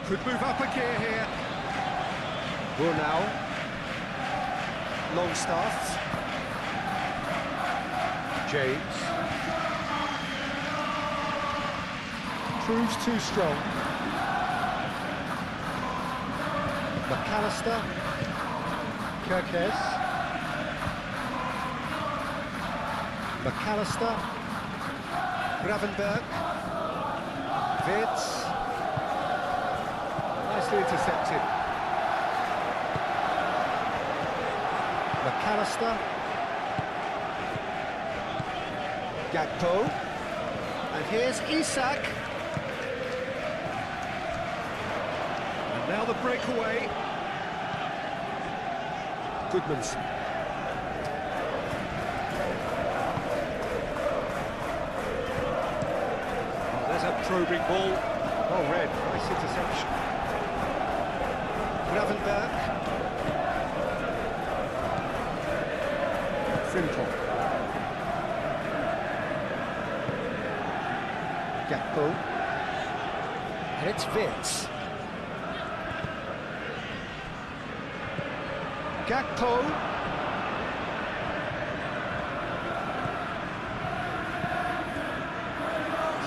Speaker 1: Could move up a gear here. Brunel. Longstaff. James. Proves too strong. McAllister. Kirkes. McAllister. Gravenberg. Wirtz. Nicely intercepted. McAllister. Gakpo. And here's Isak. And now the breakaway. Goodmanson. Oh, there's a probing ball. Oh, red. Nice interception. Gravenberg. Frimpong. Gakpo. And it's Wirtz. Gakpo.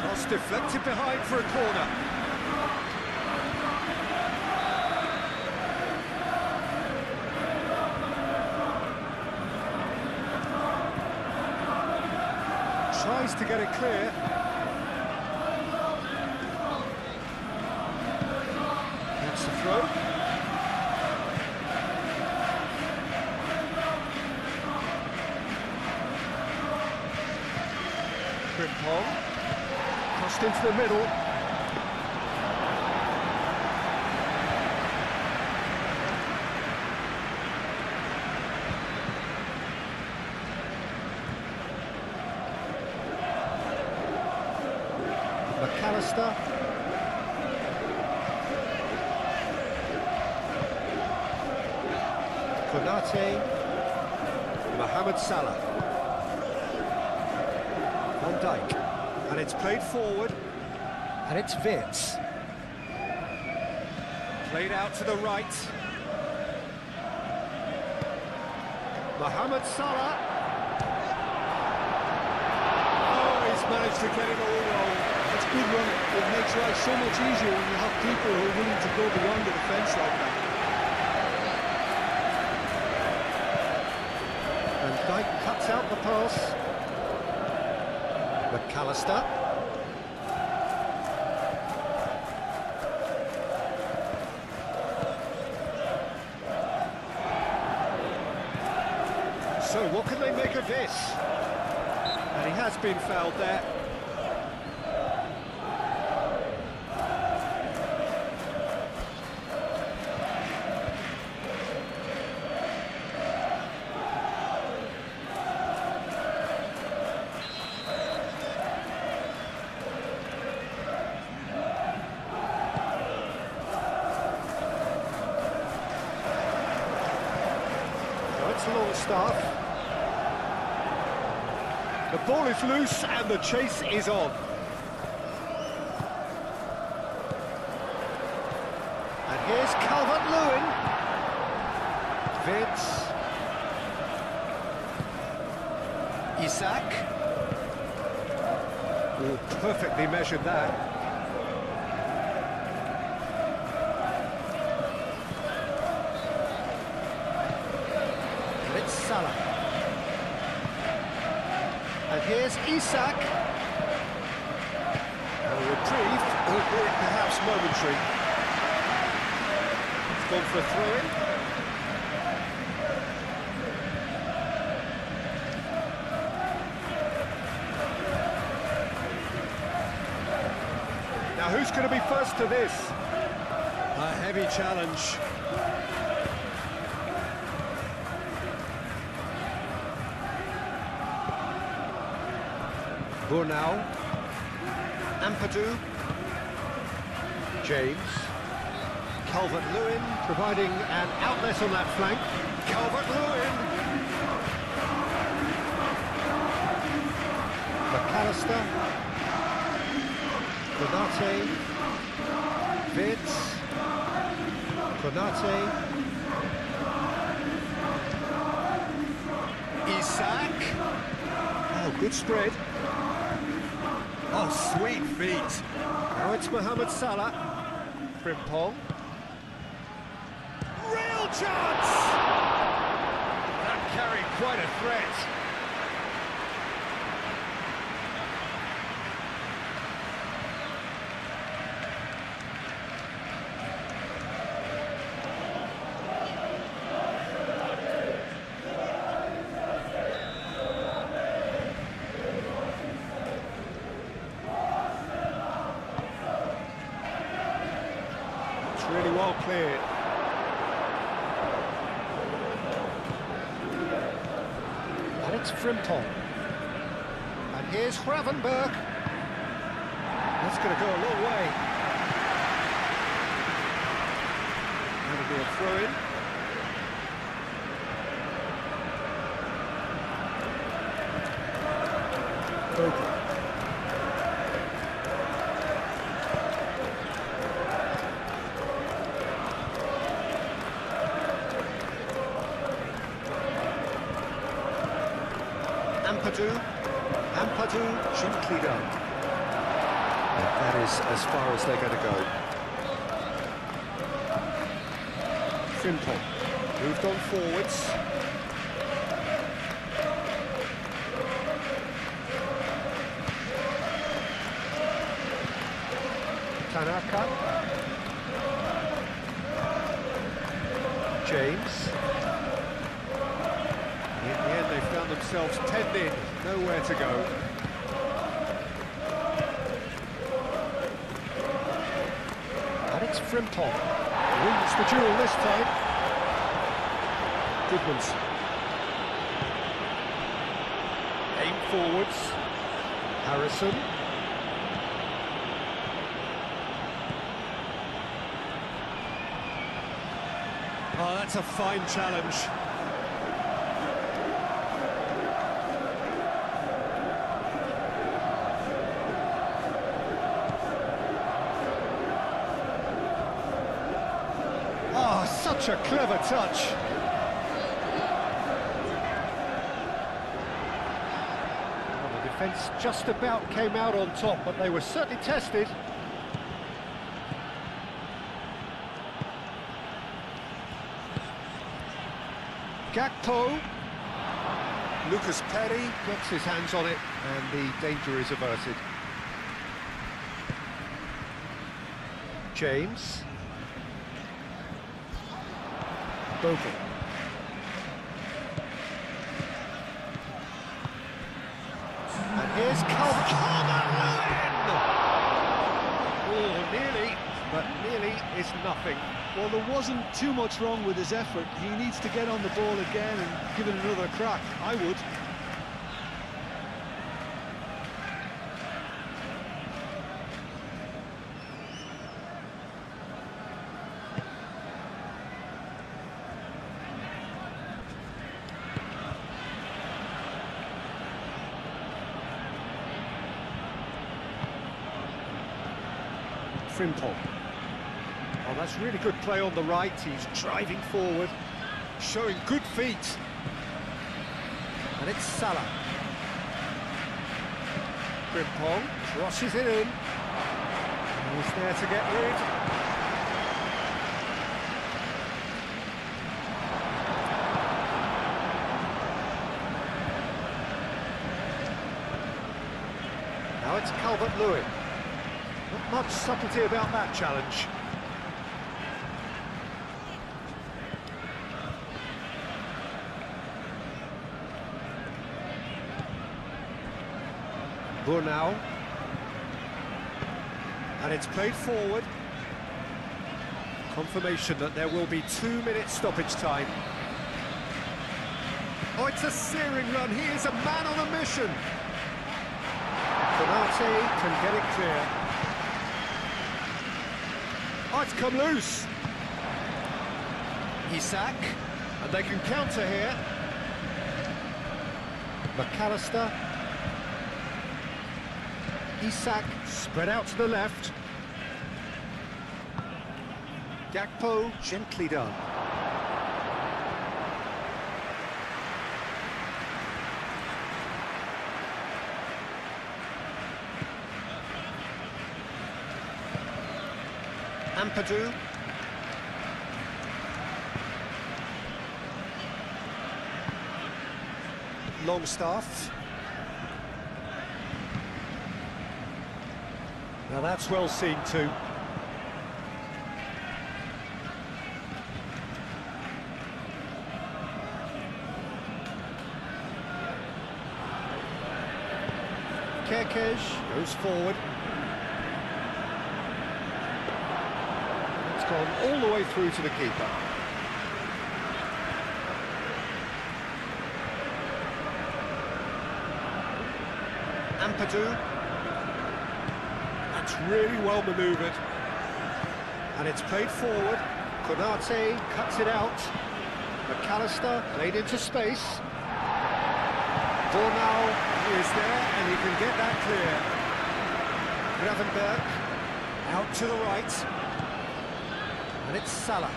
Speaker 1: Cross deflected behind for a corner. Tries to get it clear. That's the throw. Frimpong. Crossed into the middle. McAllister. Konate. Mohamed Salah. Van Dijk. And it's played forward. And it's Wirtz. Played out to the right. Mohamed Salah. Oh, he's managed to get it all wrong.
Speaker 2: It's good running. It makes life so much easier when you have people who are willing to go beyond the defence like that.
Speaker 1: And Dijk cuts out the pass. McAllister. So what can they make of this? And he has been fouled there. Longstaff. The ball is loose and the chase is on. And here's Calvert-Lewin. Wirtz. Isak. Oh, perfectly measured that. And it's Salah. And here's Isak. A reprieve, albeit perhaps momentary. It's gone for a throw-in. Now who's going to be first to this? A heavy challenge. Burnau. Ampadu. James. Calvert-Lewin providing an outlet on that flank. Calvert-Lewin. McAllister. Konate, Vitz, Konate, Isak. Oh, good spread. Oh, sweet feet. Now it's Mohamed Salah. Frimpong. Real chance! That carried quite a threat. Really well cleared. And it's Frimpong. And here's Gravenberg. That's going to go a long way. That'll be a throw-in. Bogle. Ampadu, gently done. And that is as far as they're going to go. Frimpong moved on forwards. Tanaka. James. In the end, they found themselves 10 in, nowhere to go. And it's Frimpong. Wins the duel this time. Goodmans. Aim forwards. Harrison. Oh, that's a fine challenge. Such a clever touch. Well, the defence just about came out on top, but they were certainly tested. Gakpo. Lucas Perry gets his hands on it, and the danger is averted. James. Bogle. And here's Calvert-Lewin! Oh, nearly, but nearly is nothing.
Speaker 2: Well, there wasn't too much wrong with his effort. He needs to get on the ball again and give it another crack. I would.
Speaker 1: Frimpong. Oh, that's really good play on the right. He's driving forward, showing good feet. And it's Salah. Frimpong crosses it in. He's there to get rid. Now it's Calvert-Lewin. Not much subtlety about that challenge. Now, and it's played forward. Confirmation that there will be 2-minute stoppage time. Oh, it's a searing run. He is a man on a mission. Konate can get it clear. Oh, it's come loose. Isak, and they can counter here. McAllister. Isak spread out to the left. Gakpo gently done. Ampadu. Longstaff. Now that's well seen too. Kerkez goes forward. It's gone all the way through to the keeper. Ampadu. That's really well manoeuvred. And it's played forward. Konate cuts it out. McAllister played into space. Bornau is there and he can get that clear. Gravenberg out to the right. And it's Salah.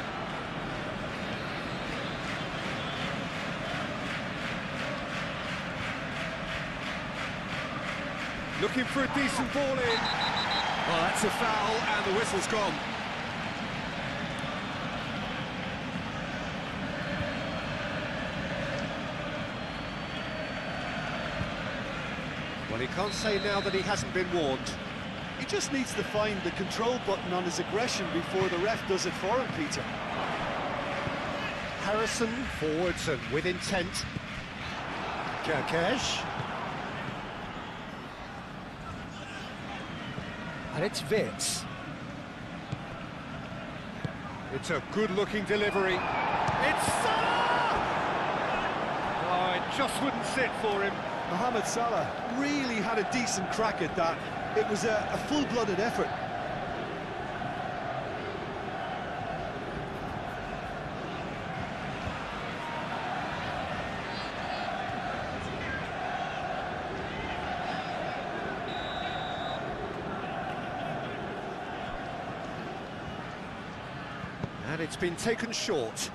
Speaker 1: Looking for a decent ball in. Oh, that's a foul, and the whistle's gone. Well, he can't say now that he hasn't been warned.
Speaker 2: He just needs to find the control button on his aggression before the ref does it for him, Peter.
Speaker 1: Harrison forwards and with intent. Kerkez. And it's Vitz. It's a good-looking delivery. It's Salah! Oh, it just wouldn't sit for him.
Speaker 2: Mohamed Salah really had a decent crack at that. It was a full-blooded effort.
Speaker 1: And it's been taken short.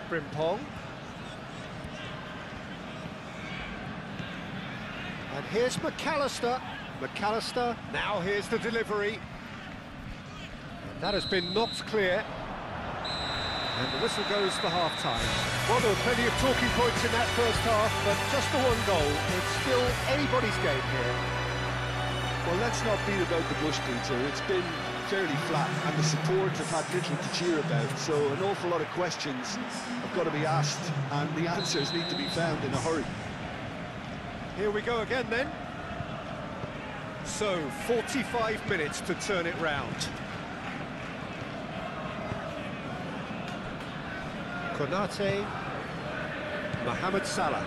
Speaker 1: Frimpong. And here's McAllister. McAllister, now here's the delivery. And that has been knocked clear. And the whistle goes for half-time. Well, there were plenty of talking points in that first half, but just the one goal. It's still anybody's game here.
Speaker 2: Well, let's not beat about the bush, Peter. It's been fairly flat, and the support have had little to cheer about, so an awful lot of questions have got to be asked, and the answers need to be found in a hurry.
Speaker 1: Here we go again, then. So, 45 minutes to turn it round. Konate, Mohamed Salah.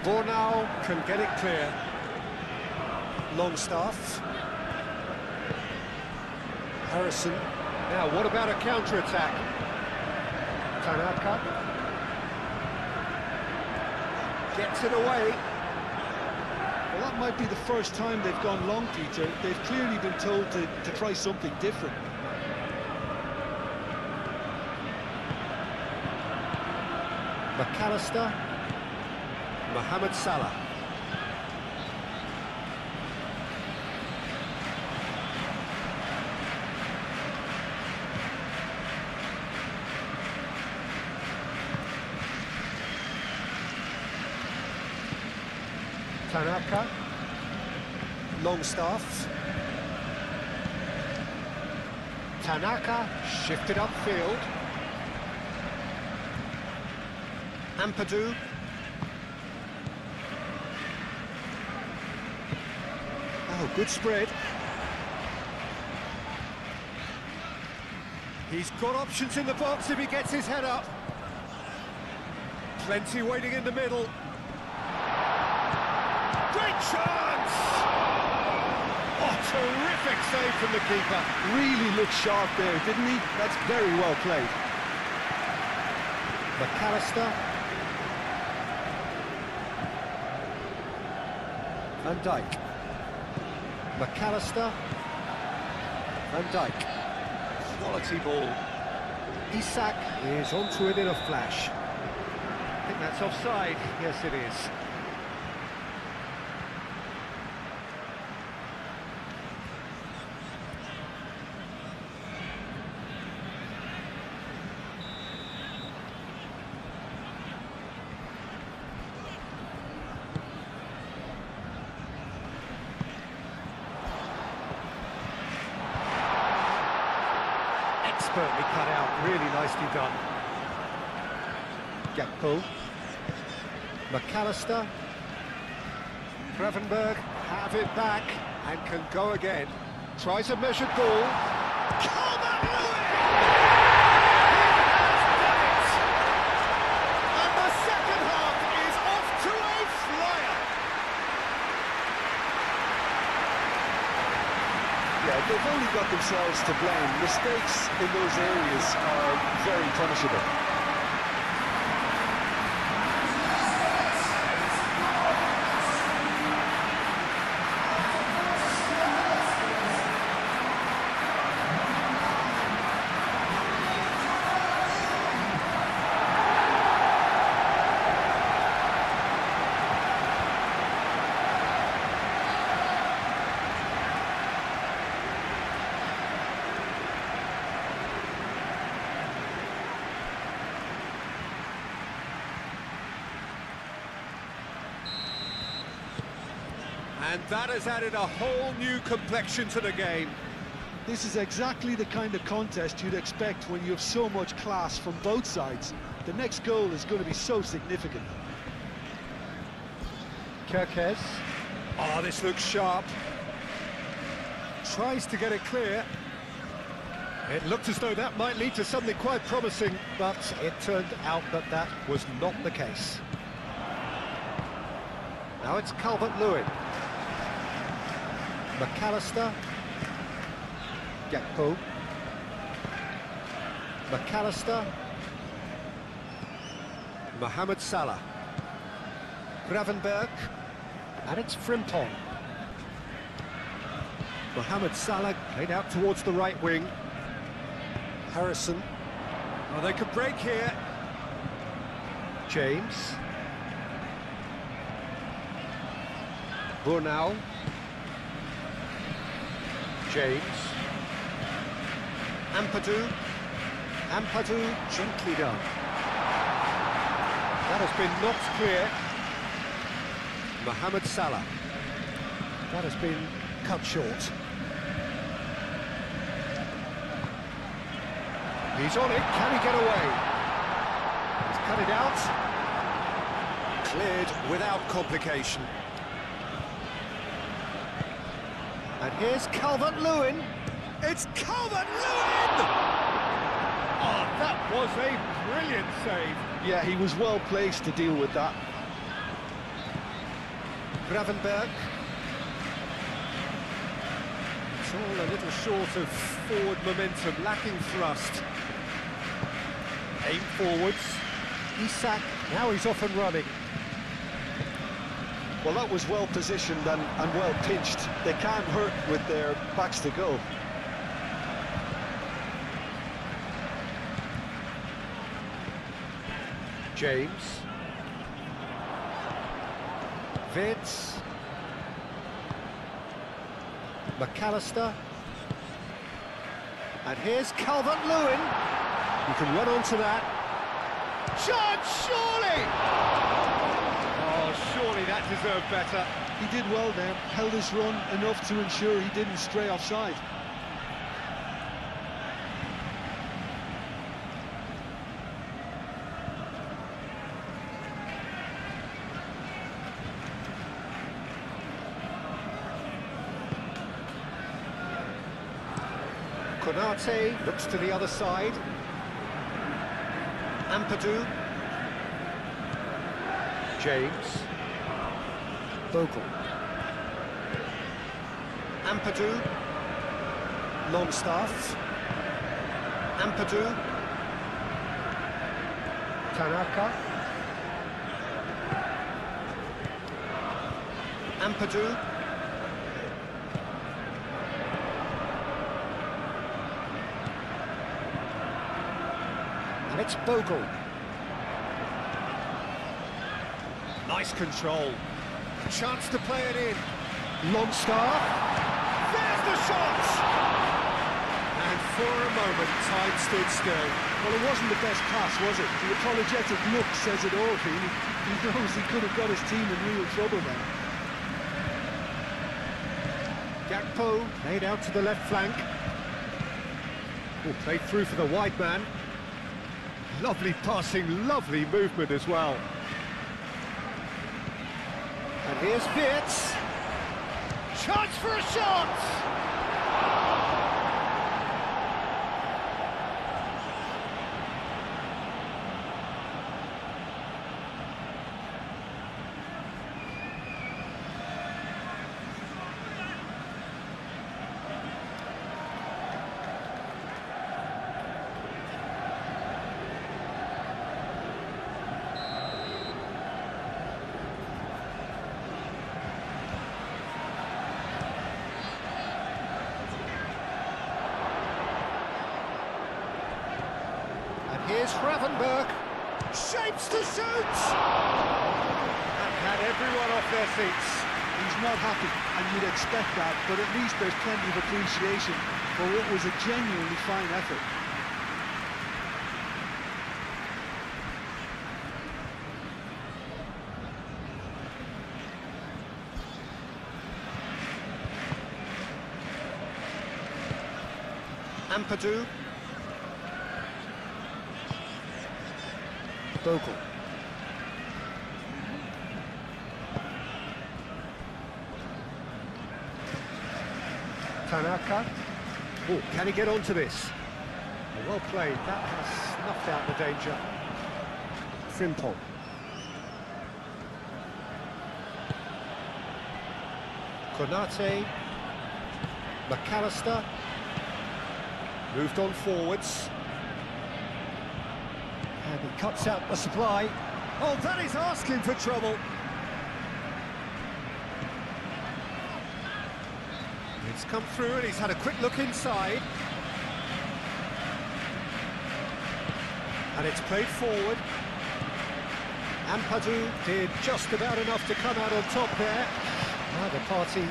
Speaker 1: Bornau can get it clear. Longstaff. Harrison. Now, what about a counter-attack? Tanaka. Gets it away.
Speaker 2: Well, that might be the first time they've gone long, Peter. They've clearly been told to try something different.
Speaker 1: McAllister. Mohamed Salah. Tanaka. Longstaff. Tanaka shifted upfield. Ampadu. Oh, good spread. He's got options in the box if he gets his head up. Plenty waiting in the middle. Great chance! Oh, terrific save from the keeper.
Speaker 2: Really looked sharp there, didn't he? That's very well played.
Speaker 1: McAllister. Van Dijk. McAllister. Van Dijk. Quality ball. Isak is onto it in a flash. I think that's offside. Yes, it is. Expertly cut out, really nicely done. Gakpo. McAllister. Gravenberg have it back and can go again. Tries a measured ball. Calvert Lewin! And the second half is off to a flyer.
Speaker 2: Yeah, they've only got themselves to blame. Mistakes in those areas are very punishable.
Speaker 1: And that has added a whole new complexion to the game.
Speaker 2: This is exactly the kind of contest you'd expect when you have so much class from both sides. The next goal is going to be so significant.
Speaker 1: Kerkez. Oh, this looks sharp. Tries to get it clear. It looked as though that might lead to something quite promising, but it turned out that that was not the case. Now it's Calvert-Lewin. McAllister. Gakpo. McAllister. Mohamed Salah. Gravenberg. And it's Frimpong. Mohamed Salah played out towards the right wing. Harrison. Oh, they could break here. James. Burnau. James. Ampadu. Ampadu gently done. That has been knocked clear. Mohamed Salah. That has been cut short. He's on it, can he get away? He's cut it out. Cleared without complication. And here's Calvert-Lewin. It's Calvert-Lewin! Oh, that was a brilliant save.
Speaker 2: Yeah, he was well placed to deal with that.
Speaker 1: Gravenberg. It's all a little short of forward momentum, lacking thrust. Aim forwards. Isak, now he's off and running.
Speaker 2: Well, that was well positioned and well pinched. They can't hurt with their backs to goal.
Speaker 1: James. Vids. McAllister. And here's Calvert-Lewin. You can run onto that. Chance, surely! Oh, surely that deserved better.
Speaker 2: He did well there, held his run enough to ensure he didn't stray offside.
Speaker 1: Konate looks to the other side. Ampadu. James. Bogle. Ampadu. Longstaff. Ampadu. Tanaka. Ampadu. And it's Bogle. Nice control. Chance to play it in. Longstaff. There's the shot! And for a moment, time stood still.
Speaker 2: Well, it wasn't the best pass, was it? The apologetic look says it all, really. He knows he could have got his team in real trouble then.
Speaker 1: Gakpo laid out to the left flank. Oh, played through for the wide man. Lovely passing, lovely movement as well. And here's Wirtz. Chance for a shot! Here's Gravenberg, shapes to shoot! And had everyone off their seats.
Speaker 2: He's not happy, and you'd expect that, but at least there's plenty of appreciation for what was a genuinely fine effort.
Speaker 1: Ampadu. Bogle. Tanaka. Oh, can he get onto this? Well played, that has snuffed out the danger. Frimpong. Konate. McAllister. Moved on forwards. And he cuts out the supply. Oh, that is asking for trouble. It's come through and he's had a quick look inside. And it's played forward. Ampadu did just about enough to come out on top there. Neither party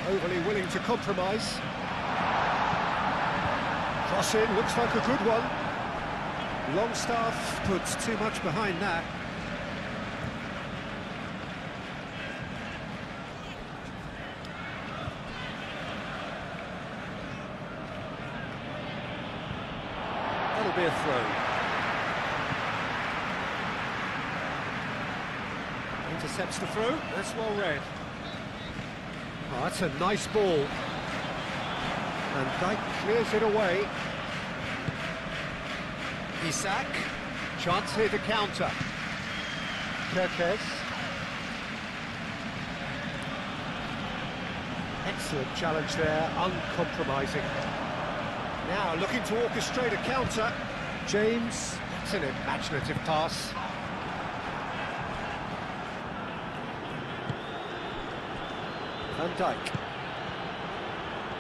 Speaker 1: overly willing to compromise. Cross in, looks like a good one. Longstaff puts too much behind that. That'll be a throw. Intercepts the throw, that's well read. Oh, that's a nice ball. And Dyke clears it away. Isak, chance here to counter. Kerkez. Excellent challenge there, uncompromising. Now looking to orchestrate a counter. James, it's an imaginative pass. Van Dijk.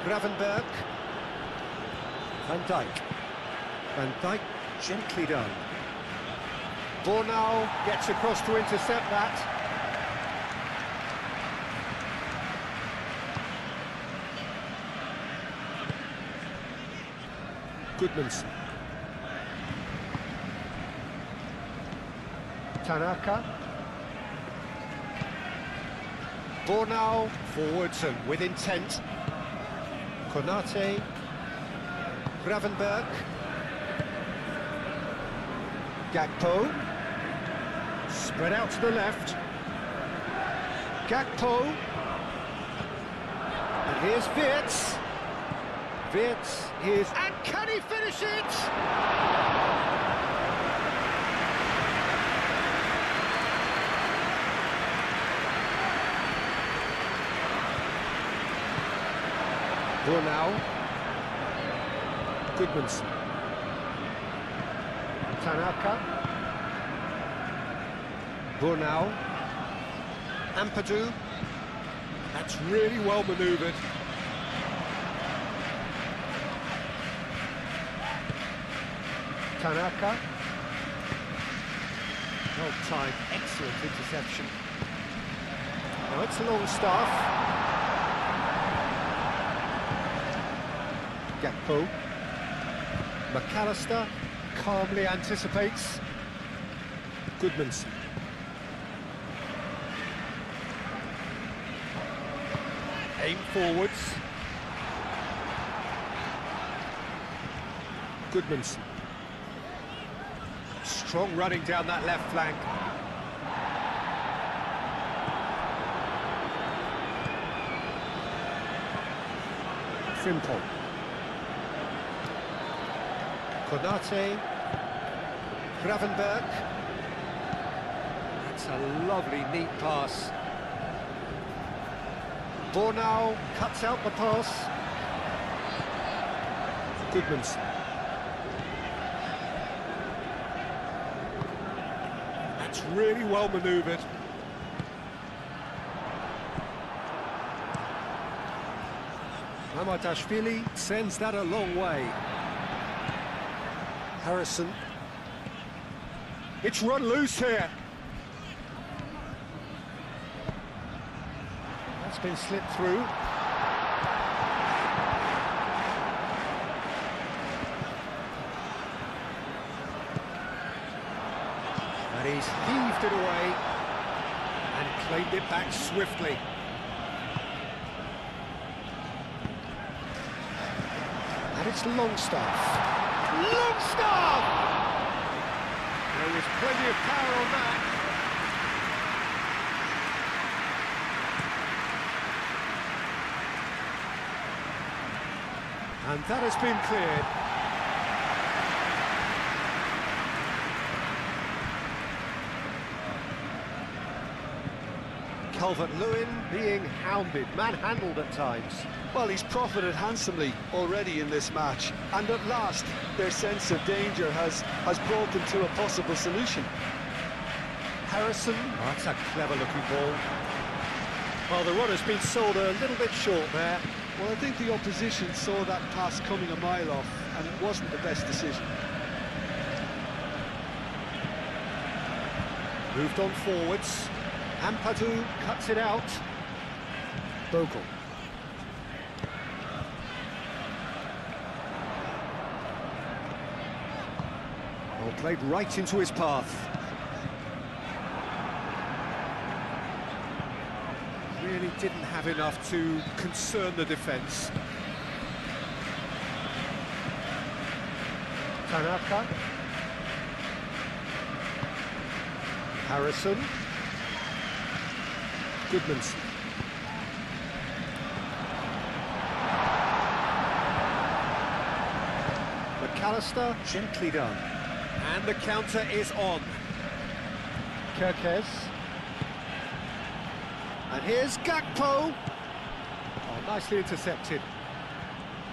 Speaker 1: Gravenberg. Van Dijk. Van Dijk. Gently done. Bornau gets across to intercept that. Goodmanson. Tanaka. Bornau forwards and with intent. Konate. Gravenberg. Gakpo. Spread out to the left. Gakpo. And here's Wirtz. Wirtz is... And can he finish it? Bornau. Goodmanson. Tanaka. Bornau. Ampadu. That's really well manoeuvred. Tanaka. Well timed, excellent interception. Now it's Longstaff. Gakpo. McAllister calmly anticipates. Goodmanson. Aim forwards. Goodmanson. Strong running down that left flank. Frimpong. Konate. Gravenberg. That's a lovely, neat pass. Bornau cuts out the pass. Goodmanson. That's really well manoeuvred. Mamadashvili sends that a long way. Harrison. It's run loose here. That's been slipped through. And he's heaved it away and claimed it back swiftly. And it's Longstaff. Longstaff! There was plenty of power on that. And that has been cleared. Calvert-Lewin being hounded, manhandled at times.
Speaker 2: Well, he's profited handsomely already in this match, and at last their sense of danger has brought them to a possible solution.
Speaker 1: Harrison. Oh, that's a clever-looking ball. Well, the runner's been sold a little bit short there.
Speaker 2: Well, I think the opposition saw that pass coming a mile off, and it wasn't the best decision.
Speaker 1: Moved on forwards. Ampadu cuts it out. Bogle. Well, played right into his path. Really didn't have enough to concern the defence. Tanaka. Harrison. Goodmanson. McAllister, gently done. And the counter is on. Kirkes. And here's Gakpo. Oh, nicely intercepted.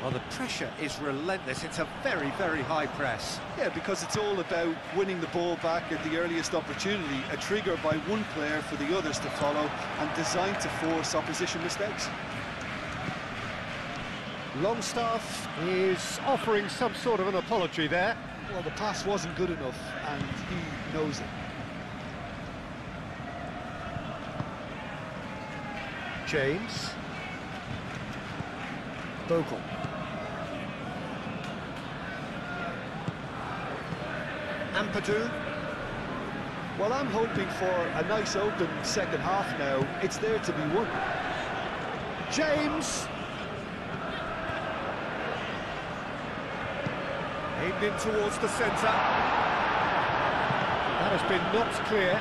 Speaker 1: Well, the pressure is relentless. It's a very, very high press.
Speaker 2: Yeah, because it's all about winning the ball back at the earliest opportunity, a trigger by one player for the others to follow, and designed to force opposition mistakes.
Speaker 1: Longstaff is offering some sort of an apology there.
Speaker 2: Well, the pass wasn't good enough, and he knows it.
Speaker 1: James. Ampadu.
Speaker 2: Well, I'm hoping for a nice open second half now. It's there to be won.
Speaker 1: James. Aimed in towards the centre. That has been knocked clear.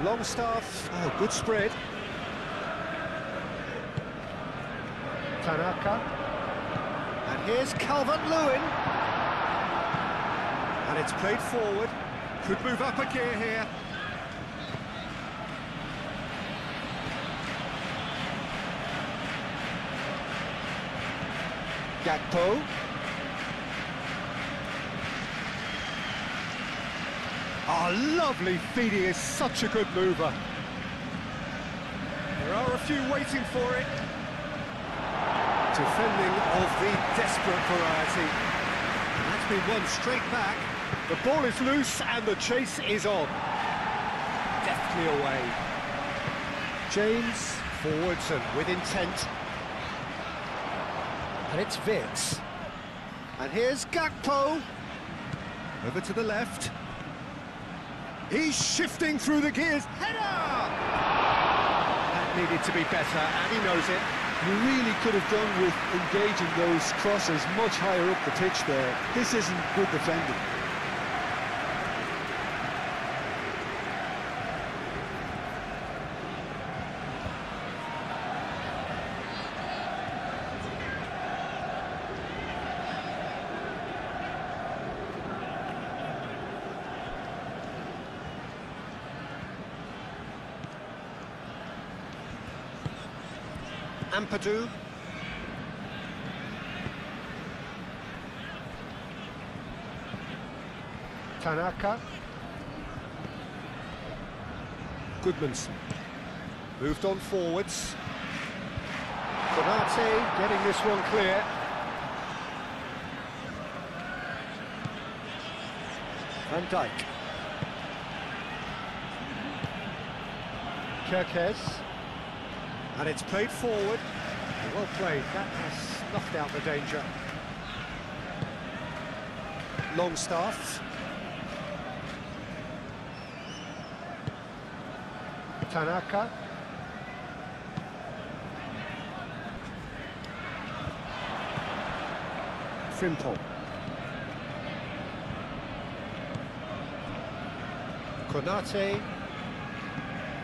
Speaker 1: Longstaff. Oh, good spread. Tanaka. And here's Calvert-Lewin. And it's played forward. Could move up a gear here. Gakpo. Oh, lovely feed. He is such a good mover. There are a few waiting for it. Defending of the desperate variety. And that's been won straight back. The ball is loose and the chase is on. Deftly away. James forwards and with intent. And it's Vitz. And here's Gakpo. Over to the left. He's shifting through the gears. Header! That needed to be better, and he knows it.
Speaker 2: You really could have done with engaging those crosses much higher up the pitch there. This isn't good defending.
Speaker 1: Ampadu. Tanaka. Goodmanson. Moved on forwards. Konate getting this one clear. Van Dijk. Kerkez. And it's played forward. Well played, that has snuffed out the danger. Longstaff. Tanaka. Frimpong. Konate.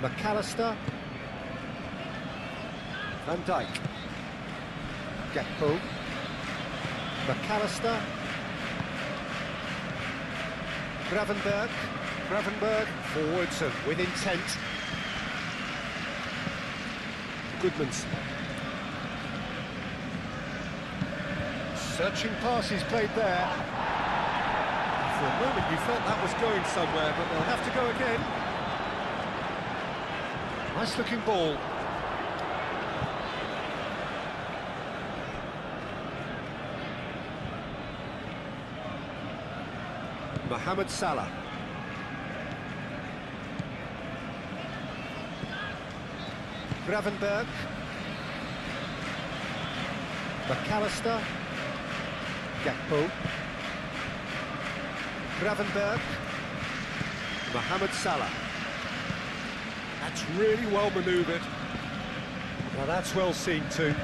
Speaker 1: McAllister. Van Dijk. Gakpo. McAllister. Gravenberg forwards and with intent. Goodmanson. Searching passes played there. For a moment you felt that was going somewhere, but they'll have to go again. Nice looking ball. Mohamed Salah. Gravenberg. McAllister. Gakpo. Gravenberg. Mohamed Salah. That's really well manoeuvred. Well, that's well seen too.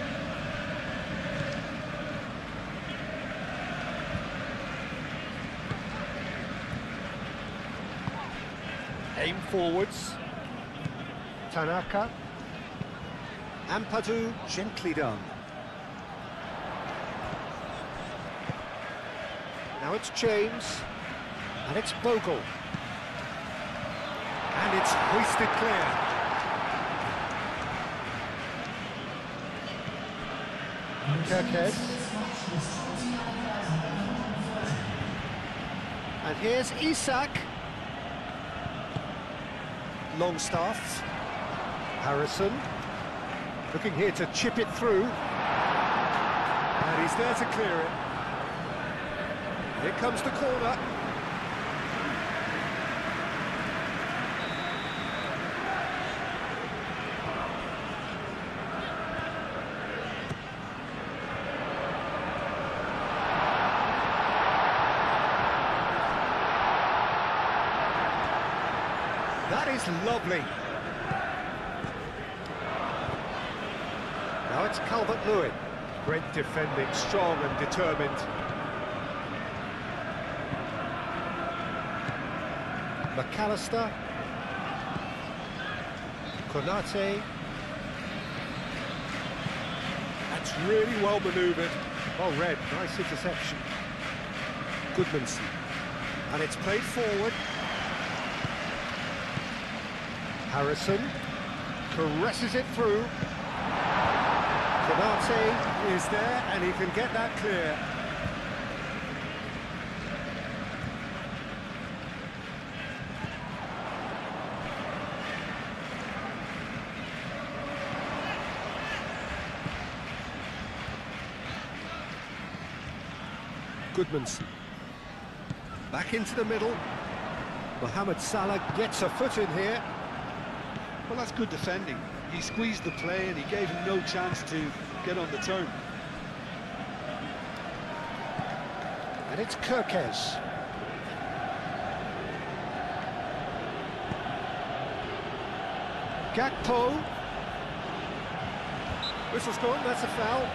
Speaker 1: Aim forwards. Tanaka. Ampadu, gently done. Now it's James. And it's Bogle. And it's hoisted clear. Kerkez. And here's Isak. Longstaff. Harrison. Looking here to chip it through. And he's there to clear it. Here comes the corner. is lovely. Now it's Calvert-Lewin. Great defending, strong and determined. McAllister. Konate. That's really well manoeuvred. Well read, nice interception. Goodmanson. And it's played forward. Harrison caresses it through. Konate is there and he can get that clear. Goodmanson. Back into the middle. Mohamed Salah gets a foot in here.
Speaker 2: Well, that's good defending. He squeezed the play and he gave him no chance to get on the turn.
Speaker 1: And it's Kirkes. Gakpo. Whistle's gone, that's a foul.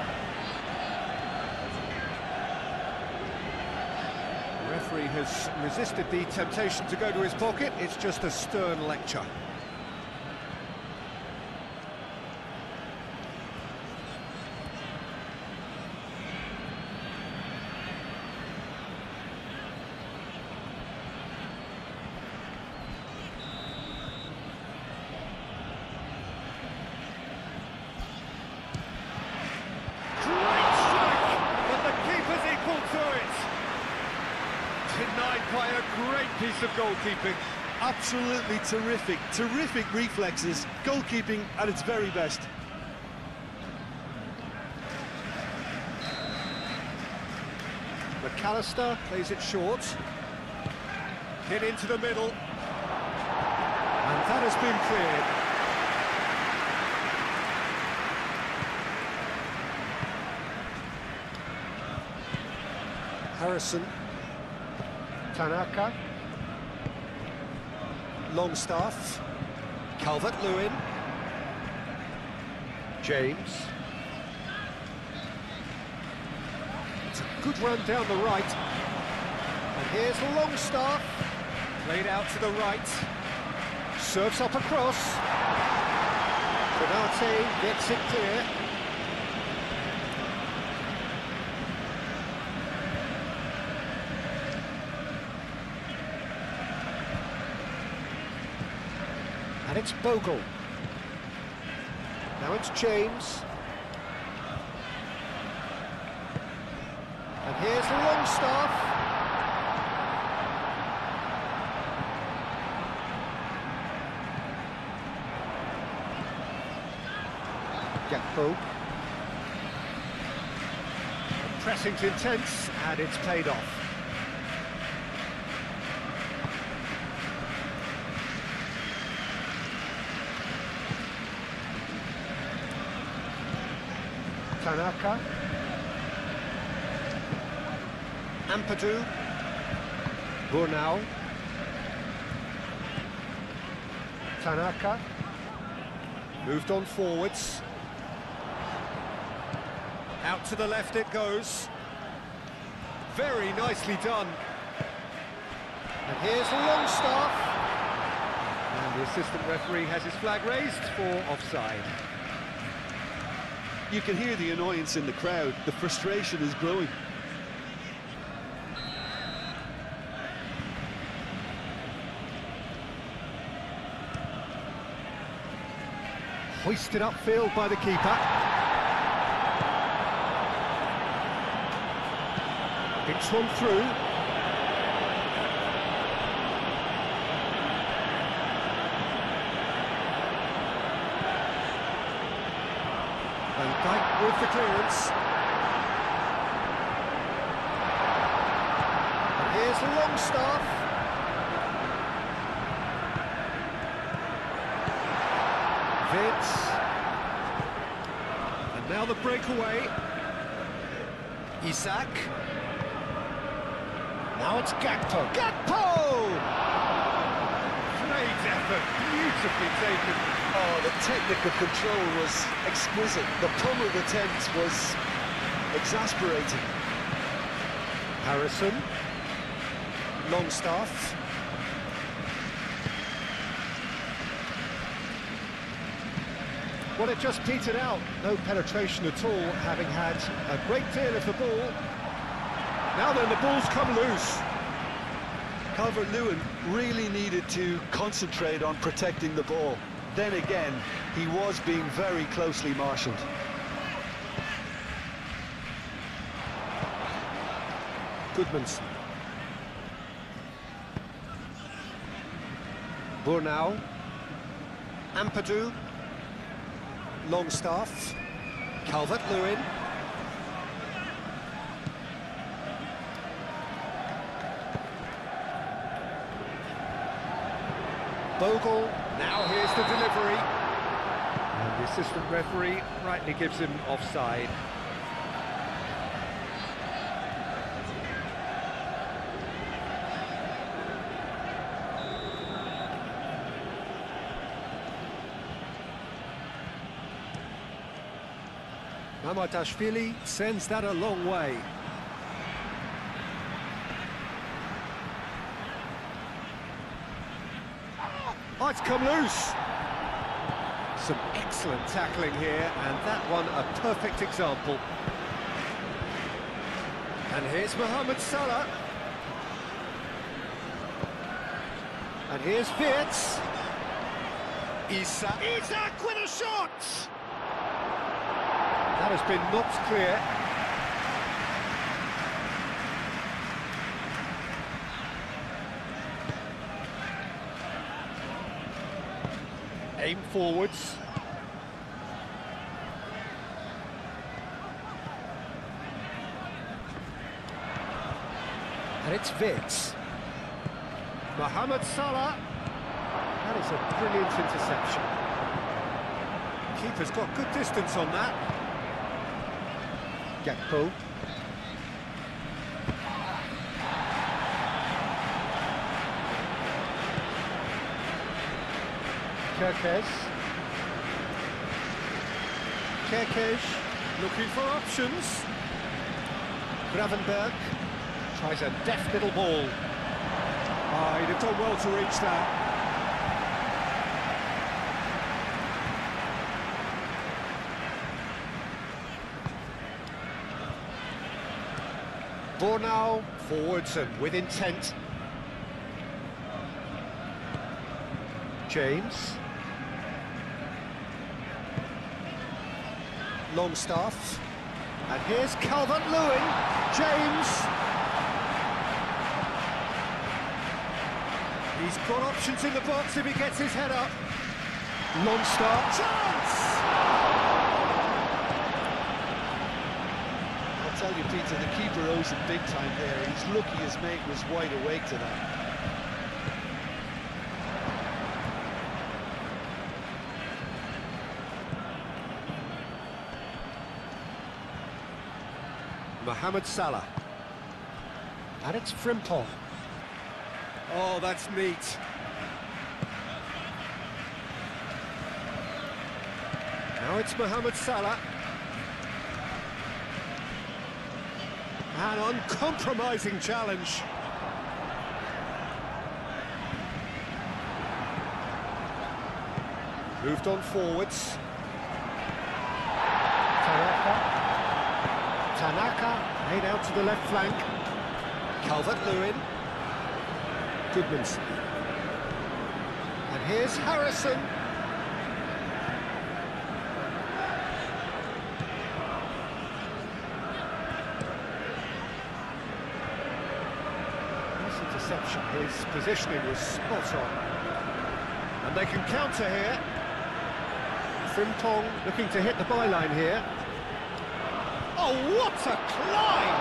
Speaker 1: The referee has resisted the temptation to go to his pocket. It's just a stern lecture. Denied by a great piece of goalkeeping.
Speaker 2: Absolutely terrific, terrific reflexes. Goalkeeping at its very best.
Speaker 1: McAllister plays it short. Hit into the middle. And that has been cleared. Harrison. Tanaka. Longstaff. Calvert-Lewin. James. It's a good run down the right. And here's Longstaff. Played out to the right. Serves up across. Konate gets it clear. And it's Bogle. Now it's James. And here's Longstaff. Gakpo. Pressing's intense, and it's paid off. Tanaka. Ampadu. Burnau. Tanaka. Moved on forwards. Out to the left it goes. Very nicely done. And here's Longstaff. And the assistant referee has his flag raised for offside.
Speaker 2: You can hear the annoyance in the crowd. The frustration is growing.
Speaker 1: Hoisted upfield by the keeper. It's one through. Van Dijk with the clearance. And here's Longstaff. Vince. And now the breakaway. Isak. Now it's Gakpo. Gakpo! Played effort, beautifully taken.
Speaker 2: Oh, the technical control was exquisite. The pummeled attempt was exasperating.
Speaker 1: Harrison. Longstaff. Well, it just petered out. No penetration at all, having had a great deal of the ball. Now then, the ball's come loose.
Speaker 2: Calvert-Lewin really needed to concentrate on protecting the ball. Then again, he was being very closely marshalled.
Speaker 1: Goodmanson. Burnau. Ampadu. Longstaff. Calvert-Lewin. Bogle. Now here's the delivery. And the assistant referee rightly gives him offside. Mamardashvili sends that a long way. Oh, it's come loose. Some excellent tackling here, and that one a perfect example. And here's Mohamed Salah. And here's Wirtz. Isak with a shot! That has been knocked clear. Aim forwards. And it's Wirtz. Mohamed Salah. That is a brilliant interception. Keeper's got good distance on that. Gakpo. Kerkez looking for options. Gravenberg tries a deft little ball.
Speaker 2: Ah, he'd have done well to reach that.
Speaker 1: Burnau forwards and with intent. James. Longstaff. And here's Calvert-Lewin. James. He's got options in the box if he gets his head up. Longstaff. Chance!
Speaker 2: I'll tell you, Peter, the keeper owes him big time there. He's lucky his mate was wide awake to that.
Speaker 1: Mohamed Salah. And it's Frimpong. Oh, that's neat. Now it's Mohamed Salah. An uncompromising challenge. Moved on forwards. Tanaka made out to the left flank. Calvert-Lewin. Goodmanson. And here's Harrison. Nice interception. His positioning was spot on. And they can counter here. Frimpong looking to hit the byline here. Oh, what a climb!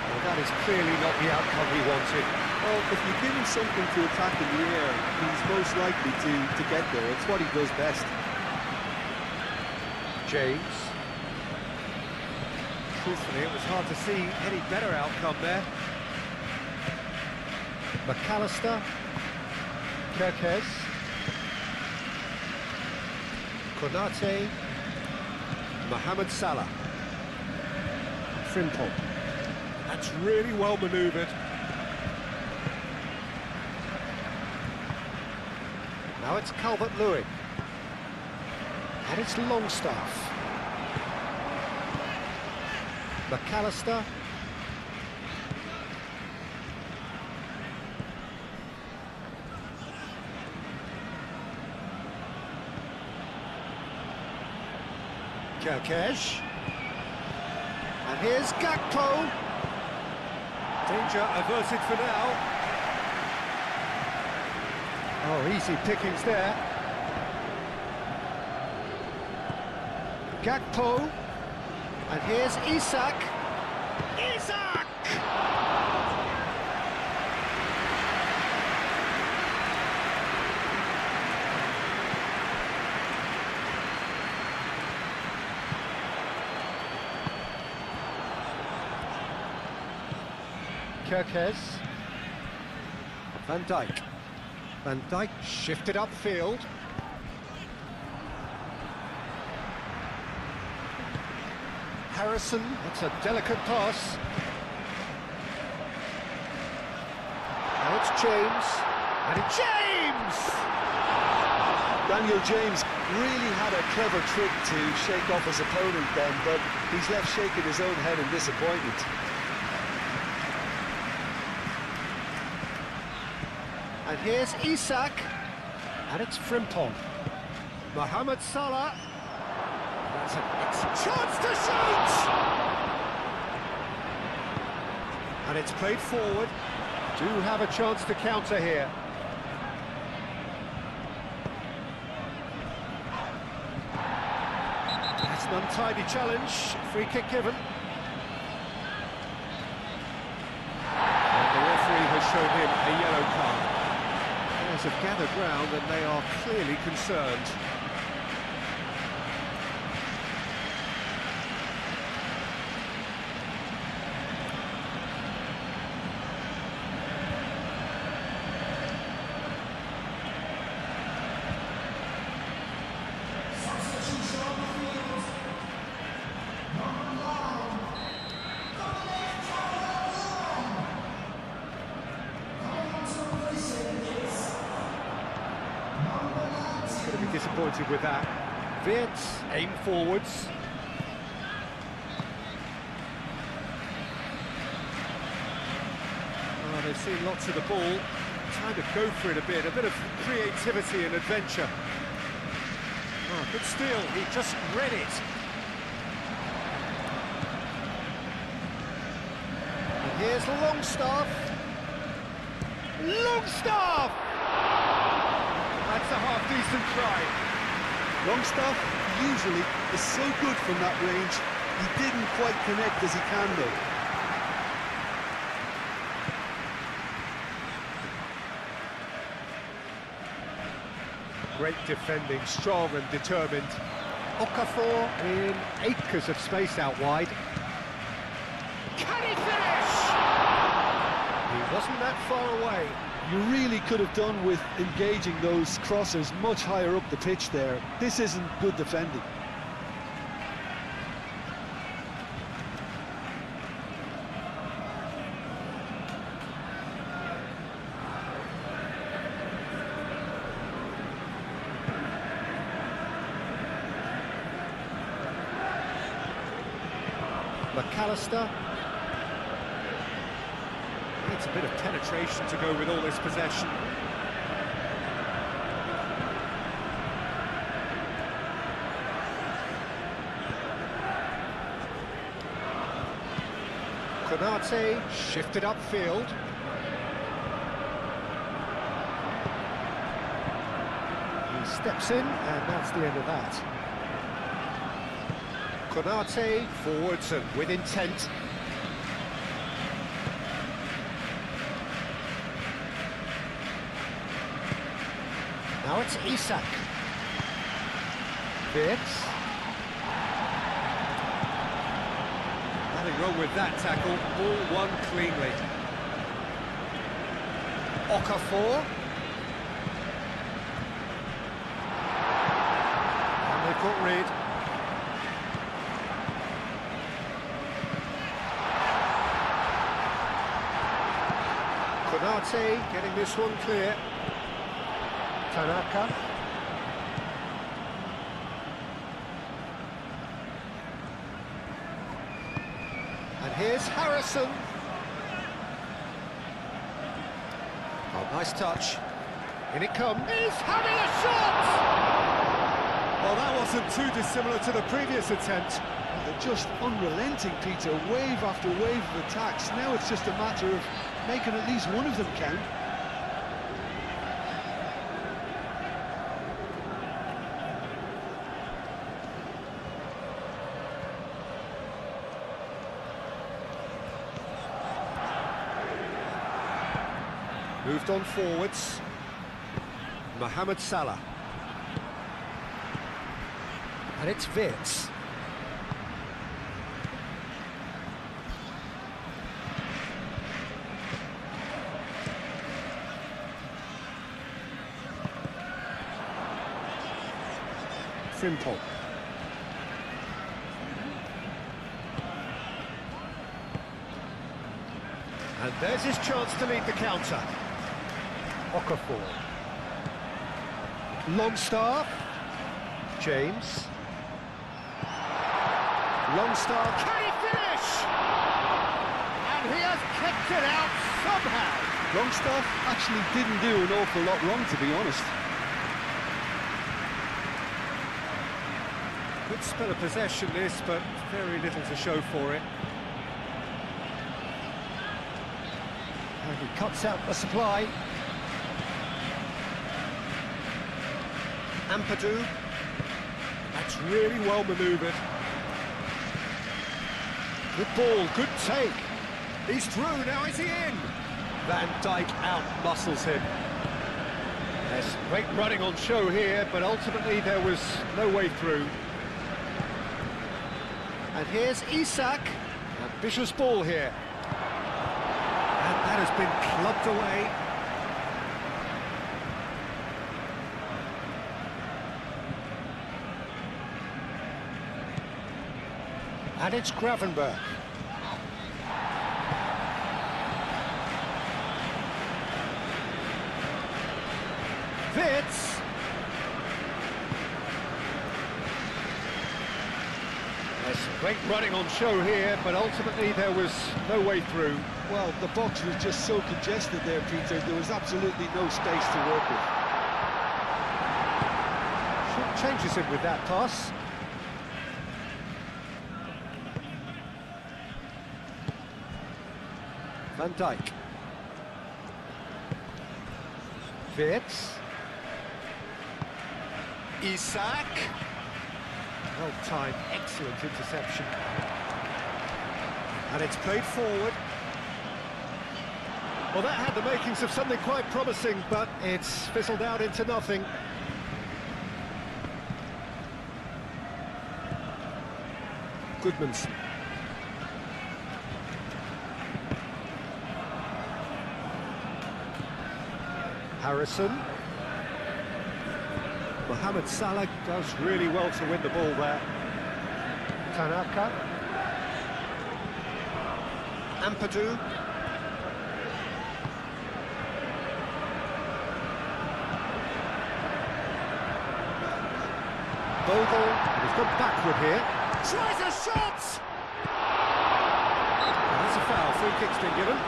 Speaker 1: Well, that is clearly not the outcome he wanted.
Speaker 3: Well, if you give him something to attack in the air, he's most likely to get there. It's what he does best.
Speaker 1: James. Truthfully, it was hard to see any better outcome there. McAllister. Kerkez. Konate. Mohamed Salah. Frimpong. That's really well manoeuvred. Now it's Calvert-Lewin. And it's Longstaff. McAllister. Kerkez. And here's Gakpo. Danger averted for now. Oh, easy pickings there. Gakpo. And here's Isak. Isak! Kerkez. Van Dijk. Van Dijk shifted upfield. Harrison, that's a delicate pass. Now it's James. And it's James!
Speaker 2: Daniel James really had a clever trick to shake off his opponent then, but he's left shaking his own head in disappointment.
Speaker 1: And here's Isak. And it's Frimpong. Mohamed Salah. That's an excellent chance to shoot! And it's played forward. Do have a chance to counter here. That's an untidy challenge. Free kick given. And the referee has shown him a yellow card. Players have gathered round and they are clearly concerned. Disappointed with that. Wirtz aim forwards. Oh, they've seen lots of the ball. Time to go for it a bit of creativity and adventure. Oh, good steal, he just read it. And here's Longstaff. Longstaff! That's a half-decent try.
Speaker 2: Longstaff usually is so good from that range. He didn't quite connect as he can though.
Speaker 1: Great defending, strong and determined. Okafor in acres of space out wide. Can he finish? He wasn't that far away.
Speaker 2: You really could have done with engaging those crossers much higher up the pitch there. This isn't good defending.
Speaker 1: McAllister. Needs a bit of penetration to go with all this possession. Konate shifted upfield. He steps in, and that's the end of that. Konate forwards and with intent. Now it's Isak. Wirtz. Nothing wrong with that tackle, all won cleanly. Okafor. difficult read. Konate getting this one clear. Tanaka. And here's Harrison. Oh, nice touch. In it comes. He's having a shot!
Speaker 2: Well, that wasn't too dissimilar to the previous attempt. Well, they're just unrelenting, Peter. Wave after wave of attacks. Now it's just a matter of making at least one of them count.
Speaker 1: Moved on forwards. Mohamed Salah. And it's Wirtz. Simple. And there's his chance to lead the counter. Okafor. Longstaff. James. Longstaff. Can he finish? And he has kept it out somehow.
Speaker 2: Longstaff actually didn't do an awful lot wrong, to be honest.
Speaker 1: Good spell of possession this, but very little to show for it. And he cuts out the supply. Ampadu. That's really well manoeuvred. Good ball, good take. He's through, now is he in? Van Dijk out-muscles him. There's great running on show here, but ultimately there was no way through. And here's Isak. Ambitious ball here. And that has been clubbed away. And it's Gravenberch. Wirtz. There's great running on show here, but ultimately there was no way through.
Speaker 2: Well, the box was just so congested there, Peter. There was absolutely no space to work with.
Speaker 1: Changes him with that pass. Van Dijk. Wirtz. Isak. Well timed, excellent interception. And it's played forward. Well, that had the makings of something quite promising, but it's fizzled out into nothing. Goodmanson. Harrison. Mohamed Salah does really well to win the ball there. Tanaka. Ampadu. Bogle, he's gone backward here. Tries a shot! That's a foul, free kick's been given.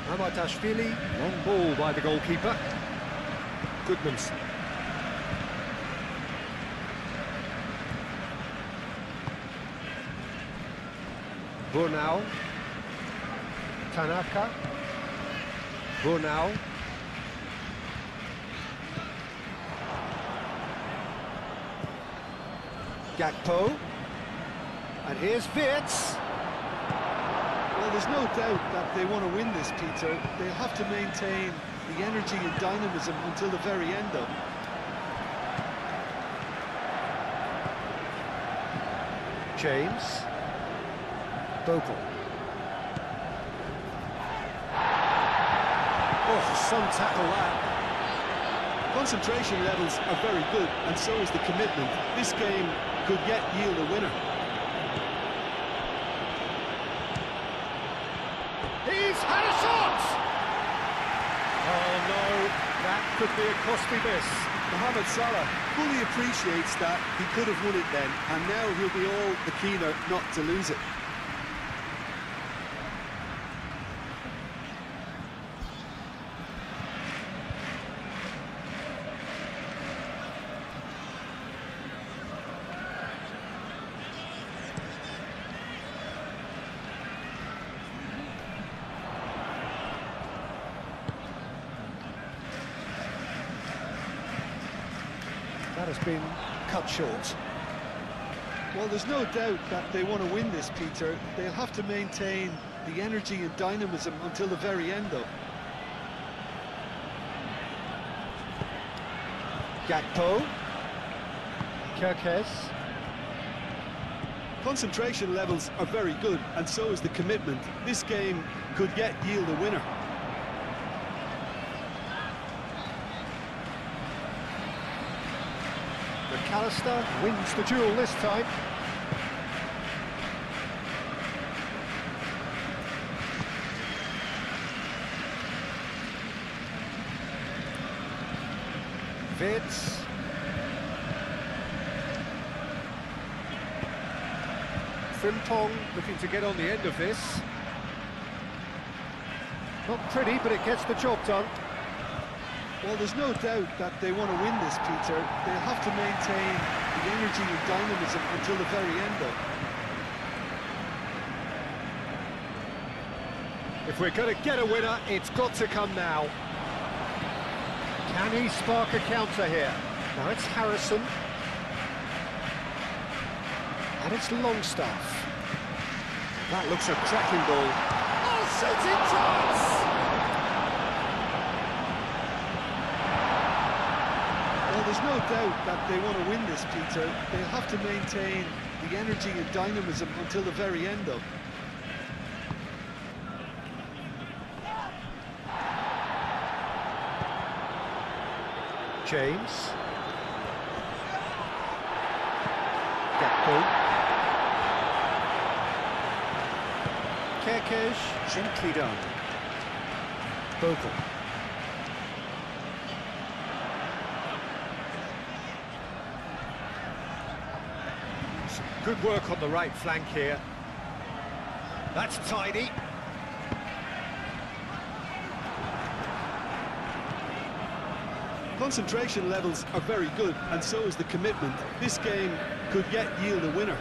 Speaker 1: Amatashvili, long ball by the goalkeeper. Goodmanson. Burnau. Tanaka. Burnau. Gakpo. Here's Wirtz.
Speaker 2: Well, there's no doubt that they want to win this, Peter. They'll have to maintain the energy and dynamism until the very end, though.
Speaker 1: James. Bogle. Oh, some tackle that.
Speaker 3: Concentration levels are very good, and so is the commitment. This game could yet yield a winner.
Speaker 1: He's had a shot! Oh no, that could be a costly miss.
Speaker 3: Mohamed Salah fully appreciates that he could have won it then, and now he'll be all the keener not to lose it.
Speaker 1: That has been cut short.
Speaker 2: Well, there's no doubt that they want to win this, Peter. They'll have to maintain the energy and dynamism until the very end, though.
Speaker 1: Gakpo. Kerkez.
Speaker 3: Concentration levels are very good, and so is the commitment. This game could yet yield a winner.
Speaker 1: McAllister wins the duel this time. Wirtz. Frimpong looking to get on the end of this. Not pretty, but it gets the job done.
Speaker 2: Well, there's no doubt that they want to win this, Peter. They'll have to maintain the energy and dynamism until the very end, though.
Speaker 1: If we're going to get a winner, it's got to come now. Can he spark a counter here? Now it's Harrison. And it's Longstaff.
Speaker 3: That looks a cracking ball.
Speaker 1: Oh, shooting chance!
Speaker 2: Well, there's no doubt that they want to win this, Peter. They'll have to maintain the energy and dynamism until the very end, though.
Speaker 1: James. Gakpo. Kerkez, gently done. Bogle. Some good work on the right flank here. That's tidy.
Speaker 3: Concentration levels are very good, and so is the commitment. This game could yet yield a winner.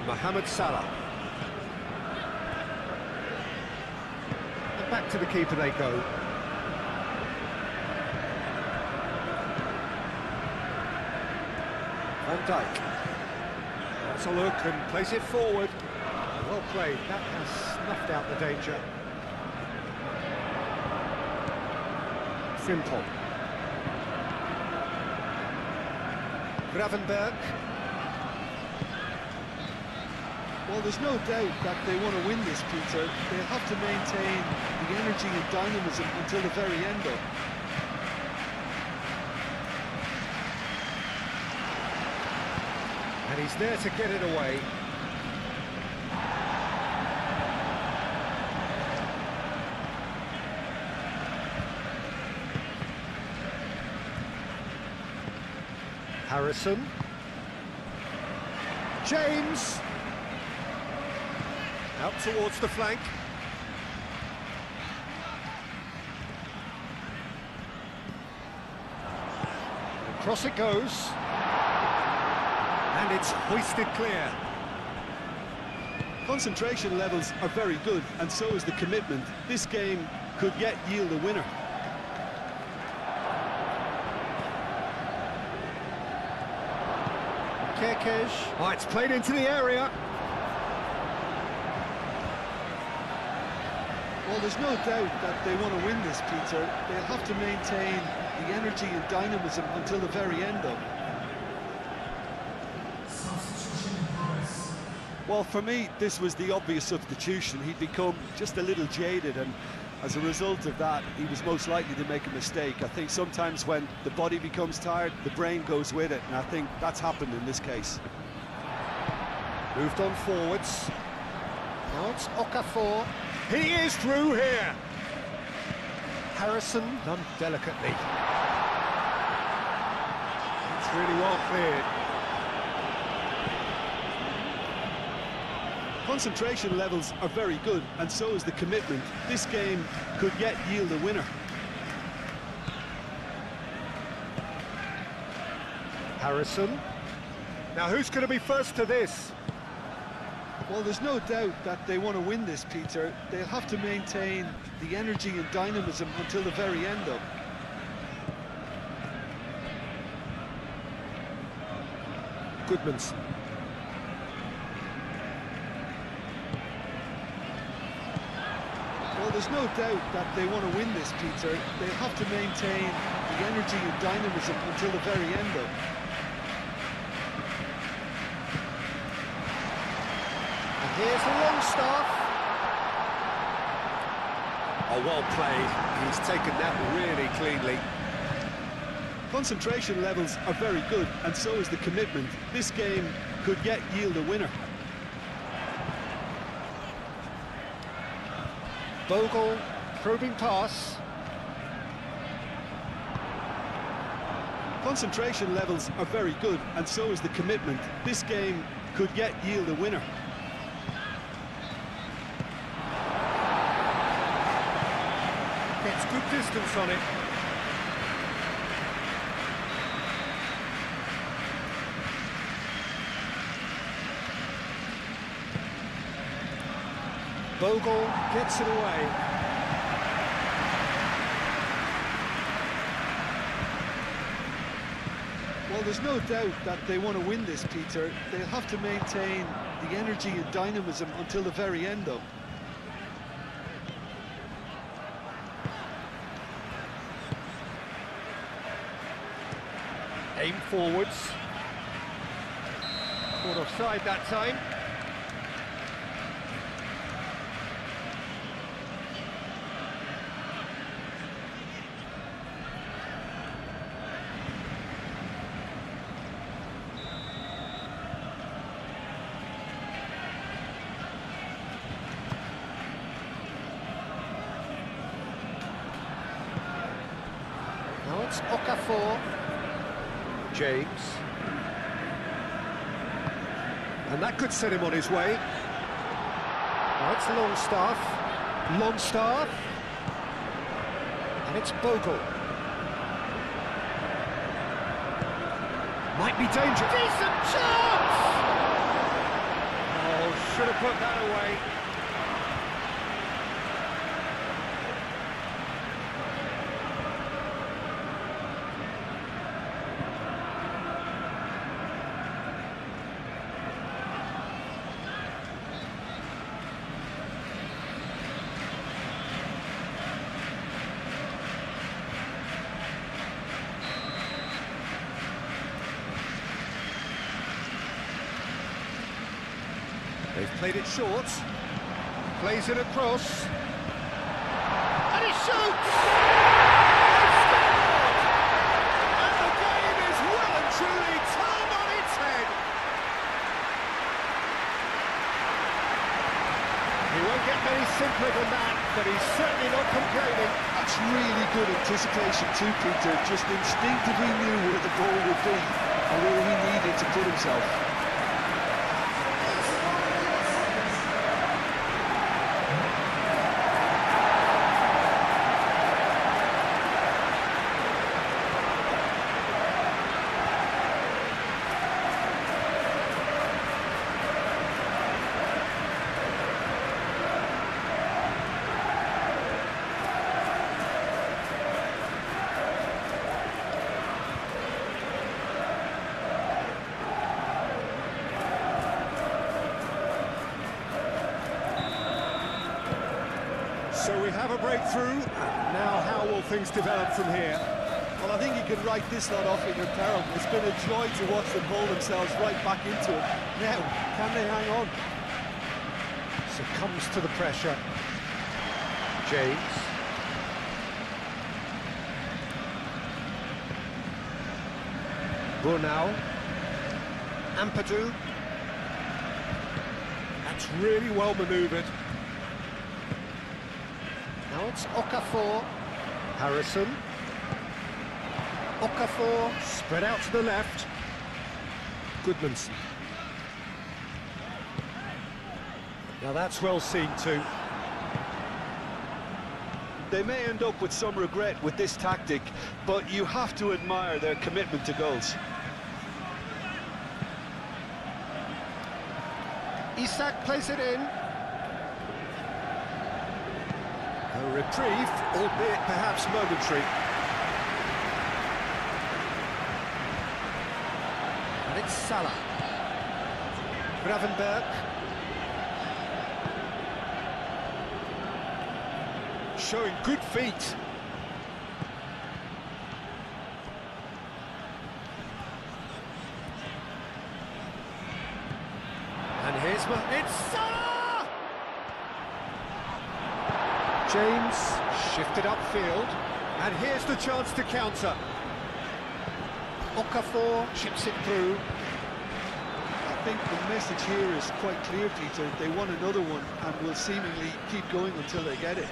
Speaker 1: Mohamed Salah. And back to the keeper they go. Van Dijk. That's a look and plays it forward. Well played, that has snuffed out the danger. Frimpong. Gravenberg.
Speaker 2: Well, there's no doubt that they want to win this, Peter. They'll have to maintain the energy and dynamism until the very end, though.
Speaker 1: And he's there to get it away. Harrison. James. Out towards the flank. Across it goes. And it's hoisted clear.
Speaker 3: Concentration levels are very good, and so is the commitment. This game could yet yield a winner.
Speaker 1: Kerkez. Oh, it's played into the area.
Speaker 2: Well, there's no doubt that they want to win this, Peter. They'll have to maintain the energy and dynamism until the very end, though. Well, for me, this was the obvious substitution. He'd become just a little jaded, and as a result of that, he was most likely to make a mistake. I think sometimes when the body becomes tired, the brain goes with it, and I think that's happened in this case.
Speaker 1: Moved on forwards. Now it's Okafor. He is through here. Harrison done delicately. It's really well cleared.
Speaker 2: Concentration levels are very good, and so is the commitment. This game could yet yield a winner.
Speaker 1: Harrison. Now who's going to be first to this?
Speaker 2: Well, there's no doubt that they want to win this, Peter. They'll have to maintain the energy and dynamism until the very end, though.
Speaker 1: Goodmanson.
Speaker 2: Well, there's no doubt that they want to win this, Peter. They'll have to maintain the energy and dynamism until the very end, though.
Speaker 1: Here's the Longstaff. Oh, well played. He's taken that really cleanly.
Speaker 2: Concentration levels are very good, and so is the commitment. This game could yet yield a winner.
Speaker 1: Bogle, probing pass.
Speaker 2: Concentration levels are very good, and so is the commitment. This game could yet yield a winner.
Speaker 1: Gets good distance on it. Bogle gets it away.
Speaker 2: Well, there's no doubt that they want to win this, Peter. They'll have to maintain the energy and dynamism until the very end, though.
Speaker 1: Aim forwards. Caught offside that time. Now it's Okafor. James. And that could set him on his way. Now it's Longstaff. Longstaff. And it's Bogle. Might be dangerous. Decent chance! Oh, should have put that away. They've played it short. Plays it across. And he shoots! They scored! And the game is well and truly turned on its head. He won't get many simpler than that, but he's certainly not complaining.
Speaker 2: That's really good anticipation too, Peter. Just instinctively knew where the ball would be and where he needed to put himself.
Speaker 1: So we have a breakthrough. Now how will things develop from here?
Speaker 3: Well, I think you can write this lot off in their peril. It's been a joy to watch them pull themselves right back into it. Now, can they hang on?
Speaker 1: Succumbs to the pressure. James. Brunel. Ampadu. That's really well manoeuvred. Now it's Okafor. Harrison. Okafor, spread out to the left. Goodmanson. Now that's well seen too.
Speaker 2: They may end up with some regret with this tactic, but you have to admire their commitment to goals.
Speaker 1: Isak plays it in. A reprieve, albeit perhaps momentary. And it's Salah. Gravenberg. Showing good feet. And here's it's Salah! James shifted upfield, and here's the chance to counter. Okafor chips it through.
Speaker 3: I think the message here is quite clear, Peter. They want another one and will seemingly keep going until they get it.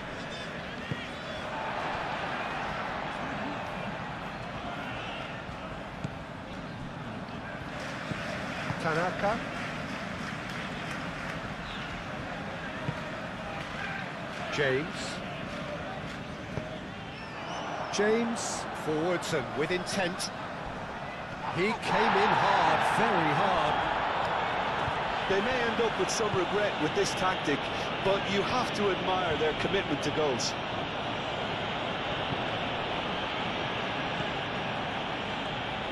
Speaker 1: Tanaka. James forwards and with intent. He came in hard, very hard.
Speaker 2: They may end up with some regret with this tactic, but you have to admire their commitment to goals.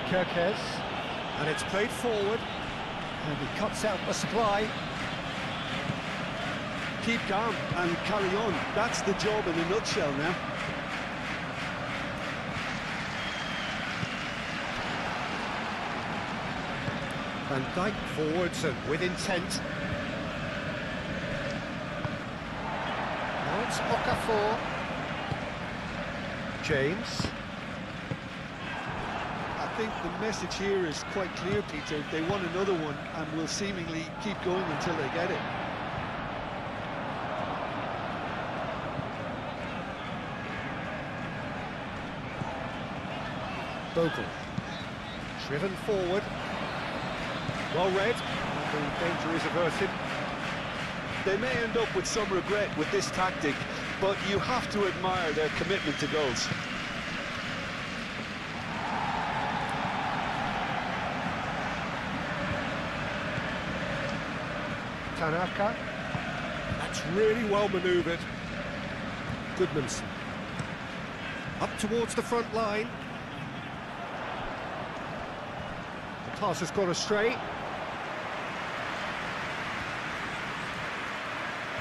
Speaker 1: Kirkes, and it's played forward, and he cuts out the supply.
Speaker 3: Keep calm and carry on. That's the job in a nutshell now.
Speaker 1: Van Dijk forwards and with intent. Now it's Okafor. James.
Speaker 3: I think the message here is quite clear, Peter. They want another one and will seemingly keep going until they get it.
Speaker 1: Bogle. Driven forward. Well read, and the danger is averted.
Speaker 2: They may end up with some regret with this tactic, but you have to admire their commitment to goals.
Speaker 1: Tanaka. That's really well manoeuvred. Goodmanson. Up towards the front line. The pass has gone astray.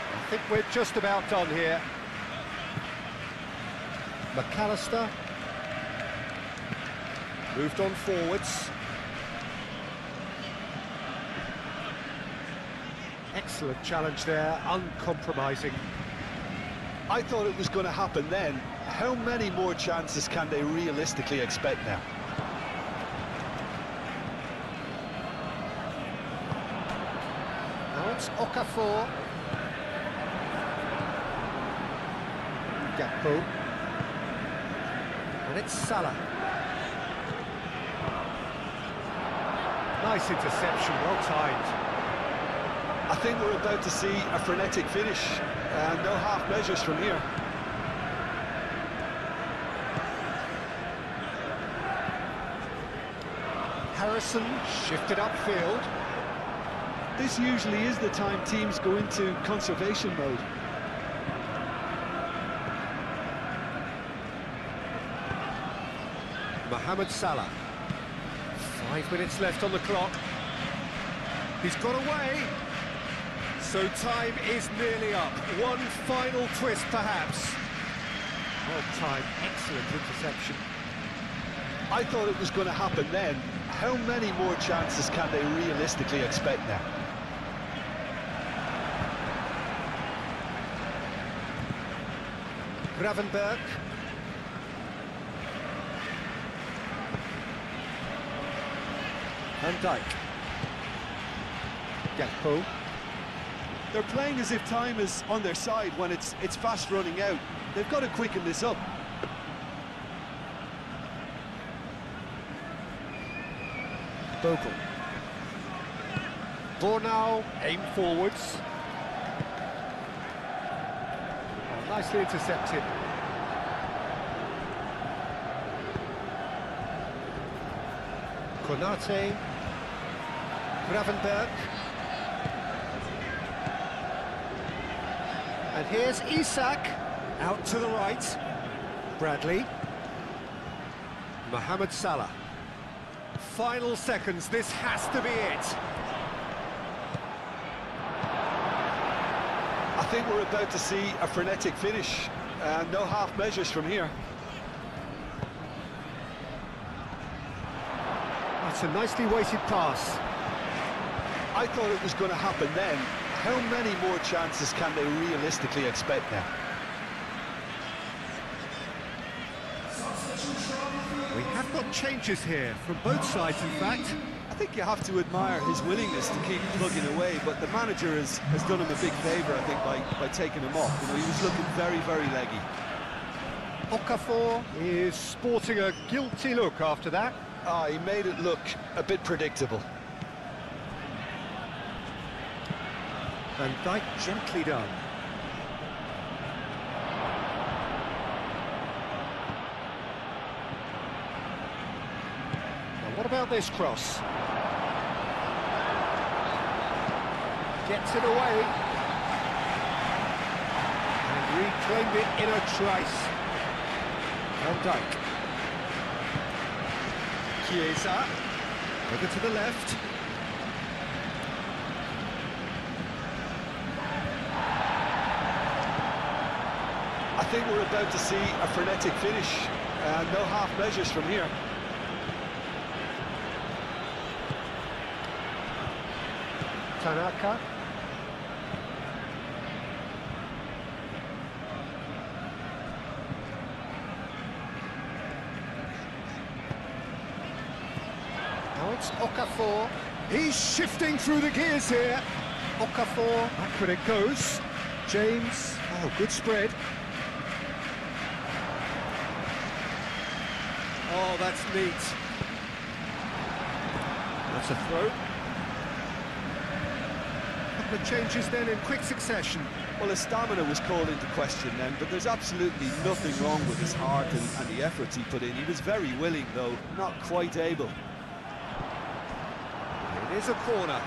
Speaker 1: I think we're just about done here. McAllister. Moved on forwards. Excellent challenge there, uncompromising.
Speaker 2: I thought it was going to happen then. How many more chances can they realistically expect now?
Speaker 1: Now it's Okafor. Gakpo. And it's Salah. Nice interception, well timed.
Speaker 2: I think we're about to see a frenetic finish, and no half measures from here.
Speaker 1: Harrison shifted upfield.
Speaker 3: This usually is the time teams go into conservation mode.
Speaker 1: Mohamed Salah. 5 minutes left on the clock. He's got away. So time is nearly up. One final twist, perhaps. Well timed, excellent interception.
Speaker 2: I thought it was going to happen then. How many more chances can they realistically expect now?
Speaker 1: Gravenberg. Van Dijk. Gakpo.
Speaker 3: They're playing as if time is on their side when it's fast running out. They've got to quicken this up.
Speaker 1: Bogle. Bornau, aim forwards. Oh, nicely intercepted. Konate. Gravenberg. And here's Isak. Out to the right. Bradley. Mohamed Salah. Final seconds, this has to be it.
Speaker 2: I think we're about to see a frenetic finish, and no half measures from here.
Speaker 1: That's a nicely weighted pass.
Speaker 2: I thought it was going to happen then. How many more chances can they realistically expect now?
Speaker 1: We have got changes here, from both sides in fact.
Speaker 3: I think you have to admire his willingness to keep plugging away, but the manager has done him a big favour, I think, by taking him off. You know, he was looking very, very leggy.
Speaker 1: Okafor is sporting a guilty look after that.
Speaker 2: He made it look a bit predictable.
Speaker 1: Van Dijk gently done. Now what about this cross? Gets it away. And reclaimed it in a trice. Van Dijk. Chiesa. Over to the left.
Speaker 2: I think we're about to see a frenetic finish, and no half measures from here.
Speaker 1: Tanaka. Now it's Okafor. He's shifting through the gears here. Okafor, backward it goes. James, oh, good spread. Oh, that's neat. That's a throw. Couple of changes then in quick succession.
Speaker 3: Well, his stamina was called into question then, but there's absolutely nothing wrong with his heart and the efforts he put in. He was very willing, though, not quite able.
Speaker 1: It is a corner.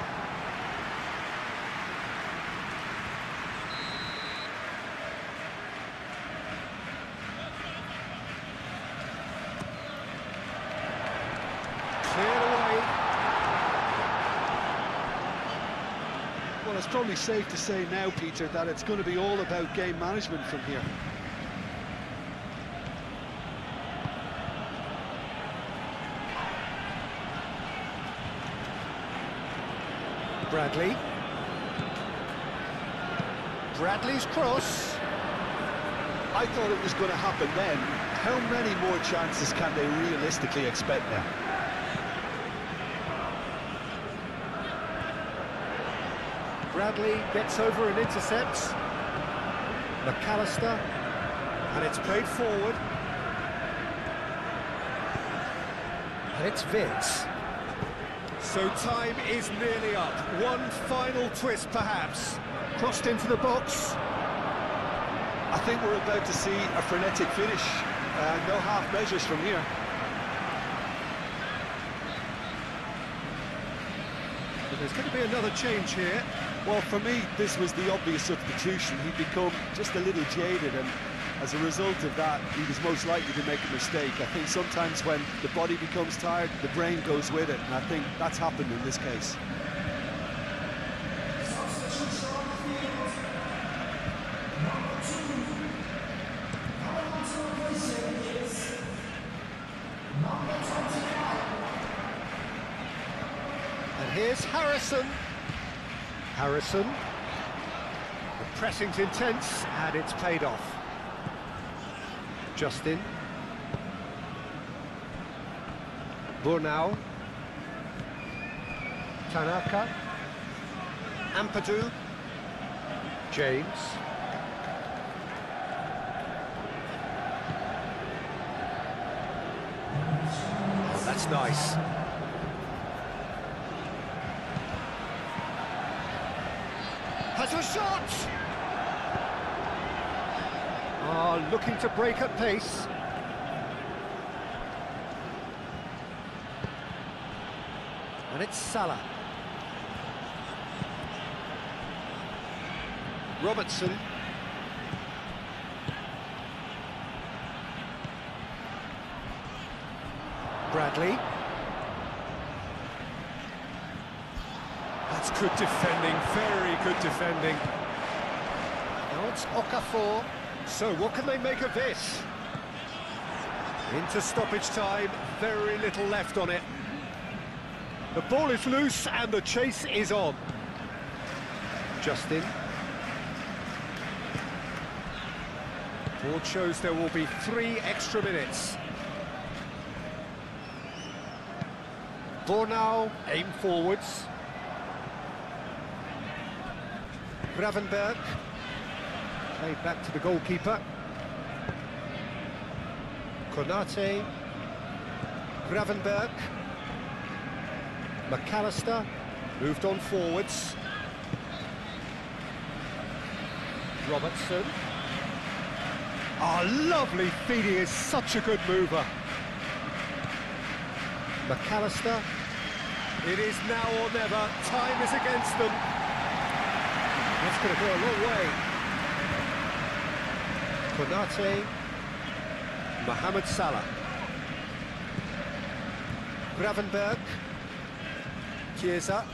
Speaker 1: Cleared away.
Speaker 2: Well, it's probably safe to say now, Peter, that it's going to be all about game management from here.
Speaker 1: Bradley. Bradley's cross.
Speaker 2: I thought it was going to happen then. How many more chances can they realistically expect now?
Speaker 1: Bradley gets over and intercepts. McAllister. And it's played forward. And it's Vitz. So time is nearly up. One final twist, perhaps. Crossed into the box.
Speaker 2: I think we're about to see a frenetic finish, and no half measures from here.
Speaker 1: But there's going to be another change here.
Speaker 3: Well, for me, this was the obvious substitution. He'd become just a little jaded, and as a result of that, he was most likely to make a mistake. I think sometimes when the body becomes tired, the brain goes with it, and I think that's happened in this case.
Speaker 1: Here's Harrison. Harrison. The pressing's intense, and it's paid off. Justin. Burnau. Tanaka. Ampadu. James. Oh, that's nice. Has a shot! Oh, looking to break at pace. And it's Salah. Robertson. Bradley.
Speaker 3: That's good defending, very good defending.
Speaker 1: Now it's Okafor. So what can they make of this? Into stoppage time, very little left on it. The ball is loose and the chase is on. Justin. Board shows there will be 3 extra minutes. Bornau, aim forwards. Gravenberg. Played back to the goalkeeper. Konate. Gravenberg. McAllister. Moved on forwards. Robertson. Oh, lovely feed, he is such a good mover. McAllister. It is now or never, time is against them. That's going to go a long way. Konate. Mohamed Salah. Gravenberg. Chiesa.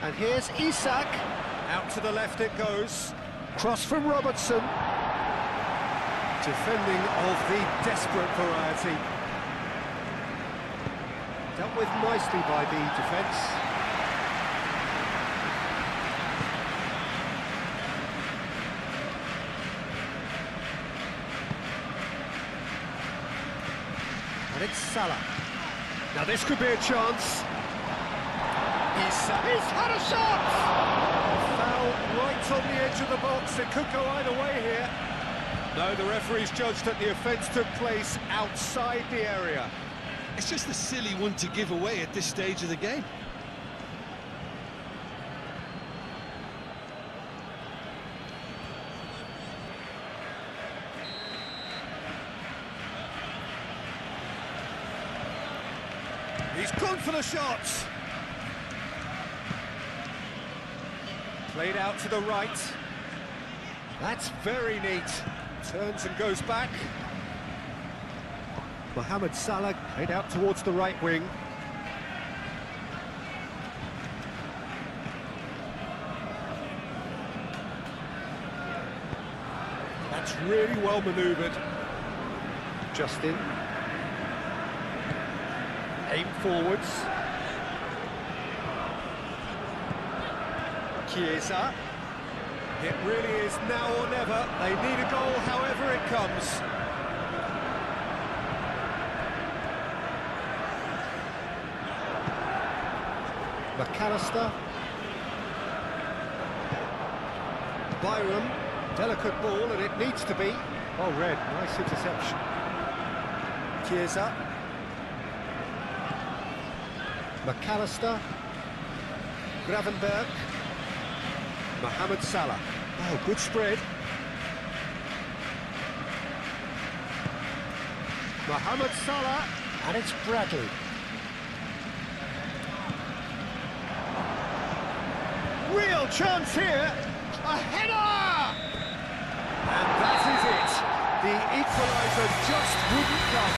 Speaker 1: And here's Isak. Out to the left it goes. Cross from Robertson. Defending of the desperate variety. Dealt with nicely by the defence. And it's Salah. Now this could be a chance. He's had a shot! Foul right on the edge of the box. It could go either way here. No, the referee's judged that the offence took place outside the area.
Speaker 3: It's just a silly one to give away at this stage of the game.
Speaker 1: He's gone for the shot. Played out to the right. That's very neat. Turns and goes back. Mohamed Salah played out towards the right wing. That's really well manoeuvred. Justin. Aim forwards. Chiesa. It really is now or never. They need a goal however it comes. McAllister. Byram. Delicate ball, and it needs to be. Oh, red. Nice interception. Chiesa. McAllister. Gravenberg. Mohamed Salah. Oh, good spread. Mohamed Salah, and it's Bradley. Real chance here. A header! And that is it. The equaliser just wouldn't come.